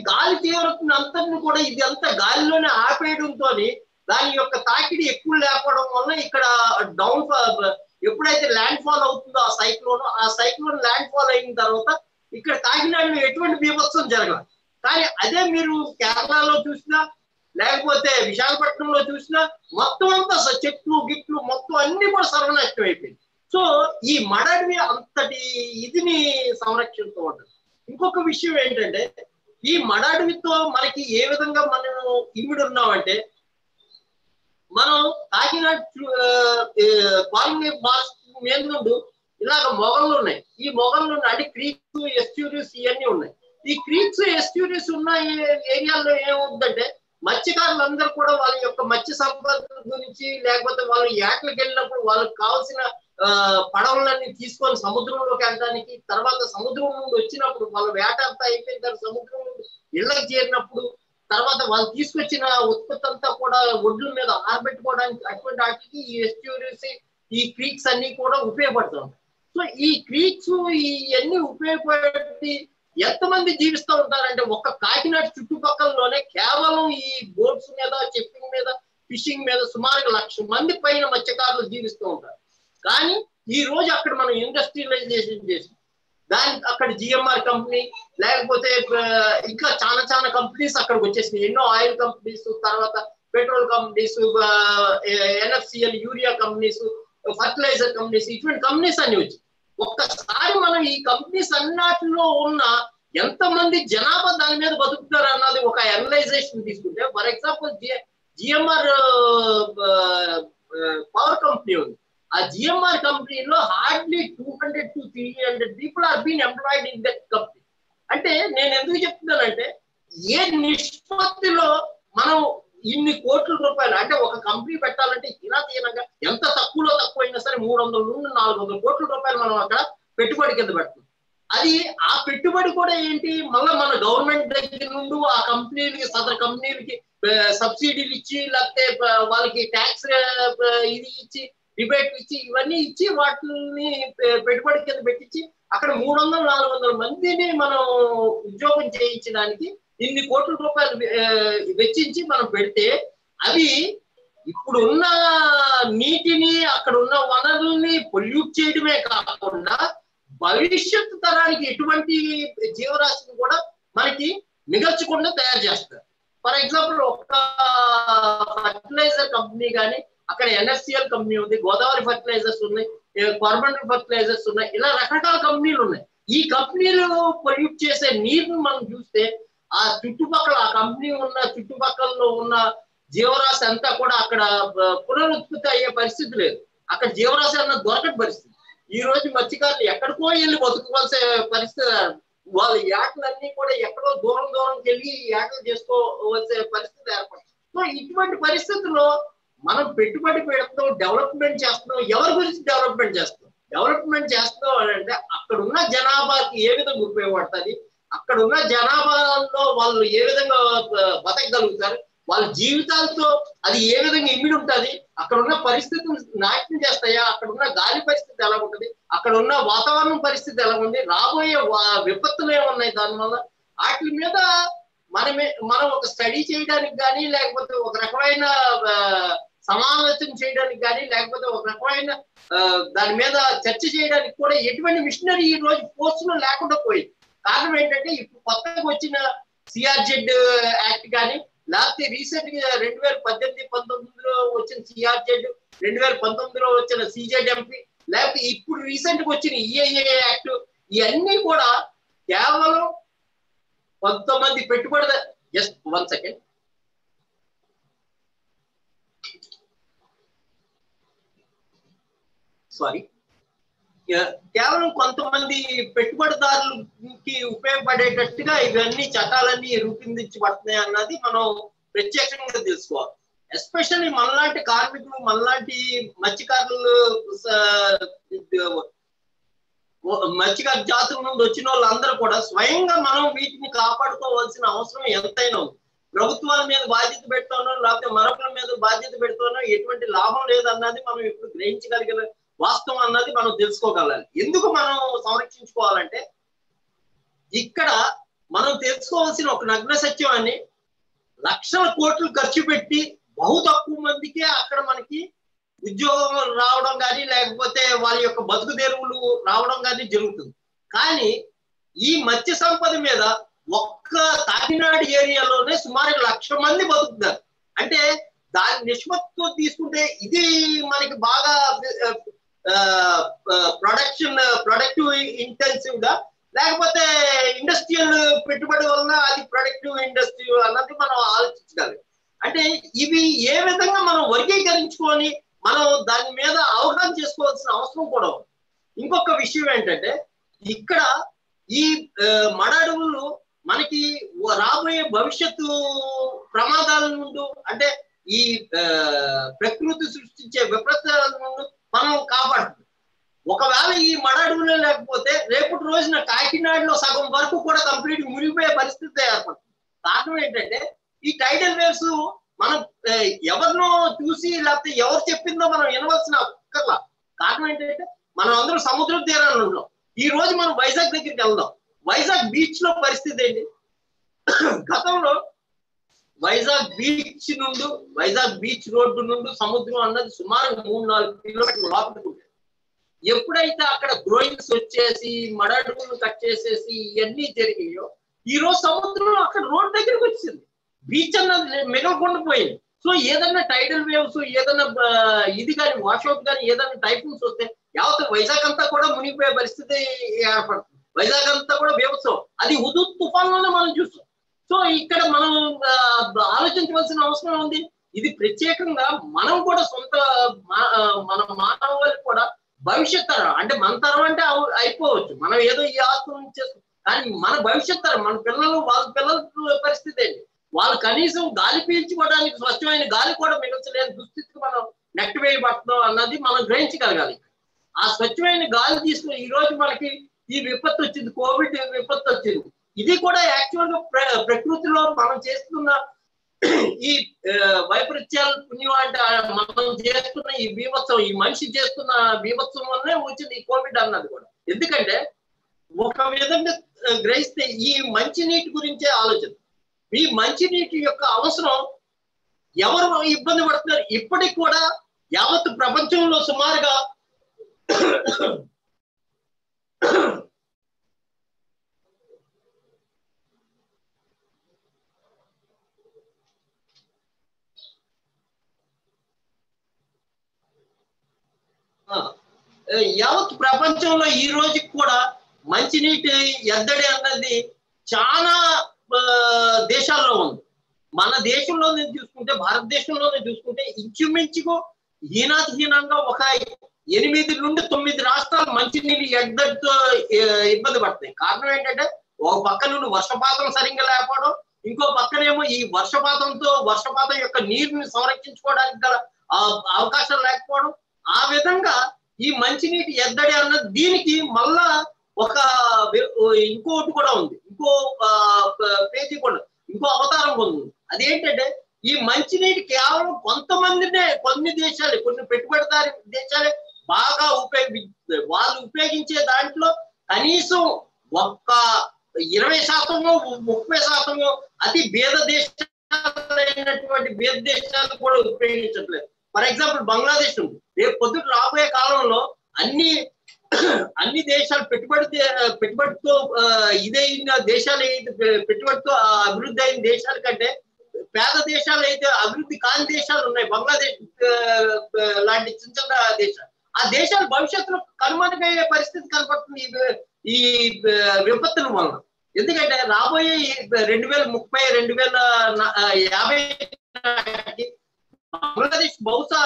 గాలి తీవ్రతను అంతటిని కూడా ఇది అంతా గాలిలోనే ఆపేయడంతో దాని యొక్క తాకిడి ఎక్కువ లేకపోవడం వల్ల ఇక్కడ డౌన్ ఎప్పుడైతే ల్యాండ్ ఫాల్ అవుతుందో ఆ సైక్లోన్ ల్యాండ్ ఫాల్ అయిన తర్వాత ఇక్కడ కాకినాడలో ఎటువంటి బీభత్సం జరగదు. కానీ అదే మీరు కేరళలో చూసినా లేకపోతే విశాఖపట్నంలో చూసినా మొత్తం అంతా చెట్లు గిట్లు మొత్తం అన్ని కూడా సర్వనాశనం అయిపోయింది. సో ఈ మడడివి అంతటి ఇదిని సంరక్షిస్తూ ఉంటుంది. ఇంకొక విషయం ఏంటంటే ఈ మడడివితో మనకి ఏ విధంగా మనం ఇమిడి ఉన్నామంటే, మనం కాకినాడ మీద నుండి ఇలాగ మొగళ్ళు ఉన్నాయి. ఈ మొగళ్ళు అంటే క్రీక్స్ ఎస్ట్యూరీస్ ఇవన్నీ ఉన్నాయి. ఈ క్రీక్స్ ఎస్ట్యూరీస్ ఉన్న ఏరియాలో ఏమవుతుందంటే మత్స్యకారులందరూ కూడా వాళ్ళ యొక్క మత్స్య సంపద గురించి లేకపోతే వాళ్ళు ఏటలకు వెళ్ళినప్పుడు వాళ్ళకి కావాల్సిన పడవలన్నీ తీసుకొని సముద్రంలోకి వెళ్ళడానికి, తర్వాత సముద్రం నుండి వచ్చినప్పుడు వాళ్ళ వేట అంతా అయిపోయిన తర్వాత సముద్రం నుండి ఇళ్ళకి చేరినప్పుడు తర్వాత వాళ్ళు తీసుకొచ్చిన ఉత్పత్తి అంతా కూడా ఒడ్ల మీద ఆరబెట్టుకోవడానికి అటువంటి వాటికి ఈ ఎస్ట్యూరీస్ ఈ క్రీక్స్ అన్ని కూడా ఉపయోగపడుతుంది. సో ఈ క్రీక్స్ ఇవన్నీ ఉపయోగపడి ఎంతమంది జీవిస్తూ ఉంటారంటే ఒక్క కాకినాడ చుట్టుపక్కలలోనే కేవలం ఈ బోట్స్ మీద, షిప్పింగ్ మీద, ఫిషింగ్ మీద సుమారుగా 1,00,000 మంది పైన మత్స్యకారులు జీవిస్తూ ఉంటారు. కానీ ఈ రోజు అక్కడ మనం ఇండస్ట్రియలైజేషన్ చేసి అక్కడ జిఎంఆర్ కంపెనీ లేకపోతే ఇంకా చాలా కంపెనీస్ అక్కడికి వచ్చేసినాయి. ఎన్నో ఆయిల్ కంపెనీస్, తర్వాత petrol companies, NFCL urea companies, fertiliser companies, ఇటువంటి కంపెనీస్ అన్ని వచ్చి ఒక్కసారి మనం ఈ కంపెనీస్ అన్నిటిలో ఉన్న ఎంతమంది జనాభా దాని మీద బతుకుతారు అన్నది ఒక అనలైజేషన్ తీసుకుంటే, for example GMR power company ఉంది. ఆ జిఎంఆర్ కంపెనీలో hardly 200 to 300 people are being employed in that company. అంటే నేను ఎందుకు చెప్తున్నానంటే ఏ నిష్పత్తిలో మనం ఇన్ని కోట్ల రూపాయలు అంటే ఒక కంపెనీ పెట్టాలంటే ఇలా తీయనగా ఎంత తక్కువలో తక్కువ అయినా సరే 300 నుండి 400 కోట్ల రూపాయలు మనం అక్కడ పెట్టుబడి కింద పెడుతున్నాం. అది ఆ పెట్టుబడి కూడా ఏంటి, మళ్ళీ మన గవర్నమెంట్ దగ్గర నుండి ఆ కంపెనీలకి సదరు కంపెనీలకి సబ్సిడీలు ఇచ్చి లేకపోతే వాళ్ళకి ట్యాక్స్ ఇది ఇచ్చి రిబేట్ ఇచ్చి ఇవన్నీ ఇచ్చి వాటిని పెట్టుబడి కింద పెట్టించి అక్కడ 300-400 మందిని మనం ఉద్యోగం చేయించడానికి ఇన్ని కోట్ల రూపాయలు వెచ్చించి మనం పెడితే అవి ఇప్పుడు ఉన్న నీటిని అక్కడ ఉన్న వనరుల్ని పొల్యూట్ చేయడమే కాకుండా భవిష్యత్తు తరానికి ఎటువంటి జీవరాశిని కూడా మనకి మిగల్చకుండా తయారు చేస్తారు. ఫర్ ఎగ్జాంపుల్ ఒక ఫర్టిలైజర్ కంపెనీ కానీ అక్కడ ఎన్ఎఫ్సిఎల్ కంపెనీ ఉంది, గోదావరి ఫర్టిలైజర్స్ ఉన్నాయి, కార్బన్ ఫర్టిలైజర్స్ ఉన్నాయి, ఇలా రకరకాల కంపెనీలు ఉన్నాయి. ఈ కంపెనీలు పొల్యూట్ చేసే నీరుని మనం చూస్తే ఆ చుట్టుపక్కల ఆ కంపెనీ ఉన్న చుట్టుపక్కలలో ఉన్న జీవరాశి అంతా కూడా అక్కడ పునరుత్పత్తి అయ్యే పరిస్థితి లేదు. అక్కడ జీవరాశి అన్న దొరకని పరిస్థితి. ఈ రోజు మత్స్యకారులు ఎక్కడికో వెళ్ళి బతుకోవాల్సిన పరిస్థితి, వాళ్ళ ఏటలన్నీ కూడా ఎక్కడో దూరంకి వెళ్ళి ఏటలు చేసుకోవాల్సిన పరిస్థితి ఏర్పడుతుంది. సో ఇటువంటి పరిస్థితుల్లో మనం పెట్టుబడి పెడుతున్నాం, డెవలప్మెంట్ చేస్తున్నాం. ఎవరి గురించి డెవలప్మెంట్ చేస్తున్నాం అంటే అక్కడ ఉన్న జనాభాకి ఏ విధంగా ఉపయోగపడుతుంది, అక్కడ ఉన్న జనాభాలో వాళ్ళు ఏ విధంగా బతకగలుగుతారు, వాళ్ళ జీవితాలతో అది ఏ విధంగా ఇమిడి ఉంటుంది, అక్కడ ఉన్న పరిస్థితులు నాశనం చేస్తాయా, అక్కడ ఉన్న గాలి పరిస్థితి ఎలా ఉంటుంది, అక్కడ ఉన్న వాతావరణం పరిస్థితి ఎలా ఉంది, రాబోయే విపత్తులు ఏమున్నాయి, దానివల్ల వాటి మీద మనం ఒక స్టడీ చేయడానికి కానీ లేకపోతే ఒక రకమైన సమావేశం చేయడానికి కానీ లేకపోతే ఒక రకమైన దాని మీద చర్చ చేయడానికి కూడా ఎటువంటి మిషనరీ ఈ రోజు పోస్టులో లేకుండా పోయింది. కారణం ఏంటంటే ఇప్పుడు కొత్తగా వచ్చిన సిఆర్జెడ్ యాక్ట్ కానీ లేకపోతే రీసెంట్ గా 2018-19లో వచ్చిన సిఆర్జెడ్, 2019లో వచ్చిన సిజెడ్ఎంపీ, లేకపోతే ఇప్పుడు రీసెంట్ గా వచ్చిన ఈఐఏ యాక్ట్, ఇవన్నీ కూడా కేవలం కొంతమంది పెట్టుబడి జస్ట్ 1 సెకండ్ సారీ కేవలం కొంతమంది పెట్టుబడిదారులకి ఉపయోగపడేటట్టుగా ఇవన్నీ చట్టాలన్నీ రూపొందించబడుతున్నాయి అన్నది మనం ప్రత్యక్షంగా తెలుసుకోవాలి. ఎస్పెషల్లీ మనలాంటి కార్మికులు, మనలాంటి మత్స్యకార జాతుల నుండి వచ్చిన వాళ్ళందరూ కూడా స్వయంగా మనం వీటిని కాపాడుకోవాల్సిన అవసరం ఎంతైనా ఉంది. ప్రభుత్వాల మీద బాధ్యత పెడతానో లేకపోతే మరొకరి మీద బాధ్యత పెడతానో ఎటువంటి లాభం లేదన్నది మనం ఇప్పుడు గ్రహించగలిగిన వాస్తవం అన్నది మనం తెలుసుకోగలాలి. ఎందుకు మనం సంరక్షించుకోవాలంటే ఇక్కడ మనం తెలుసుకోవాల్సిన ఒక నగ్న సత్యం అని లక్షల కోట్లు ఖర్చు పెట్టి బహు తక్కువ మందికే అక్కడ మనకి ఉద్యోగం రావడం కానీ లేకపోతే వాళ్ళ యొక్క బతుకు తెరువులు రావడం కానీ జరుగుతుంది. కానీ ఈ మత్స్య సంపద మీద ఒక్క కాకినాడ ఏరియాలోనే సుమారు 1,00,000 మంది బతుకుతారు. అంటే దాని నిష్పత్తితో తీసుకుంటే ఇది మనకి బాగా ప్రొడక్టివ్ ఇంటెన్సివ్ గా లేకపోతే ఇండస్ట్రియల్ పెట్టుబడి వలన అది ప్రొడక్టివ్ ఇండస్ట్రీ అన్నది మనం ఆలోచించగలం. అంటే ఇవి ఏ విధంగా మనం వర్గీకరించుకొని మనం దాని మీద అవగాహన చేసుకోవాల్సిన అవసరం కూడా ఉంది. ఇంకొక విషయం ఏంటంటే ఇక్కడ ఈ మడ అడవులు మనకి రాబోయే భవిష్యత్తు ప్రమాదాల నుండి అంటే ఈ ప్రకృతి సృష్టించే విపత్తుల నుండి మనం కాపాడుతుంది. ఒకవేళ ఈ మడ అడవులే లేకపోతే రేపటి రోజున కాకినాడలో సగం వరకు కూడా కంప్లీట్ మునిగిపోయే పరిస్థితి ఏర్పడుతుంది. కారణం ఏంటంటే ఈ టైడల్ వేవ్స్ మనం ఎవరినో చూసి లేకపోతే ఎవరు చెప్పిందో మనం వినవలసిన అక్కర్లా. కారణం ఏంటంటే మనం అందరం సముద్ర తీరాన్ని ఉన్నాం. ఈ రోజు మనం వైజాగ్ దగ్గరికి వెళ్దాం. వైజాగ్ బీచ్ లో పరిస్థితి ఏంటి? గతంలో వైజాగ్ బీచ్ నుండి వైజాగ్ బీచ్ రోడ్డు నుండి సముద్రం అన్నది సుమారు 3-4 కిలోమీటర్ల లోపలికి ఉంటుంది. ఎప్పుడైతే అక్కడ గ్రోయింగ్స్ వచ్చేసి మడ అడవులను కట్ చేసేసి ఇవన్నీ జరిగాయో ఈ రోజు సముద్రం అక్కడ రోడ్ దగ్గరికి వచ్చింది. బీచ్ అన్నది మిగలకుండా పోయింది. సో ఏదన్నా టైడల్ వేవ్స్ ఏదన్నా ఇది కానీ వాషౌట్ కానీ ఏదైనా టైఫూన్స్ వస్తే యావత్ వైజాగ్ అంతా కూడా మునిగిపోయే పరిస్థితి ఏర్పడుతుంది. వైజాగ్ అంతా కూడా బీభత్సం. అది హుదూద్ తుఫాన్లోనే మనం చూస్తాం. సో ఇక్కడ మనం ఆలోచించవలసిన అవసరం ఉంది. ఇది ప్రత్యేకంగా మనం కూడా సొంత మన మానవాళికి కూడా భవిష్యత్ తరం అంటే మన తరం అంటే అయిపోవచ్చు, మనం ఏదో ఈ ఆత్మ చేస్తాం. కానీ మన భవిష్యత్ తరం మన పిల్లలు వాళ్ళ పిల్లల పరిస్థితి ఏంటి? వాళ్ళు కనీసం గాలి పీల్చుకోవడానికి స్వచ్ఛమైన గాలి కూడా మిగల్చలేని దుస్థితికి మనం నెట్ వేయబడుతున్నాం అన్నది మనం గ్రహించగలగాలి. ఆ స్వచ్ఛమైన గాలి తీసుకుని ఈ రోజు మనకి ఈ విపత్తు వచ్చింది, కోవిడ్ విపత్తు వచ్చింది. ఇది కూడా యాక్చువల్ గా ప్రకృతిలో మనం చేస్తున్న ఈ వైపరీత్యాల పుణ్యం అంటే మనం చేస్తున్న ఈ బీభత్సం, ఈ మనిషి చేస్తున్న బీభత్సం వల్లనే వచ్చింది ఈ కోవిడ్ అన్నది కూడా. ఎందుకంటే ఒక విధంగా గ్రహిస్తే ఈ మంచినీటి గురించే ఆలోచన. ఈ మంచినీటి యొక్క అవసరం ఎవరు ఇబ్బంది పడుతున్నారు? ఇప్పటికి కూడా యావత్ ప్రపంచంలో సుమారుగా యావత్ ప్రపంచంలో ఈ రోజుకి కూడా మంచినీటి ఎద్దడి అన్నది చాలా దేశాల్లో ఉంది. మన దేశంలోనే చూసుకుంటే భారతదేశంలోనే చూసుకుంటే ఇంచుమించుకు హీనాతిహీనంగా ఒక 8 నుండి 9 రాష్ట్రాలు మంచినీటి ఎద్దడితో ఇబ్బంది పడతాయి. కారణం ఏంటంటే ఒక పక్క నుండి వర్షపాతం సరిగ్గా లేకపోవడం, ఇంకో పక్కనేమో ఈ వర్షపాతం యొక్క నీరుని సంరక్షించుకోవడానికి గల అవకాశం లేకపోవడం. ఆ విధంగా ఈ మంచినీటి ఎద్దడి అన్నది దీనికి మళ్ళా ఒక ఇంకోటి కూడా ఉంది, ఇంకో పేజీ కూడా ఇంకో అవతారం ఉంది. అదేంటంటే ఈ మంచినీటి కేవలం కొంతమందినే కొన్ని దేశాలు కొన్ని పెట్టుబడిదారి దేశాలే బాగా ఉపయోగిస్తారు. వాళ్ళు ఉపయోగించే దాంట్లో కనీసం ఒక్క 20% 30% అతి బీద దేశాలైనటువంటి బీద దేశాలు కూడా ఉపయోగించట్లేదు. ఫర్ ఎగ్జాంపుల్ బంగ్లాదేశ్ ఉంది. రేపు పొద్దుట రాబోయే కాలంలో అన్ని దేశాలు పెట్టుబడితో ఇదైన దేశాలు పెట్టుబడితో అభివృద్ధి అయిన దేశాల కంటే పేద దేశాలు అయితే అభివృద్ధి కాని దేశాలు ఉన్నాయి. బంగ్లాదేశ్ లాంటి చిన్న చిన్న దేశాలు, ఆ దేశాలు భవిష్యత్తులో కనుమరుగయ్యే పరిస్థితి కనపడుతుంది ఈ విపత్తుల వలన. ఎందుకంటే రాబోయే 2030 2050 బంగ్లాదేశ్ బహుశా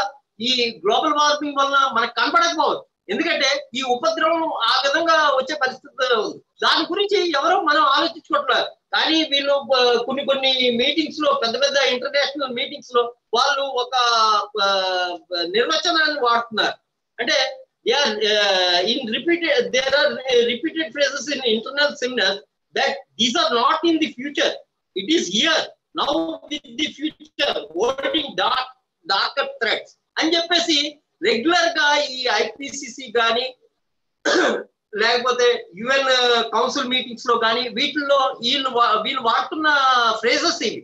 ఈ గ్లోబల్ వార్మింగ్ వల్ల మనకు కనపడకపోవచ్చు. ఎందుకంటే ఈ ఉపద్రవం ఆ విధంగా వచ్చే పరిస్థితి ఉంది. దాని గురించి ఎవరో మనం ఆలోచించుకోవట్లేదు. కానీ వీళ్ళు కొన్ని మీటింగ్స్ లో, పెద్ద పెద్ద ఇంటర్నేషనల్ మీటింగ్స్ లో వాళ్ళు ఒక నిర్వచనాన్ని వాడుతున్నారు. అంటే there are repeated phrases in internal seminars that these are not in the future, it is here now with the future holding darker threats అని చెప్పేసి రెగ్యులర్ గా ఈ ఐపీసీసీ కానీ లేకపోతే యుఎన్ కౌన్సిల్ మీటింగ్స్ లో కానీ వీటిల్లో వీళ్ళు వాడుతున్న ఫ్రేజెస్ ఇవి.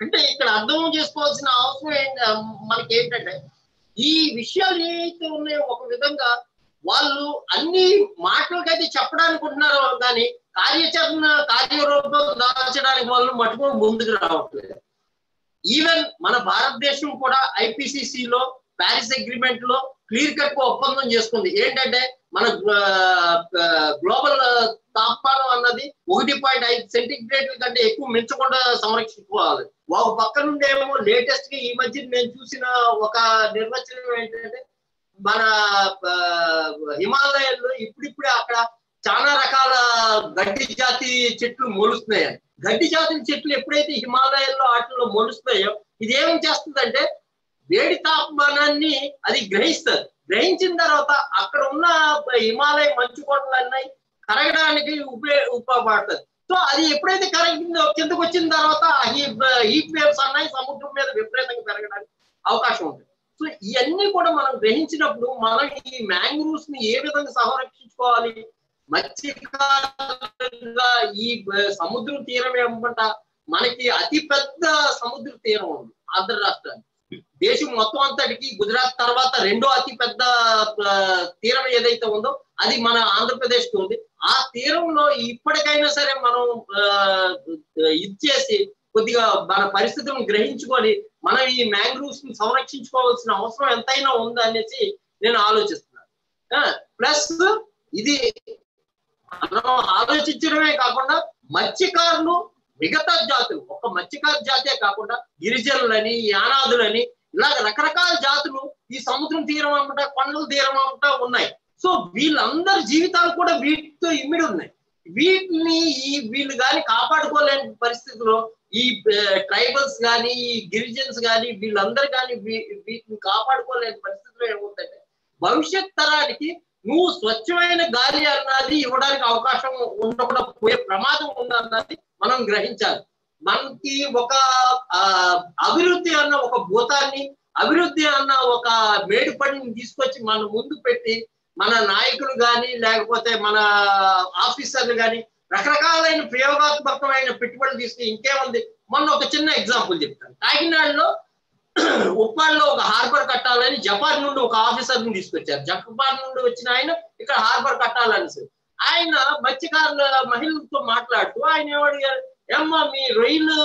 అంటే ఇక్కడ అర్థం చేసుకోవాల్సిన అవసరం మనకి ఏంటంటే, ఈ విషయాలు ఏవైతే ఉన్నాయో ఒక విధంగా వాళ్ళు అన్ని మాటలకైతే చెప్పడానికి ఉంటున్నారో కానీ కార్యరూపం దాల్చడానికి వాళ్ళు మటుకు ముందుకు రావట్లేదు. ఈవెన్ మన భారతదేశం కూడా ఐపీసీసీలో ప్యారిస్ అగ్రిమెంట్ లో క్లియర్ కట్ ఒప్పందం చేసుకుంది. ఏంటంటే మన గ్లోబల్ తాపమానం అన్నది 1.5 సెంటీగ్రేడ్ల కంటే ఎక్కువ మించకుండా సంరక్షించుకోవాలి. ఒక పక్క నుండి ఏమో లేటెస్ట్ గా ఈ మధ్య నేను చూసిన ఒక నిర్వచనం ఏంటంటే, మన హిమాలయాల్లో ఇప్పుడిప్పుడే అక్కడ చాలా రకాల గడ్డి జాతి చెట్లు మొలుస్తున్నాయి. గడ్డి జాతి చెట్లు ఎప్పుడైతే హిమాలయాల్లో వాటిల్లో మొలుస్తున్నాయో ఇది ఏం చేస్తుందంటే వేడి తాపమానాన్ని అది గ్రహిస్తుంది. గ్రహించిన తర్వాత అక్కడ ఉన్న హిమాలయ మంచు కొండలన్నీ కరగడానికి ఉపయోగపడుతుంది. సో అది ఎప్పుడైతే కరిగిందో కిందకు వచ్చిన తర్వాత హీట్ వేవ్స్ అన్నాయి సముద్రం మీద విపరీతంగా పెరగడానికి అవకాశం ఉంటుంది. సో ఇవన్నీ కూడా మనం గ్రహించినప్పుడు మనం ఈ మ్యాంగ్రూవ్స్ ని ఏ విధంగా సంరక్షించుకోవాలి, మత్స్యకారులుగా ఈ సముద్ర తీరం ఏమంట మనకి అతి పెద్ద సముద్ర తీరం ఉంది ఆంధ్ర రాష్ట్రానికి. దేశం మొత్తం అంతటికి గుజరాత్ తర్వాత రెండో అతి పెద్ద తీరం ఏదైతే ఉందో అది మన ఆంధ్రప్రదేశ్ కి ఉంది. ఆ తీరంలో ఇప్పటికైనా సరే మనం ఇచ్చేసి కొద్దిగా మన పరిస్థితులను గ్రహించుకొని మనం ఈ మ్యాంగ్రూవ్స్ ని సంరక్షించుకోవాల్సిన అవసరం ఎంతైనా ఉంది అనేసి నేను ఆలోచిస్తున్నాను. ప్లస్ ఇది మనం ఆలోచించడమే కాకుండా మత్స్యకారులు మిగతా జాతులు, ఒక మత్స్యకారు జాతే కాకుండా గిరిజనులని, యానాదులని ఇలాగ రకరకాల జాతులు ఈ సముద్రం తీరం అమ్మట, కొండల తీరం అమ్మట ఉన్నాయి. సో వీళ్ళందరి జీవితాలు కూడా వీటితో ఇమిడి ఉన్నాయి. వీళ్ళు కానీ కాపాడుకోలేని పరిస్థితిలో ఈ ట్రైబల్స్ కానీ, ఈ గిరిజన్స్ కానీ, వీళ్ళందరూ కానీ వీటిని కాపాడుకోలేని పరిస్థితిలో ఏమవుతుందంటే భవిష్యత్ తరానికి నువ్వు స్వచ్ఛమైన గాలి అన్నది ఇవ్వడానికి అవకాశం ఉండకుండా పోయే ప్రమాదం ఉందన్నది మనం గ్రహించాలి. మనకి ఒక అభివృద్ధి అన్న ఒక భూతాన్ని, అభివృద్ధి అన్న ఒక మేడుపడిని తీసుకొచ్చి మన ముందు పెట్టి మన నాయకులు కానీ లేకపోతే మన ఆఫీసర్లు కానీ రకరకాలైన ప్రయోగాత్మకమైన పెట్టుబడులు తీసుకుని ఇంకేముంది. మొన్న ఒక చిన్న ఎగ్జాంపుల్ చెప్తాను. కాకినాడలో ఉప్పాడలో ఒక హార్బర్ కట్టాలని జపాన్ నుండి ఒక ఆఫీసర్ని తీసుకొచ్చారు. జపాన్ నుండి వచ్చిన ఆయన ఇక్కడ హార్బర్ కట్టాలని ఆయన మత్స్యకారుల మహిళలతో మాట్లాడుతూ ఆయన ఏమడిగారు, ఏమ్మా మీ రొయ్యలు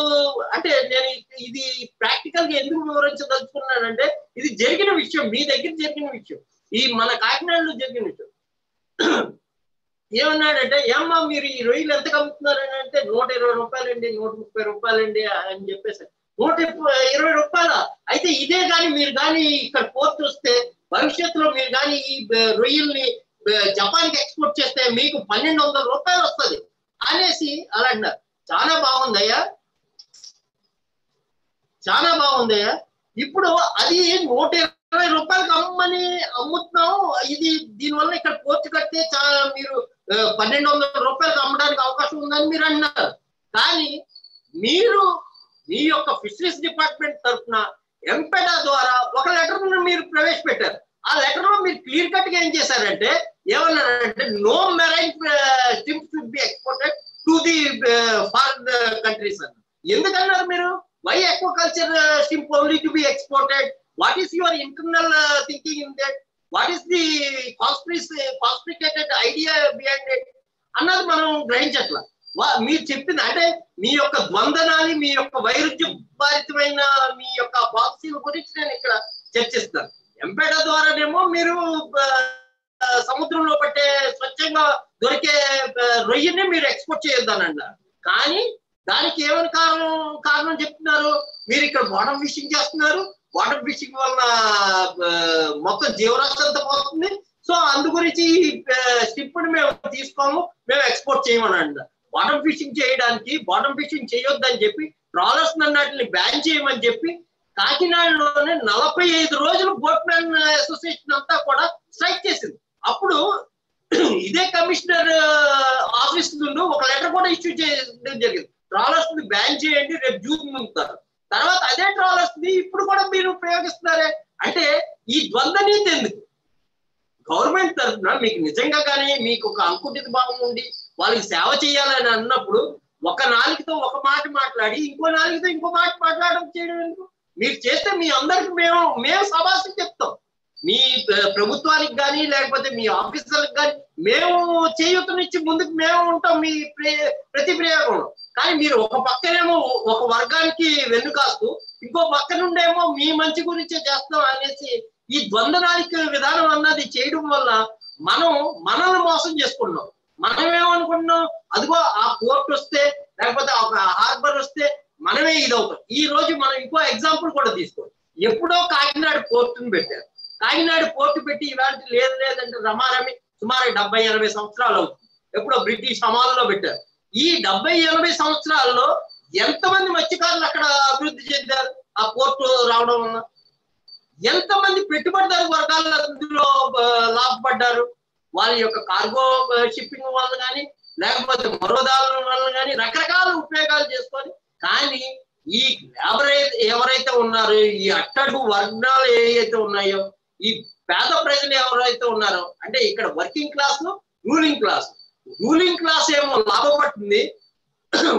అంటే నేను ఇది ప్రాక్టికల్ గా ఎందుకు వివరించదలుచుకున్నానంటే ఇది జరిగిన విషయం, మీ దగ్గర జరిగిన విషయం, ఈ మన కాకినాడలో జరిగిన విషయం. ఏమన్నాడంటే ఏమ్మా మీరు ఈ రొయ్యలు ఎంత అమ్ముతున్నారని అంటే 120 రూపాయలండి, 130 రూపాయలండి అని చెప్పేసి. 120 రూపాయల అయితే ఇదే కానీ మీరు కానీ ఇక్కడ పోర్ట్ వస్తే భవిష్యత్తులో మీరు కానీ ఈ రొయ్యల్ని జపాన్కి ఎక్స్పోర్ట్ చేస్తే మీకు 1200 రూపాయలు వస్తుంది అనేసి అలా అన్నారు. చాలా బాగుందయ్యా, చాలా బాగుందయ్యా. ఇప్పుడు అది 120 రూపాయలకి అమ్ముతున్నాం, ఇది దీనివల్ల ఇక్కడ పోర్ట్ కడితే మీరు 1200 రూపాయలకు అమ్మడానికి అవకాశం ఉందని మీరు అన్నారు. కానీ మీరు మీ యొక్క ఫిషరీస్ డిపార్ట్మెంట్ తరఫున ఎంపెడా ద్వారా ఒక లెటర్ మీరు ప్రవేశపెట్టారు. ఆ లెటర్ లో మీరు క్లియర్ కట్ గా ఏం చేశారంటే ఏమన్నారంటే no marine ships should be exported to the foreign countries అన్నారు. ఎందుకన్నారు మీరు? Why aquaculture shrimp only to be exported? What is your internal thinking in that? What is the conspirated idea behind it అన్నది మనం గ్రహించట్లా. మీరు చెప్పింది అంటే మీ యొక్క ద్వంద్వనాన్ని, మీ యొక్క వైరుధ్య భారితమైన మీ యొక్క పాలసీల గురించి నేను ఇక్కడ చర్చిస్తాను. ఎంపేట ద్వారానేమో మీరు సముద్రంలో పట్టే స్వచ్ఛంగా దొరికే రొయ్యని మీరు ఎక్స్పోర్ట్ చేయొద్దనంటారు. కానీ దానికి ఏమైనా కారణం చెప్తున్నారు, మీరు ఇక్కడ బాటమ్ ఫిషింగ్ చేస్తున్నారు, వాటర్ ఫిషింగ్ వల్ల మొత్తం జీవరాశి అంతా పోతుంది. సో అందు గురించి స్టిప్ని మేము తీసుకోము, మేము ఎక్స్పోర్ట్ చేయమని అంట. బాటమ్ ఫిషింగ్ చేయడానికి బాటమ్ ఫిషింగ్ చేయొద్దని చెప్పి ట్రాలర్స్ అన్నట్లని బ్యాన్ చేయమని చెప్పి కాకినాడలోనే 45 రోజులు బోట్మెన్ అసోసియేషన్ అంతా కూడా స్ట్రైక్ చేసింది. అప్పుడు ఇదే కమిషనర్ ఆఫీస్ నుండి ఒక లెటర్ కూడా ఇష్యూ చేయడం జరిగింది. ట్రాలర్స్ ని బ్యాన్ చేయండి, రేపు జూన్ ముందుతారు. తర్వాత అదే ట్రాలర్స్ ని ఇప్పుడు కూడా మీరు ప్రయోగిస్తున్నారే అంటే ఈ ద్వంద్వ నీతి ఎందుకు? గవర్నమెంట్ తరఫున మీకు నిజంగా కానీ మీకు ఒక అంకుటిత భావం ఉండి వాళ్ళకి సేవ చేయాలని అన్నప్పుడు ఒక నాలుగుతో ఒక మాట మాట్లాడి ఇంకో నాలుగుతో ఇంకో మాట మాట్లాడడం చేయడం ఎందుకు? మీరు చేస్తే మీ అందరికి మేము సభాషణ చెప్తాం. మీ ప్రభుత్వానికి కానీ లేకపోతే మీ ఆఫీసర్లకు కానీ మేము చేయూతనిచ్చి ముందుకు మేము ఉంటాం మీ ప్రతి ప్రయోగంలో. కానీ మీరు ఒక పక్కనేమో ఒక వర్గానికి వెన్నుకాస్తూ ఇంకో పక్క నుండేమో మీ మంచి గురించే చేస్తాం అనేసి ఈ ద్వంద్వనాలిక విధానం అన్నది చేయడం వల్ల మనల్ని మోసం చేసుకుంటున్నాం. మనం ఏమనుకుంటున్నాం, అదిగో ఆ పోర్ట్ వస్తే లేకపోతే ఆ హార్బర్ వస్తే మనమే ఇదవుతాం. ఈ రోజు మనం ఇంకో ఎగ్జాంపుల్ కూడా తీసుకోవాలి. ఎప్పుడో కాకినాడ పోర్టును పెట్టారు. కాకినాడ పోర్టు పెట్టి ఇలాంటి లేదంటే రమారమి సుమారు 70-80 సంవత్సరాలు అవుతుంది. ఎప్పుడో బ్రిటిష్ హమాల్లో పెట్టారు. ఈ 70-80 సంవత్సరాల్లో ఎంతమంది మత్స్యకారులు అక్కడ అభివృద్ధి చెందారు ఆ పోర్టు రావడం వల్ల? ఎంతమంది పెట్టుబడిదారు వర్గాలు అందులో లాభపడ్డారు? వాళ్ళ యొక్క కార్గో షిప్పింగ్ వల్ల కానీ లేకపోతే మరో దారుల వల్ల కానీ రకరకాల ఉపయోగాలు చేసుకొని, కానీ ఈ లేబర్ ఎవరైతే ఉన్నారో, ఈ అట్టడుగు వర్గాలు ఏవైతే ఉన్నాయో, ఈ పేద ప్రజలు ఎవరైతే ఉన్నారో, అంటే ఇక్కడ వర్కింగ్ క్లాస్ రూలింగ్ క్లాస్ ఏమో లాభపడుతుంది.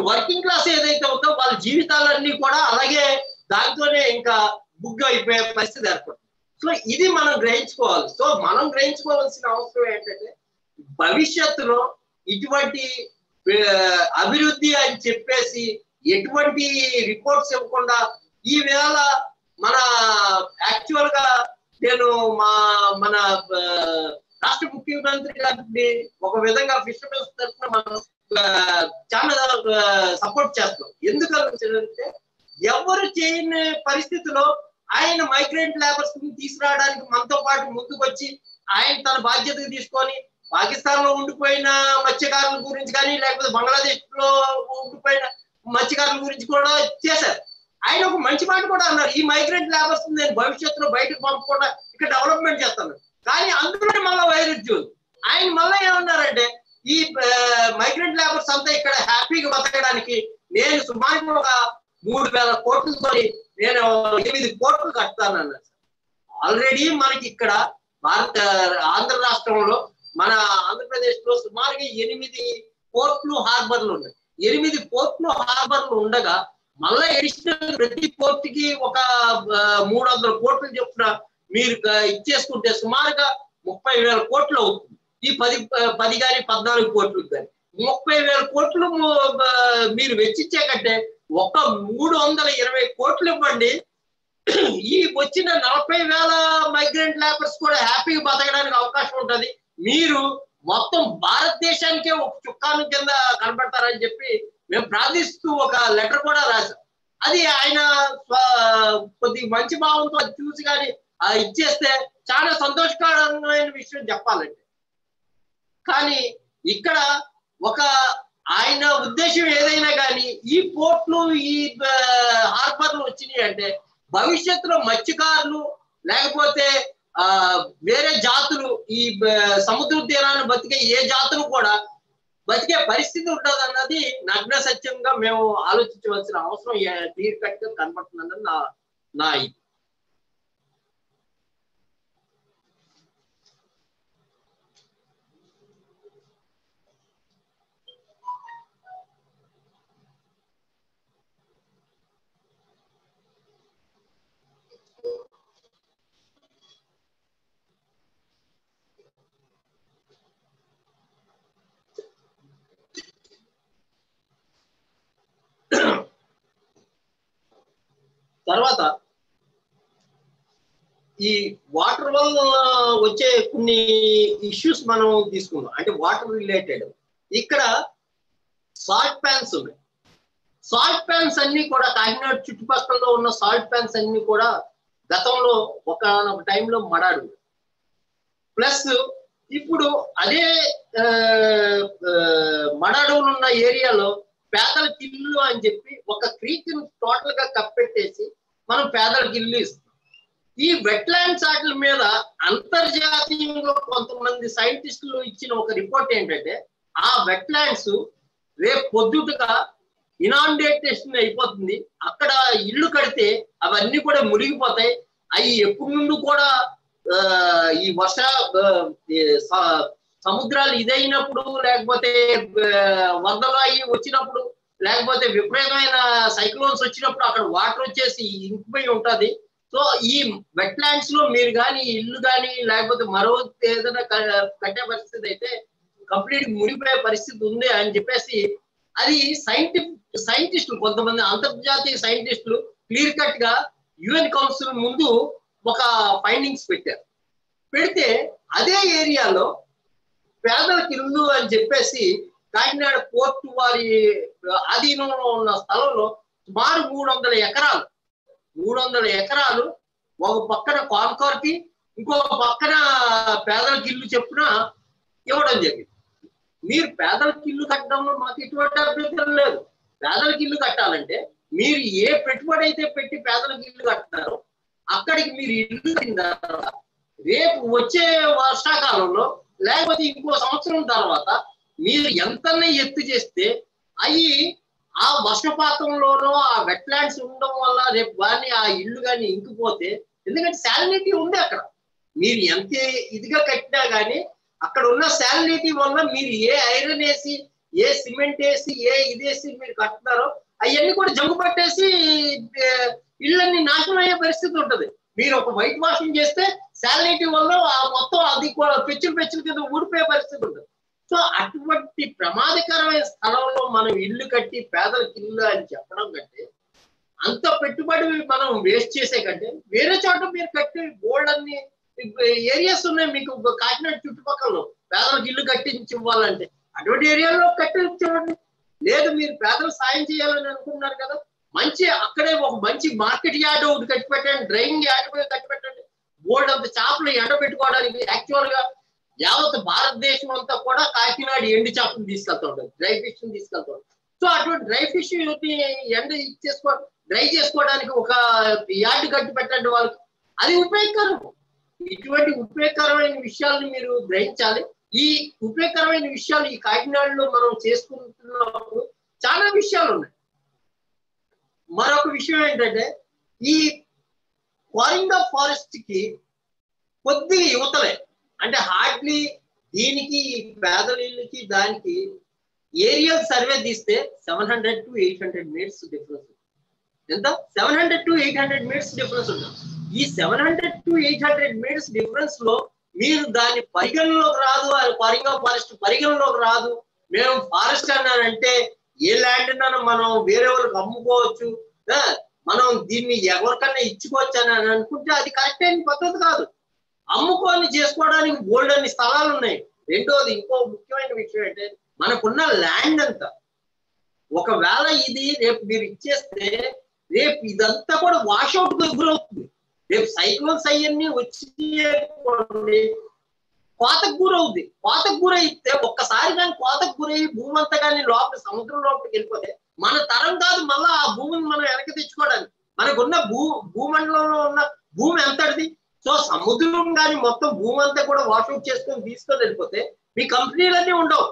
వర్కింగ్ క్లాస్ ఏదైతే ఉందో వాళ్ళ జీవితాలన్నీ కూడా అలాగే దాంతోనే ఇంకా బుగ్ అయిపోయే పరిస్థితి ఏర్పడుతుంది. సో ఇది మనం గ్రహించుకోవాలి. సో మనం గ్రహించుకోవాల్సిన అవసరం ఏంటంటే భవిష్యత్తులో ఇటువంటి అభివృద్ధి అని చెప్పేసి ఎటువంటి రిపోర్ట్స్ ఇవ్వకుండా ఈ వేళ మన యాక్చువల్ గా నేను మన రాష్ట్ర ముఖ్యమంత్రి గారిని ఒక విధంగా ఫిషర్మెన్స్ తరఫున మనం చాలా సపోర్ట్ చేస్తాం. ఎందుకంటే ఎవరు చేయని పరిస్థితిలో ఆయన మైగ్రెంట్ లేబర్స్ ని తీసుకురావడానికి మనతో పాటు ముందుకు వచ్చి ఆయన తన బాధ్యతగా తీసుకొని పాకిస్తాన్ లో ఉండిపోయిన మత్స్యకారుల గురించి కానీ లేకపోతే బంగ్లాదేశ్ లో ఉండిపోయిన మత్స్యకారుల గురించి కూడా చేశారు. ఆయన ఒక మంచి మాట కూడా అన్నారు, ఈ మైగ్రెంట్ లేబర్స్ నేను భవిష్యత్తులో బయటకు పంపకుండా ఇక్కడ డెవలప్మెంట్ చేస్తాను. కానీ అందులోనే మళ్ళీ వైరుధ్యం ఆయన మళ్ళీ ఏమన్నారంటే ఈ మైగ్రెంట్ లేబర్స్ అంతా ఇక్కడ హ్యాపీగా బతకడానికి నేను సుమారు ఒక 3,000 కోట్లతో నేను 8 కోట్లు కడతానన్నారు. ఆల్రెడీ మనకి ఇక్కడ ఆంధ్ర రాష్ట్రంలో మన ఆంధ్రప్రదేశ్ లో సుమారుగా 8 పోర్ట్లు హార్బర్లు ఉన్నాయి. 8 పోర్ట్లు హార్బర్లు ఉండగా మళ్ళీ అడిషనల్ ప్రతి పోర్టుకి ఒక 300 కోట్లు చొప్పున మీరు ఇచ్చేసుకుంటే సుమారుగా 30,000 కోట్లు అవుతుంది. ఈ 10 కానీ 14 కోట్లు కానీ 30,000 కోట్లు మీరు వెచ్చించే కంటే ఒక 320 కోట్లు ఇవ్వండి. ఈ వచ్చిన 40,000 మైగ్రెంట్ లేబర్స్ కూడా హ్యాపీగా బతకడానికి అవకాశం ఉంటుంది. మీరు మొత్తం భారతదేశానికే ఒక చుక్కాను కింద కనబడతారని చెప్పి మేము ప్రార్థిస్తూ ఒక లెటర్ కూడా రాశాం. అది ఆయన కొద్ది మంచి భావంతో చూసి కానీ ఇచ్చేస్తే చాలా సంతోషకరమైన విషయం చెప్పాలంటే. కానీ ఇక్కడ ఒక ఆయన ఉద్దేశం ఏదైనా కానీ ఈ పోర్ట్లు ఈ హార్బర్లు వచ్చినాయి అంటే భవిష్యత్తులో మత్స్యకారులు లేకపోతే వేరే జాతులు ఈ సముద్ర తీరాన్ని బతికే ఏ జాతులు కూడా బతికే పరిస్థితి ఉంటుంది అన్నది నగ్న సత్యంగా మేము ఆలోచించవలసిన అవసరం క్లియర్ కట్ గా కనపడుతుందన్నది నా ఇది. తర్వాత ఈ వాటర్ వల్ల వచ్చే కొన్ని ఇష్యూస్ మనం తీసుకుందాం. అంటే వాటర్ రిలేటెడ్ ఇక్కడ సాల్ట్ ప్యాన్స్ ఉన్నాయి. సాల్ట్ ప్యాన్స్ అన్ని కూడా కాకినాడ చుట్టుపక్కల ఉన్న సాల్ట్ ప్యాన్స్ అన్ని కూడా గతంలో ఒక టైంలో మడాడు. ప్లస్ ఇప్పుడు అదే మడాడవులు ఉన్న ఏరియాలో పేదలకు ఇల్లు అని చెప్పి ఒక క్రీక్ టోటల్ గా కప్పెట్టేసి మనం పేదలకు ఇల్లు ఇస్తాం. ఈ వెట్లాండ్స్ వాటి మీద అంతర్జాతీయంగా కొంతమంది సైంటిస్టులు ఇచ్చిన ఒక రిపోర్ట్ ఏంటంటే ఆ వెట్లాండ్స్ రేపు పొద్దుటగా ఇనాండేటేషన్ అయిపోతుంది. అక్కడ ఇల్లు కడితే అవన్నీ కూడా మునిగిపోతాయి. అవి ఎప్పటి నుండి కూడా ఈ వర్ష సముద్రాలు ఇదైనప్పుడు, లేకపోతే వరదలు అవి వచ్చినప్పుడు, లేకపోతే విపరీతమైన సైక్లోన్స్ వచ్చినప్పుడు అక్కడ వాటర్ వచ్చేసి ఇంకిపోయి ఉంటది. సో ఈ వెట్లాండ్స్ లో మీరు కానీ ఇల్లు కానీ లేకపోతే మరో ఏదైనా కట్టే పరిస్థితి అయితే కంప్లీట్ మునిగిపోయే పరిస్థితి ఉంది అని చెప్పేసి అది సైంటిస్టులు కొంతమంది అంతర్జాతీయ సైంటిస్టులు క్లియర్ కట్ గా యుఎన్ కౌన్సిల్ ముందు ఒక ఫైండింగ్స్ పెట్టారు. పెడితే అదే ఏరియాలో పేదలకు ఇల్లు అని చెప్పేసి కాకినాడ పోర్టు వారి ఆధీనంలో ఉన్న స్థలంలో సుమారు 300 ఎకరాలు ఒక పక్కన కాన్కార్కి ఇంకొక పక్కన పేదలకు ఇల్లు చెప్పున ఇవ్వడం జరిగింది. మీరు పేదలకు ఇల్లు కట్టడంలో మాకు ఎటువంటి అభ్యంతరం లేదు. పేదలకు ఇల్లు కట్టాలంటే మీరు ఏ పెట్టుబడి అయితే పెట్టి పేదలకు ఇల్లు కట్టారో అక్కడికి మీరు ఇల్లు కట్టిన తర్వాత రేపు వచ్చే వర్షాకాలంలో లేకపోతే ఇంకో సంవత్సరం తర్వాత మీరు ఎంతనే ఎత్తు చేస్తే అవి ఆ వర్షపాతంలోనో ఆ వెట్లాండ్స్ ఉండడం వల్ల రేపు కానీ ఆ ఇల్లు కానీ ఇంకిపోతే, ఎందుకంటే శాలినిటీ ఉంది అక్కడ. మీరు ఎంత ఇదిగా కట్టినా కానీ అక్కడ ఉన్న శాలినిటీ వల్ల మీరు ఏ ఐరన్ వేసి ఏ సిమెంట్ వేసి ఏ ఇదేసి మీరు కట్టుతారో అవన్నీ కూడా జంగు పట్టేసి ఇళ్ళన్ని నాశనం అయ్యే పరిస్థితి ఉంటుంది. మీరు ఒక వైట్ వాషింగ్ చేస్తే శాలినిటీ వల్ల ఆ మొత్తం అది కూడా పెచ్చులు కింద ఊడిపోయే పరిస్థితి ఉంటుంది. సో అటువంటి ప్రమాదకరమైన స్థలంలో మనం ఇల్లు కట్టి పేదలకు ఇల్లు అని చెప్పడం కంటే, అంత పెట్టుబడి మనం వేస్ట్ చేసే కంటే వేరే చోట మీరు కట్టి గోల్డ్ అన్ని ఏరియాస్ ఉన్నాయి మీకు కాకినాడ చుట్టుపక్కల పేదలకు ఇల్లు కట్టించి ఇవ్వాలంటే అటువంటి ఏరియాలో కట్టించండి. లేదు మీరు పేదలకు సాయం చేయాలని అనుకుంటున్నారు కదా, మంచి అక్కడే ఒక మంచి మార్కెట్ యార్డ్ ఒకటి కట్టి పెట్టండి, డ్రైవింగ్ యార్డ్ కట్టి పెట్టండి. గోల్డ్ అంత చేపలు ఎండబెట్టుకోవడానికి యాక్చువల్ గా యావత్ భారతదేశం అంతా కూడా కాకినాడ ఎండు చేపలు తీసుకెళ్తా ఉంటుంది, డ్రై ఫిష్ తీసుకెళ్తా ఉంటుంది. సో అటువంటి డ్రై ఫిష్ ఎండ డ్రై చేసుకోవడానికి ఒక యార్డ్ కట్టి పెట్టండి వాళ్ళకి, అది ఉపయోగకరం. ఇటువంటి ఉపయోగకరమైన విషయాలను మీరు గ్రహించాలి. ఈ ఉపయోగకరమైన విషయాలు ఈ కాకినాడలో మనం చేసుకుంటున్నప్పుడు చాలా విషయాలు ఉన్నాయి. మరొక విషయం ఏంటంటే ఈ కోరింగా ఫారెస్ట్ కి కొద్దిగా యువతలే, అంటే హార్డ్లీ దీనికి పేదల ఇళ్ళకి దానికి ఏరియల్ సర్వే తీస్తే 700 to 800 మీటర్స్ డిఫరెన్స్. ఎంత? 700 to 800 మీటర్స్ డిఫరెన్స్ ఉంటుంది. ఈ 700 to 800 మీటర్స్ డిఫరెన్స్ లో మీరు దాన్ని పరిగణలోకి రాదు, అది కోరింగా ఫారెస్ట్ పరిగణలోకి రాదు. మేము ఫారెస్ట్ అన్నానంటే ఏ ల్యాండ్ అన్నా మనం వేరే వాళ్ళకి అమ్ముకోవచ్చు, మనం దీన్ని ఎవరికన్నా ఇచ్చుకోవచ్చు అని అనుకుంటే అది కరెక్ట్ అయిన పద్ధతి కాదు. అమ్ముకొని చేసుకోవడానికి బోల్డ్ అన్ని స్థలాలు ఉన్నాయి. రెండోది ఇంకో ముఖ్యమైన విషయం అంటే మనకున్న ల్యాండ్ అంతా ఒకవేళ ఇది రేపు మీరు ఇచ్చేస్తే రేపు ఇదంతా కూడా వాషౌట్ గురవుతుంది. రేపు సైక్లోన్స్ అవన్నీ వచ్చి కోతకు గురవుద్ది. కోతకు గురైతే ఒక్కసారి కానీ కోతకు గురయ్యి భూమి అంతా కానీ లోపల సముద్రం లోపలికి వెళ్ళిపోతే మన తరం కాదు మళ్ళా ఆ భూమిని మనం వెనక్కి తెచ్చుకోవడానికి. మనకున్న భూమండలంలో ఉన్న భూమి ఎంతటిది? సో సముద్రం కానీ మొత్తం భూమి అంతా కూడా వాషౌట్ చేసుకొని తీసుకొని వెళ్ళిపోతే మీ కంపెనీలన్నీ ఉండవు.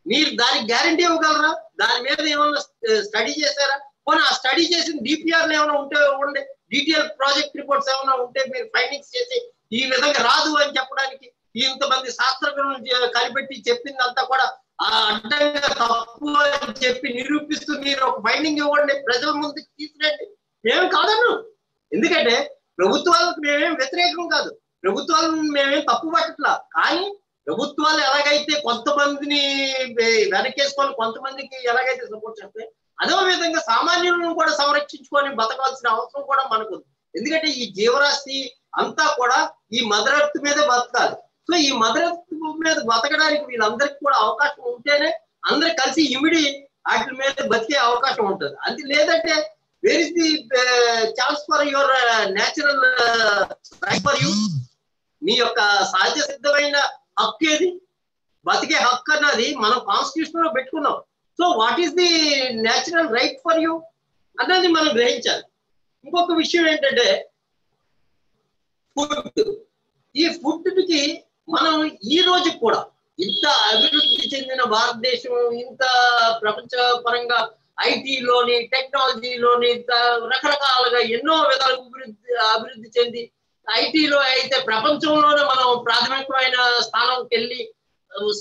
మీరు దానికి గ్యారంటీ ఇవ్వగలరా? దాని మీద ఏమన్నా స్టడీ చేశారా? పోనీ ఆ స్టడీ చేసిన డిపిఆర్లు ఏమైనా ఉంటే ఉండే, డీటెయిల్ ప్రాజెక్ట్ రిపోర్ట్స్ ఏమైనా ఉంటే మీరు ఫైండింగ్స్ చేసి ఈ విధంగా రాదు అని చెప్పడానికి ఇంతమంది శాస్త్రజ్ఞులను కనిపెట్టి చెప్పిందంతా కూడా అడ్డంగా తప్పు అని చెప్పి నిరూపిస్తూ మీరు ఒక ఫైండింగ్ ఇవ్వండి, ప్రజల ముందుకు తీసుకురండి. మేమేం కాదను, ఎందుకంటే ప్రభుత్వాలకు మేమేం వ్యతిరేకం కాదు, ప్రభుత్వాలను మేమేం తప్పు పట్టట్లా. కానీ ప్రభుత్వాలు ఎలాగైతే కొంతమందిని వెనకేసుకొని కొంతమందికి ఎలాగైతే సపోర్ట్ చేస్తాయి, అదే విధంగా సామాన్యులను కూడా సంరక్షించుకొని బతకాల్సిన అవసరం కూడా మనకు ఉంది. ఎందుకంటే ఈ జీవరాశి అంతా కూడా ఈ మదర్ ఎర్త్ మీద బతకాలి. సో ఈ మదర్ ఎర్త్ మీద బతకడానికి వీళ్ళందరికీ కూడా అవకాశం ఉంటేనే అందరు కలిసి ఇమిడి వాటి మీద బతికే అవకాశం ఉంటుంది. అది లేదంటే where is the chance for your natural right for you, మీ యొక్క సహజ సిద్ధమైన హక్కు ఏది? బతికే హక్కు అన్నది మనం కాన్స్టిట్యూషన్ లో పెట్టుకున్నాం. So what is the natural right for you అన్నది మనం గ్రహించాలి. ఇంకొక విషయం ఏంటంటే ఫుడ్. ఈ ఫుడ్కి మనం ఈ రోజు కూడా ఇంత అభివృద్ధి చెందిన భారతదేశం, ఇంత ప్రపంచ పరంగా ఐటీలోని టెక్నాలజీలోని రకరకాలుగా ఎన్నో విధాలు అభివృద్ధి చెంది, ఐటీలో అయితే ప్రపంచంలోనే మనం ప్రాథమికమైన స్థానంకి వెళ్ళి,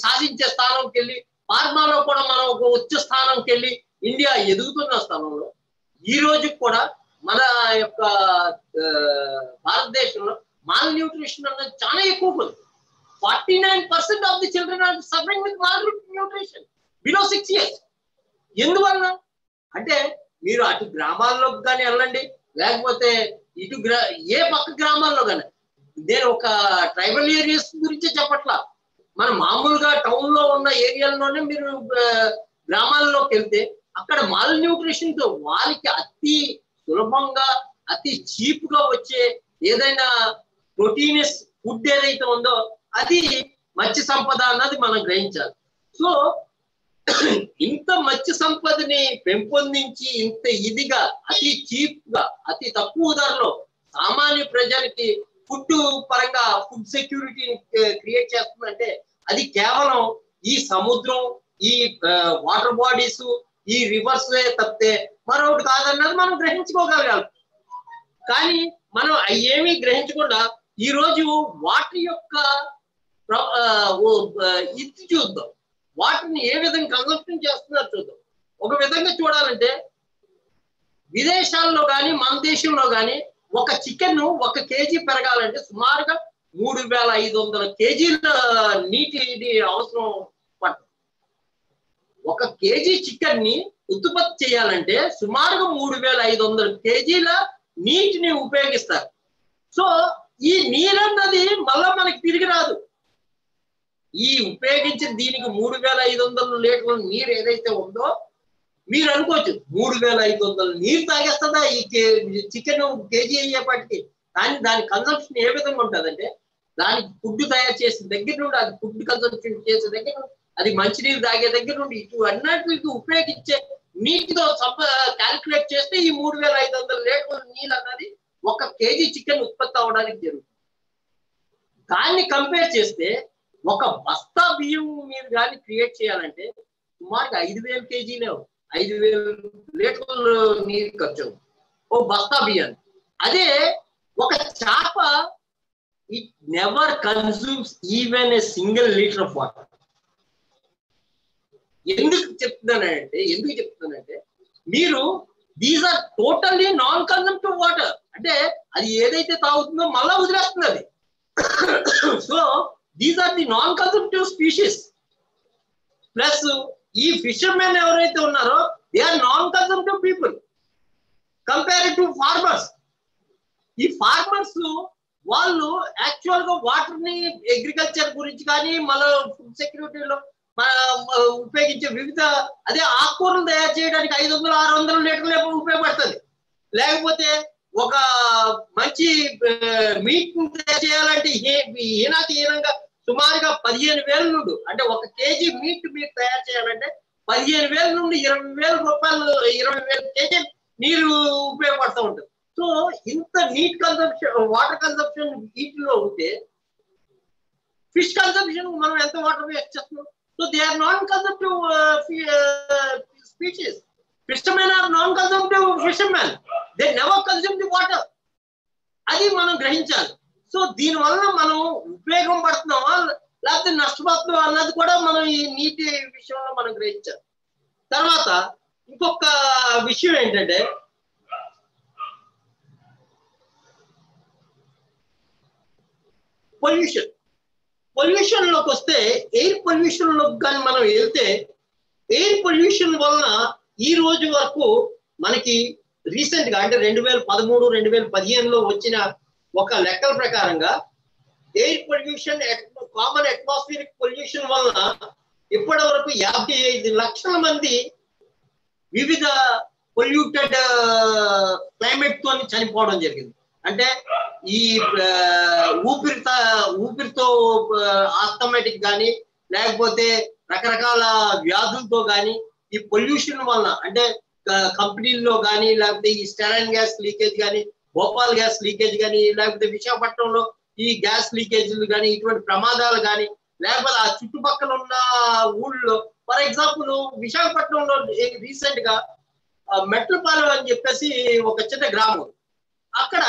సాధించే స్థానంకి వెళ్ళి, ఫార్మాలో కూడా మనం ఒక ఉచ్చ స్థానంకి వెళ్ళి ఇండియా ఎదుగుతున్న స్థానంలో ఈ రోజు కూడా మన యొక్క భారతదేశంలో మాల్ న్యూట్రిషన్ అన్నది చాలా ఎక్కువ ఉంది. 49% of the children are suffering with malnutrition below 6 years. ఎందువల్ల అంటే మీరు అటు గ్రామాల్లోకి కానీ వెళ్ళండి, లేకపోతే ఇటు ఏ పక్క గ్రామాల్లో కానీ, నేను ఒక ట్రైబల్ ఏరియాస్ గురించి చెప్పట్లా, మన మామూలుగా టౌన్ లో ఉన్న ఏరియాల్లోనే మీరు గ్రామాల్లోకి వెళ్తే అక్కడ మాల్ న్యూట్రిషన్ తో వాళ్ళకి అతి సులభంగా అతి చీప్ గా వచ్చే ఏదైనా ప్రోటీనస్ ఫుడ్ ఏదైతే ఉందో అది మత్స్య సంపద అన్నది మనం గ్రహించాలి. సో ఇంత మత్స్య సంపదని పెంపొందించి ఇంత ఇదిగా అతి చీప్ గా అతి తక్కువ ధరలో సామాన్య ప్రజలకి ఫుడ్ పరంగా ఫుడ్ సెక్యూరిటీని క్రియేట్ చేస్తుందంటే అది కేవలం ఈ సముద్రం, ఈ వాటర్ బాడీస్, ఈ రివర్స్ తప్పితే మరొకటి కాదన్నది మనం గ్రహించుకోగలగాలి. కానీ మనం ఏమీ గ్రహించకుండా ఈ రోజు వాటర్ యొక్క ఇది చూద్దాం, వాటిని ఏ విధంగా కన్సంప్షన్ చేస్తున్నారు చూద్దాం. ఒక విధంగా చూడాలంటే విదేశాల్లో కానీ మన దేశంలో కానీ ఒక చికెన్ 1 kg పెరగాలంటే సుమారుగా 3500 kgల నీటి అవసరం పడుతుంది. 1 kg చికెన్ ని ఉత్పత్తి చేయాలంటే సుమారుగా 3500 kgల నీటిని ఉపయోగిస్తారు. సో ఈ నీరన్నది మళ్ళా మనకి తిరిగి రాదు. ఈ ఉపయోగించిన దీనికి 3500 లీటర్ల నీరు ఏదైతే ఉందో మీరు అనుకోవచ్చు 3500 నీరు తాగేస్తుందా ఈ చికెన్ కేజీ అయ్యేపాటికి. కానీ దాని కన్సంప్షన్ ఏ విధంగా ఉంటుందంటే దానికి ఫుడ్ తయారు చేసిన దగ్గర నుండి, అది ఫుడ్ కన్సంప్షన్ చేసే దగ్గర నుండి, అది మంచినీరు తాగే దగ్గర నుండి ఇటు అన్నిటికి ఉపయోగించే నీటితో క్యాలిక్యులేట్ చేస్తే ఈ 3500 లీటర్ల నీళ్ళు అన్నది 1 kg చికెన్ ఉత్పత్తి అవడానికి జరుగుతుంది. దాన్ని కంపేర్ చేస్తే 1 బస్తా బియ్యం మీరు కానీ క్రియేట్ చేయాలంటే సుమారుగా 5000 kgలే, 5000 లీటర్లు నీరు ఖర్చు ఓ బస్తా బియ్యాన్ని. అదే ఒక చేప it never consumes even a single litre of water. ఎందుకు చెప్తున్నానంటే మీరు these are totally non consumptive water. అంటే అది ఏదైతే తాగుతుందో మళ్ళా వదిలేస్తుంది అది. So these are the non consumptive species. Plus ఈ ఫిషర్మెన్ ఎవరైతే ఉన్నారో they are non consumptive people compare to farmers. ఈ ఫార్మర్స్ వాళ్ళు యాక్చువల్ గా వాటర్ ని అగ్రికల్చర్ గురించి కానీ మళ్ళీ ఫుడ్ సెక్యూరిటీలో ఉపయోగించే వివిధ అదే ఆకుకూరలు తయారు చేయడానికి 500-600 లీటర్లు ఉపయోగపడుతుంది. లేకపోతే ఒక మంచి మీట్ తయారు చేయాలంటే హీనంగా సుమారుగా 15,000 నుండి, అంటే 1 kg మీట్ మీరు తయారు చేయాలంటే 15,000 నుండి 20,000 రూపాయలు, 20,000 kg నీరు ఉపయోగపడుతూ ఉంటుంది. సో ఇంత నీట్ కన్సంప్షన్, వాటర్ కన్సంప్షన్ వీటిలో ఉంటే ఫిష్ కన్సంప్షన్ మనం ఎంత వాటర్ వేస్ట్ చేస్తున్నాం. So they are non consumptive species. Fishermen are non consumptive fishermen. They never consume the water. అది మనం గ్రహించాలి. సో దీనివల్ల మనం ఉపయోగం పడుతున్నామా లేకపోతే నష్టపోతున్నామా అన్నది కూడా మనం ఈ నీటి విషయంలో మనం గ్రహించాలి. తర్వాత ఇంకొక విషయం ఏంటంటే పొల్యూషన్ లోకి వస్తే ఎయిర్ పొల్యూషన్ లోకి కానీ మనం వెళ్తే ఎయిర్ పొల్యూషన్ వలన ఈ రోజు వరకు మనకి రీసెంట్ గా అంటే 2013-2015లో వచ్చిన ఒక లెక్కల ప్రకారంగా air pollution, common atmospheric pollution వలన ఇప్పటి వరకు 55 లక్షల మంది వివిధ పొల్యూటెడ్ క్లైమేట్ తో చనిపోవడం జరిగింది. అంటే ఈ ఊపిరితో ఆస్థమాటిక్ కానీ లేకపోతే రకరకాల వ్యాధులతో కానీ ఈ పొల్యూషన్ వలన అంటే కంపెనీల్లో కానీ లేకపోతే ఈ స్టెరైన్ గ్యాస్ లీకేజ్ కానీ భోపాల్ గ్యాస్ లీకేజ్ కానీ లేకపోతే విశాఖపట్నంలో ఈ గ్యాస్ లీకేజీలు కానీ ఇటువంటి ప్రమాదాలు కానీ లేకపోతే ఆ చుట్టుపక్కల ఉన్న ఊళ్ళో ఫర్ ఎగ్జాంపుల్ విశాఖపట్నంలో రీసెంట్ గా మెట్లపాలెం అని చెప్పేసి ఒక చిన్న గ్రామం, అక్కడ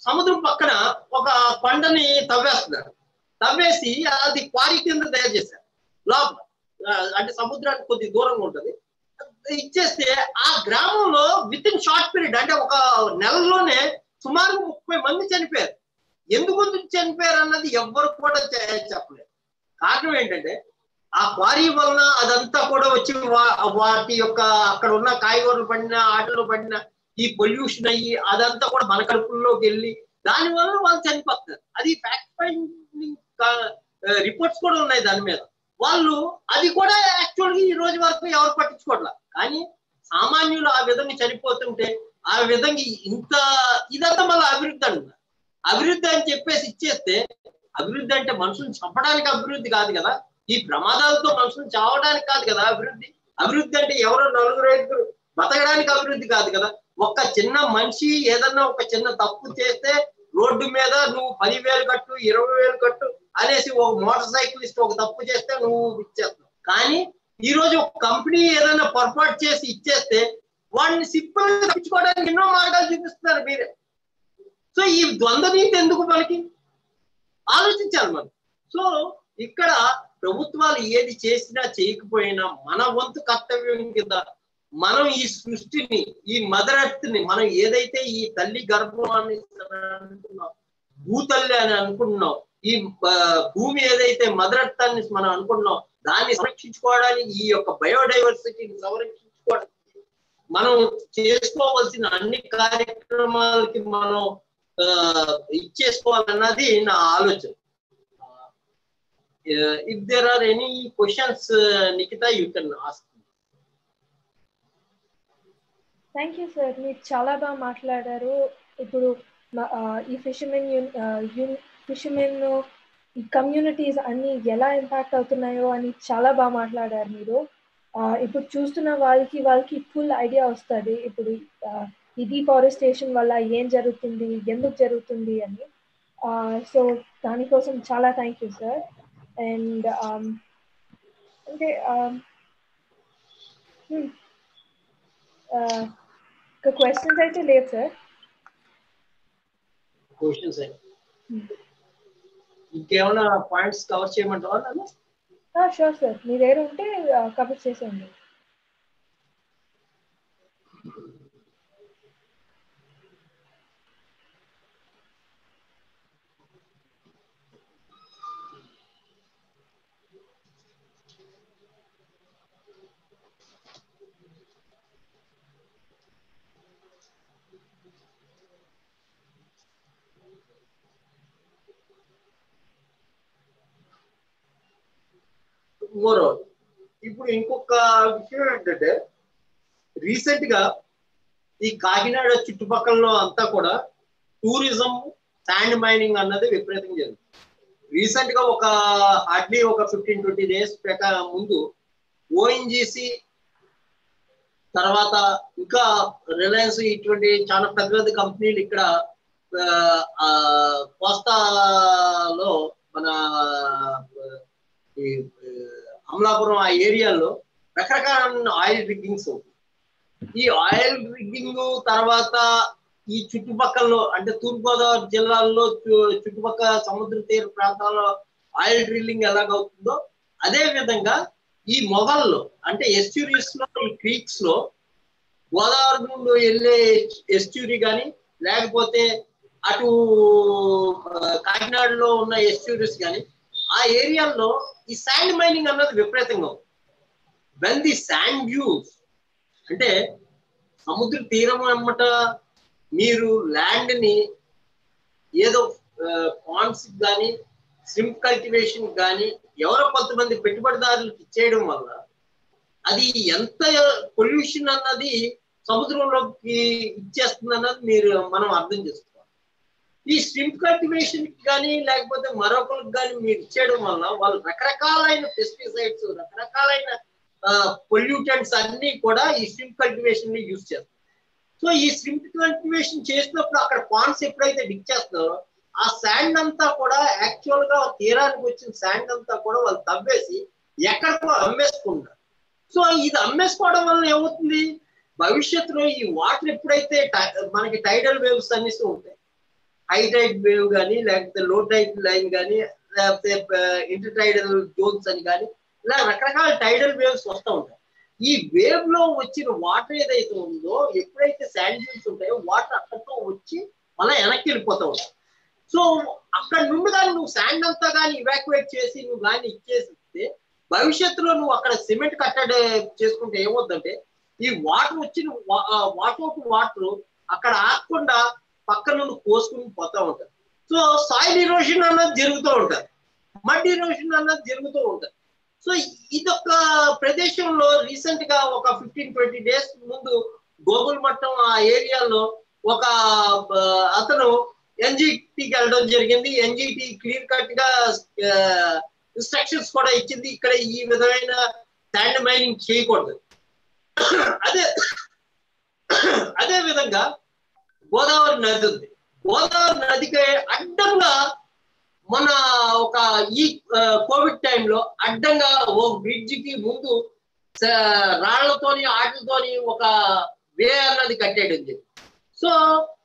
సముద్రం పక్కన ఒక కొండని తవ్వేస్తున్నారు. తవ్వేసి అది క్వారీ కింద తయారు చేశారు లోపల, అంటే సముద్రానికి కొద్ది దూరంగా ఉంటుంది. ఇచ్చేస్తే ఆ గ్రామంలో విత్ ఇన్ షార్ట్ పీరియడ్ అంటే ఒక నెలలోనే సుమారు 30 మంది చనిపోయారు. ఎందుకు చనిపోయారు అన్నది ఎవ్వరు కూడా చెప్పలేదు. కారణం ఏంటంటే ఆ క్వారీ వలన అదంతా కూడా వచ్చి వాటి యొక్క అక్కడ ఉన్న కాయగూరలు పడిన ఆటలు పడిన ఈ పొల్యూషన్ అయ్యి అదంతా కూడా మన కడుపుల్లోకి వెళ్ళి దాని వలన వాళ్ళు చనిపోతున్నారు. అది ఫ్యాక్ట్ ఫైండింగ్ రిపోర్ట్స్ కూడా ఉన్నాయి దాని మీద. వాళ్ళు అది కూడా యాక్చువల్గా ఈ రోజు వరకు ఎవరు పట్టించుకోవట్లేదు. కానీ సామాన్యులు ఆ విధంగా చనిపోతుంటే ఆ విధంగా ఇంత ఇదంతా మళ్ళీ అభివృద్ధి అంటున్నారు. అభివృద్ధి అని చెప్పేసి ఇచ్చేస్తే అభివృద్ధి అంటే మనుషులను చంపడానికి అభివృద్ధి కాదు కదా, ఈ ప్రమాదాలతో మనుషులను చావడానికి కాదు కదా అభివృద్ధి. అభివృద్ధి అంటే ఎవరో 4-5 బతకడానికి అభివృద్ధి కాదు కదా. ఒక చిన్న మనిషి ఏదన్నా ఒక చిన్న తప్పు చేస్తే రోడ్డు మీద నువ్వు 10,000 కట్టు 20,000 కట్టు అనేసి ఒక మోటార్ సైకిలిస్ట్ ఒక తప్పు చేస్తే నువ్వు ఇచ్చేస్తావు. కానీ ఈ రోజు ఒక కంపెనీ ఏదైనా పొరపాటు చేసి ఇచ్చేస్తే వాడిని సింపుల్ గా తప్పించుకోవడానికి ఎన్నో మార్గాలు చూపిస్తున్నారు మీరే. సో ఈ ద్వంద్వ నీతి ఎందుకు మనకి ఆలోచించాలి మనం. సో ఇక్కడ ప్రభుత్వాలు ఏది చేసినా చేయకపోయినా మన వంతు కర్తవ్యం కింద మనం ఈ సృష్టిని ఈ మదర్ ఎర్త్ ని మనం ఏదైతే ఈ తల్లి గర్భాన్ని అనుకున్నాం, భూతల్లి అని అనుకుంటున్నాం, ఈ భూమి ఏదైతే మదర్ ఎర్త్ అని మనం అనుకుంటున్నాం దాన్ని సంరక్షించుకోవడానికి ఈ యొక్క బయోడైవర్సిటీని సంరక్షించుకోవడానికి మనం చేసుకోవాల్సిన అన్ని కార్యక్రమాలకి మనం ఇచ్చేసుకోవాలన్నది నా ఆలోచన. If there are any questions Nikhita you can ask.
Thank you sir, మీరు చాలా బాగా మాట్లాడారు. ఇప్పుడు ఈ ఫిషర్మెన్ ఈ కమ్యూనిటీస్ అన్ని ఎలా ఇంపాక్ట్ అవుతున్నాయో అని చాలా బాగా మాట్లాడారు మీరు. ఇప్పుడు చూస్తున్న వాళ్ళకి ఫుల్ ఐడియా వస్తుంది ఇప్పుడు ఈ డిఫారెస్టేషన్ వల్ల ఏం జరుగుతుంది, ఎందుకు జరుగుతుంది అని. సో దానికోసం చాలా థ్యాంక్ యూ సార్. అండ్ అంటే క్వశ్చన్స్ అయితే లేదు సార్.
క్వశ్చన్స్ ఇంకేమైనా పాయింట్స్ కవర్ చేయమంటావా?
షూర్ సార్, మీ దగ్గర ఉంటే కవర్ చేసేయండి.
ఇప్పుడు ఇంకొక విషయం ఏంటంటే రీసెంట్ గా ఈ కాకినాడ చుట్టుపక్కల అంతా కూడా టూరిజం శాండ్ మైనింగ్ అన్నది విపరీతంగా జరుగుతుంది. రీసెంట్ గా హార్డ్లీ ఒక 15-20 డేస్ ముందు ఓఎన్జీసీ తర్వాత ఇంకా రిలయన్స్ ఇటువంటి చాలా పెద్ద పెద్ద కంపెనీలు ఇక్కడ కోస్తాలో మన అమలాపురం ఆ ఏరియాలో రకరకాల ఆయిల్ రిగ్గింగ్స్. ఈ ఆయిల్ రిగ్గింగ్ తర్వాత ఈ చుట్టుపక్కల అంటే తూర్పుగోదావరి జిల్లాల్లో చుట్టుపక్కల సముద్ర తీర ప్రాంతాల్లో ఆయిల్ డ్రిల్లింగ్ ఎలాగవుతుందో అదే విధంగా ఈ మొగల్లో అంటే ఎస్ట్యూరీస్ లో ఈ క్రీక్స్ లో గోదావరి నుండి వెళ్ళే ఎస్ట్యూరీ కానీ లేకపోతే అటు కాకినాడలో ఉన్న ఎస్ట్యూరీస్ కానీ ఆ ఏరియాల్లో ఈ శాండ్ మైనింగ్ అన్నది విపరీతంగా ఉంది. వెన్ ది శాండ్ డ్యూన్స్ అంటే సముద్ర తీరం అన్నమాట మీరు ల్యాండ్ ని ఏదో పాండ్స్ కానీ శ్రింప్ కల్టివేషన్ కానీ ఎవరో కొంతమంది పెట్టుబడిదారులకు ఇచ్చేయడం వల్ల అది ఎంత పొల్యూషన్ అన్నది సముద్రంలోకి ఇచ్చేస్తుంది అన్నది మనం అర్థం చేసుకోవాలి. ఈ స్ట్రింప్ కల్టివేషన్ కానీ లేకపోతే మరొకరికి కానీ మీరు ఇచ్చేయడం వల్ల వాళ్ళు రకరకాలైన పెస్టిసైడ్స్, రకరకాలైన పొల్యూటెంట్స్ అన్ని కూడా ఈ స్ట్రింప్ కల్టివేషన్ ని యూజ్ చేస్తారు. సో ఈ స్ట్రింప్ కల్టివేషన్ చేసినప్పుడు అక్కడ పాండ్స్ ఎప్పుడైతే డిక్ చేస్తారో ఆ శాండ్ అంతా కూడా యాక్చువల్ గా తీరానికి వచ్చిన శాండ్ అంతా కూడా వాళ్ళు తవ్వేసి ఎక్కడికో అమ్మేసుకుంటారు. సో ఇది అమ్మేసుకోవడం వల్ల ఏమవుతుంది, భవిష్యత్తులో ఈ వాటర్ ఎప్పుడైతే మనకి టైడల్ వేవ్స్ అన్ని ఉంటాయి, హై టైడ్ వేవ్ కానీ లేకపోతే లో టైడ్ లైన్ కానీ లేకపోతే ఇంటర్ టైడల్ జోన్స్ అని కానీ ఇలా రకరకాల టైడల్ వేవ్స్ వస్తూ ఉంటాయి. ఈ వేవ్ లో వచ్చిన వాటర్ ఏదైతే ఉందో ఎప్పుడైతే శాండ్ డ్యూన్స్ ఉంటాయో వాటర్ అక్కడితో వచ్చి మళ్ళీ వెనక్కి వెళ్ళిపోతూ ఉంటాయి. సో అక్కడ నుండి కానీ నువ్వు శాండ్ అంతా కానీ ఇవాక్యువేట్ చేసి నువ్వు కానీ ఇచ్చేస్తే భవిష్యత్తులో నువ్వు అక్కడ సిమెంట్ కట్టడి చేసుకుంటే ఏమవుతుందంటే ఈ వాటర్ వచ్చిన వాటర్ అక్కడ ఆగకుండా పక్కన నుండి కోసుకుని పోతూ ఉంటారు. సో సాయిల్ ఇరోషన్ అన్నది జరుగుతూ ఉంటుంది, మడ్ ఇరోషన్ అన్నది జరుగుతూ ఉంటుంది. సో ఇదొక ప్రదేశంలో రీసెంట్ గా ఒక 15-20 days ముందు గోగుల్ మట్టం ఆ ఏరియాలో ఒక అతను ఎన్జిటికి వెళ్ళడం జరిగింది. ఎన్జిటి క్లియర్ కట్ గా ఇన్స్ట్రక్షన్స్ కూడా ఇచ్చింది, ఇక్కడ ఈ విధమైన శాండ్ మైనింగ్ చేయకూడదు. అదే విధంగా గోదావరి నది ఉంది. గోదావరి నదికి అడ్డంగా మన ఒక ఈ కోవిడ్ టైంలో అడ్డంగా ఓ బ్రిడ్జ్ కి ముందు రాళ్లతోని ఆటలతోని ఒక వే అన్నది కట్టేయడం. సో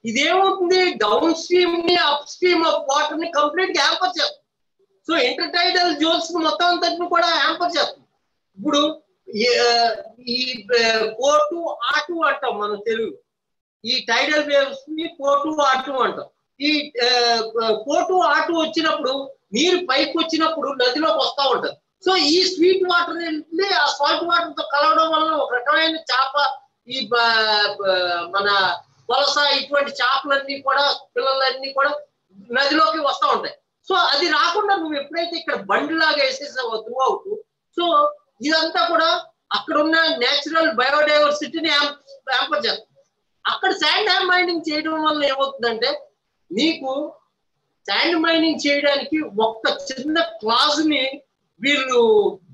ఇదేమవుతుంది, డౌన్ స్ట్రీమ్ ని అప్ స్ట్రీమ్ ఆఫ్ వాటర్ ని కంప్లీట్ గా హ్యాంపర్ చేస్తుంది. సో ఇంటర్ టైడల్ జోన్స్ మొత్తం అంతటిని కూడా హ్యాంపర్ చేస్తుంది. ఇప్పుడు ఈ పోటు ఆటు అంటాం మనం తెలుగు, ఈ టైడల్ వేవ్స్ ని పోటు ఆటు అంటాం. ఈ పోటు ఆటు వచ్చినప్పుడు నీరు పైకి వచ్చినప్పుడు నదిలోకి వస్తూ ఉంటది. సో ఈ స్వీట్ వాటర్ వెళ్ళి ఆ సాల్ట్ వాటర్ తో కలవడం వల్ల ఒక రకమైన చేప, ఈ మన వలస ఇటువంటి చేపలన్నీ కూడా పిల్లలన్నీ కూడా నదిలోకి వస్తూ ఉంటాయి. సో అది రాకుండా నువ్వు ఎప్పుడైతే ఇక్కడ బండిలాగా వేసేసావో త్రూ అవుట్, సో ఇదంతా కూడా అక్కడ ఉన్న నేచురల్ బయోడైవర్సిటీని హ్యాంపర్ చేస్తుంది. అక్కడ శాండ్ మైనింగ్ చేయడం వల్ల ఏమవుతుందంటే నీకు శాండ్ మైనింగ్ చేయడానికి ఒక్క చిన్న క్లాజ్ ని వీళ్ళు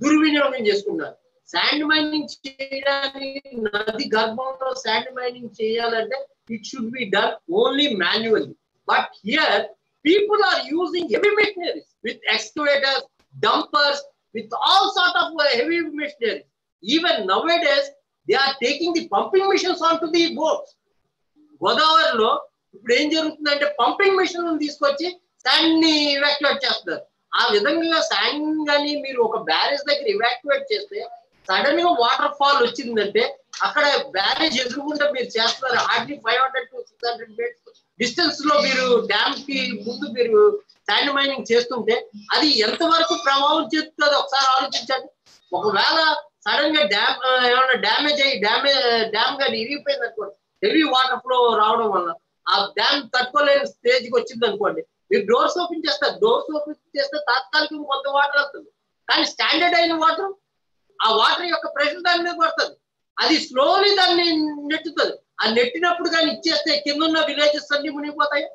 దుర్వినియోగం చేసుకున్నారు. శాండ్ మైనింగ్ చేయడానికి నది గర్భంలో శాండ్ మైనింగ్ చేయాలంటే it should be done only manually. But here people are using heavy machineries with excavators, dumpers, with all sort of heavy machineries. Even nowadays they are taking the pumping machines onto the boats. గోదావరిలో ఇప్పుడు ఏం జరుగుతుందంటే pumping machine తీసుకొచ్చి sand ని evacuate చేస్తారు. ఆ విధంగా sand గానీ మీరు ఒక బ్యారేజ్ దగ్గర ఇవాక్యువేట్ చేస్తే సడన్ గా వాటర్ ఫాల్ వచ్చిందంటే అక్కడ బ్యారేజ్ ఎదురుకుంటే మీరు చేస్తున్నారు హార్డ్లీ 500 to 600 meters డిస్టెన్స్ లో మీరు డ్యామ్ కి ముందు మీరు శాండ్ మైనింగ్ చేస్తుంటే అది ఎంతవరకు ప్రభావం చేస్తుందో ఒకసారి ఆలోచించండి. ఒకవేళ సడన్ గా డ్యామ్ ఏమైనా డ్యామేజ్ అయ్యి డ్యామ్ గా ఇరిగిపోయింది అనుకోండి, హెవీ వాటర్ ఫ్లో రావడం వల్ల ఆ డ్యామ్ తట్టుకోలేని స్టేజ్ కి వచ్చింది అనుకోండి, మీరు డోర్స్ ఓపెన్ చేస్తారు. డోర్స్ ఓపెన్ చేస్తే తాత్కాలికంగా కొంత వాటర్ వస్తుంది, కానీ స్టాండర్డ్ అయిన వాటర్ ఆ వాటర్ యొక్క ప్రెషర్ దాని మీద పడుతుంది, అది స్లోలీ దాన్ని నెట్టుతుంది. ఆ నెట్టినప్పుడు కానీ ఇచ్చేస్తే కింద ఉన్న విలేజెస్ అన్ని మునిగిపోతాయి.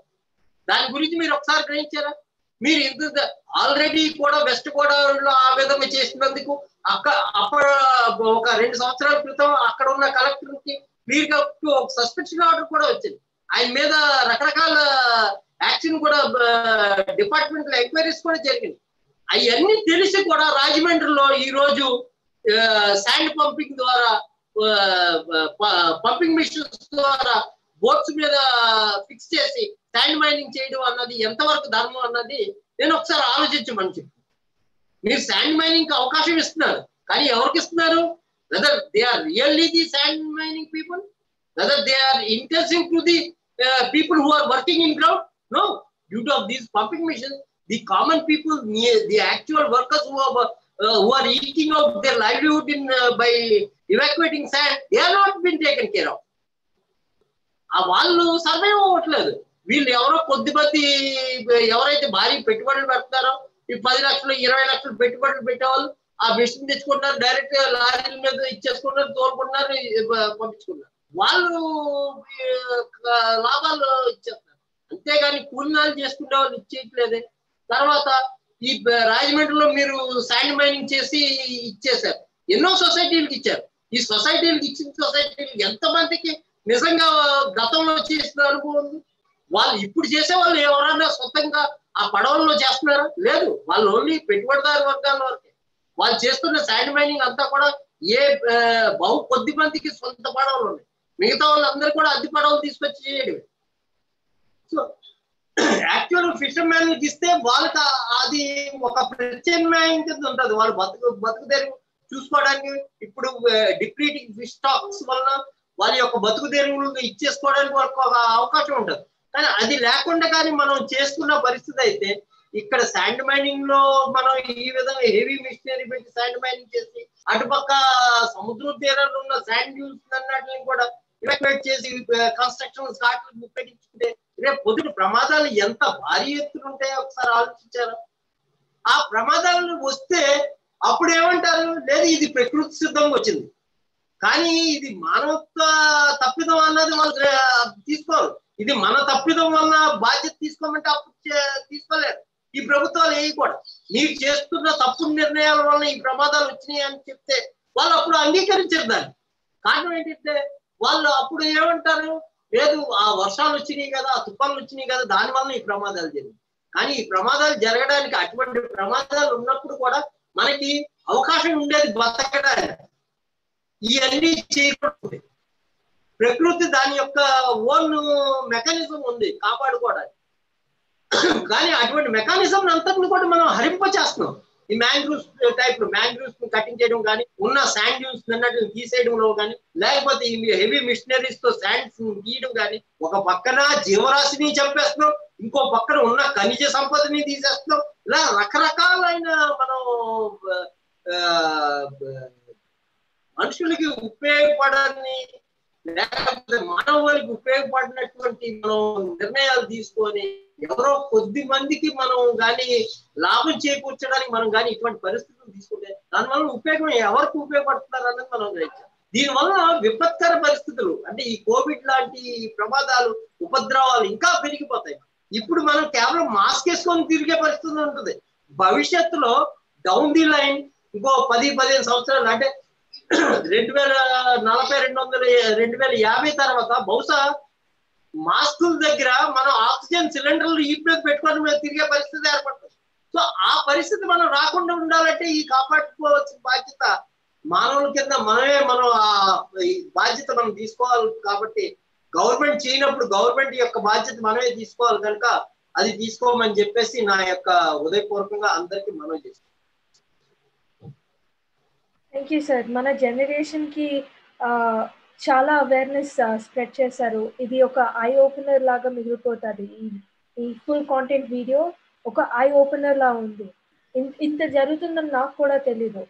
దాని గురించి మీరు ఒకసారి గ్రహించారా? మీరు ఇంత ఆల్రెడీ కూడా వెస్ట్ గోదావరిలో ఆ విధంగా చేసినందుకు అప్పుడు ఒక 2 సంవత్సరాల క్రితం అక్కడ ఉన్న కలెక్టర్ కి క్లియర్ గా ఒక సస్పెన్షన్ ఆర్డర్ కూడా వచ్చింది. ఆయన మీద రకరకాల యాక్షన్ కూడా డిపార్ట్మెంట్ ఎంక్వైరీస్ కూడా జరిగింది. అవన్నీ తెలిసి కూడా రాజమండ్రిలో ఈ రోజు శాండ్ పంపింగ్ ద్వారా పంపింగ్ మిషన్స్ ద్వారా బోట్స్ మీద ఫిక్స్ చేసి శాండ్ మైనింగ్ చేయడం అన్నది ఎంతవరకు ధర్మం అన్నది నేను ఒకసారి ఆలోచించమని చెప్పి. మీరు శాండ్ మైనింగ్ కి అవకాశం ఇస్తున్నారు, కానీ ఎవరికి ఇస్తున్నారు? Whether they are really the sand mining people, whether they are intensive to the people who are working in ground? No, due to these pumping machines, the common people, the actual workers who are eking out their livelihood by evacuating sand, they are not been taken care of. ఆ వాళ్ళు survive అవ్వట్లేదు. వీళ్ళు ఎవరో కొద్దిమంది ఎవరైతే భారీ పెట్టుబడులు పెడతారో, ఈ 10 లక్షలు 20 లక్షలు పెట్టుబడులు పెట్టేవాళ్ళు ఆ మిషన్ తెచ్చుకుంటారు, డైరెక్ట్ లారీల మీద ఇచ్చేసుకుంటారు, తోలుకుంటున్నారు, పంపించుకున్నారు. వాళ్ళు లాభాలు ఇచ్చేస్తారు. అంతేగాని కూలినాలు చేసుకునే వాళ్ళు ఇచ్చేయట్లేదే. తర్వాత ఈ రాజమండ్రిలో మీరు శాండ్ మైనింగ్ చేసి ఇచ్చేశారు, ఎన్నో సొసైటీలకు ఇచ్చారు. ఈ సొసైటీలకు ఇచ్చిన సొసైటీలకు ఎంతమందికి నిజంగా గతంలో చేసిన అనుభవం ఉంది? వాళ్ళు ఇప్పుడు చేసే వాళ్ళు ఎవరైనా సొంతంగా ఆ పడవల్లో చేస్తున్నారా? లేదు, వాళ్ళు ఓన్లీ పెట్టుబడిదారు వర్గాల వరకే. వాళ్ళు చేస్తున్న శాండ్ మైనింగ్ అంతా కూడా కొద్ది మందికి సొంత పడవలు ఉన్నాయి, మిగతా వాళ్ళందరూ కూడా అద్దె పడవలు తీసుకొచ్చి చేయడమే. సో యాక్చువల్ ఫిషర్ మ్యాన్ ఇస్తే వాళ్ళకి అది ఒక ప్రత్యామ్నాయం కింద ఉంటుంది. వాళ్ళు బతుకుదేరు చూసుకోవడానికి ఇప్పుడు డిప్లీటింగ్ ఫిష్ స్టాక్స్ వలన వాళ్ళ యొక్క బతుకుదేరువులు ఇచ్చేసుకోవడానికి వాళ్ళకి ఒక అవకాశం ఉంటుంది. కానీ అది లేకుండా కానీ మనం చేసుకున్న పరిస్థితి అయితే ఇక్కడ శాండ్ మైనింగ్ లో మనం ఈ విధంగా హెవీ మిషనరీ పెట్టి శాండ్ మైనింగ్ చేసి అటుపక్క సముద్ర తీరాల్లో ఉన్న శాండ్ డ్యూన్స్ అన్నిటిని కూడా ఇవాక్యువేట్ చేసి కన్స్ట్రక్షన్ స్టార్ట్ పెట్టించుకుంటే రేపు పొద్దున ప్రమాదాలు ఎంత భారీ ఎత్తున ఉంటాయో ఒకసారి ఆలోచించారా? ఆ ప్రమాదాలు వస్తే అప్పుడు ఏమంటారు? లేదు, ఇది ప్రకృతి సిద్ధంగా వచ్చింది, కానీ ఇది మానవత్వ తప్పిదం అన్నది వాళ్ళు తీసుకోరు. ఇది మన తప్పిదం వల్ల బాధ్యత తీసుకోమంటే అప్పుడు తీసుకోలేరు ఈ ప్రభుత్వాలు ఏవి కూడా. మీరు చేస్తున్న తప్పుడు నిర్ణయాల వల్ల ఈ ప్రమాదాలు వచ్చినాయి అని చెప్తే వాళ్ళు అప్పుడు అంగీకరించారు దాన్ని. కారణం ఏంటంటే వాళ్ళు అప్పుడు ఏమంటారు? లేదు, ఆ వర్షాలు వచ్చినాయి కదా, ఆ తుఫాన్లు వచ్చినాయి కదా, దానివల్ల ఈ ప్రమాదాలు జరిగాయి. కానీ ఈ ప్రమాదాలు జరగడానికి, అటువంటి ప్రమాదాలు ఉన్నప్పుడు కూడా మనకి అవకాశం ఉండేది బతకడానికి. ఇవన్నీ చేయకూడదు. ప్రకృతి దాని యొక్క ఓన్ మెకానిజం ఉంది కాపాడుకోవడానికి, కానీ అటువంటి మెకానిజం అంతటిని కూడా మనం హరింప చేస్తున్నాం. ఈ మ్యాంగ్రూవ్స్ టైప్ మ్యాంగ్రూవ్స్ కటింగ్ చేయడం కానీ, ఉన్న శాండ్ డ్యూన్స్ అన్నట్టు తీసేయడంలో కానీ, లేకపోతే ఈ హెవీ మిషనరీస్ తో శాండ్స్ తీయడం కానీ, ఒక పక్కన జీవరాశిని చంపేస్తున్నాం, ఇంకో పక్కన ఉన్న ఖనిజ సంపదని తీసేస్తున్నాం. ఇలా రకరకాలైన మనం మనుషులకి ఉపయోగపడని, లేకపోతే మానవులకి ఉపయోగపడినటువంటి మనం నిర్ణయాలు తీసుకొని ఎవరో కొద్ది మందికి మనం కానీ లాభం చేకూర్చడానికి మనం కానీ ఇటువంటి పరిస్థితులు తీసుకుంటే దానివల్ల ఉపయోగం ఎవరికి ఉపయోగపడుతున్నారు అన్నది మనం గ్రహించాలి. దీనివల్ల విపత్కర పరిస్థితులు అంటే ఈ కోవిడ్ లాంటి ప్రమాదాలు, ఉపద్రవాలు ఇంకా పెరిగిపోతాయి. ఇప్పుడు మనం కేవలం మాస్క్ వేసుకొని తిరిగే పరిస్థితి ఉంటుంది. భవిష్యత్తులో డౌన్ ది లైన్ ఇంకో 10-15 సంవత్సరాలు అంటే 2040, 2050 తర్వాత బహుశా మాస్కుల దగ్గర మనం ఆక్సిజన్ సిలిండర్లు ఈప్లోకి పెట్టుకొని తిరిగే పరిస్థితి ఏర్పడుతుంది. సో ఆ పరిస్థితి మనం రాకుండా ఉండాలంటే ఈ కాపాడుకోవాల్సిన బాధ్యత మానవుల కింద మనం ఈ బాధ్యత మనం తీసుకోవాలి. కాబట్టి గవర్నమెంట్ చేయనప్పుడు గవర్నమెంట్ యొక్క బాధ్యత మనమే తీసుకోవాలి కనుక అది తీసుకోమని చెప్పేసి నా యొక్క హృదయపూర్వకంగా అందరికీ మనవి చేస్తాను.
Thank you sir. మన జనరేషన్కి చాలా అవేర్నెస్ స్ప్రెడ్ చేశారు. ఇది ఒక ఐ ఓపెనర్ లాగా మిగిలిపోతుంది. ఈ ఫుల్ కాంటెంట్ వీడియో ఒక ఐ ఓపెనర్ లా ఉంది. ఇంత జరుగుతుందని నాకు కూడా తెలీదు.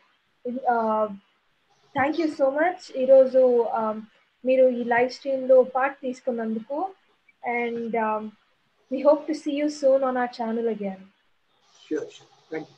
థ్యాంక్ యూ సో మచ్ ఈరోజు మీరు ఈ లైవ్ స్ట్రీమ్లో పార్ట్ తీసుకున్నందుకు. And we hope to see you soon on our channel again.
Sure. Thank you.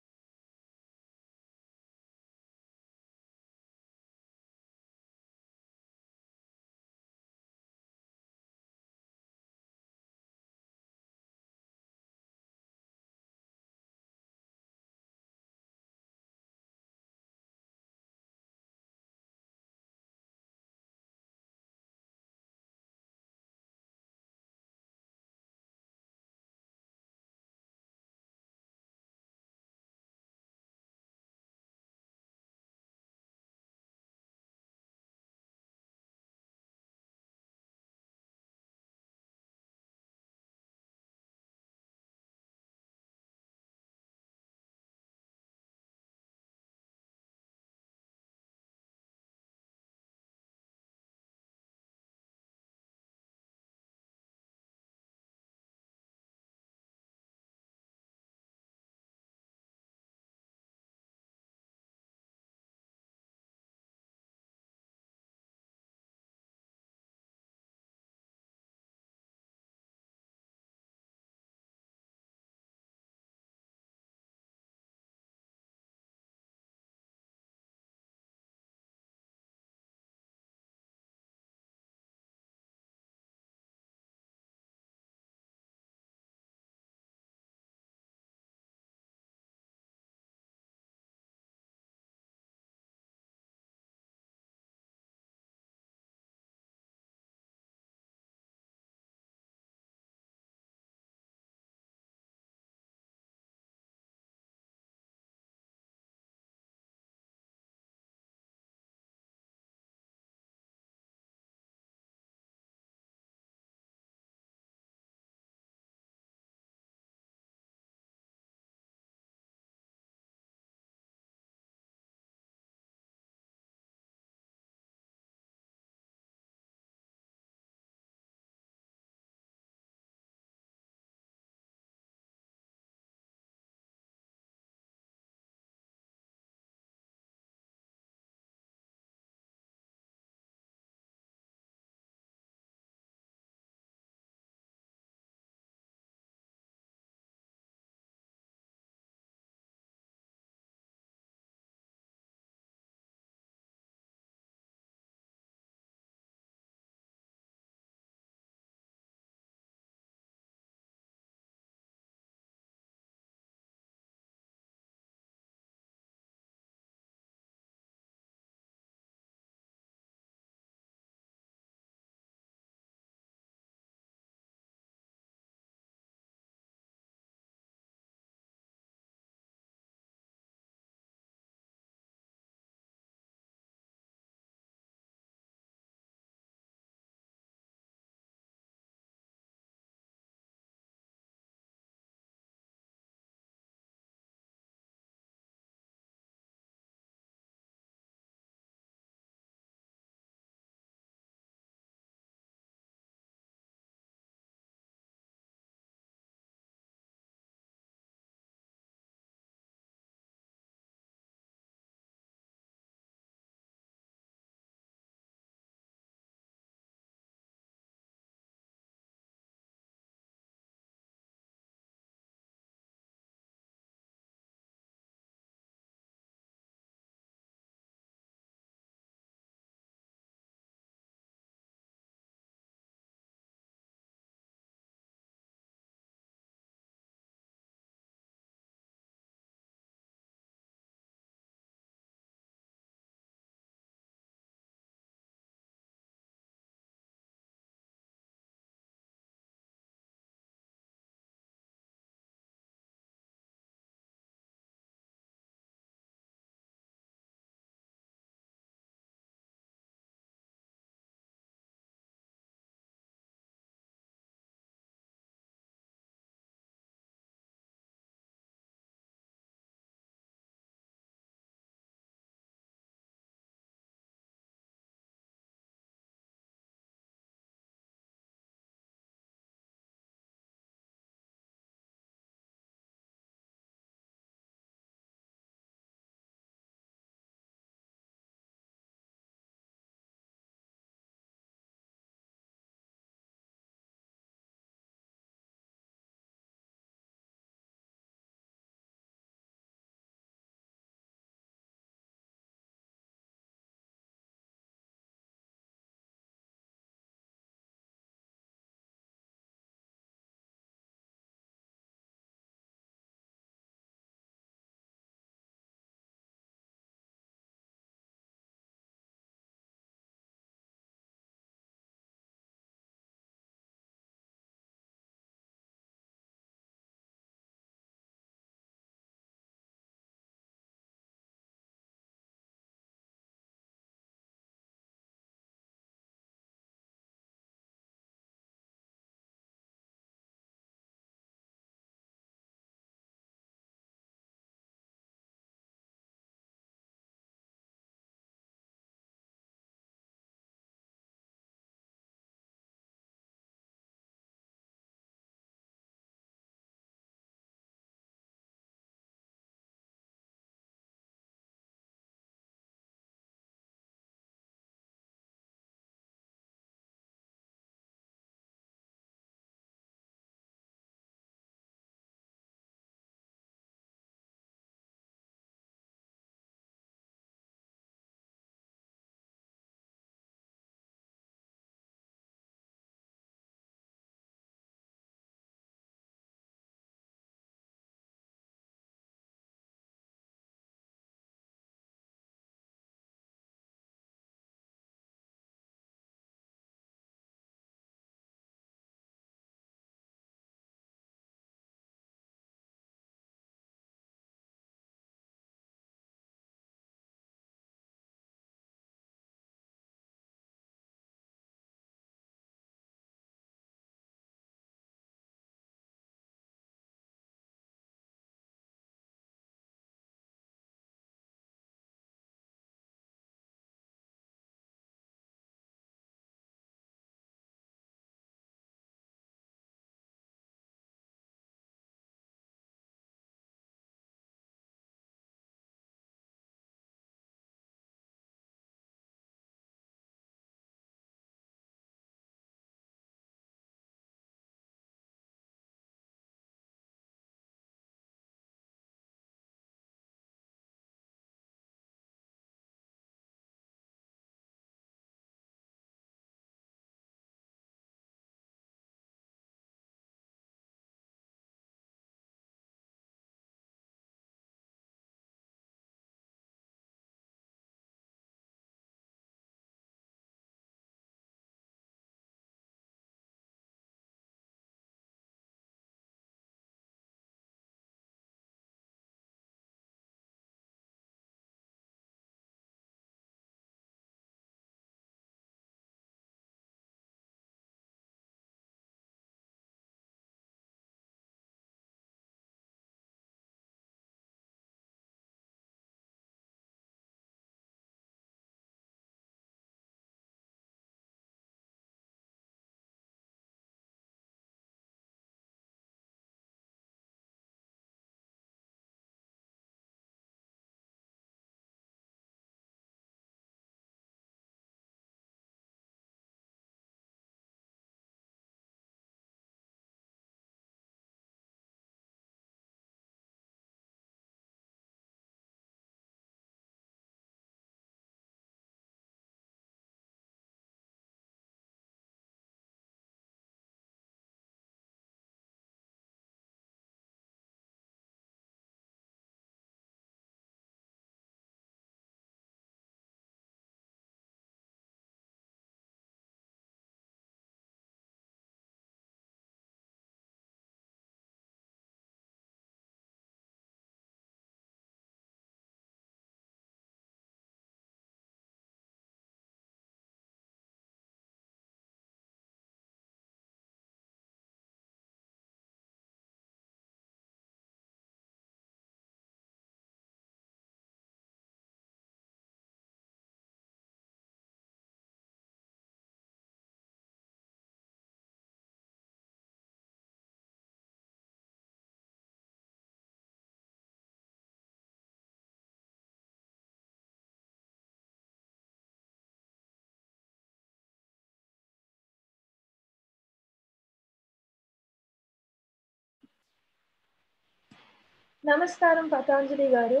నమస్కారం పతాంజలి గారు.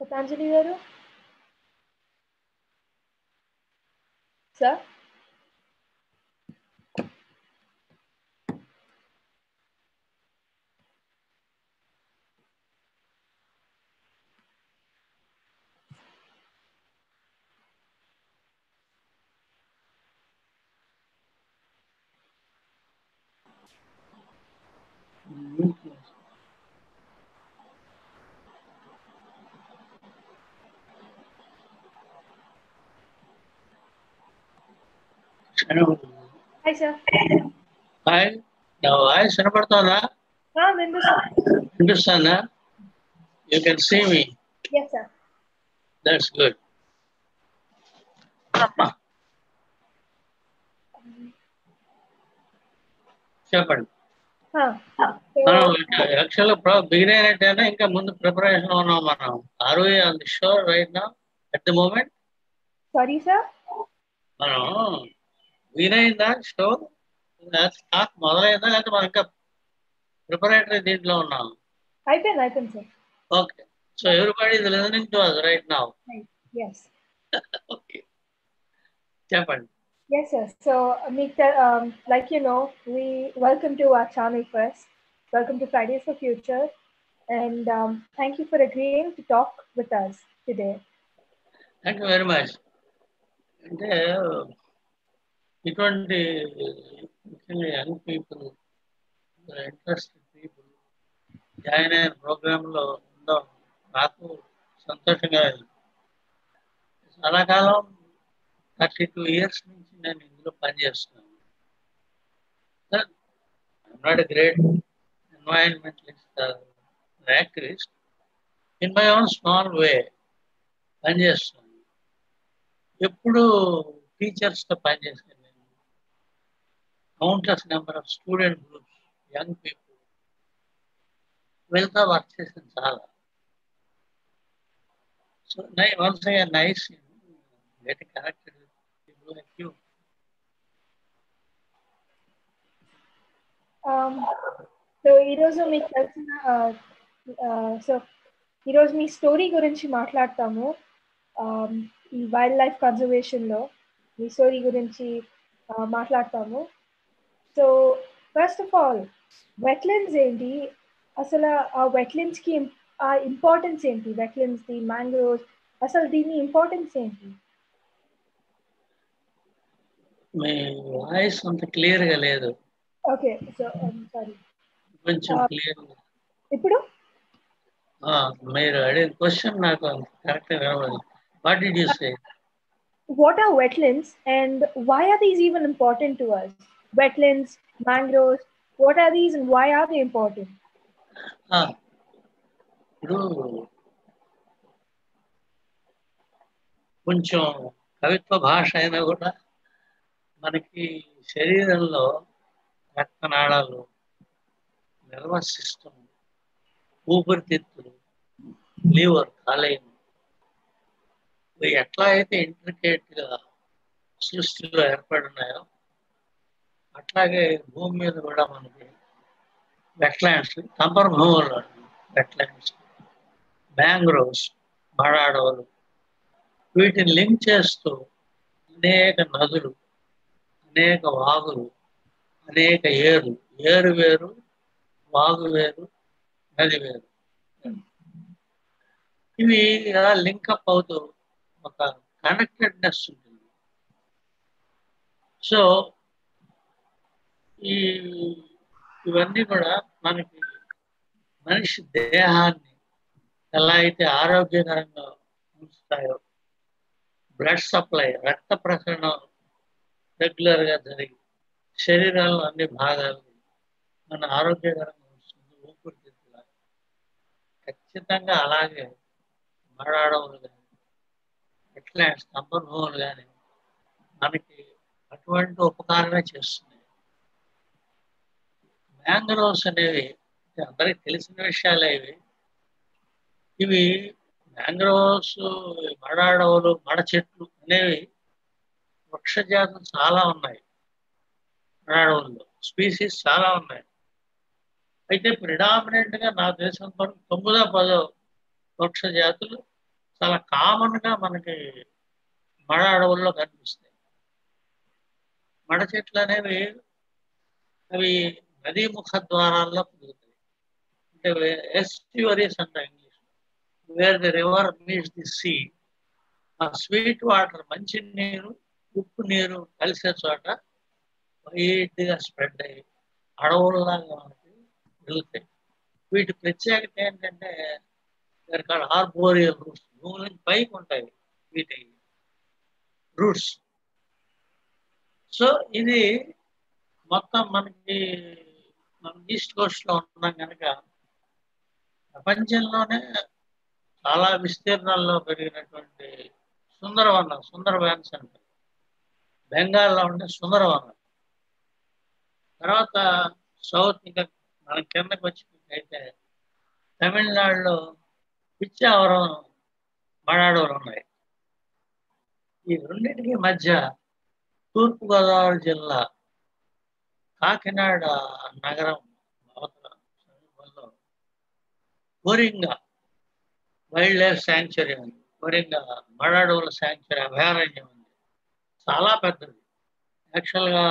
పతాంజలి గారు సార్. Hi sir.
హాయ్, నా వాయిస్ వినపడుతుందా? వినిపిస్తుందా? You can see me.
Yes, sir.
That's good. చెప్పండి. మనం యాక్చువల్గా బిగిన్ అయినట్టేనా ఇంకా ముందు ప్రిపరేషన్ ఉన్నాం మనం? Are we on the shore right now at the moment?
Sorry sir.
మనం బిగిన్ అయిందా షో? స్టాక్ మొదలైందా లేకపోతే మనం ఇంకా ప్రిపరేటరీ దీంట్లో ఉన్నాం?
అయిపోయింది సార్.
Okay, so everybody is listening to us right now.
Yes.
Okay, చెప్పండి.
Yes, sir. So, like you know, we welcome to our channel first. Welcome to Fridays for Future, and thank you for agreeing to talk with us today.
Thank you very much. అంటే ఇటువంటి ముఖ్యంగా young people, interested people join అయిన ప్రోగ్రాంలో ఉండడం నాకు సంతోషంగా ఉంది. చాలా కాలం 32 years నుంచి నేను ఇందులో పనిచేస్తున్నాను. I'm not a great environmentalist or activist. In my own small way పనిచేస్తున్నాను. ఎప్పుడు టీచర్స్తో పనిచేస్తాను నేను. Countless number of student groups, young people వీళ్ళతో వర్క్ చేసాను చాలా. So once again nice getting connected with people like you.
So ఈరోజు మీకు తెలిసిన ఈరోజు మీ స్టోరీ గురించి మాట్లాడతాము. ఈ వైల్డ్ లైఫ్ కన్జర్వేషన్లో మీ స్టోరీ గురించి మాట్లాడతాము. So first of all wetlands ఏంటి, అసలు ఆ వెట్లాండ్స్కి ఆ ఇంపార్టెన్స్ ఏంటి, వెట్లాండ్స్ది మ్యాంగ్రోవ్స్ అసలు దీని ఇంపార్టెన్స్ ఏంటి?
మీ వాయిస్ అంత క్లియర్గా లేదు.
ఓకే, సో సారీ,
కొంచెం క్లియర్.
ఇప్పుడు
మీరు అడిగిన క్వశ్చన్ నాకు కరెక్ట్గా వినబడదు. What did you say?
What are wetlands and why are these even important to us? Wetlands, mangroves, what are these and why are they important?
ఇప్పుడు కొంచెం కవిత్వ భాష అయినా కూడా మనకి శరీరంలో రక్తనాళాలు, నర్వస్ సిస్టమ్, ఊపిరితిత్తులు, లివర్, కాలేయం ఎట్లా అయితే ఇంట్రికేట్గా సృష్టిలో ఏర్పడినాయో అట్లాగే భూమి మీద కూడా మనకి వెట్లాండ్స్, తంపర భూములు, వెట్లాండ్స్, మ్యాంగ్రోవ్స్, మడాడవులు, వీటిని లింక్ చేస్తూ అనేక నదులు, అనేక వాగులు, అనేక ఏరు, ఏరు వేరు, వాగు వేరు, నది వేరు, ఇవి ఇలా లింకప్ అవుతూ ఒక కనెక్టెడ్నెస్ ఉంటుంది. సో ఇవన్నీ కూడా మనకి మనిషి దేహాన్ని ఎలా అయితే ఆరోగ్యకరంగా ఉంచుతాయో, బ్లడ్ సప్లై, రక్త ప్రసరణ రెగ్యులర్గా జరిగి శరీరంలో అన్ని భాగాలు మన ఆరోగ్యకరంగా ఉంచుతుంది, ఊపిరితిత్తులా ఖచ్చితంగా అలాగే మడాడవులు కానీ వెట్లాండ్స్, తంపర భూములు కానీ మనకి అటువంటి ఉపకారమే చేస్తున్నాయి. మ్యాంగ్రోవ్స్ అనేవి అందరికి తెలిసిన విషయాలే. ఇవి మ్యాంగ్రోవ్స్, మడాడవులు, మడ చెట్లు అనేవి వృక్షజాతులు చాలా ఉన్నాయి.
అడవుల్లో స్పీసీస్ చాలా ఉన్నాయి. అయితే ప్రిడామినెంట్ గా నా దేశం 9-10 వృక్ష జాతులు చాలా కామన్ గా మనకి మడ అడవుల్లో కనిపిస్తాయి. మడ చెట్లు అనేవి అవి నదీ ముఖ ద్వారాల్లో పెరుగుతాయి. అంటే ఎస్ట్యూరీస్ అంట English, where the river meets the sea. ఆ స్వీట్ వాటర్, మంచి నీరు, ఉప్పు నీరు కలిసే చోట వైడ్గా స్ప్రెడ్ అయ్యి అడవుల్లాగా మనకి వెళ్తాయి. వీటి ప్రత్యేకత ఏంటంటే ఆర్బోరియల్ రూట్స్, భూమి నుంచి పైకి ఉంటాయి వీటి రూట్స్. సో ఇది మొత్తం మనకి మనం ఈస్ట్ కోస్ట్ లో ఉన్నాం కనుక ప్రపంచంలోనే చాలా విస్తీర్ణాల్లో పెరిగినటువంటి సుందరవనం, సుందరవన్స్ అంటే బెంగాల్లో ఉండే సుందరవనం. తర్వాత సౌత్ ఇంకా మన కిందకి వచ్చినట్టయితే తమిళనాడులో పిచ్చావరం, మడాడవరం ఉన్నాయి. ఈ రెండింటికి మధ్య తూర్పుగోదావరి జిల్లా కాకినాడ నగరం సమీపంలో కోరింగా వైల్డ్ లైఫ్ శాంక్చురీ ఉంది. కోరింగా మడాడవుల శాంక్చురీ అభయారణ్యం ఉంది, చాలా పెద్దది. యాక్చువల్గా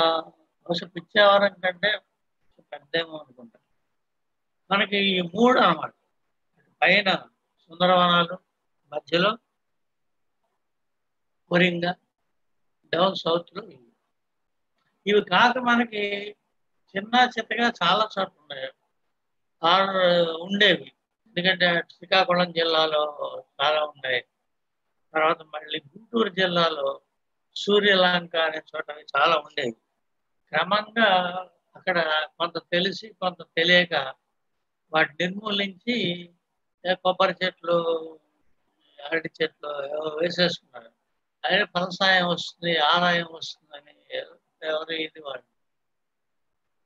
బహుశా పిచ్చావరం కంటే పెద్దేమో అనుకుంటా. మనకి ఈ 3 అన్నమాట, పైన సుందరవనాలు, మధ్యలో కోరింగా, డౌన్ సౌత్లో ఇవి కాక మనకి చిన్న చిత్తగా చాలా చోట్ల ఉన్నాయి ఉండేవి. ఎందుకంటే శ్రీకాకుళం జిల్లాలో చాలా ఉన్నాయి. తర్వాత మళ్ళీ గుంటూరు జిల్లాలో సూర్యలంక అనే చోట చాలా ఉండేవి. క్రమంగా అక్కడ కొంత తెలిసి కొంత తెలియక వాటిని నిర్మూలించి కొబ్బరి చెట్లు, అరటి చెట్లు వేసేసుకున్నారు. అదే ఫలసాయం వస్తుంది, ఆదాయం వస్తుందని ఎవరు ఇది వాడు.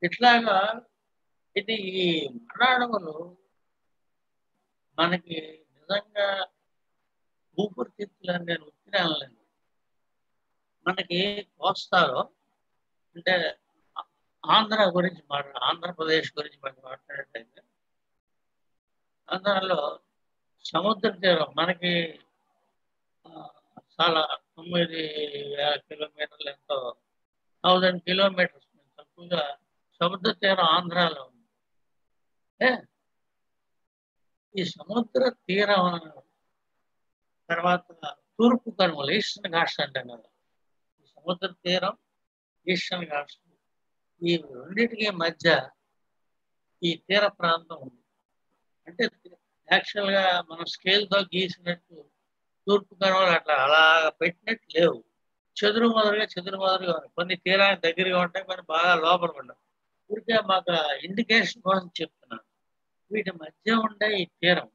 ఇట్లాగా ఇది ఈ మడాడవులు మనకి నిజంగా ఊపిరితిత్తులని నేను ఉత్తిరాలను. మనకి కోస్తాలో అంటే ఆంధ్ర గురించి ఆంధ్రప్రదేశ్ గురించి మనం మాట్లాడేటైతే ఆంధ్రాలో సముద్ర తీరం మనకి చాలా 9,000 కిలోమీటర్లు, ఎంతో 1000 కిలోమీటర్స్ తక్కువగా సముద్ర తీరం ఆంధ్రాలో ఉంది. ఈ సముద్ర తీరం తర్వాత తూర్పు కనుమలు, ఈస్టర్న్ ఘాట్స్ అంటాం కదా, ఈ సముద్ర తీరం, ఈస్టర్న్ ఘాట్స్, ఈ రెండింటికి మధ్య ఈ తీర ప్రాంతం ఉంది. అంటే యాక్చువల్గా మనం స్కేల్తో గీసినట్టు తూర్పు కనుమలు అట్లా అలా పెట్టినట్టు లేవు. చెదురు మొదలుగా కొన్ని తీరానికి దగ్గరగా ఉంటాయి, కొన్ని బాగా లోపల ఉండవు. ఊరికే మాకు ఇండికేషన్ కోసం చెప్తున్నాను. వీటి మధ్య ఉండే ఈ తీరం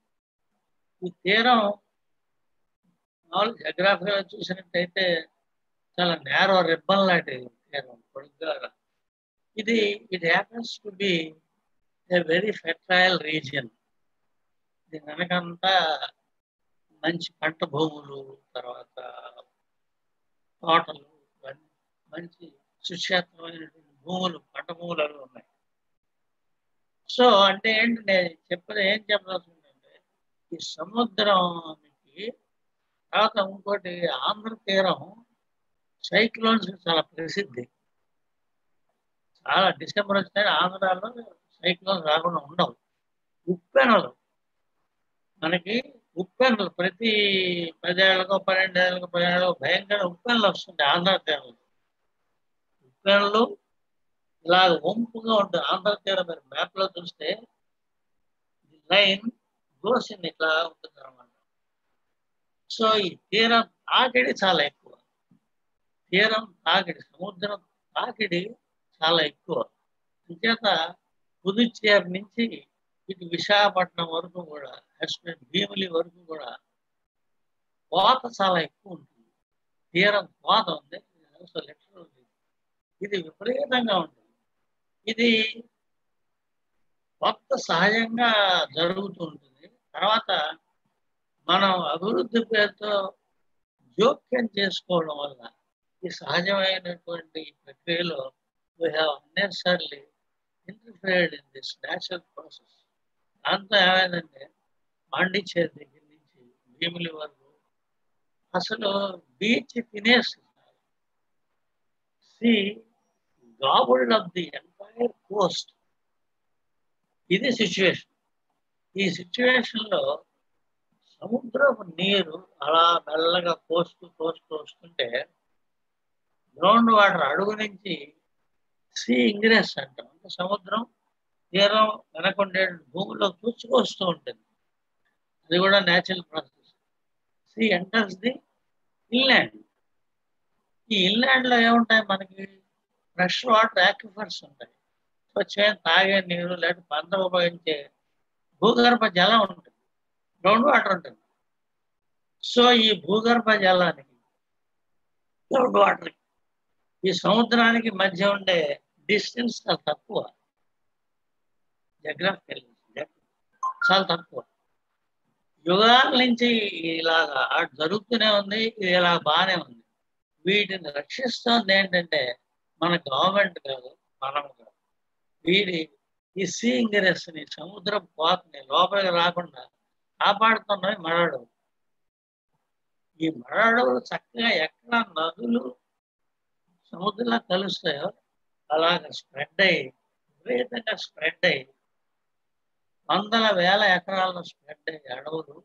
మామూలు జగ్రాఫీలో చూసినట్టయితే చాలా నేరో రిబ్బన్ లాంటి తీరం, పొడుగ్గా. It happens to be a very fertile region. దీని వెనకంతా మంచి పంట భూములు, తర్వాత తోటలు, మంచి సుక్షేత్రమైనటువంటి భూములు, పంట భూములు అవి ఉన్నాయి. సో అంటే ఏంటంటే ఏం చెప్పాల్సిందంటే ఈ సముద్రానికి తర్వాత ఇంకోటి ఆంధ్ర తీరం సైక్లోన్స్ చాలా ప్రసిద్ధి. చాలా డిసెంబర్ వచ్చిన ఆంధ్రాలో సైక్లోన్స్ రాకుండా ఉండవు. ఉప్పెనలు మనకి ఉప్పెనలు ప్రతి 10 ఏళ్ళకో 12 ఏళ్ళకో 10 ఏళ్ళకో భయంకర ఉప్పెనలు వస్తుంటాయి ఆంధ్ర తీరంలో. ఉప్పెనలు ఇలాగ వంపుగా ఉంటుంది. ఆంధ్ర తీరం మీరు మ్యాప్లో చూస్తే లైన్ గోసింది ఇట్లా ఉంటుంది అనమాట. సో ఈ తీరం తాకిడి చాలా ఎక్కువ, సముద్రం తాకిడి చాలా ఎక్కువ. అంచేత పుదుచ్చేరి నుంచి ఇటు విశాఖపట్నం వరకు కూడా, భీమిలి వరకు కూడా కోత చాలా ఎక్కువ ఉంటుంది. తీరం కోత ఉంది, ఇది విపరీతంగా ఉంటుంది. ఇది కొత్త సహజంగా జరుగుతూ ఉంటుంది. తర్వాత మనం అభివృద్ధి పేరుతో జోక్యం చేసుకోవడం వల్ల ఈ సహజమైనటువంటి ప్రక్రియలో we have unnecessarily interfered in this natural process. దాంతో ఏమైందంటే పాండిచ్చేరి దగ్గర నుంచి భీములి వరకు అసలు బీచ్ తినేస్తున్నారు. Sea gobbled off the entire coast. ఇది సిచ్యువేషన్. ఈ సిచ్యువేషన్లో సముద్రపు నీరు అలా మెల్లగా కోస్తూ వస్తుంటే గ్రౌండ్ వాటర్ అడుగు నుంచి సీ ఇంగ్రెస్ అంటాం. అంటే సముద్రం తీరం వెనకుండే భూమిలో చూసుకొస్తూ ఉంటుంది. అది కూడా natural process. Sea enters the inland. ఈ ఇన్లాండ్లో ఏముంటాయి మనకి? ఫ్రెష్ వాటర్ యాక్విఫర్స్ ఉంటాయి. స్వచ్ఛమైన తాగే నీరు లేదా పంట ఉపయోగించే భూగర్భ జలం ఉంటుంది, గ్రౌండ్ వాటర్ ఉంటుంది. సో ఈ భూగర్భ జలానికి గ్రౌండ్ వాటర్కి ఈ సముద్రానికి మధ్య ఉండే డిస్టెన్స్ చాలా తక్కువ. జగ్రాఫికల్ చాలా తక్కువ. యుగాల నుంచి ఇలాగా జరుగుతూనే ఉంది. ఇది ఇలా బాగానే ఉంది. వీటిని రక్షిస్తుంది ఏంటంటే మన గవర్నమెంట్ కాదు, మనం కాదు. వీడి ఈ సీ ఇంగ్రెస్ని, సముద్ర పోతని లోపలికి రాకుండా కాపాడుతున్నవి మడడవులు. ఈ మడడవులు చక్కగా ఎక్కడ నదులు సముద్రంలో కలుస్తాయో అలాగ స్ప్రెడ్ అయ్యి విపరీతంగా స్ప్రెడ్ అయ్యి వందల వేల ఎకరాల్లో స్ప్రెడ్ అయ్యి అడవులు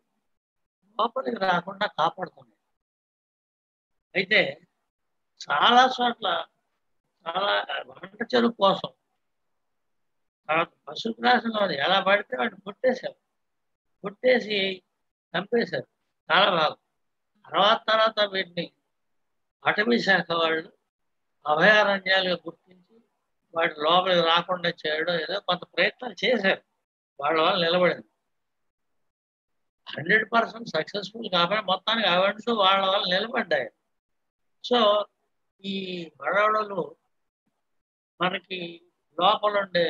లోపలికి రాకుండా కాపాడుతున్నాయి. అయితే చాలా చోట్ల చాలా వంట చెరువు కోసం పశుగ్రాసంలో ఎలా పడితే వాటిని కొట్టేశారు, కొట్టేసి చంపేశారు. చాలా బాగా తర్వాత వీటిని అటవీ శాఖ వాళ్ళు అభయారణ్యాలుగా గుర్తించి వాటి లోపలికి రాకుండా చేయడం ఏదో కొంత ప్రయత్నాలు చేశారు. వాళ్ళ వాళ్ళు నిలబడింది. 100% సక్సెస్ఫుల్ కాబట్టి మొత్తానికి అవంటూ వాళ్ళ వాళ్ళు నిలబడ్డాయి. సో ఈ మడవడలు మనకి లోపల ఉండే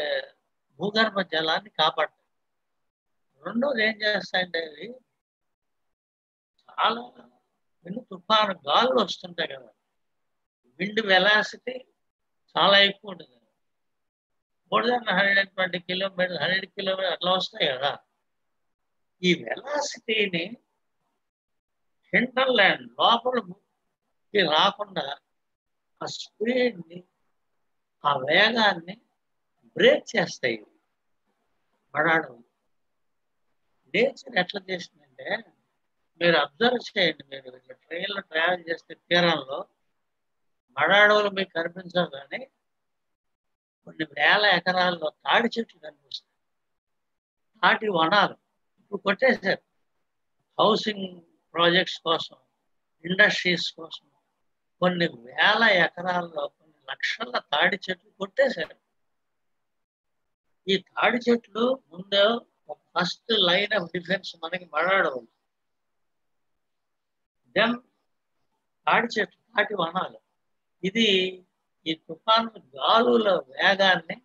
భూగర్భ జలాన్ని కాపాడతాయి. రెండోది ఏం చేస్తాయంటే అవి చాలా తుఫాను గాలులు వస్తుంటాయి కదా, విండ్ వెలాసిటీ చాలా ఎక్కువ ఉంటుంది. మోర్ దాన్ 120 కిలోమీటర్స్ 100 కిలోమీటర్స్ అట్లా వస్తాయి కదా. ఈ వెలాసిటీని హింటర్ ల్యాండ్ లోపలికి రాకుండా ఆ స్పీడ్ని, ఆ వేగాన్ని బ్రేక్ చేస్తాయి మడాడు. నేచర్ ఎట్లా చేసిందంటే మీరు అబ్జర్వ్ చేయండి. మీరు ట్రైన్లో ట్రావెల్ చేస్తే తీరంలో మడాడవులు మీకు కనిపించవు, కానీ కొన్ని వేల ఎకరాల్లో తాడి చెట్లు కనిపిస్తాయి. తాటి వనాలు ఇప్పుడు కొట్టేశారు. హౌసింగ్ ప్రాజెక్ట్స్ కోసం, ఇండస్ట్రీస్ కోసం కొన్ని వేల ఎకరాల్లో కొన్ని లక్షల తాడి చెట్లు కొట్టేశారు. ఈ తాడి చెట్లు ముందు ఫస్ట్ లైన్ ఆఫ్ డిఫెన్స్ మనకి మడాడవులు. దెన్ తాడి చెట్లు, తాటి వనాలు. ఇది ఈ తుఫాను గాలుల వేగాన్ని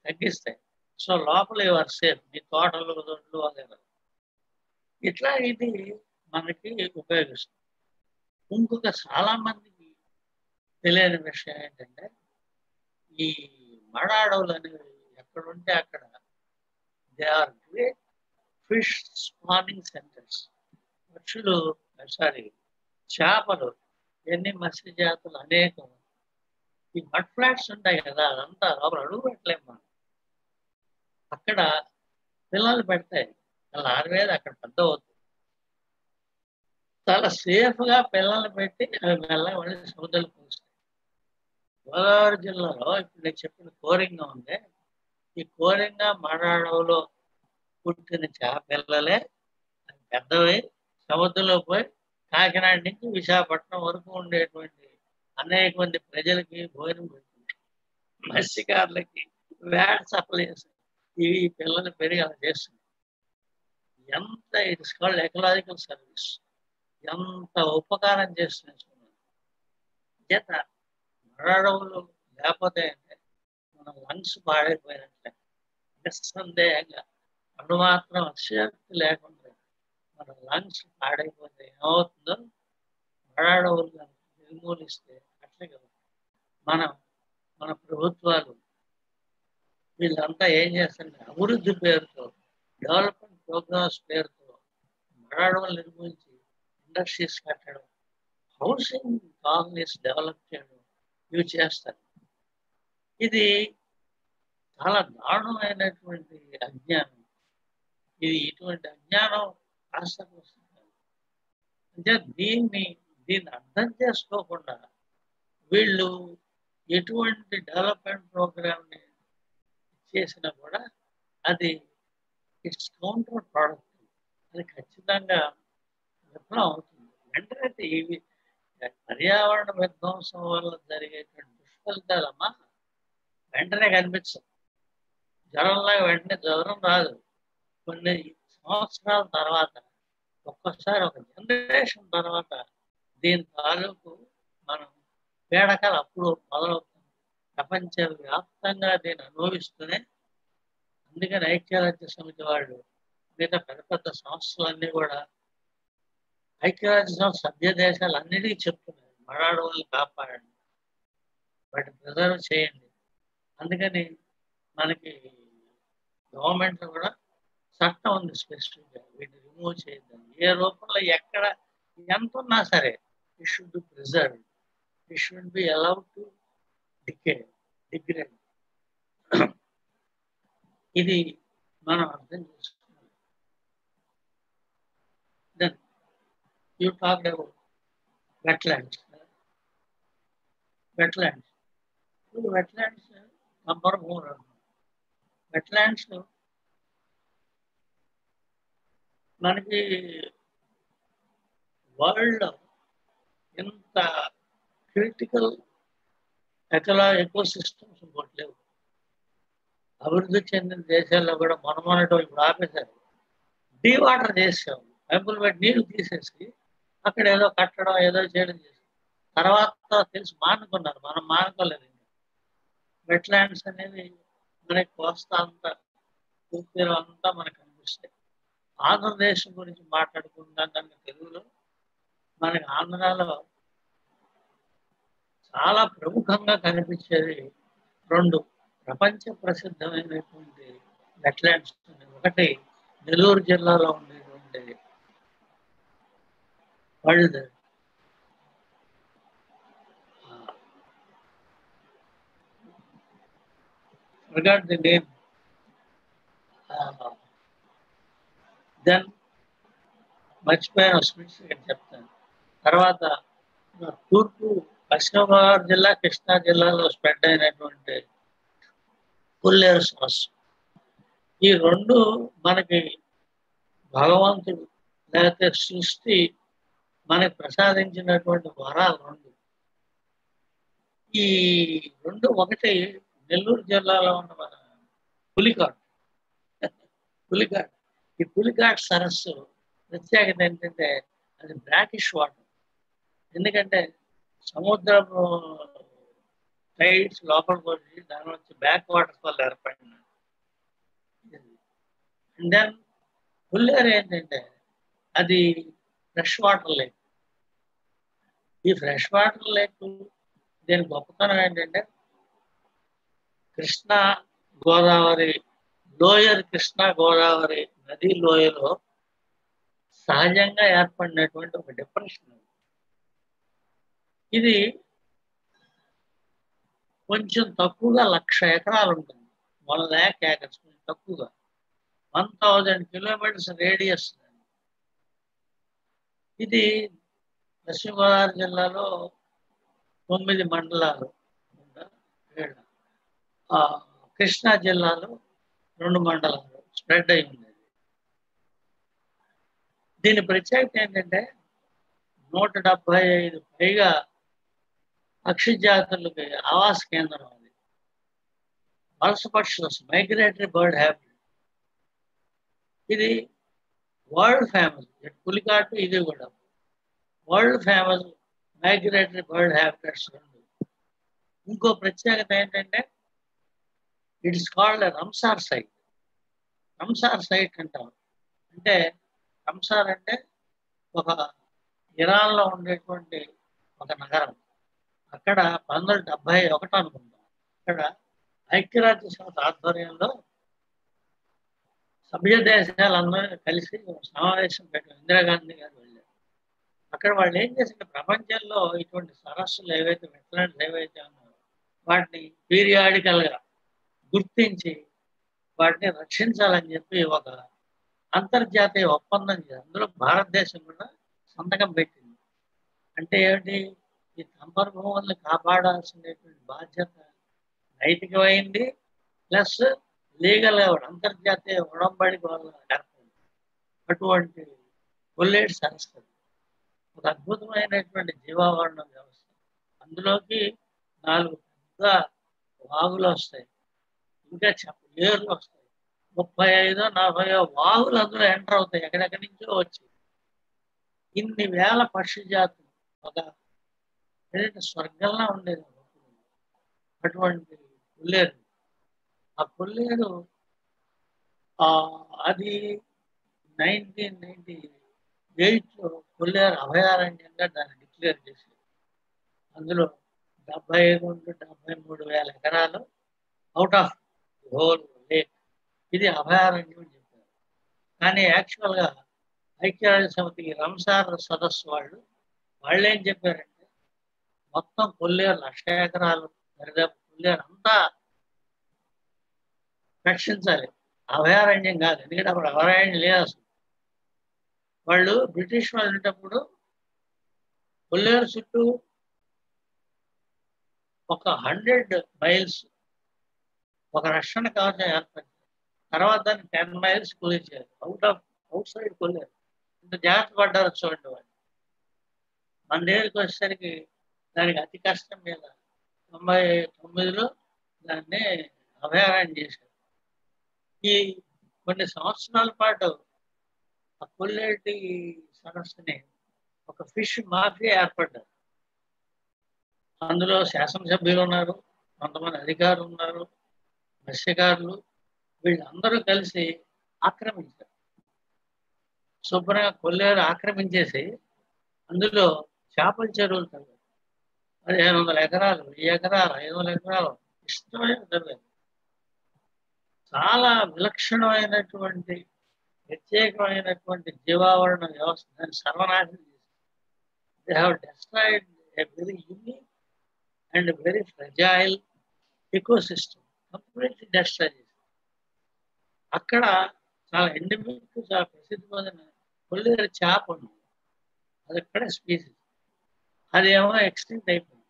తగ్గిస్తాయి. సో లోపల యువర్ సేఫ్, మీ తోటలు దొడ్లు వగేరా. ఇట్లా ఇది మనకి ఉపయోగిస్తుంది. ఇంకొక చాలా మందికి తెలియని విషయం ఏంటంటే ఈ మడ అడవులు అనేవి ఎక్కడుంటే అక్కడ they are great fish spawning centres. పక్షులు చేపలు, ఎన్ని మత్స్య జాతులు అనేకం. ఈ మడ్ ఫ్లాట్స్ ఉంటాయి కదా, అదంతా లోపల అడుగు పెట్టలేము మనం. అక్కడ పిల్లలు పెడతాయి, అలా ఆరువేది అక్కడ పెద్ద అవుతుంది. చాలా సేఫ్గా పిల్లల్ని పెట్టి అవి మెల్లగా మళ్ళీ సముద్రాలు పోస్తాయి. గోదావరి జిల్లాలో ఇప్పుడు నేను చెప్పిన కోరింగా ఉంది. ఈ కోరింగా మడాడవులో పుట్టిన చేపల్లలే పెద్దవి సముద్రంలో పోయి కాకినాడ నుంచి విశాఖపట్నం వరకు ఉండేటువంటి అనేక మంది ప్రజలకి భోజనం పెడుతుంది. మత్స్యకారులకి వేట సప్లై చేస్తుంది. ఇవి పిల్లలు పెరిగి అలా చేస్తుంది. ఎంత ఇట్స్ కాల్డ్ ఎకలాజికల్ సర్వీస్, ఎంత ఉపకారం చేస్తుంది. చేత మడాడవులు లేకపోతే మన లంగ్స్ పాడైపోయినట్లే. నిస్సందేహంగా అను మాత్రం అతిశక్తి లేకుండా మన లంగ్స్ పాడైపోతే ఏమవుతుందో మడాడవులు నిర్మూలిస్తే అట్లే కదా మనం మన ప్రభుత్వాలు వీళ్ళంతా ఏం చేస్తారంటే అభివృద్ధి పేరుతో, డెవలప్మెంట్ ప్రోగ్రామ్స్ పేరుతో మరాడవలు నిర్మించి ఇండస్ట్రీస్ కట్టడం, హౌసింగ్ కాలనీస్ డెవలప్ చేయడం, ఇవి చేస్తారు. ఇది చాలా దారుణమైనటువంటి అజ్ఞానం. ఇది ఇటువంటి అజ్ఞానం రాష్ట్రానికి వస్తుంది. అంటే దీన్ని అర్థం చేసుకోకుండా వీళ్ళు ఎటువంటి డెవలప్మెంట్ ప్రోగ్రామ్ని చేసినా కూడా అది ఇట్స్ కౌంటర్ ప్రోడక్ట్. అది ఖచ్చితంగా విఫలం అవుతుంది. వెంటనే ఇవి పర్యావరణ విధ్వంసం వల్ల జరిగేటువంటి దుష్ఫలితాలమ్మా వెంటనే కనిపించవు. జ్వరంలాగా వెంటనే జ్వరం రాదు. కొన్ని సంవత్సరాల తర్వాత, ఒక్కసారి ఒక జనరేషన్ తర్వాత దీని తాలూకు మనం పీడకలు అప్పుడు మొదలవుతుంది. ప్రపంచవ్యాప్తంగా దీన్ని అనుభవిస్తూనే, అందుకని ఐక్యరాజ్య సమితి వాళ్ళు మిగతా పెద్ద పెద్ద సంస్థలన్నీ కూడా ఐక్యరాజ్య సమితి సభ్య దేశాలన్నిటికీ చెప్తున్నాయి, మరాడవాళ్ళని కాపాడండి, వాటిని ప్రిజర్వ్ చేయండి. అందుకని మనకి గవర్నమెంట్ కూడా చట్టం ఉంది స్పెసిఫిక్గా, వీటిని రిమూవ్ చేయద్దని. ఏ రూపంలో ఎక్కడ ఎంత ఉన్నా సరే it should be preserve, it should be allowed to degrade. ఇది మనం అర్థం చేసుకోవాలి. Then you talked about wetlands. Wetlands number 3. Wetlands మనకి వరల్డ్ ఎంత క్రిటికల్ ఎకోసిస్టమ్స్ ఇంకోటి లేవు. అభివృద్ధి చెందిన దేశాల్లో కూడా మనమనటం ఇప్పుడు ఆపేశారు. డీవాటర్ చేసాము, పైపులు పెట్టి నీళ్లు తీసేసి అక్కడ ఏదో కట్టడం ఏదో చేయడం చేశారు. తర్వాత తెలిసి మానుకున్నారు, మనం మానుకోలేదు. వెట్లాండ్స్ అనేవి మనకి కోస్తా అంతా పూర్తిలో అంతా మనకు కనిపిస్తాయి. ఆంధ్రదేశం గురించి మాట్లాడుకుంటాం తెలుగులో. మనకి ఆంధ్రాలో చాలా ప్రముఖంగా కనిపించేది 2 ప్రపంచ ప్రసిద్ధమైనటువంటి వెట్లాండ్స్. ఒకటి నెల్లూరు జిల్లాలో ఉండేటువంటి world forgot the name. Then మర్చిపోయాను, స్పెసిఫిక్గా చెప్తాను తర్వాత. తూర్పు పశ్చిమ గోదావరి జిల్లా, కృష్ణా జిల్లాలో స్ప్రెడ్ అయినటువంటి పుల్లేరు సమస్య. ఈ 2 మనకి భగవంతుడు లేకపోతే సృష్టి మనకి ప్రసాదించినటువంటి వరాలు 2. ఈ 2 ఒకటి నెల్లూరు జిల్లాలో ఉన్న మన పులికాట్. ఈ పులికాట్ సరస్సు ప్రత్యేకత ఏంటంటే అది బ్రాకిష్ వాటర్. ఎందుకంటే సముద్రపు టైడ్స్ లోపలికి వచ్చి దాని నుంచి బ్యాక్ వాటర్స్ వల్ల ఏర్పడిన. అండ్ దెన్ పుల్లేరు ఏంటంటే అది ఫ్రెష్ వాటర్ లేక్. ఈ ఫ్రెష్ వాటర్ లేక్ దీని గొప్పతనం ఏంటంటే కృష్ణా గోదావరి లోయర్, కృష్ణా గోదావరి నది లోయలో సహజంగా ఏర్పడినటువంటి ఒక డిప్రెషన్. ఇది కొంచెం తక్కువగా 1,00,000 ఎకరాలు ఉంటుంది. 1 lakh acres, కొంచెం తక్కువగా. 1000 kilometers రేడియస్. ఇది పశ్చిమ గోదావరి జిల్లాలో 9 మండలాలు, 7. కృష్ణా జిల్లాలో 2 మండలాలు స్ప్రెడ్ అయి ఉంది. దీని ప్రత్యేకత ఏంటంటే 175 పైగా పక్షి జాతులకి ఆవాస కేంద్రం అది. వలస పక్షులు, మైగ్రేటరీ బర్డ్ హ్యాబిట్. ఇది వరల్డ్ ఫేమస్. పులికాటు ఇది కూడా వరల్డ్ ఫేమస్ మైగ్రేటరీ బర్డ్ హ్యాబిటట్స్ 2. ఇంకో ప్రత్యేకత ఏంటంటే ఇట్స్ కాల్డ్ రంసార్ సైట్. రంసార్ సైట్ అంటాం. అంటే రంసార్ అంటే ఒక ఇరాన్లో ఉండేటువంటి ఒక నగరం. అక్కడ 1971 అనుకుంటాం అక్కడ ఐక్యరాజ్య సమితి ఆధ్వర్యంలో సభ్య దేశాలందరూ కలిసి సమావేశం పెట్టారు. ఇందిరాగాంధీ గారు వెళ్ళారు. అక్కడ వాళ్ళు ఏం చేశారు, ప్రపంచంలో ఇటువంటి సరస్సులు ఏవైతే వెట్లాంటి ఏవైతే ఉన్నాయో వాటిని పీరియాడికల్గా గుర్తించి వాటిని రక్షించాలని చెప్పి ఒక అంతర్జాతీయ ఒప్పందం చేశారు. అందులో భారతదేశం కూడా సంతకం పెట్టింది. అంటే ఏమిటి, ఈ తంబర్ భూములను కాపాడాల్సినటువంటి బాధ్యత నైతికమైంది, ప్లస్ లీగల్ అంతర్జాతీయ ఉడంబడిక వల్ల ఏర్పడింది. అటువంటి కొల్లేటి సరస్సు ఒక అద్భుతమైనటువంటి జీవావరణ వ్యవస్థ. అందులోకి 4 పెద్ద వాగులు వస్తాయి, ఇంకా ఏర్లు వస్తాయి, 35-40 వాగులు అందులో ఎంటర్ అవుతాయి, ఎక్కడెక్కడి నుంచో వచ్చి. ఇన్ని వేల పక్షి జాతులు ఒక స్వర్గంలా ఉండేది అటువంటి కొల్లేరు. ఆ కొల్లేరు అది 1998లో కొల్లేరు అభయారణ్యంగా దాన్ని డిక్లేర్ చేశారు. అందులో 75-73 ఎకరాలు అవుట్ ఆఫ్ హోల్ లేక్ ఇది అభయారణ్యం అని చెప్పారు. కానీ యాక్చువల్గా ఐక్యరాజ్య సమితి రంసార్ సదస్సు వాళ్ళు ఏం చెప్పారంటే మొత్తం కొల్లేరు 1,00,000 ఎకరాలు దరిదాపు కొల్లేరు అంతా రక్షించాలి, అభయారణ్యం కాదు. ఎందుకంటే అప్పుడు అభయారణ్యం లేదు అసలు. వాళ్ళు బ్రిటిష్ వాళ్ళు ఉండేటప్పుడు కొల్లేరు చుట్టూ ఒక 100 మైల్స్ ఒక రక్షణ కవచం ఏర్పడింది. తర్వాత దాన్ని 10 మైల్స్ కూల్చారు అవుట్ సైడ్ కొల్లేరు. ఇంత జాగ్రత్త పడ్డారు చూడండి వాళ్ళు. మన దగ్గరికి వచ్చేసరికి దానికి అతి కష్టం మీద 99లో దాన్ని అభయారణ్యం చేశారు. ఈ కొన్ని సంవత్సరాల పాటు ఆ కొల్లేటి సరస్సుని ఒక ఫిష్ మాఫియా ఏర్పడ్డారు. అందులో శాసనసభ్యులు ఉన్నారు, కొంతమంది అధికారులు ఉన్నారు, మత్స్యకారులు, వీళ్ళందరూ కలిసి ఆక్రమించారు. శుభ్రంగా కొల్లేరు ఆక్రమించేసి అందులో చేపల చెరువులు తవ్వారు. 1500 ఎకరాలు, 1000 ఎకరాలు, 500 ఎకరాలు ఇష్టమైన తవ్వారు. చాలా విలక్షణమైనటువంటి ప్రత్యేకమైనటువంటి జీవావరణ వ్యవస్థ దాన్ని సర్వనాశనం చేశారు. They have destroyed a very unique and very fragile ecosystem, completely destroy చేశారు. అక్కడ చాలా ఎండమిక్, చాలా ప్రసిద్ధి పొందిన కొల్లేరు చేప ఉంది, అది ఎక్కడ స్పీసీస్, అదేమో ఎక్స్టెంట్ అయిపోయింది.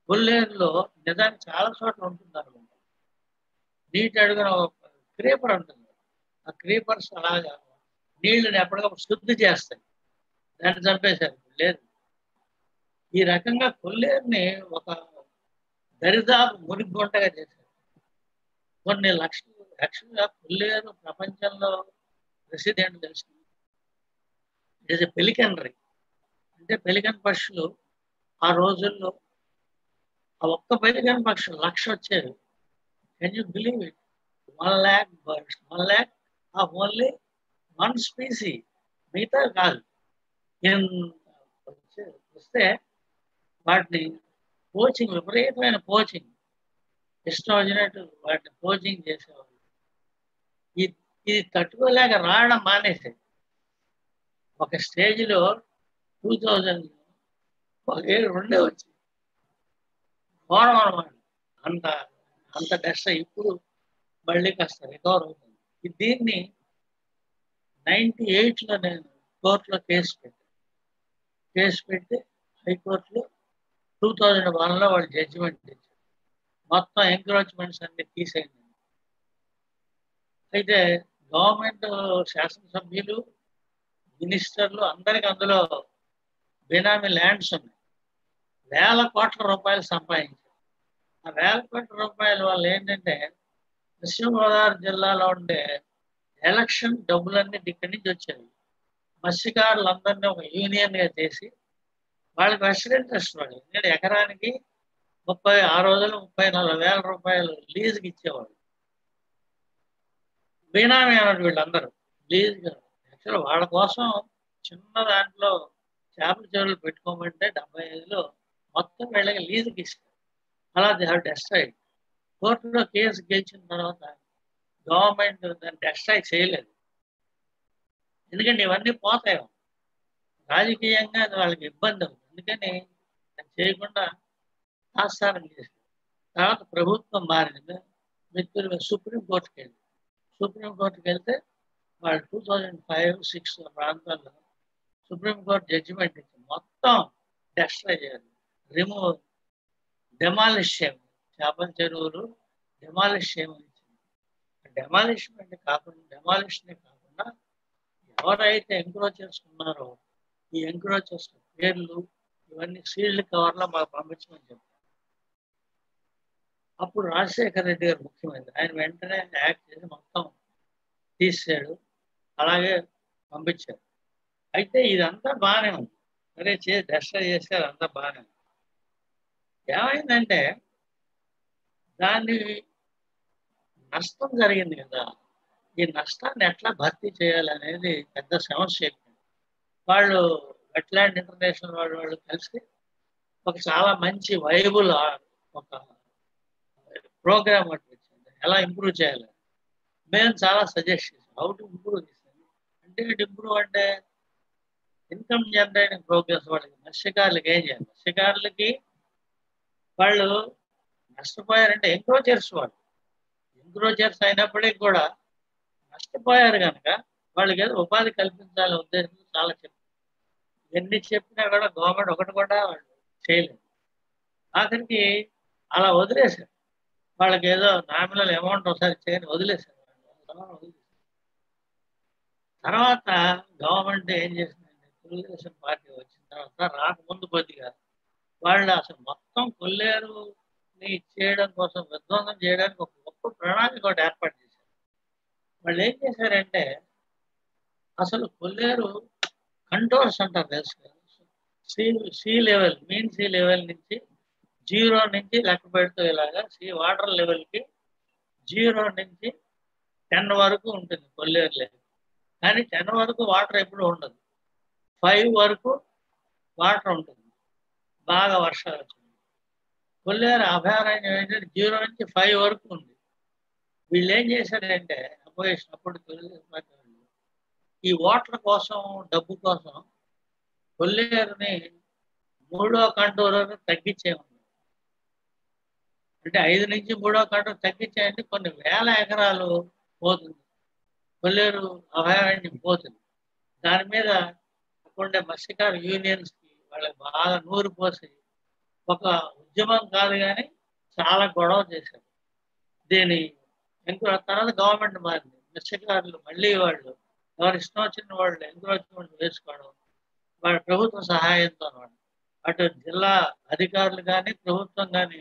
కొల్లేరులో నిజానికి చాలా చోట్ల ఉంటుంది అనమాట. నీటి అడుగున క్రీపర్ ఉంటుంది, ఆ క్రీపర్స్ అలాగా నీళ్ళని ఎప్పటికప్పుడు శుద్ధి చేస్తాయి, దాన్ని చంపేశారు. లేదు, ఈ రకంగా కొల్లేరుని ఒక దరిదాపు మునిగుంటగా చేశారు. కొన్ని లక్షలుగా కొల్లేరు ప్రపంచంలో ప్రసిద్ధి ఏంటో తెలుసు, ఇట్ ఈస్ ఎ పెలికనరీ. అంటే పెలికన్ పక్షులు ఆ రోజుల్లో ఆ ఒక్క పెలికన్ పక్షులు 1,00,000 వచ్చేవి. Can you believe it? 1 lakh birds, 1 lakh of only one species, మిగతా కాదు. వస్తే వాటిని పోచింగ్, విపరీతమైన పోచింగ్, ఇష్టం వచ్చినట్టు వాటిని పోచింగ్ చేసేవాళ్ళు. ఇది తట్టుకోలేక రావడం మానేసాయి. ఒక స్టేజ్లో 2000 ఒక 2 వచ్చి ఘోరం అనమాట. అంత డస్ట్. ఇప్పుడు మళ్ళీ కాస్త రికవర్ అవుతుంది. దీన్ని 98లో నేను కోర్టులో కేసు పెట్టి హైకోర్టులో 2001లో వాళ్ళు జడ్జిమెంట్ ఇచ్చారు. మొత్తం ఎంక్రోచ్మెంట్స్ అన్ని తీసేయండి. అయితే గవర్నమెంట్ శాసనసభ్యులు, మినిస్టర్లు అందరికి అందులో బినామీ ల్యాండ్స్ ఉన్నాయి. 1,000 కోట్ల రూపాయలు సంపాదించారు. ఆ 1,000 కోట్ల రూపాయల వల్ల ఏంటంటే పశ్చిమ గోదావరి జిల్లాలో ఉండే ఎలక్షన్ డబ్బులన్నీ ఇక్కడి నుంచి వచ్చాయి. మత్స్యకారులందరినీ ఒక యూనియన్గా చేసి వాళ్ళకి వెస్టెడ్ ఇంట్రెస్ట్ వాళ్ళు. ఎందుకంటే ఎకరానికి ఆ రోజులు 34,000 రూపాయలు లీజుకి ఇచ్చేవాళ్ళు. బీనామీ అన్నట్టు వీళ్ళందరూ లీజుగా. యాక్చువల్ వాళ్ళ కోసం చిన్న దాంట్లో చేపల చెరువులు పెట్టుకోమంటే 75లో మొత్తం వీళ్ళకి లీజుకి ఇస్తారు. అలా దే హ్యావ్ డెస్ట్రాయిడ్. కోర్టులో కేసు గెలిచిన తర్వాత గవర్నమెంట్ దాన్ని డెస్ట్రాయ్ చేయలేదు. ఎందుకంటే ఇవన్నీ పోతాయి, రాజకీయంగా అది వాళ్ళకి ఇబ్బంది అవుతుంది. అందుకని అది చేయకుండా ఆస్థానం చేశారు. తర్వాత ప్రభుత్వం మారింది, మిత్రులు సుప్రీంకోర్టుకి వెళ్ళి సుప్రీంకోర్టుకి వెళ్తే వాళ్ళు 2005-06 ప్రాంతాల్లో సుప్రీంకోర్టు జడ్జిమెంట్ ఇచ్చింది, మొత్తం డెస్ట్రాయ్ చేయాలి, రిమూవ్, డెమాలిష్ చేయమని, చేపల చెరువులు డెమాలిష్ చేయమని ఇచ్చింది. డెమాలిష్మెంట్ కాకుండా ఎవరైతే ఎంక్రోచ్ చేసుకున్నారో ఈ ఎంక్రోచెస్ పేర్లు ఇవన్నీ సీల్డ్ కవర్లో మాకు పంపించమని చెప్పారు. అప్పుడు రాజశేఖర రెడ్డి గారు ముఖ్యమంత్రి, ఆయన వెంటనే యాక్ట్ చేసి మొత్తం తీసాడు, అలాగే పంపించారు. అయితే ఇదంతా బాగానే ఉంది, సరే డెస్ట్రాయ్ చేశారు, అంతా బాగానే ఉంది. ఏమైందంటే దాన్ని నష్టం జరిగింది కదా, ఈ నష్టాన్ని ఎట్లా భర్తీ చేయాలనేది పెద్ద సమస్య. వాళ్ళు వెట్లాండ్ ఇంటర్నేషనల్ వాళ్ళు కలిసి ఒక చాలా మంచి వైబుల్ ఒక ప్రోగ్రామ్ ఒకటి వచ్చింది, ఎలా ఇంప్రూవ్ చేయాలి. మేము చాలా సజెస్ట్ చేసాం హౌ టు ఇంప్రూవ్ చేసాం. అంటే ఇంప్రూవ్ అంటే ఇన్కమ్ జనరేటింగ్ ప్రోగ్రెస్. వాళ్ళకి మత్స్యకారులకి ఏం చేయాలి, మత్స్యకారులకి వాళ్ళు నష్టపోయారంటే ఎంక్రోచర్స్, వాళ్ళు ఎంక్రోచర్స్ అయినప్పటికీ కూడా నష్టపోయారు కనుక వాళ్ళకి ఏదో ఉపాధి కల్పించాలనే ఉద్దేశంతో చాలా చెప్పారు. ఎన్ని చెప్పినా కూడా గవర్నమెంట్ ఒకటి కూడా వాళ్ళు చేయలేదు. ఆఖరికి అలా వదిలేశారు, వాళ్ళకి ఏదో నామినల్ అమౌంట్ ఒకసారి చేయని వదిలేశారు. తర్వాత గవర్నమెంట్ ఏం చేసిందంటే తెలుగుదేశం పార్టీ వచ్చిన తర్వాత రాకముందు కొద్దిగా వాళ్ళు అసలు మొత్తం కొల్లేరుని చేయడం కోసం, విధ్వంసం చేయడానికి ఒక గొప్ప ప్రణాళిక ఒకటి ఏర్పాటు చేశారు. వాళ్ళు ఏం చేశారంటే అసలు కొల్లేరు కంట్రోల్స్ అంటారు తెలుసు కదా, sea level, mean sea level నుంచి 0 నుంచి లెక్క పెడుతూ ఇలాగా వాటర్ లెవెల్కి 0 నుంచి 10 వరకు ఉంటుంది కొల్లేరు లెవెల్. కానీ 10 వరకు వాటర్ ఎప్పుడు ఉండదు, 5 వరకు వాటర్ ఉంటుంది బాగా వర్షాలు వచ్చింది. కొల్లేరు అభయారణ్యం ఏంటంటే 0 నుంచి 5 వరకు ఉంది. వీళ్ళు ఏం చేశారంటే అప్పుడు ఈ వాటర్ కోసం, డబ్బు కోసం కొల్లేరుని 3వ కంటూరుని తగ్గించేయమన్నారు. అంటే 5 నుంచి 3వ కంటూరు తగ్గించేయండి, కొన్ని వేల ఎకరాలు పోతుంది, కొల్లేరు అభయారణ్యం పోతుంది. దాని మీద అక్కడుండే మత్స్యకార యూనియన్స్కి వాళ్ళకి బాగా నూరు పోసి ఒక ఉద్యమం కాదు కానీ చాలా గొడవ చేశారు. దీని తర్వాత గవర్నమెంట్ మారింది, మత్స్యకారులు మళ్ళీ వాళ్ళు ఎవరు ఇష్టం వచ్చిన వాళ్ళు ఎంక్రోచ్మెంట్ వేసుకోవడం, వాళ్ళ ప్రభుత్వ సహాయంతో అనమాట. అటు జిల్లా అధికారులు కానీ ప్రభుత్వం కానీ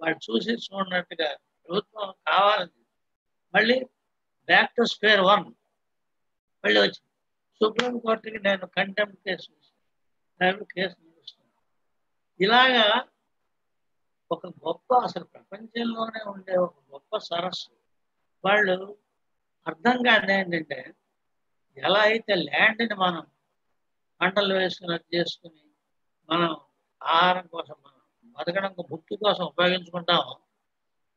వాళ్ళు చూసి చూడనట్టుగా ప్రభుత్వం కావాలని మళ్ళీ బ్యాక్ టు స్క్వేర్ 1 మళ్ళీ వచ్చింది. సుప్రీంకోర్టుకి నేను కంటెంప్ట్ కేసు నడుస్తున్నాను. ఇలాగా ఒక గొప్ప, అసలు ప్రపంచంలోనే ఉండే ఒక గొప్ప సరస్సు వాళ్ళు అర్థం కాదు ఏంటంటే ఎలా అయితే ల్యాండ్ని మనం పంటలు వేసుకుని చేసుకుని మనం ఆహారం కోసం, మనం బతకడం భుక్తి కోసం ఉపయోగించుకుంటాము,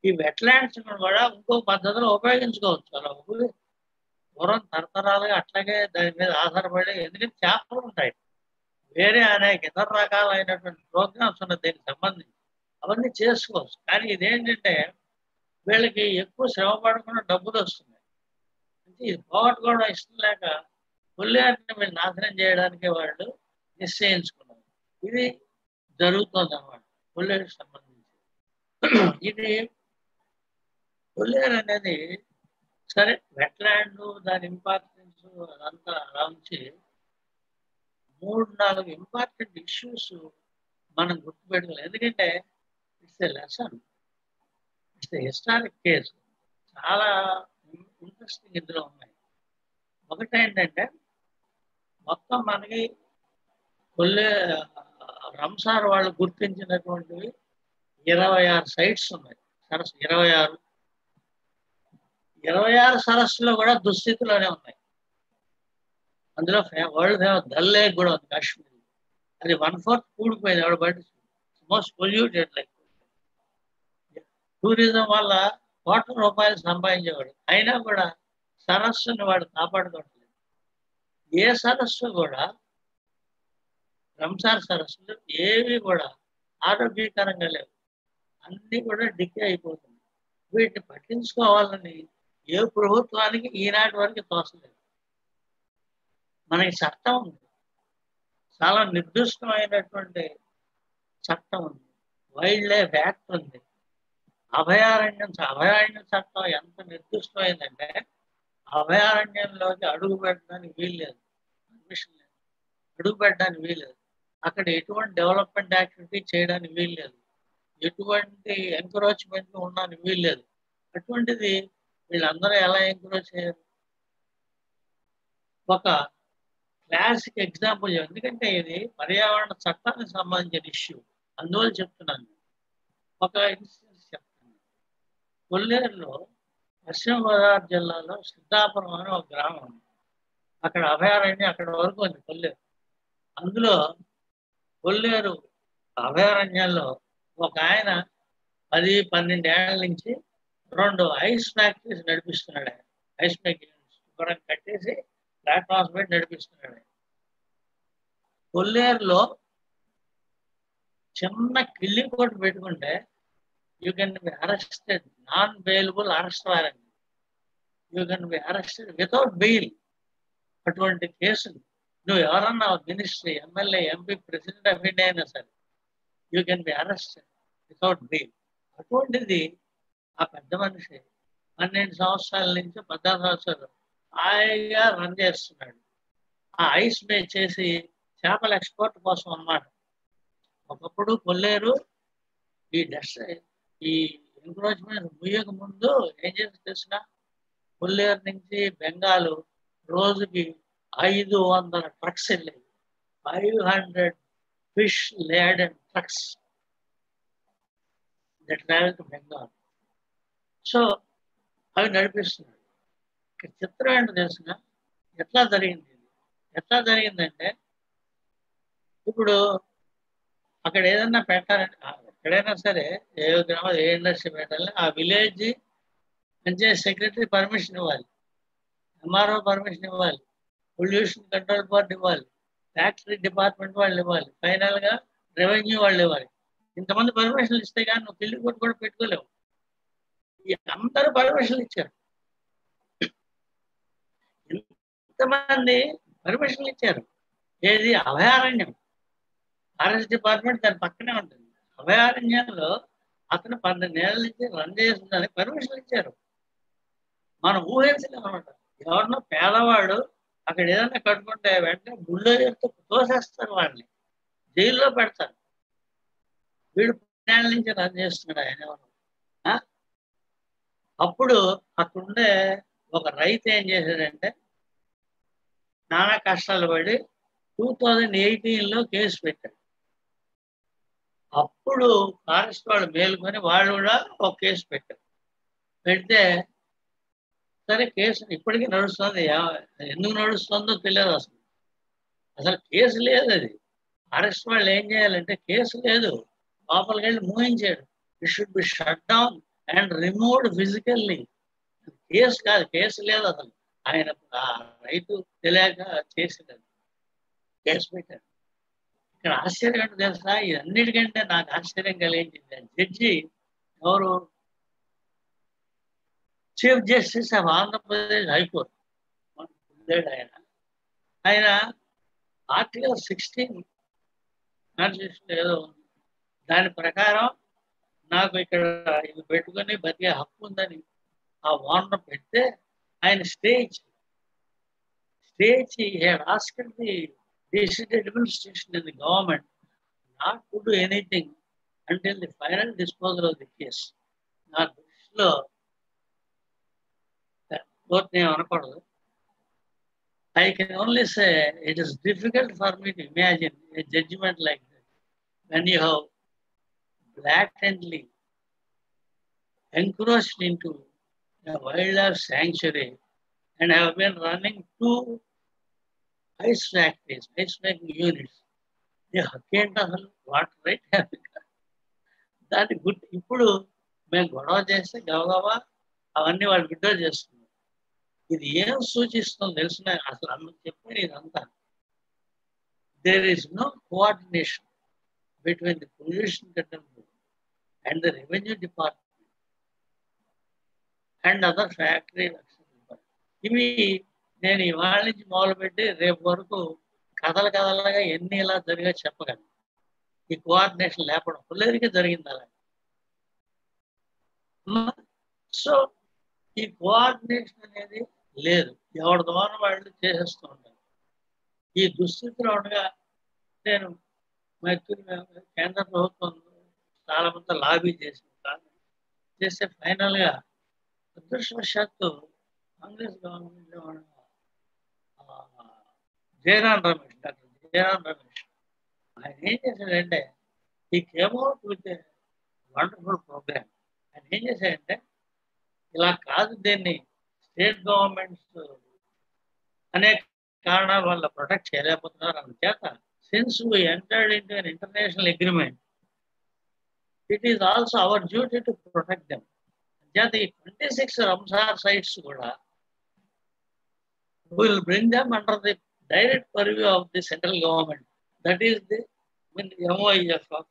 ఈ వెట్లాండ్స్ కూడా ఇంకో పద్ధతిలో ఉపయోగించుకోవచ్చు. అలా పూర్వం తరతరాలుగా అట్లాగే దాని మీద ఆధారపడి, ఎందుకంటే చేపలు ఉంటాయి, వేరే అనేక ఇతర రకాలైనటువంటి ప్రోగ్రామ్స్ ఉన్నాయి దీనికి సంబంధించి, అవన్నీ చేసుకోవచ్చు. కానీ ఇదేంటంటే వీళ్ళకి ఎక్కువ శ్రమ పడకుండా డబ్బులు వస్తున్నాయి, అంటే ఇది పోగొట్టుకోవడం ఇష్టం లేక కొల్లేరుని వీళ్ళు నాశనం చేయడానికి వాళ్ళు నిశ్చయించుకున్నారు. ఇది జరుగుతుంది అన్నమాట కొల్లేరుకి సంబంధించి. ఇది కొల్లేరు అనేది సరే వెట్లాండ్, దాని ఇంపార్టెన్స్ అదంతా అలా ఉంచి 3-4 ఇంపార్టెంట్ ఇష్యూస్ మనం గుర్తుపెట్టుకోవాలి. ఎందుకంటే it's a lesson, it's a historic case. చాలా ఇంట్రెస్టింగ్ ఇందులో ఉన్నాయి. ఒకటి ఏంటంటే మొత్తం మనకి రంసార్ వాళ్ళు గుర్తించినటువంటివి 26 సైట్స్ ఉన్నాయి, సరస్సు 26 సరస్సులో కూడా దుస్థితిలోనే ఉన్నాయి. అందులో వరల్డ్ ఫేమస్ డల్ లేక్ కూడా ఉంది కాశ్మీర్, అది 1/4 కూడిపోయింది. ఎవడ బయట మోస్ట్ పొల్యూటెడ్ లైక్. టూరిజం వల్ల కోట్ల రూపాయలు సంపాదించేవాడు. అయినా కూడా సరస్సుని వాడు కాపాడుకోవట్లేదు. ఏ సరస్సు కూడా రంసార్ సరస్సులు ఏవి కూడా ఆరోగ్యకరంగా లేవు. అన్నీ కూడా డికే అయిపోతుంది. వీటిని పట్టించుకోవాలని ఏ ప్రభుత్వానికి ఈనాటి వరకు తోసలేదు. మనకి చట్టం ఉంది, చాలా నిర్దిష్టమైనటువంటి చట్టం ఉంది, వైల్డ్ లైఫ్ యాక్ట్ ఉంది. అభయారణ్యం చట్టం ఎంత నిర్దిష్టమైందంటే అభయారణ్యంలోకి అడుగు పెట్టడానికి వీల్లేదు, పర్మిషన్ లేదు, అడుగు పెట్టడానికి వీల్లేదు. అక్కడ ఎటువంటి డెవలప్మెంట్ యాక్టివిటీ చేయడానికి వీల్లేదు, ఎటువంటి ఎంకరేజ్మెంట్ ఉండడానికి వీల్లేదు. అటువంటిది వీళ్ళందరూ ఎలా ఎంకరేజ్ చేయరు? ఒక క్లాసిక్ ఎగ్జాంపుల్, ఎందుకంటే ఇది పర్యావరణ చట్టానికి సంబంధించిన ఇష్యూ, అందువల్ల చెప్తున్నాను. ఒక ఇన్సిడెంట్ చెప్తాను. కొల్లేరులో పశ్చిమ గోదావరి జిల్లాలో సిద్ధాపురం అని ఒక గ్రామం ఉంది. అక్కడ అభయారణ్యం అక్కడ వరకు ఉంది కొల్లేరు. అందులో కొల్లేరు అభయారణ్యంలో ఒక ఆయన 10-12 ఏళ్ల నుంచి 2 ఐస్ ఫ్యాక్టరీస్ నడిపిస్తున్నాడు. ఆయన ఐస్ మేకింగ్ శుభ్రం కట్టేసి ప్లాట్ఫామ్స్ పెట్టి నడిపిస్తున్నాడు. కొల్లేరులో చిన్న కిల్లింగ్ కోట్ పెట్టుకుంటే you can be arrested, non bailable arrest warrant, you can be arrested without bail. అటువంటి కేసులు నువ్వు ఎవరన్నా ministry, MLA, MP, president of India అయినా సరే you can be arrested without bail. అటువంటిది ఆ పెద్ద మనిషి 12 సంవత్సరాల నుంచి 14 సంవత్సరాలు హాయిగా రన్ చేస్తున్నాడు. ఆ ఐస్ మే చేసి చేపల ఎక్స్పోర్ట్ కోసం అన్నమాట. ఒకప్పుడు కొల్లేరు ఈ ఎంక్రోచ్మెంట్ ముయ్యక ముందు ఏం చేసి తెలిసిన, కొల్లేరు నుంచి బెంగాలు రోజుకి 500 ట్రక్స్ వెళ్ళేవి. 500 fish laden trucks that travel to Bengal. So అవి నడిపిస్తున్నాడు. ఇక్కడ చిత్రం ఏంటో తెలిసిన ఎట్లా జరిగిందంటే ఇప్పుడు అక్కడ ఏదన్నా పెట్టాలంటే ఎక్కడైనా సరే ఏ గ్రామం ఏ ఇండస్ట్రీ పెట్టాలని ఆ విలేజ్ పంచాయత్ సెక్రటరీ పర్మిషన్ ఇవ్వాలి, ఎంఆర్ఓ పర్మిషన్ ఇవ్వాలి, పొల్యూషన్ కంట్రోల్ బోర్డు ఇవ్వాలి, ఫ్యాక్టరీ డిపార్ట్మెంట్ వాళ్ళు ఇవ్వాలి, ఫైనల్గా రెవెన్యూ వాళ్ళు ఇవ్వాలి. ఇంతమంది పర్మిషన్లు ఇస్తే కానీ నువ్వు కిల్లి కొట్టు కూడా పెట్టుకోలేవు. అందరూ పర్మిషన్లు ఇచ్చారు, ఇంతమంది పర్మిషన్లు ఇచ్చారు. ఏది అభయారణ్యం, ఫారెస్ట్ డిపార్ట్మెంట్ దాని పక్కనే ఉంటుంది. అభయారణ్యంలో అతను 12 ఏళ్ల నుంచి రన్ చేస్తుందని పర్మిషన్ ఇచ్చారు. మనం ఊహించలేము అనమాట. ఎవరినో పేదవాడు అక్కడ ఏదైనా కట్టుకుంటే వెంటనే బుల్డోజర్తో తోసేస్తారు, వాళ్ళని జైల్లో పెడతారు. వీడు 12 ఏళ్ల నుంచి రన్ చేస్తున్నాడు ఆయన ఎవరు. అప్పుడు అక్కడుండే ఒక రైతు ఏం చేశాడంటే నానా కష్టాలు పడి 2018లో కేసు పెట్టాడు. అప్పుడు ఫారెస్ట్ వాళ్ళు మేలుకొని వాళ్ళు కూడా ఒక కేసు పెట్టారు. పెడితే సరే కేసు ఇప్పటికీ నడుస్తుంది. ఎందుకు నడుస్తుందో తెలియదు అసలు కేసు లేదు. అది ఫారెస్ట్ వాళ్ళు ఏం చేయాలంటే కేసు లేదు, లోపలికి వెళ్ళి మూయించాడు. It should be shut down and removed physically. Case కాదు, కేసు లేదు అసలు. ఆయన రైతు తెలియక చేసినది కేసు పెట్టాడు. ఇక్కడ ఆశ్చర్యం ఏంటో తెలుసా, ఇదన్నిటికంటే నాకు ఆశ్చర్యం కలిగించింది జడ్జి ఎవరు, chief justice of Andhra Pradesh high court ఆయన ఆర్టికల్ 16 కాన్స్టిట్యూషన్ ఏదో ఉంది, దాని ప్రకారం నాకు ఇక్కడ ఇది పెట్టుకొని బతికే హక్కు ఉందని ఆ ఓనర్ పెడితే ఆయన stage asked the district administration and the government not to do anything until the final disposal of the case. నా దృష్టిలో కోర్టుని అనకూడదు. I can only say it is difficult for me to imagine a judgment like that when you have blatantly encroached into a wildlife sanctuary and have been running 2 ice factories, ice making units. They hackened అసలు water right దాన్ని ఇప్పుడు మేము గొడవ చేస్తే గబగబా అవన్నీ వాళ్ళు విడ్డా చేస్తున్నారు. ఇది ఏం సూచిస్తుందో తెలిసిన అసలు అందుకు చెప్పారు ఇదంతా. There is no coordination between the pollution control board and the revenue department and other factory. ఇవి నేను ఇవాళ నుంచి మొదలుపెట్టి రేపు వరకు కథలుగా ఎన్ని ఇలా జరిగా చెప్పగలను. ఈ కోఆర్డినేషన్ లేకపోవడం పుల్లేరికే జరిగింది అలా. సో ఈ కోఆర్డినేషన్ అనేది లేదు, ఎవరి ద్వారా వాళ్ళు చేసేస్తూ ఉంటారు. ఈ దుస్థితిలో ఉండగా నేను కేంద్ర ప్రభుత్వం చాలా మంది లాబీ చేస్తే ఫైనల్గా అదృష్టవశాత్తు కాంగ్రెస్ గవర్నమెంట్లో డాక్టర్ జయరాం రమేష్ ఆయన ఏం చేశాడంటే ఈ came out with wonderful programme. ఆయన ఏం చేశాడంటే ఇలా కాదు, దీన్ని స్టేట్ గవర్నమెంట్స్ అనేక కారణాల వల్ల ప్రొటెక్ట్ చేయలేకపోతున్నారు. అందుచేత since we entered into an international agreement it is also our duty to protect them. అందుచేత ఈ 26 రంసార్ సైట్స్ కూడా will bring them under the direct purview of the central government. That is the MOIF of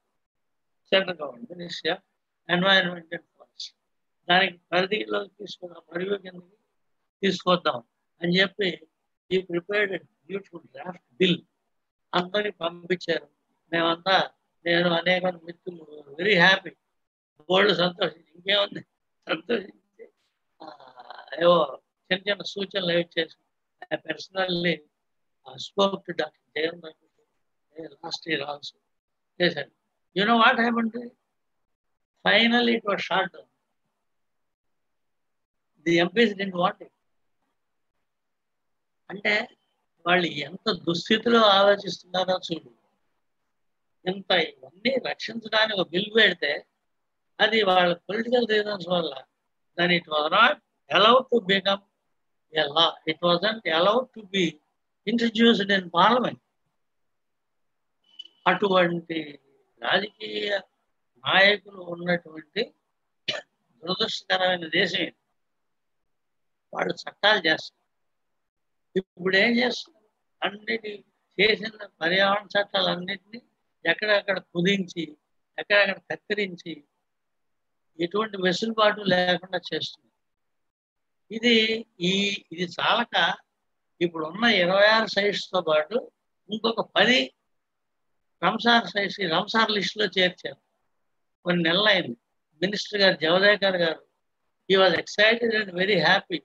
central government, Ministry of Environment and Forest. దానికి పరిధిలో తీసుకున్న purview కిందకి తీసుకొద్దాం అని చెప్పి ఈ ప్రిపేర్డ్ బ్యూటిఫుల్ డ్రాఫ్ట్ బిల్ అందరికి పంపించారు. మేమంతా నేను అనేక మిత్రులు వెరీ హ్యాపీ, వాళ్ళు సంతోషించి ఇంకేముంది సంతోషించి ఏవో చిన్న చిన్న సూచనలు ఏవి చేసి I personally spoke to Dr. Jayam last year also. They said, you know what happened? Finally, it was shot down. The MPs didn't want it. అంటే వాళ్ళు ఎంత దుస్థితిలో ఆలోచిస్తున్నారో చూడు. ఎంత ఇవన్నీ రక్షించడానికి ఒక బిల్ పెడితే అది వాళ్ళ పొలిటికల్ రీజన్స్ వల్ల దాని it was not allowed to become a law. It wasn't allowed to be introduced in parliament. అటువంటి రాజకీయ నాయకులు ఉన్నటువంటి దురదృష్టకరమైన దేశం ఇది. వాళ్ళు చట్టాలు చేస్తారు. ఇప్పుడు ఏం చేస్తున్నారు? అన్నిటి చేసిన పర్యావరణ చట్టాలన్నింటినీ ఎక్కడెక్కడ కుదించి ఎక్కడెక్కడ కత్తిరించి ఎటువంటి వెసులుబాటు లేకుండా చేస్తున్నారు. ఇది చాలక ఇప్పుడు ఉన్న 26 సైట్స్తో పాటు ఇంకొక 10 రంసార్ సైట్స్ రంసార్ లిస్టులో చేర్చారు. కొన్ని నెలలు అయింది. మినిస్టర్ గారు జవదేకర్ గారు he was excited and very happy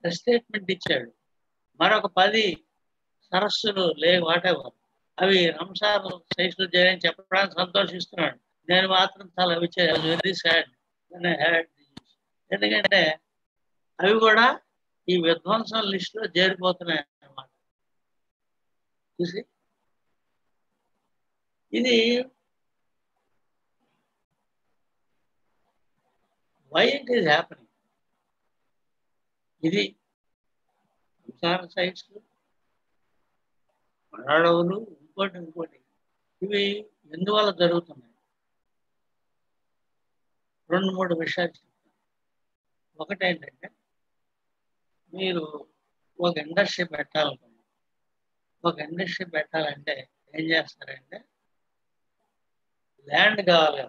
statement ఇచ్చాడు. మరొక 10 సరస్సులు వాటెవర్ అవి రంసార్ సైట్స్లో చేరని చెప్పడానికి సంతోషిస్తున్నాడు. నేను మాత్రం చాలా వెరీ సాడ్. ఎందుకంటే అవి కూడా ఈ విధ్వంసం లిస్టులో చేరిపోతున్నాయి అన్నమాట. చూసి ఇది వై ఇట్ ఈస్ హ్యాపెనింగ్. ఇది సైట్స్ అడవులు ఇంకోటి ఇవి ఎందువల్ల జరుగుతున్నాయి? 2-3 విషయాలు చెప్తాను. ఒకటి ఏంటంటే మీరు ఒక ఇండస్ట్రీ పెట్టాలనుకోండి. ఒక ఇండస్ట్రీ పెట్టాలంటే ఏం చేస్తారంటే ల్యాండ్ కావాలి,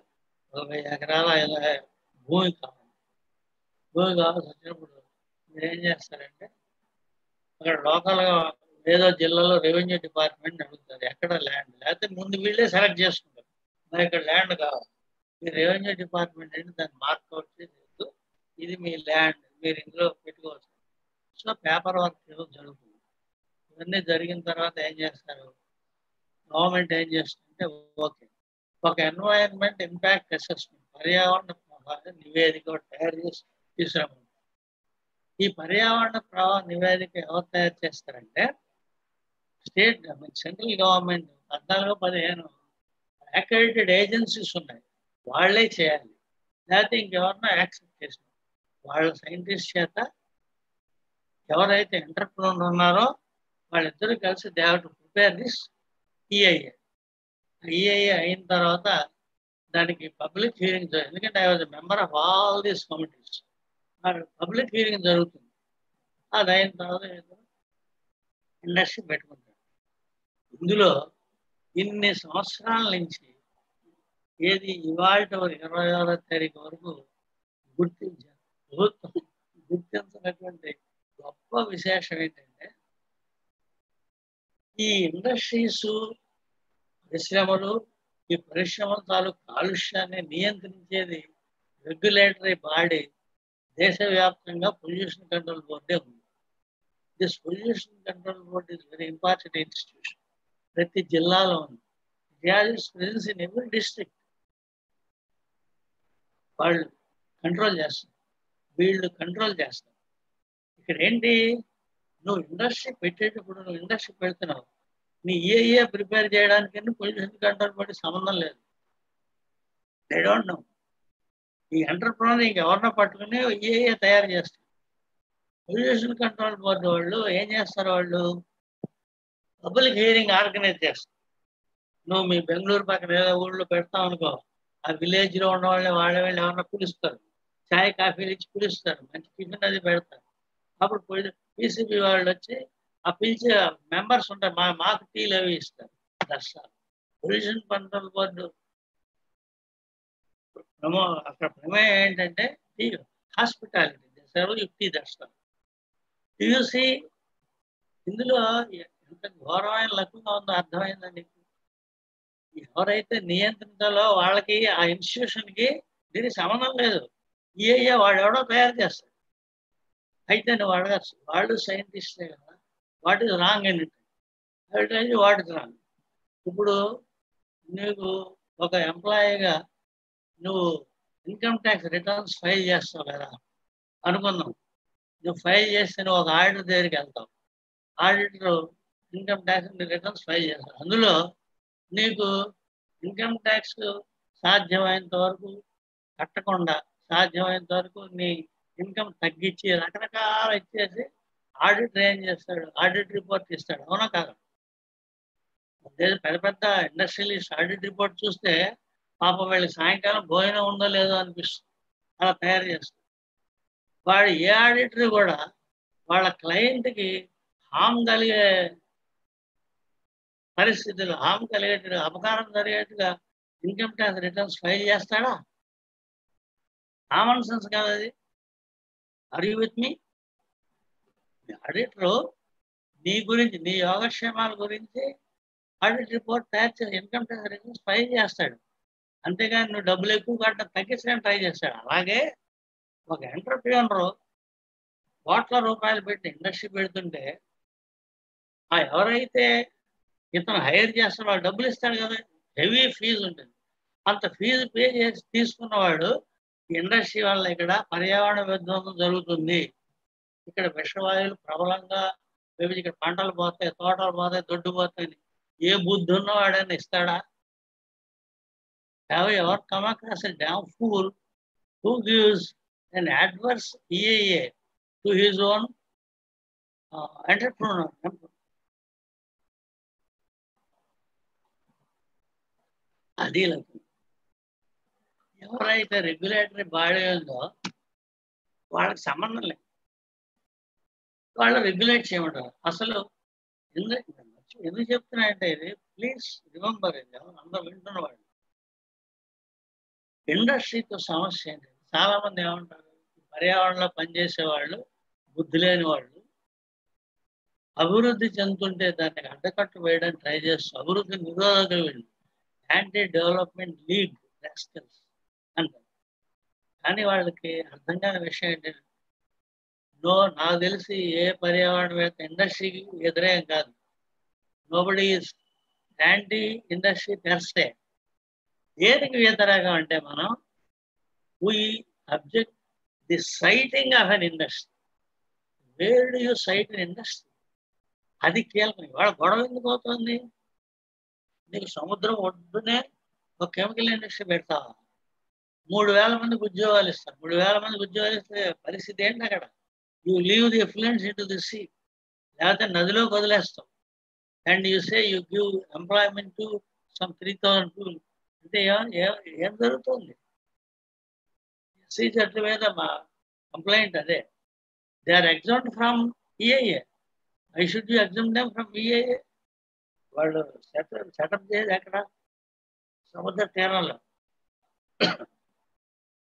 20 ఎకరాల భూమి కావాలి. భూమి కావాల్సి వచ్చినప్పుడు మీరు ఏం చేస్తారంటే అక్కడ లోకల్గా ఏదో జిల్లాలో రెవెన్యూ డిపార్ట్మెంట్ అడుగుతారు ఎక్కడ ల్యాండ్, లేకపోతే ముందు వీళ్ళే సెలెక్ట్ చేసుకుంటారు. మరి ఇక్కడ ల్యాండ్ కావాలి, మీ రెవెన్యూ డిపార్ట్మెంట్ ఏంటి దాన్ని మార్క్అవుట్ చేసి ఇది మీ ల్యాండ్, మీరు ఇందులో పెట్టుకోవచ్చు. సో పేపర్ వర్క్ జరుగుతుంది. ఇవన్నీ జరిగిన తర్వాత ఏం చేస్తారు? గవర్నమెంట్ ఏం చేస్తుంటే ఓకే ఒక ఎన్వైరన్మెంట్ ఇంపాక్ట్ అసెస్మెంట్ పర్యావరణ ప్రభావ నివేదిక తయారు చేసి తీసుకురాము. ఈ పర్యావరణ ప్రభావ నివేదిక ఎవరు తయారు చేస్తారంటే state central government 14-15 accredited agencies ఉన్నాయి, వాళ్ళే చేయాలి. లేకపోతే ఇంకెవరన్నా యాక్సెప్ట్ చేసిన వాళ్ళ సైంటిస్ట్ చేత ఎవరైతే ఎంటర్ప్రెన్యూర్ ఉన్నారో వాళ్ళిద్దరూ కలిసి they have to prepare this EIA. EIA అయిన తర్వాత దానికి పబ్లిక్ హీరింగ్, ఎందుకంటే I was member of all these committees. Public hearing జరుగుతుంది. అది అయిన తర్వాత ఇండస్ట్రీ పెట్టుకుంటారు. ఇందులో ఇన్ని సంవత్సరాల నుంచి ఏది ఇవాళ 26వ తారీఖు వరకు గుర్తించారు. ప్రభుత్వం గుర్తించినటువంటి గొప్ప విశేషం ఏంటంటే, ఈ ఇండస్ట్రీస్, పరిశ్రమలు, ఈ పరిశ్రమల తాలూకు కాలుష్యాన్ని నియంత్రించేది రెగ్యులేటరీ బాడీ దేశవ్యాప్తంగా పొల్యూషన్ కంట్రోల్ బోర్డే ఉంది. This pollution control board is very important institution. ప్రతి జిల్లాలో ఉంది. It has presence in every district. వాళ్ళు కంట్రోల్ చేస్తారు, వీళ్ళు కంట్రోల్ చేస్తారు. ఇక్కడ ఏంటి, నువ్వు ఇండస్ట్రీ పెట్టేటప్పుడు నువ్వు ఇండస్ట్రీ పెడుతున్నావు, నీ ఏ ప్రిపేర్ చేయడానికి పొల్యూషన్ కంట్రోల్ బోర్డు సంబంధం లేదు. I don't no. ఈ ఎంటర్ప్రైనర్ ఇంకెవరినో పట్టుకుని ఏ తయారు చేస్తారు. పొల్యూషన్ కంట్రోల్ బోర్డు వాళ్ళు ఏం చేస్తారు, వాళ్ళు పబ్లిక్ హియరింగ్ ఆర్గనైజ్ చేస్తారు. నువ్వు మీ బెంగళూరు పక్కన ఏదో ఊళ్ళో పెడతావు అనుకో, ఆ విలేజ్లో ఉన్న వాళ్ళే ఎవరన్నా పిలుస్తారు, చాయ్ కాఫీలు ఇచ్చి పిలుస్తారు, మంచి టిఫిన్ అది పెడతారు. అప్పుడు పీసీబీ వాళ్ళు వచ్చి ఆ పిలిచే మెంబర్స్ ఉంటారు, మాకు టీలు అవి ఇస్తారు. దర్శనం పొల్యూషన్ కంట్రోల్ బోర్డు అక్కడ ప్రమేయం ఏంటంటే టీ హాస్పిటాలిటీ చేశారు, టీ దర్శనం. చూసి ఇందులో ఎంత ఘోరమైన లక్ష్యంగా ఉందో అర్థమైందండి. ఎవరైతే నియంత్రించాలో వాళ్ళకి, ఆ ఇన్స్టిట్యూషన్కి దీనికి సంబంధం లేదు. వాడు ఎవడో తయారు చేస్తాడు. అయితే నువ్వు అడగచ్చు, వాళ్ళు సైంటిస్టే కదా, వాట్ ఈజ్ రాంగ్ అని. What is wrong. ఇప్పుడు నీకు ఒక ఎంప్లాయీగా నువ్వు ఇన్కమ్ ట్యాక్స్ రిటర్న్స్ ఫైల్ చేస్తావు కదా అనుకుందాం. నువ్వు ఫైల్ చేస్తే నువ్వు ఒక ఆడిటర్ దగ్గరికి వెళ్తావు. Auditor income tax returns file చేస్తావు. అందులో నీకు ఇన్కమ్ ట్యాక్స్ సాధ్యమైనంత వరకు కట్టకుండా, సాధ్యమైనంత వరకు నీ ఇన్కమ్ తగ్గించి రకరకాల ఇచ్చేసి ఆడిటర్ ఏం చేస్తాడు, ఆడిట్ రిపోర్ట్ ఇస్తాడు. అవునా కాదు? పెద్ద పెద్ద ఇండస్ట్రియలిస్ట్ ఆడిట్ రిపోర్ట్ చూస్తే పాపం వీళ్ళకి సాయంకాలం భోజనం ఉందో లేదో అనిపిస్తుంది. అలా తయారు చేస్తారు. వాడు ఏ ఆడిటర్ కూడా వాళ్ళ క్లయింట్కి హామ్ కలిగే పరిస్థితులు, హామ్ కలిగేట్టుగా, అపకారం జరిగేట్టుగా ఇన్కమ్ ట్యాక్స్ రిటర్న్స్ ఫైల్ చేస్తాడా? కామన్ సెన్స్ కాదు అది. Are you with me? Auditor నీ గురించి, నీ యోగక్షేమాల గురించి ఆడిట్ రిపోర్ట్ తయారు చేసి ఇన్కమ్ ట్యాక్స్ రిటర్న్స్ ఫైల్ చేస్తాడు. అంతేగాని నువ్వు డబ్బులు ఎక్కువ కట్టడం తగ్గించడానికి ట్రై చేస్తాడు. అలాగే ఒక ఎంటర్ప్రెన్యూర్ కోట్ల రూపాయలు పెట్టి ఇండస్ట్రీ పెడుతుంటే, ఆ ఎవరైతే ఇతను హైర్ చేస్తాడో వాడు డబ్బులు ఇస్తాడు కదా, హెవీ ఫీజు ఉంటుంది. అంత ఫీజు పే చేసి తీసుకున్నవాడు ఇండస్ట్రీ వల్ల ఇక్కడ పర్యావరణ విధ్వంసం జరుగుతుంది, ఇక్కడ విషవాయువులు ప్రబలంగా, ఇక్కడ పంటలు పోతాయి, తోటలు పోతాయి, దొడ్డు పోతాయి, ఏ బుద్ధి ఉన్నవాడైనా ఇస్తాడా? Have you ever come across a damn fool who gives an adverse EIA to his own entrepreneur? అది ఎవరైతే రెగ్యులేటరీ బాడీ ఉందో వాళ్ళకి సంబంధం లేదు, వాళ్ళు రెగ్యులేట్ చేయమంటారు. అసలు ఎందుకు చెప్తున్నాయంటే ఇది, ప్లీజ్ రిమెంబర్, ఇది అందరూ వింటున్నవాళ్ళు. ఇండస్ట్రీతో సమస్య ఏంటి? చాలా మంది ఏమంటారు, పర్యావరణంలో పనిచేసే వాళ్ళు బుద్ధి లేని వాళ్ళు అభివృద్ధి చెందుతుంటే దాన్ని అడ్డకట్టు వేయడానికి ట్రై చేస్తూ అభివృద్ధి నిరోధకులు వీళ్ళు, యాంటీ డెవలప్మెంట్ లీగ్ రాస్కల్స్ అంటారు. కానీ వాళ్ళకి అర్థం కాని విషయం ఏంటంటే, నాకు తెలిసి ఏ పర్యావరణవేత్త ఇండస్ట్రీకి ఎదురేం కాదు. Nobody is anti industry పెర్సే. దేనికి వ్యతిరేకం అంటే మనం we object the siting of an industry. Where do you cite an industry? అది కీలకం. ఇవాళ గొడవ ఎందుకు అవుతుంది? నీకు సముద్రం ఒడ్డునే ఒక కెమికల్ ఇండస్ట్రీ పెడతావా, 3,000 మందికి ఉద్యోగాలు ఇస్తారు. 3,000 మందికి ఉద్యోగాలు ఇస్తే పరిస్థితి ఏంటి అక్కడ? You leave the effluents in to the sea, లేకపోతే నదిలోకి వదిలేస్తాం. And you say you give employment to some 3,000 people. అంటే ఏం జరుగుతుంది? ఎస్సీ చెట్ల మీద మా కంప్లైంట్ అదే. They are exempted from EIA. I should you exempt them from EIA. వాళ్ళు సెటప్ చేయదు ఎక్కడ? సముద్ర తీరంలో.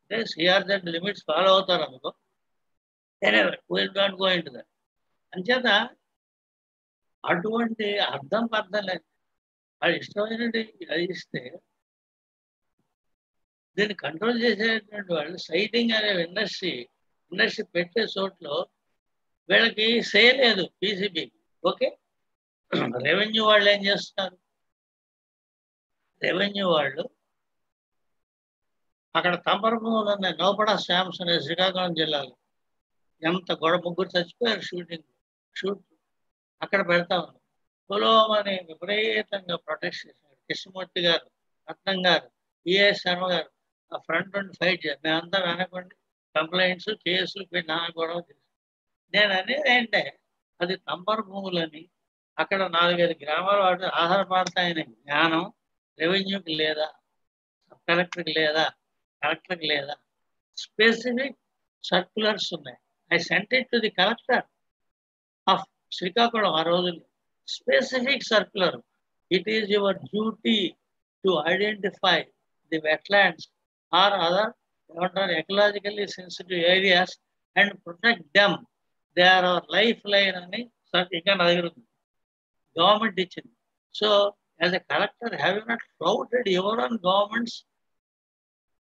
అంటే సిఆర్జెడ్ లిమిట్స్ ఫాలో అవుతారు అందులో. Will not go into that. అంచేత అటువంటి అర్థం పర్థం లేదు. అది ఇష్టమైనది అది ఇస్తే దీన్ని కంట్రోల్ చేసేటువంటి వాళ్ళు సైటింగ్ అనే ఇండస్ట్రీ పెట్టే చోట్లో వీళ్ళకి సే లేదు పీసీబీ. ఓకే, రెవెన్యూ వాళ్ళు ఏం చేస్తున్నారు? రెవెన్యూ వాళ్ళు అక్కడ తంపరభూములు ఉన్నాయి. నోపడా స్టాంప్స్ ఉన్నాయి శ్రీకాకుళం జిల్లాలో. ఎంత ముగ్గురు చచ్చిపోయారు షూట్ అక్కడ పెడతా ఉన్నాం. పులోమని విపరీతంగా ప్రొటెక్ట్ చేశారు కృష్ణమూర్తి గారు, రత్నం గారు, ఈఎస్ శర్మ గారు. ఆ ఫ్రంట్ నుండి ఫైట్ చేయాలి. మేమంతా వెనకండి కంప్లైంట్స్ కేసులు పెట్టి నా గొడవ చేశాను. నేను అనేది ఏంటంటే అది తంపర భూములని అక్కడ 4-5 గ్రామాల వాటి ఆధారపడతాయనే జ్ఞానం రెవెన్యూకి లేదా, సబ్ కలెక్టర్కి లేదా, కలెక్టర్కి లేదా. స్పెసిఫిక్ సర్క్యులర్స్ ఉన్నాయి. I sent it to the collector of Srikakulam ఆ రోజుల్లో. Specific circular. It is your duty to identify the wetlands or other ecologically sensitive areas and protect them. They are our life line అని ఇంకా నా దగ్గర ఉంది, government ఇచ్చింది. So as a collector have you not flouted your own government's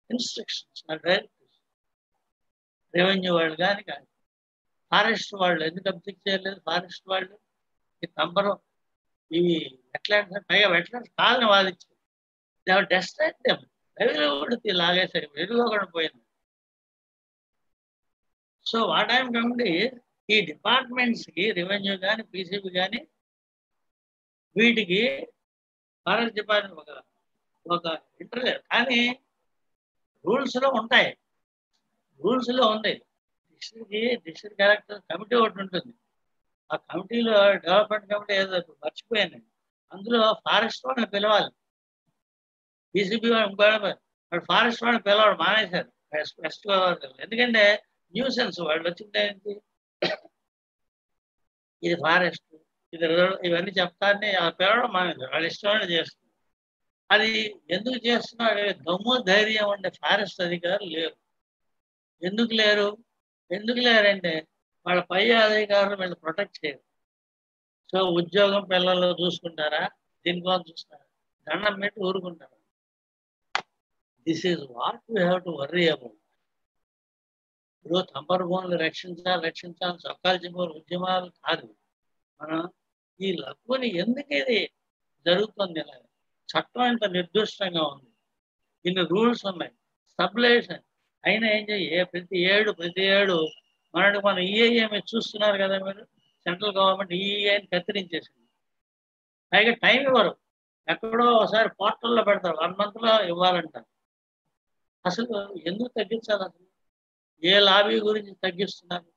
instructions and directives? Revenue వాళ్ళు కానీ forest వాళ్ళు ఎందుకు అబ్జెక్ట్ చేయలేదు? ఫారెస్ట్ వాళ్ళు ఈ తంబరం ఇవి వెట్లాండ్స్, పైగా వెట్లాండ్స్ కాలని వాదించారు. They డెస్ట్రాక్ట్ them. రెవెన్యూ కూడా లాగేసరి వెలుగులో కూడా పోయింది. సో వాట్ ఐఎమ్ కమింగ్ ఈ డిపార్ట్మెంట్స్కి, రెవెన్యూ కానీ పీసీబీ కానీ, వీటికి ఫారెస్ట్ డిపార్ట్మెంట్ ఒక ఇంటర్వ్యూ కానీ రూల్స్లో ఉంటాయి. రూల్స్లో ఉంది. డిస్ట్రిక్ట్ కలెక్టర్ కమిటీ ఒకటి ఉంటుంది. ఆ కమిటీలో డెవలప్మెంట్ కమిటీ ఏదో మర్చిపోయాను. అందులో ఫారెస్ట్ వాళ్ళని పిలవాలి. పీసీబీ వాడు ఫారెస్ట్ వాళ్ళని పిలవాడు మానేశారు వెస్ట్ గోదావరి. ఎందుకంటే న్యూసెన్స్ వాళ్ళు వచ్చింది ఏంటి, ఇది ఫారెస్ట్, ఇది ఇవన్నీ చెప్తారని పిలవడం మానేశారు. వాళ్ళు ఇష్టమైన చేస్తున్నారు. అది ఎందుకు చేస్తున్నారు? దమ్ము ధైర్యం ఉండే ఫారెస్ట్ అధికారులు లేరు. ఎందుకు లేరంటే వాళ్ళ పై అధికారులు వీళ్ళు ప్రొటెక్ట్ చేయరు. సో ఉద్యోగం పిల్లలు చూసుకుంటారా, దీనికోసం చూస్తారా, దండం పెట్టి ఊరుకుంటారా? This is what we have to worry about. ఇప్పుడు తంపర భూములు రక్షించాలి సొక్కాలు చెప్పాలి ఉద్యమాలు కాదు. మనం ఈ లక్కుని ఎందుకు ఇది జరుగుతుంది? ఇలా చట్టం ఇంత నిర్దిష్టంగా ఉంది, ఇన్ని రూల్స్ ఉన్నాయి, సబ్లేషన్ అయినా ఏం చేయ ప్రతి ఏడు మనం ఈఏఏ మీరు చూస్తున్నారు కదా, మీరు సెంట్రల్ గవర్నమెంట్ ఈఏని కత్తిరించేసింది. పైగా టైం ఇవ్వరు. ఎక్కడో ఒకసారి పోర్టల్లో పెడతారు, 1 monthలో ఇవ్వాలంటారు. అసలు ఎందుకు తగ్గించాలి? అసలు ఏ లాబీ గురించి తగ్గిస్తున్నారు?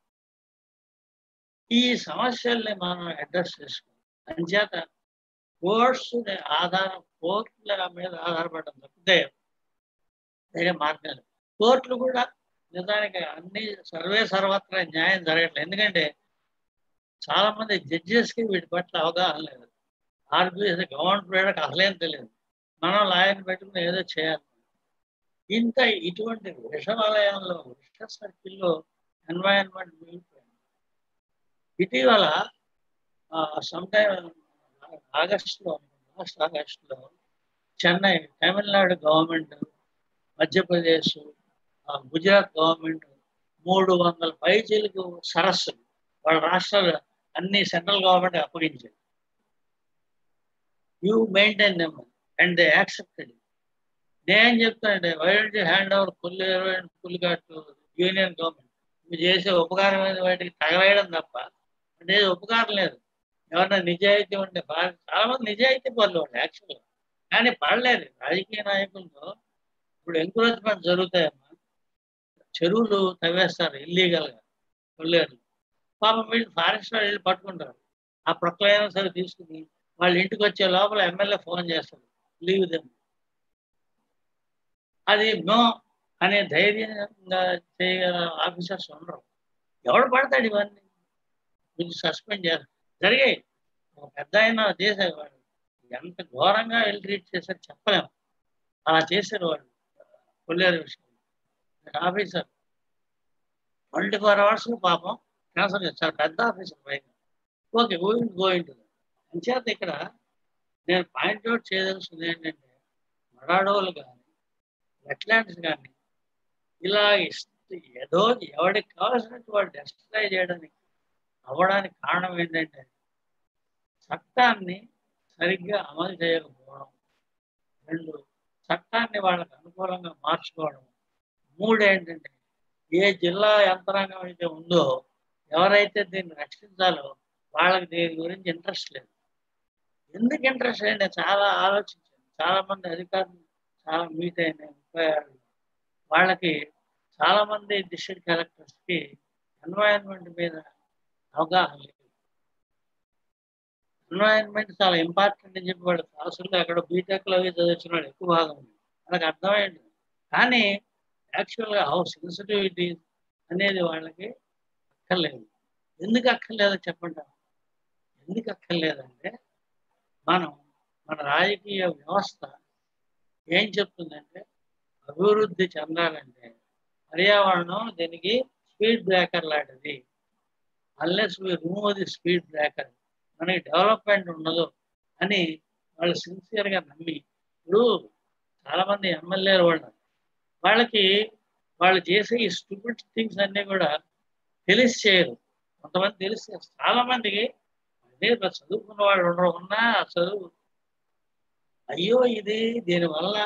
ఈ సమస్యల్ని మనం అడ్రస్ చేసుకోవాలి. అంచేత కోర్ట్స్ కోర్టుల మీద ఆధారపడడం తప్పితే వేరే మార్గాలు. కోర్టులు కూడా నిజానికి అన్ని సర్వత్రా న్యాయం జరగట్లేదు. ఎందుకంటే చాలా మంది జడ్జెస్కి వీటి పట్ల అవగాహన లేదు. ఆర్గ్యూస్ గవర్నమెంట్ పీరియడ్కి అసలేం తెలియదు. మనం లాయర్ని పెట్టుకుని ఏదో చేయాలి. ఇటువంటి విషవలయంలో, విష సర్కిల్లో ఎన్వైరన్మెంట్ మిగిలిపోయింది. ఇటీవల లాస్ట్ ఆగస్టులో చెన్నై, తమిళనాడు గవర్నమెంట్, మధ్యప్రదేశ్, గుజరాత్ గవర్నమెంట్ 300 పైచీలకు సరస్సులు వాళ్ళ రాష్ట్రాలు అన్ని సెంట్రల్ గవర్నమెంట్ అప్పగించారు. You maintain them and they accepted. నేనేం చెప్తానంటే, why don't you hand over full to union government? మీరు చేసే ఉపకారమైన వాటికి తగలేయడం తప్ప అంటే ఉపకారం లేదు. ఎవరన్నా నిజాయితీ ఉంటే చాలా మంది నిజాయితీ పనులు ఉండే యాక్చువల్గా, కానీ పడలేదు. రాజకీయ నాయకులతో ఇప్పుడు ఎంకరేజ్మెంట్ జరుగుతాయమ్మా. చెరువులు తవ్వేస్తారు ఇల్లీగల్గా కొల్లేరు. పాపం వీళ్ళు ఫారెస్ట్ వాళ్ళు వెళ్ళి పట్టుకుంటారు. ఆ ప్రొక్లైన్ సరే తీసుకుని వాళ్ళ ఇంటికి వచ్చే లోపల ఎమ్మెల్యే ఫోన్ చేస్తారు, లీవ్ దెమ్. అది నో అనే ధైర్యంగా చేయగల ఆఫీసర్స్ ఉండరు. ఎవడు పడతాడు ఇవన్నీ మీకు సస్పెండ్ చేయాలి జరిగాయి. ఒక పెద్ద ఆయన చేసేవాడు, ఎంత ఘోరంగా వెళ్ళి ట్రీట్ చేశారు చెప్పలేము. అలా చేశారు వాళ్ళు కొల్లేరు విషయం. ఆఫీసర్ 24 hours పాపం ట్రాన్స్ఫర్ చేస్తారు, పెద్ద ఆఫీసర్ పైగా. ఓకే గోయింగ్ అంచేత ఇక్కడ నేను పాయింట్అవుట్ చేయదలుచుకుంది ఏంటంటే మరాడోలు కానీ వెట్లాండ్స్ కానీ ఇలా ఏదో ఎవరికి కావాల్సినట్టు వాడు డెస్ట్రాయ్ చేయడానికి అవ్వడానికి కారణం ఏంటంటే చట్టాన్ని సరిగ్గా అమలు చేయకపోవడం, 2 చట్టాన్ని వాళ్ళకి అనుకూలంగా మార్చుకోవడం, 3 ఏంటంటే ఏ జిల్లా యంత్రాంగం అయితే ఉందో ఎవరైతే దీన్ని రక్షించాలో వాళ్ళకి దీని గురించి ఇంట్రెస్ట్ లేదు. ఎందుకు ఇంట్రెస్ట్ అంటే చాలా ఆలోచించాను. చాలా మంది అధికారులు చాలా మీట్ అయిన 36 వాళ్ళకి చాలా మంది డిస్ట్రిక్ట్ కలెక్టర్స్కి ఎన్వైరన్మెంట్ మీద అవగాహన లేదు. ఎన్వైరన్మెంట్ చాలా ఇంపార్టెంట్ అని చెప్పి వాడు క్లాసుల్లో ఎక్కడో బీటెక్లో అవి చదివించిన వాడు ఎక్కువ భాగం ఉంది, వాళ్ళకి అర్థమైంది. కానీ యాక్చువల్గా హౌ సెన్సిటివిటీ అనేది వాళ్ళకి అక్కర్లేదు. ఎందుకు అక్కర్లేదో చెప్పండి. ఎందుకు అక్కర్లేదంటే మన రాజకీయ వ్యవస్థ ఏం చెప్తుందంటే అభివృద్ధి చెందాలంటే పర్యావరణం దీనికి స్పీడ్ బ్రేకర్ లాంటిది. Unless we remove the speed breaker మనకి డెవలప్మెంట్ ఉండదు అని వాళ్ళు సిన్సియర్గా నమ్మి, ఇప్పుడు చాలామంది ఎమ్మెల్యేలు వాళ్ళకి వాళ్ళు చేసే ఈ స్టూపిడ్ థింగ్స్ అన్నీ కూడా తెలిసి చేయరు. కొంతమంది తెలిసి చేస్తారు. చాలా మందికి అదే చదువుకున్న వాళ్ళు ఉన్నా చదువు అయ్యో దీనివల్ల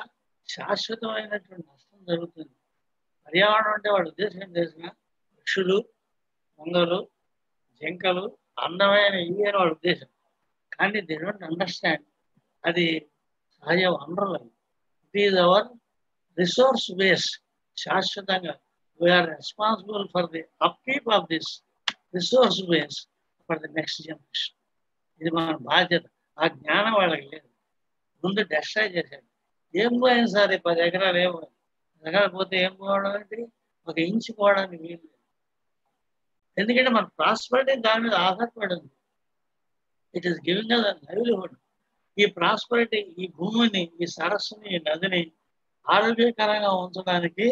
శాశ్వతమైనటువంటి నష్టం జరుగుతుంది. పర్యావరణం అంటే వాళ్ళ ఉద్దేశం ఏం తెలిసిన పక్షులు, కొంగలు, జింకలు అందమైన ఇవి అని వాళ్ళ ఉద్దేశం. కానీ దే డోంట్ అండర్స్టాండ్ అది సహజ వనరులు. It is our resource base. శాశ్వతంగా we are responsible for the upkeep of this resource base for the next generation. ఇది మన బాధ్యత. ఆ జ్ఞానం వాళ్ళకి లేదు. ముందు డెస్ట్రాయ్ చేశాడు. ఏం పోయింది సార్ 10 ఎకరాలు ఏం ఎకరాలు పోతే ఏం పోవడం అంటే 1 ఇంచ్ పోవడానికి వీలు లేదు. ఎందుకంటే మన ప్రాస్పరిటీ దాని మీద ఆధారపడి ఉంది. It is giving us livelihood. ఈ ప్రాస్పరిటీ ఈ భూమిని, ఈ సరస్సుని, ఈ నదిని ఆరోగ్యకరంగా ఉంచడానికి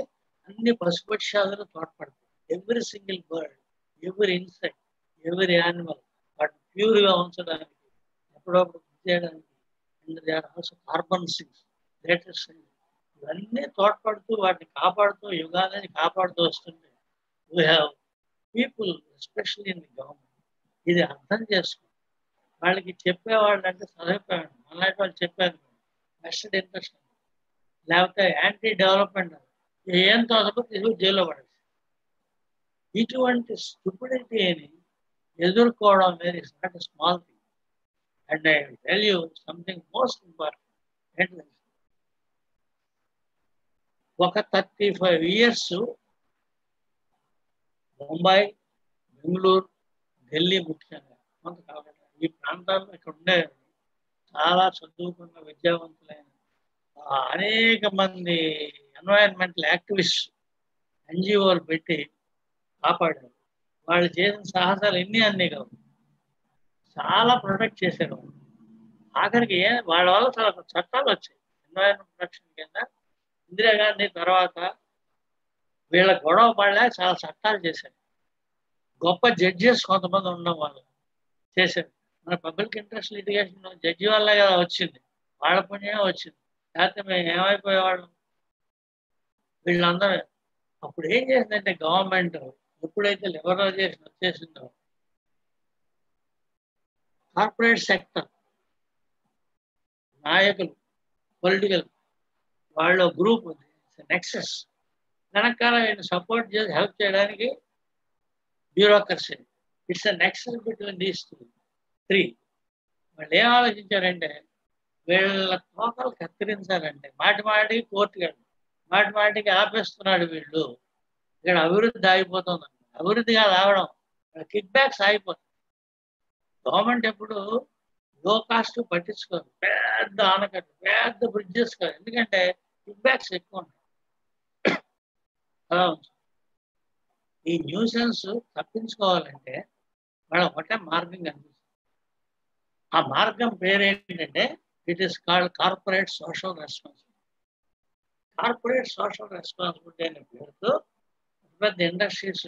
అన్ని పశుపక్షాదులు తోడ్పడతాయి. Every single bird, every insect, every animal వాటిని ప్యూర్గా ఉంచడానికి, ఎప్పుడప్పుడు చేయడానికి. They are also carbon sinks, latest ఇవన్నీ తోడ్పడుతూ వాటిని కాపాడుతూ యుగాలని కాపాడుతూ వస్తుంటే we have people especially in the government ఇది అర్థం చేసుకో. వాళ్ళకి చెప్పేవాళ్ళు అంటే చదివిపోయాడు, అలాంటి వాళ్ళు చెప్పారు వెస్టెడ్ ఇంట్రెస్ట్ లేకపోతే యాంటీ డెవలప్మెంట్ ఏం తోసపోతే ఇది జైల్లో పడేసి. ఇటువంటి స్టూపిడిటీని ఎదుర్కోవడం అనేది it's not a small thing. And I will tell you something most important ఏంటంటే ఒక 35 years ముంబై, బెంగళూరు, ఢిల్లీ ముఖ్యంగా కొంత కాబట్టి ఈ ప్రాంతాల్లో ఇక్కడ ఉండే చాలా చదువుకున్న విద్యావంతులైన అనేక మంది ఎన్వైరన్మెంటల్ యాక్టివిస్ట్ ఎన్జిఓలు పెట్టి కాపాడారు. వాళ్ళు చేసిన సాహసాలు అన్నీ కావు, చాలా ప్రొటెక్ట్ చేశారు. ఆఖరికి వాళ్ళ వల్ల చాలా చట్టాలు వచ్చాయి. ఎన్వైరన్మెంట్ ప్రొటెక్షన్ కింద ఇందిరాగాంధీ తర్వాత వీళ్ళ గొడవ పడలే చాలా చట్టాలు చేశారు. గొప్ప జడ్జెస్ కొంతమంది ఉండడం వాళ్ళు చేశారు. మన పబ్లిక్ ఇంట్రెస్ట్ లిటిగేషన్ జడ్జి వల్లే కదా వచ్చింది, వాళ్ళ పుణ్యమే వచ్చింది. లేకపోతే మేము ఏమైపోయేవాళ్ళం. వీళ్ళందరూ అప్పుడు ఏం చేసిందంటే గవర్నమెంట్ ఎప్పుడైతే లిబరలైజేషన్ వచ్చేసిందో కార్పొరేట్ సెక్టర్ నాయకులు, పొలిటికల్ వాళ్ళ గ్రూప్ నెక్సెస్ వెనకాల సపోర్ట్ చేసి హెల్ప్ చేయడానికి bureaucracy. It's a nexus between these 3. వాళ్ళు ఏం ఆలోచించారంటే వీళ్ళ తోకలు కత్తిరించాలంటే మాటికి కోర్టుకి వెళ్ళి మాటికి ఆపేస్తున్నాడు వీళ్ళు, ఇక్కడ అభివృద్ధి ఆగిపోతుంది. అభివృద్ధి కాదు ఆగడం, కిక్ బ్యాక్స్ ఆగిపోతుంది. గవర్నమెంట్ ఎప్పుడు లో కాస్ట్ పట్టించుకోరు, పెద్ద ఆనకట్టు, పెద్ద బ్రిడ్జెస్ కాదు. ఎందుకంటే కిక్ బ్యాక్స్ ఎక్కువ ఉంటాయి. అలా ఉంచు. ఈ న్యూసెన్స్ తప్పించుకోవాలంటే వాళ్ళ ఒకటే మార్గం కనిపిస్తుంది. ఆ మార్గం పేరేంటంటే it is called corporate social responsibility. Corporate social responsibility అనే పేరుతో పెద్ద ఇండస్ట్రీస్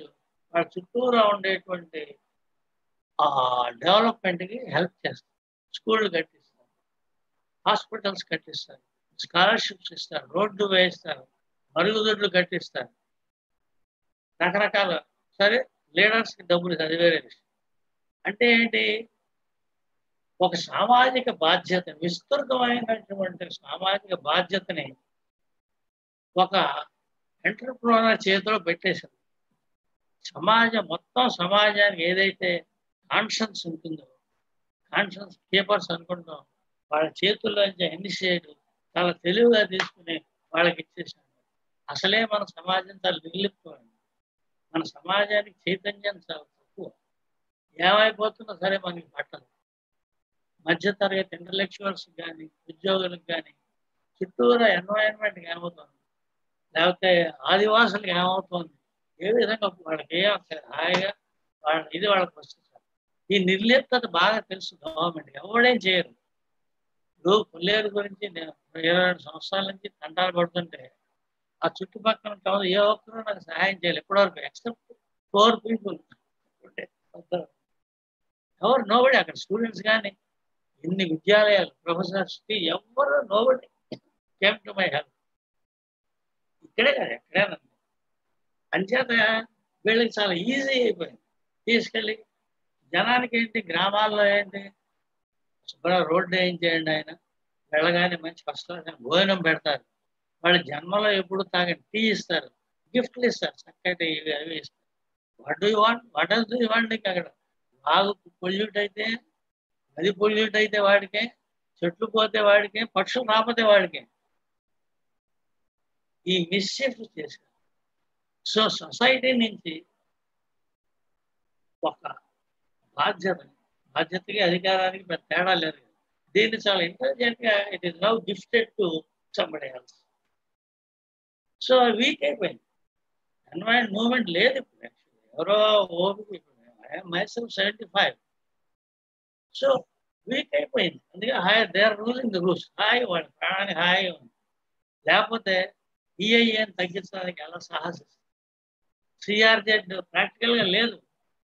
వాళ్ళ చుట్టూరా ఉండేటువంటి డెవలప్మెంట్కి హెల్ప్ చేస్తారు. స్కూళ్ళు కట్టిస్తారు, హాస్పిటల్స్ కట్టిస్తారు, స్కాలర్షిప్స్ ఇస్తారు, రోడ్డు వేయిస్తారు, మరుగుదొడ్లు కట్టిస్తారు, రకరకాల. సరే, లీడర్స్కి డబ్బులు చదివేరే విషయం. అంటే ఏంటి? ఒక సామాజిక బాధ్యత, విస్తృతమైనటువంటి సామాజిక బాధ్యతని ఒక ఎంటర్ప్రెన్యూర్ చేతిలో పెట్టేశారు. మొత్తం సమాజానికి ఏదైతే కాన్షియన్స్ ఉంటుందో, కాన్షియన్స్ కీపర్స్ అనుకుంటాం, వాళ్ళ చేతుల్లోంచి ఇనిషియేటివ్ చాలా తెలివిగా తీసుకుని వాళ్ళకి ఇచ్చేసారు. అసలే మన సమాజం చాలా నిర్లిప్తమైంది. మన సమాజానికి చైతన్యం చాలా తక్కువ. ఏమైపోతున్నా సరే మనకి పట్టదు. మధ్యతరగతి ఇంటలెక్చువల్స్ కానీ, ఉద్యోగులకు కానీ చుట్టూరా ఎన్వైరన్మెంట్కి ఏమవుతుంది, లేకపోతే ఆదివాసులకు ఏమవుతుంది, ఏ విధంగా వాళ్ళకి హాయిగా ఇది వాళ్ళకి వస్తుంది. ఈ నిర్లిప్తత బాగా తెలుసు గవర్నమెంట్, ఎవడేం చేయరు. ఇప్పుడు కొల్లేరు గురించి నేను 22 సంవత్సరాల నుంచి తంటాలు పడుతుంటే ఆ చుట్టుపక్కల టౌన్ ఏ ఒక్కరూ నాకు సహాయం చేయాలి ఇప్పటివరకు, ఎక్సెప్ట్ 4 people. ఎవరు నోబడి, అక్కడ స్టూడెంట్స్ కానీ, ఇన్ని విద్యాలయాలు, ప్రొఫెసర్స్, ఎవరు nobody came to my help. ఇక్కడే కదా, ఎక్కడేనా. అంచేత వీళ్ళకి చాలా ఈజీ అయిపోయింది. తీసుకెళ్ళి జనానికి ఏంటి, గ్రామాల్లో ఏంటి, శుభ్రంగా రోడ్డు వేయించేయండి, ఆయన వెళ్ళగానే మంచి ఫస్ట్ క్లాస్ భోజనం పెడతారు. వాళ్ళ జన్మలో ఎప్పుడు తాగండి టీ ఇస్తారు, గిఫ్ట్లు ఇస్తారు, చక్కటి ఇవి అవి ఇస్తారు. What do you want? అక్కడ బాగు పొల్యూట్ అయితే, నది పొల్యూట్ అయితే వాడికే, చెట్లు పోతే వాడికే, పక్షులు రాకపోతే వాడికే. ఈ మిస్షిఫ్ చేశారు. సో సొసైటీ నుంచి ఒక బాధ్యతకి అధికారానికి పెద్ద తేడా లేదు. దీన్ని చాలా ఇంటెలిజెంట్గా it is now gifted to somebody else. So weak అయిపోయింది. ఎన్వైరన్మెంట్ మూవ్మెంట్ లేదు ఇప్పుడు. ఎవరో ఓపిక ఇప్పుడు మైసెల్ఫ్ 75. సో వీక్ అయిపోయింది. అందుకే they are ruling the rules. హాయి వాళ్ళు ప్రాణానికి హాయిగా ఉంది. లేకపోతే ఈఐఏని తగ్గించడానికి ఎలా సాహసిస్తారు. సిఆర్జెడ్ ప్రాక్టికల్గా లేదు.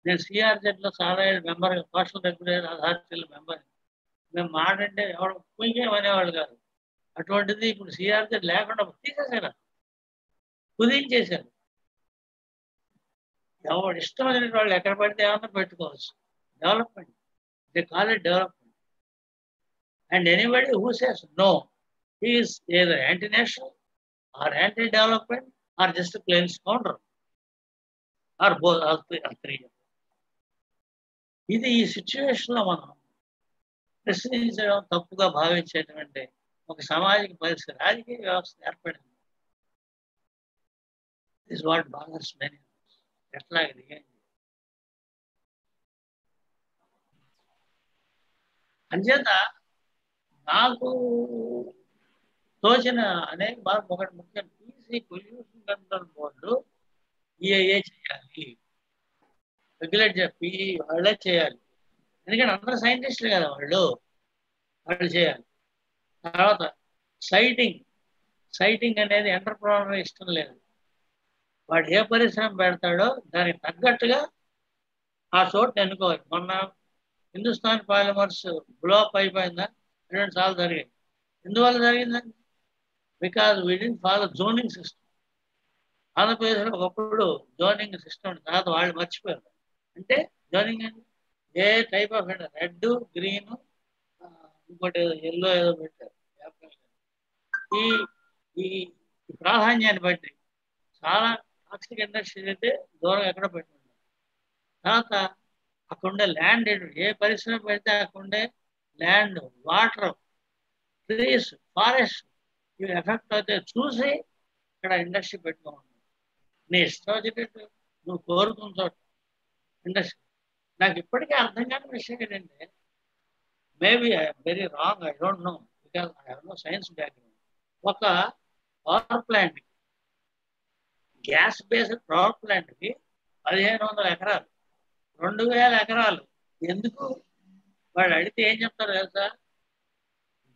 నేను సిఆర్జెడ్లో సాధారణ మెంబర్, సోషల్ రెగ్యులేటర్ అథారిటీలో మెంబర్. మేము మాట్లాడితే ఎవరు కుయ్యేమనేవాళ్ళు కాదు. అటువంటిది ఇప్పుడు సిఆర్జెడ్ లేకుండా తీసేసారు, కుదించేశారు. ఎవరు ఇష్టమైన వాళ్ళు ఎక్కడ పడితే ఏమన్నా పెట్టుకోవచ్చు. Development, they call it development. And anybody who says no, he is either anti-national or anti-development or just plain scoundrel or both, all three. ఇది ఈ సిచ్యువేషన్లో మనం ప్రశ్నించడం, తప్పుగా భావించేటువంటి ఒక సామాజిక పరిస్థితి, రాజకీయ వ్యవస్థ ఏర్పడింది. This what bothers many. ఎట్లా ఇది అంచేత నాకు తోచిన అనేక బాగా ఒకటి ముఖ్యం, PC pollution control board EIA చేయాలి, రెగ్యులేట్ చెప్పి వాళ్ళే చేయాలి. ఎందుకంటే అందరూ సైంటిస్టులు కదా, వాళ్ళు చేయాలి. తర్వాత సైటింగ్ అనేది ఎంటర్ప్రెన్యూర్ ఇష్టం లేదు. వాడు ఏ పరిశ్రమ పెడతాడో దానికి తగ్గట్టుగా ఆ చోటుని ఎన్నుకోవాలి. మొన్న హిందుస్థాన్ పాలిమర్స్ బ్లోఅప్ అయిపోయిందా? 2 సార్లు జరిగాయి. ఎందువల్ల జరిగిందండి? Because we didn't follow zoning system. ఆంధ్రప్రదేశ్లో ఒకప్పుడు జోనింగ్ సిస్టమ్, తర్వాత వాళ్ళు మర్చిపోయారు. అంటే జోనింగ్ అంటే ఏ టైప్ ఆఫ్ రెడ్, గ్రీన్, ఇంకోటి ఎల్లో ఏదో పెట్టారు. ఈ ప్రాధాన్యాన్ని బట్టి చాలా టాక్సిక్ ఇండస్ట్రీస్ అయితే దూరం ఎక్కడ పెట్టుకుంటారు. తర్వాత అక్కడుండే ల్యాండ్, ఏ పరిశ్రమ పెడితే అక్కడుండే ల్యాండ్, వాటర్, ట్రీస్, ఫారెస్ట్ ఇవి ఎఫెక్ట్ అయితే చూసి ఇక్కడ ఇండస్ట్రీ పెట్టుకోవాలి. నీ ఇష్టం వచ్చేటట్టు నువ్వు కోరుకున్న చోట ఇండస్ట్రీ. నాకు ఇప్పటికీ అర్థం కాని విషయం ఏంటంటే, maybe I'm very wrong, I don't know, because I have no science background. ఒక power plant gas based power ప్లాంట్కి 1500 ఎకరాలు, 2000 ఎకరాలు. ఎందుకు వాళ్ళు అడిగితే ఏం చెప్తారు తెలుసా?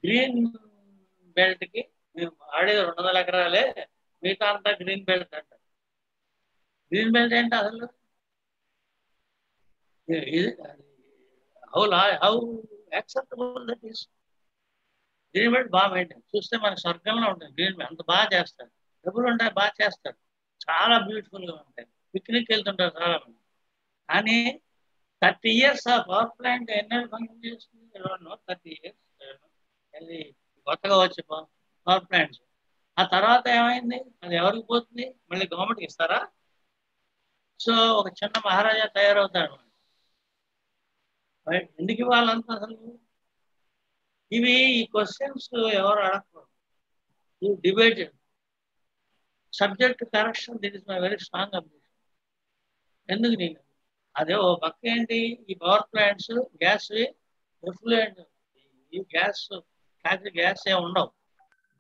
గ్రీన్ బెల్ట్కి మేము ఆడేది 200 ఎకరాలే, మిగతా అంతా గ్రీన్ బెల్ట్ అంటారు. గ్రీన్ బెల్ట్ ఏంటి అసలు? How acceptable that is? Green belt బాగా మెయింటైన్ చూస్తే మనకి స్వర్గంలో ఉంటుంది. గ్రీన్ బెల్ట్ అంత బాగా చేస్తారు, డబ్బులు ఉంటాయి, బాగా చేస్తారు, చాలా బ్యూటిఫుల్గా ఉంటాయి. పిక్నిక్ వెళ్తుంటారు చాలా మంది. కానీ 30 years ఆ పవర్ ప్లాంట్ ఎన్నో ఫంక్షన్ చేస్తుంది? 30 years అది కొత్తగా వచ్చే పవర్ ప్లాంట్స్. ఆ తర్వాత ఏమైంది? అది ఎవరికి పోతుంది? మళ్ళీ గవర్నమెంట్కి ఇస్తారా? సో ఒక చిన్న మహారాజా తయారవుతాడు. ఎందుకు ఇవ్వాలంతా అసలు? ఇవి ఈ క్వశ్చన్స్ ఎవరు అడగకూడదు. ఈ debate subject correction, that is my very strong objection. ఎందుకు నేను అదే ఓ పక్క ఏంటి, ఈ పవర్ ప్లాంట్స్ గ్యాస్ ఎఫ్లూయెంట్, ఈ గ్యాస్ ఫ్యాక్టరీ గ్యాస్ ఏమి ఉండవు.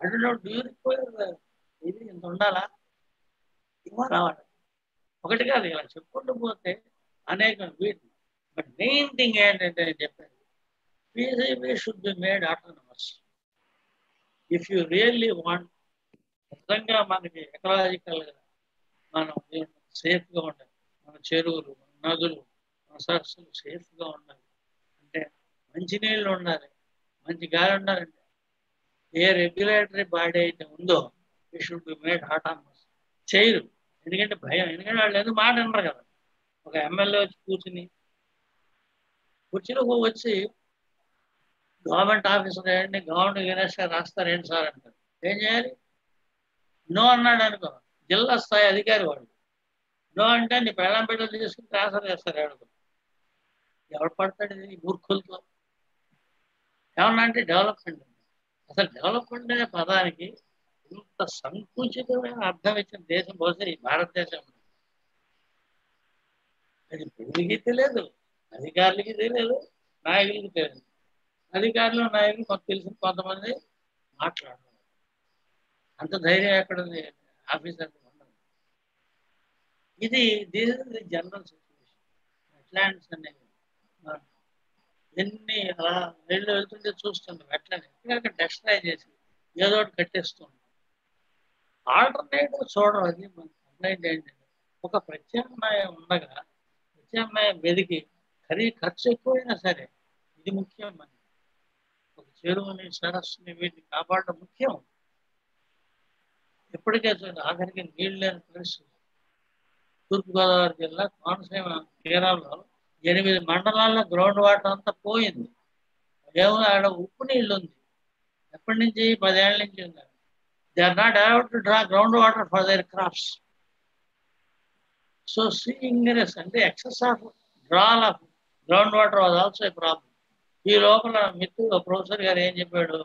అటు ఇది ఇంత ఉండాలా? రావాలి ఒకటి కాదు, ఇలా చెప్పుకుంటూ పోతే అనేక వీటి. బట్ మెయిన్ థింగ్ ఏంటంటే నేను చెప్పాను, PCB should be made autonomous. If you really want, నిజంగా మనకి ఎకలాజికల్గా మనం సేఫ్గా ఉండాలి, మన చెరువులు, మన నదులు, మన సరస్సులు సేఫ్గా ఉండాలి అంటే మంచినీళ్ళు ఉండాలి, మంచి గాలి ఉండాలంటే ఏ రెగ్యులేటరీ బాడీ అయితే ఉందో it should be made autonomous. చేయరు, ఎందుకంటే భయం. ఎందుకంటే వాళ్ళు ఎందుకు మాట వినరు కదా. ఒక ఎమ్మెల్యే వచ్చి కూర్చుని వచ్చి గవర్నమెంట్ ఆఫీసర్ ఏంటి, గవర్నమెంట్ యూనివర్సిటీ రాస్తారు ఏంటి సార్ అంటారు. ఏం చేయాలి? నో అన్నాడు అనుకో, జిల్లా స్థాయి అధికారి వాడు. నో అంటే నీ పెళ్ళం బిడ్డలు తీసుకుని ట్రాన్స్ఫర్ చేస్తారు. ఎవడు పడతాడు ఇది మూర్ఖులతో? ఏమన్నా అంటే డెవలప్మెంట్. అసలు డెవలప్మెంట్ అనే పదానికి ఇంత సంకుచితమైన అర్థం ఇచ్చిన దేశం బహుశా ఈ భారతదేశం. అది ప్రజలకి తెలియదు, అధికారులకి తెలియదు, నాయకులకి తెలియదు. అధికారులు నాయకులు మాకు తెలిసిన కొంతమంది మాట్లాడరు. అంత ధైర్యం ఎక్కడుంది ఆఫీసర్? ఇది జనరల్ సిచ్యువేషన్. వెట్లాండ్స్ అనేవి ఎన్ని అలా వెళ్తుంటే చూస్తుంటాం. వెట్లాండ్ ఎక్కడ డెస్ట్రాయ్ చేసి ఏదో ఒకటి కట్టేస్తుంది. ఆల్టర్నేటివ్ చూడడం అది మన కంప్లైంట్ ఏంటంటే, ఒక ప్రత్యామ్నాయం ఉండగా ప్రత్యామ్నాయం వెదికి ఖర్చు ఎక్కువైనా సరే ఇది ముఖ్యం. మనకి ఒక చెరువుని, సరస్సుని, వీటిని కాపాడడం ముఖ్యం. ఎప్పటికే చూడండి, ఆఖరికి నీళ్ళు లేని పరిస్థితి. తూర్పుగోదావరి జిల్లా కోనసీమ తీరాల్లో 8 మండలాల్లో గ్రౌండ్ వాటర్ అంతా పోయింది. ఏమో ఆడ ఉప్పు నీళ్ళు ఉంది. ఎప్పటి నుంచి? 10 ఏళ్ళ నుంచి ఉంది. They are not allowed to draw ground water for their crops. So సీయింగ్నెస్ అంటే excess of drawal of ground water was also a problem. ఈ లోపల మిత్రుడు ప్రొఫెసర్ గారు ఏం చెప్పాడు,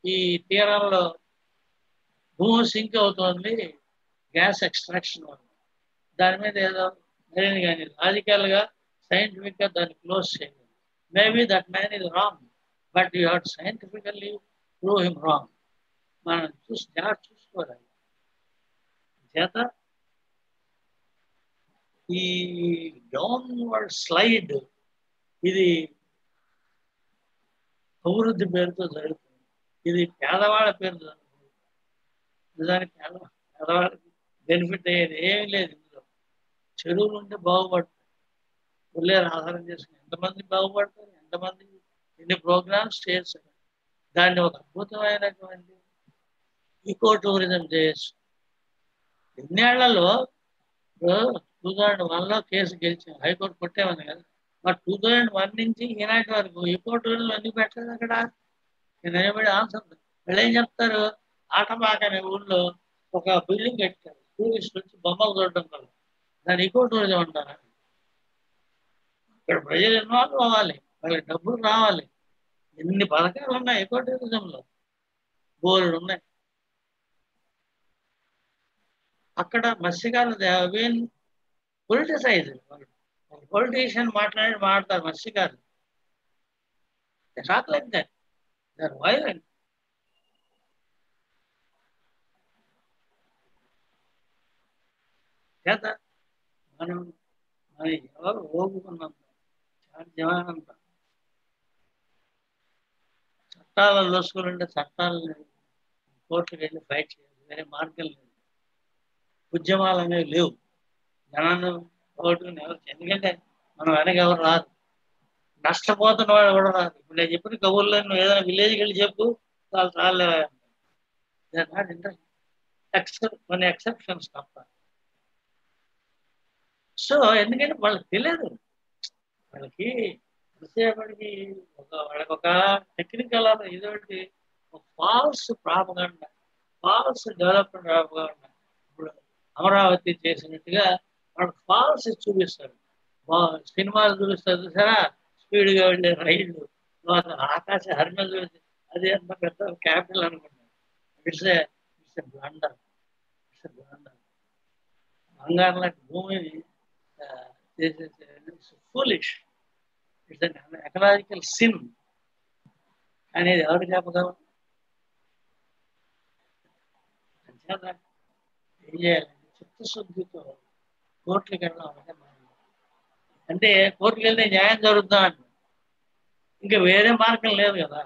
ఈ తీరాల్లో భూమి సింక్ అవుతుంది గ్యాస్ ఎక్స్ట్రాక్షన్ వల్ల. దాని మీద ఏదో జరిగింది, కానీ లాజికల్గా సైంటిఫిక్గా దాన్ని క్లోజ్ చేయాలి. Maybe that man is wrong, but you have scientifically prove him wrong. మనం చూసుకోవాలి. చేత ఈ డౌన్వర్డ్ స్లైడ్ ఇది అభివృద్ధి పేరుతో జరుగుతుంది. ఇది పేదవాళ్ళ పేరు జరుగుతుంది. నిజానికి పేదవాళ్ళకి బెనిఫిట్ అయ్యేది ఏమీ లేదు ఇందులో. చెరువులు ఉంటే బాగుపడతాయి, ఉల్లేరు ఆధారం చేసుకుని ఎంతమంది బాగుపడతారు, ఎంతమంది ఎన్ని ప్రోగ్రామ్స్ చేస్తారు. దాన్ని ఒక అద్భుతమైనటువంటి ఈకో టూరిజం చేయొచ్చు. ఎన్నేళ్లలో 2001లో కేసు గెలిచాం, హైకోర్టు కొట్టేమని కదా. మరి 2001 నుంచి ఈనాటి వరకు ఈకో టూరిజం ఎందుకు పెట్టలేదు అక్కడ? నిలబడి ఆన్సర్. వీళ్ళు ఏం చెప్తారు, ఆటపాక అనే ఊళ్ళో ఒక బిల్డింగ్ కట్టారు, టూరిస్టులు వచ్చి బొమ్మలు చూడడం వల్ల. దాన్ని ఈకో టూరిజం అంటారా? ఇక్కడ ప్రజలు ఇన్వాల్వ్ అవ్వాలి, వాళ్ళకి డబ్బులు రావాలి. ఎన్ని పథకాలు ఉన్నాయి ఈకో టూరిజంలో, బోర్డు ఉన్నాయి. అక్కడ మత్స్యకారులు దేవీన్ పొలిటిసైజ్. పొలిటీషియన్ మాట్లాడతారు మత్స్యకారులు. Not like that, they are violent. చేత మనం ఎవరు ఓపుకున్నంత సాధ్యమైనంత చట్టాలను లోసుకుంటే చట్టాలను కోర్టుకు వెళ్ళి ఫైట్ చేయాలి, వేరే మార్గం లేదు. ఉద్యమాలు అనేవి లేవు, జనాన్ని ఓటుకుని ఎవరు, ఎందుకంటే మనం వెనక ఎవరు రాదు, నష్టపోతున్న వాడు కూడా రాదు. ఇప్పుడు నేను చెప్పిన కబుర్లో నువ్వు ఏదైనా విలేజ్కి వెళ్ళి చెప్పు, వాళ్ళు రాలేవా, కొన్ని ఎక్సెప్షన్స్ తప్ప. సో ఎందుకంటే వాళ్ళకి తెలియదు, వాళ్ళకి ఎంతసేపటికి వాళ్ళకి ఒక టెక్నికల్ ఇదొకటి false propaganda, false development propaganda. ఇప్పుడు అమరావతి చేసినట్టుగా వాళ్ళకి ఫాల్స్ చూపిస్తారు, సినిమాలు చూపిస్తారు చూసారా, స్పీడ్గా వెళ్ళే రైళ్లు, ఆకాశ హర్మలు చూసి అది అంత పెద్ద క్యాపిటల్ అనుకుంటారు. ఇట్స్ బ్లండర్, బంగారం లాంటి భూమిని foolish, it's an ecological sin అనేది ఎవరు చెప్పగలరు? ఏం చేయాలంటే చిత్తశుద్ధితో కోర్టులకు వెళ్ళడం. అంటే కోర్టుకు వెళ్తే న్యాయం జరుగుతుందా అంటే ఇంకా వేరే మార్గం లేదు కదా,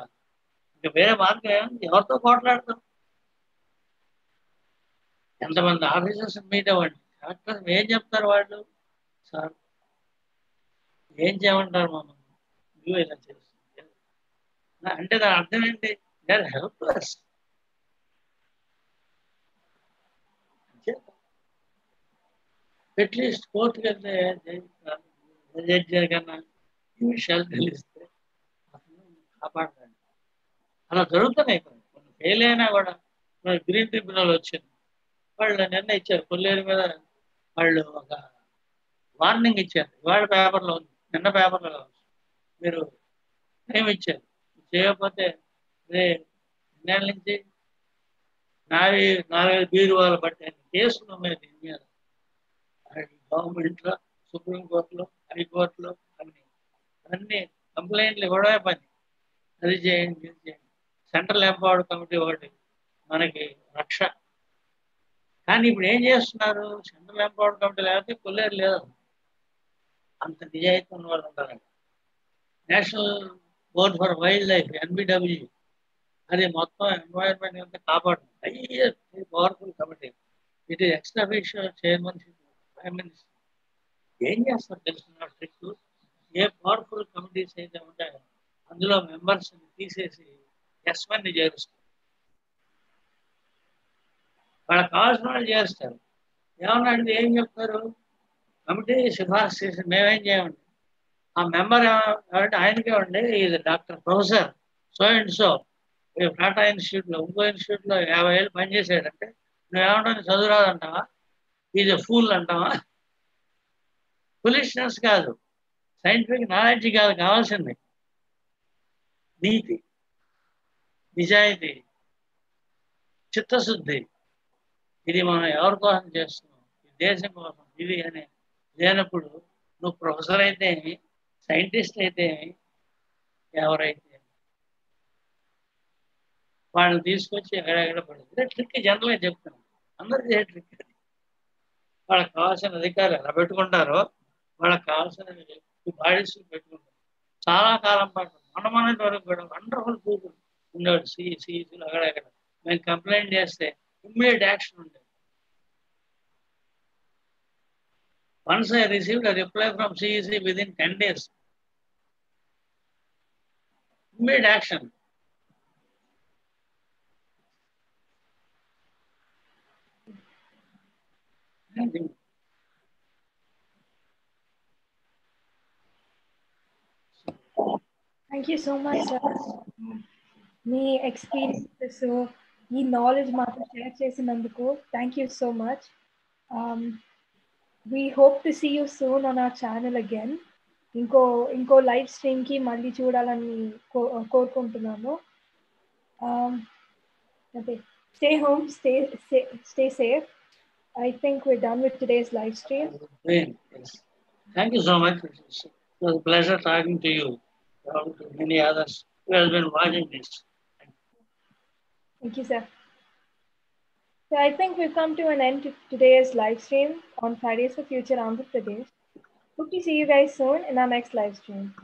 ఇంకా వేరే మార్గం ఏముంది, ఎవరితో పోట్లాడతాం? ఎంతమంది ఆఫీసర్స్ మీట్ అవ్వండి, కలెక్టర్ ఏం చెప్తారు వాళ్ళు, సార్ ఏం చేయమంటారు మమ్మల్ని, నువ్వు ఇలా చేస్తుంది అంటే దాని అర్థం ఏంటి, దే ఆర్ హెల్ప్లెస్. అట్లీస్ట్ కోర్టుకు వెళ్తే జడ్జి కన్నా ఈ విషయాలు తెలిస్తే కాపాడతాడు. అలా జరుగుతున్నాయి, కొన్ని ఫెయిల్ అయినా కూడా. గ్రీన్ ట్రిబ్యునల్ వచ్చింది, వాళ్ళు నిన్న ఇచ్చారు కొల్లేరు మీద, వాళ్ళు ఒక వార్నింగ్ ఇచ్చారు, ఇవాళ పేపర్లో ఉంది, నిన్న పేపర్లో కావచ్చు, మీరు ఏమి ఇచ్చారు, చేయకపోతే నెల నుంచి 4 బీరువాలు పట్టే కేసులు ఉన్నాయి దీని మీద, గవర్నమెంట్లో, సుప్రీంకోర్టులో, హైకోర్టులో అన్ని కంప్లైంట్లు ఇవ్వడమే పని. అది చేయండి, ఇది చేయండి. సెంట్రల్ ఎంపవర్డ్ కమిటీ ఒకటి మనకి రక్ష. కానీ ఇప్పుడు ఏం చేస్తున్నారు, సెంట్రల్ ఎంపవర్డ్ కమిటీ లేకపోతే కొల్లేరు లేదు, అంత నిజాయితీ ఉన్న వాళ్ళు ఉంటారు. National board for wild life NBWG, అది మొత్తం ఎన్వైరన్మెంట్ అంతా కాపాడుతుంది, powerful committee. It is X official chairmanship prime minister. ఏం చేస్తారు తెలుసుకున్న ట్రిక్, ఏ పవర్ఫుల్ కమిటీస్ అయితే ఉంటాయో అందులో మెంబర్స్ తీసేసి ఎస్వన్ని చేరుస్తారు, వాళ్ళకి కావాల్సిన వాళ్ళు చేస్తారు. ఏమన్నా అంటే ఏం చెప్తారు, కమిటీ సిఫార్సు చేసి మేమేం చేయమండి, ఆ మెంబర్ కాబట్టి ఆయనకే ఉండి ఇది doctor professor so and so Tata ఇన్స్టిట్యూట్లో, ఇంకో ఇన్స్టిట్యూట్లో 50 ఏళ్ళు పనిచేసాడంటే నువ్వేమంటావు, చదువు రాదంటావా, ఈజ్ ఎ ఫూల్ అంటావా? ఫులిష్నెస్ కాదు, సైంటిఫిక్ నాలెడ్జ్ కాదు కావాల్సింది, నీతి, నిజాయితీ, చిత్తశుద్ధి. ఇది మనం ఎవరి కోసం చేస్తున్నాం, ఈ దేశం కోసం ఇది అని లేనప్పుడు నువ్వు ప్రొఫెసర్ అయితే ఏమి, సైంటిస్ట్ అయితే ఏమి, ఎవరైతే వాళ్ళని తీసుకొచ్చి ఎక్కడెక్కడ పడుతుంది. ట్రిక్ జనరల్గా చెప్తున్నాను, అందరికీ ట్రిక్. వాళ్ళకి కావాల్సిన అధికారులు ఎలా పెట్టుకుంటారో వాళ్ళకి కావాల్సిన బాడీస్ పెట్టుకుంటారు. చాలా కాలం పాటు మన వరకు కూడా వండర్ఫుల్ పీపుల్ ఉండేవాడు, సిఈసీలు అక్కడెక్కడ. మేము కంప్లైంట్ చేస్తే ఇమ్మీడియట్ యాక్షన్ ఉండేది. Once I received a reply from CEC within 10 days. Immediate action.
Thank you so much, sir. Me experiences, ఈ నాలెడ్జ్ మాతో షేర్ చేసినందుకు thank you so much. We hope to see you soon on our channel again. ఇంకో live స్ట్రీమ్కి మళ్ళీ చూడాలని కోరుకుంటున్నాను. Okay. Stay home, stay safe. I think we're done with today's live stream.
Yes. Thank you so much. It was a pleasure talking to you, to many others who have been watching this.
Thank you, sir. So I think we've come to an end to today's live stream on Fridays for Future Andhra Pradesh. Hope to see you guys soon in our next live stream.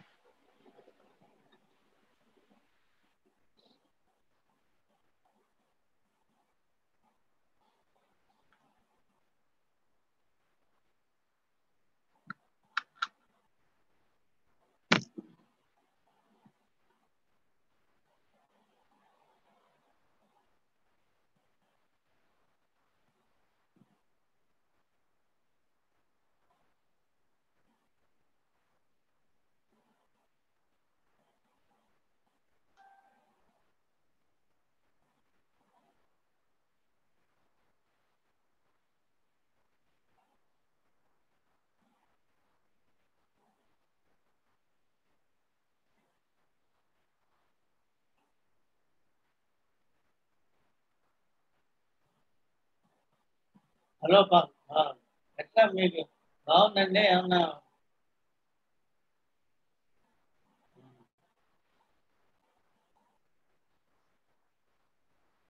Hello ఎట్లా మీకు బాగుందండి ఏమన్నా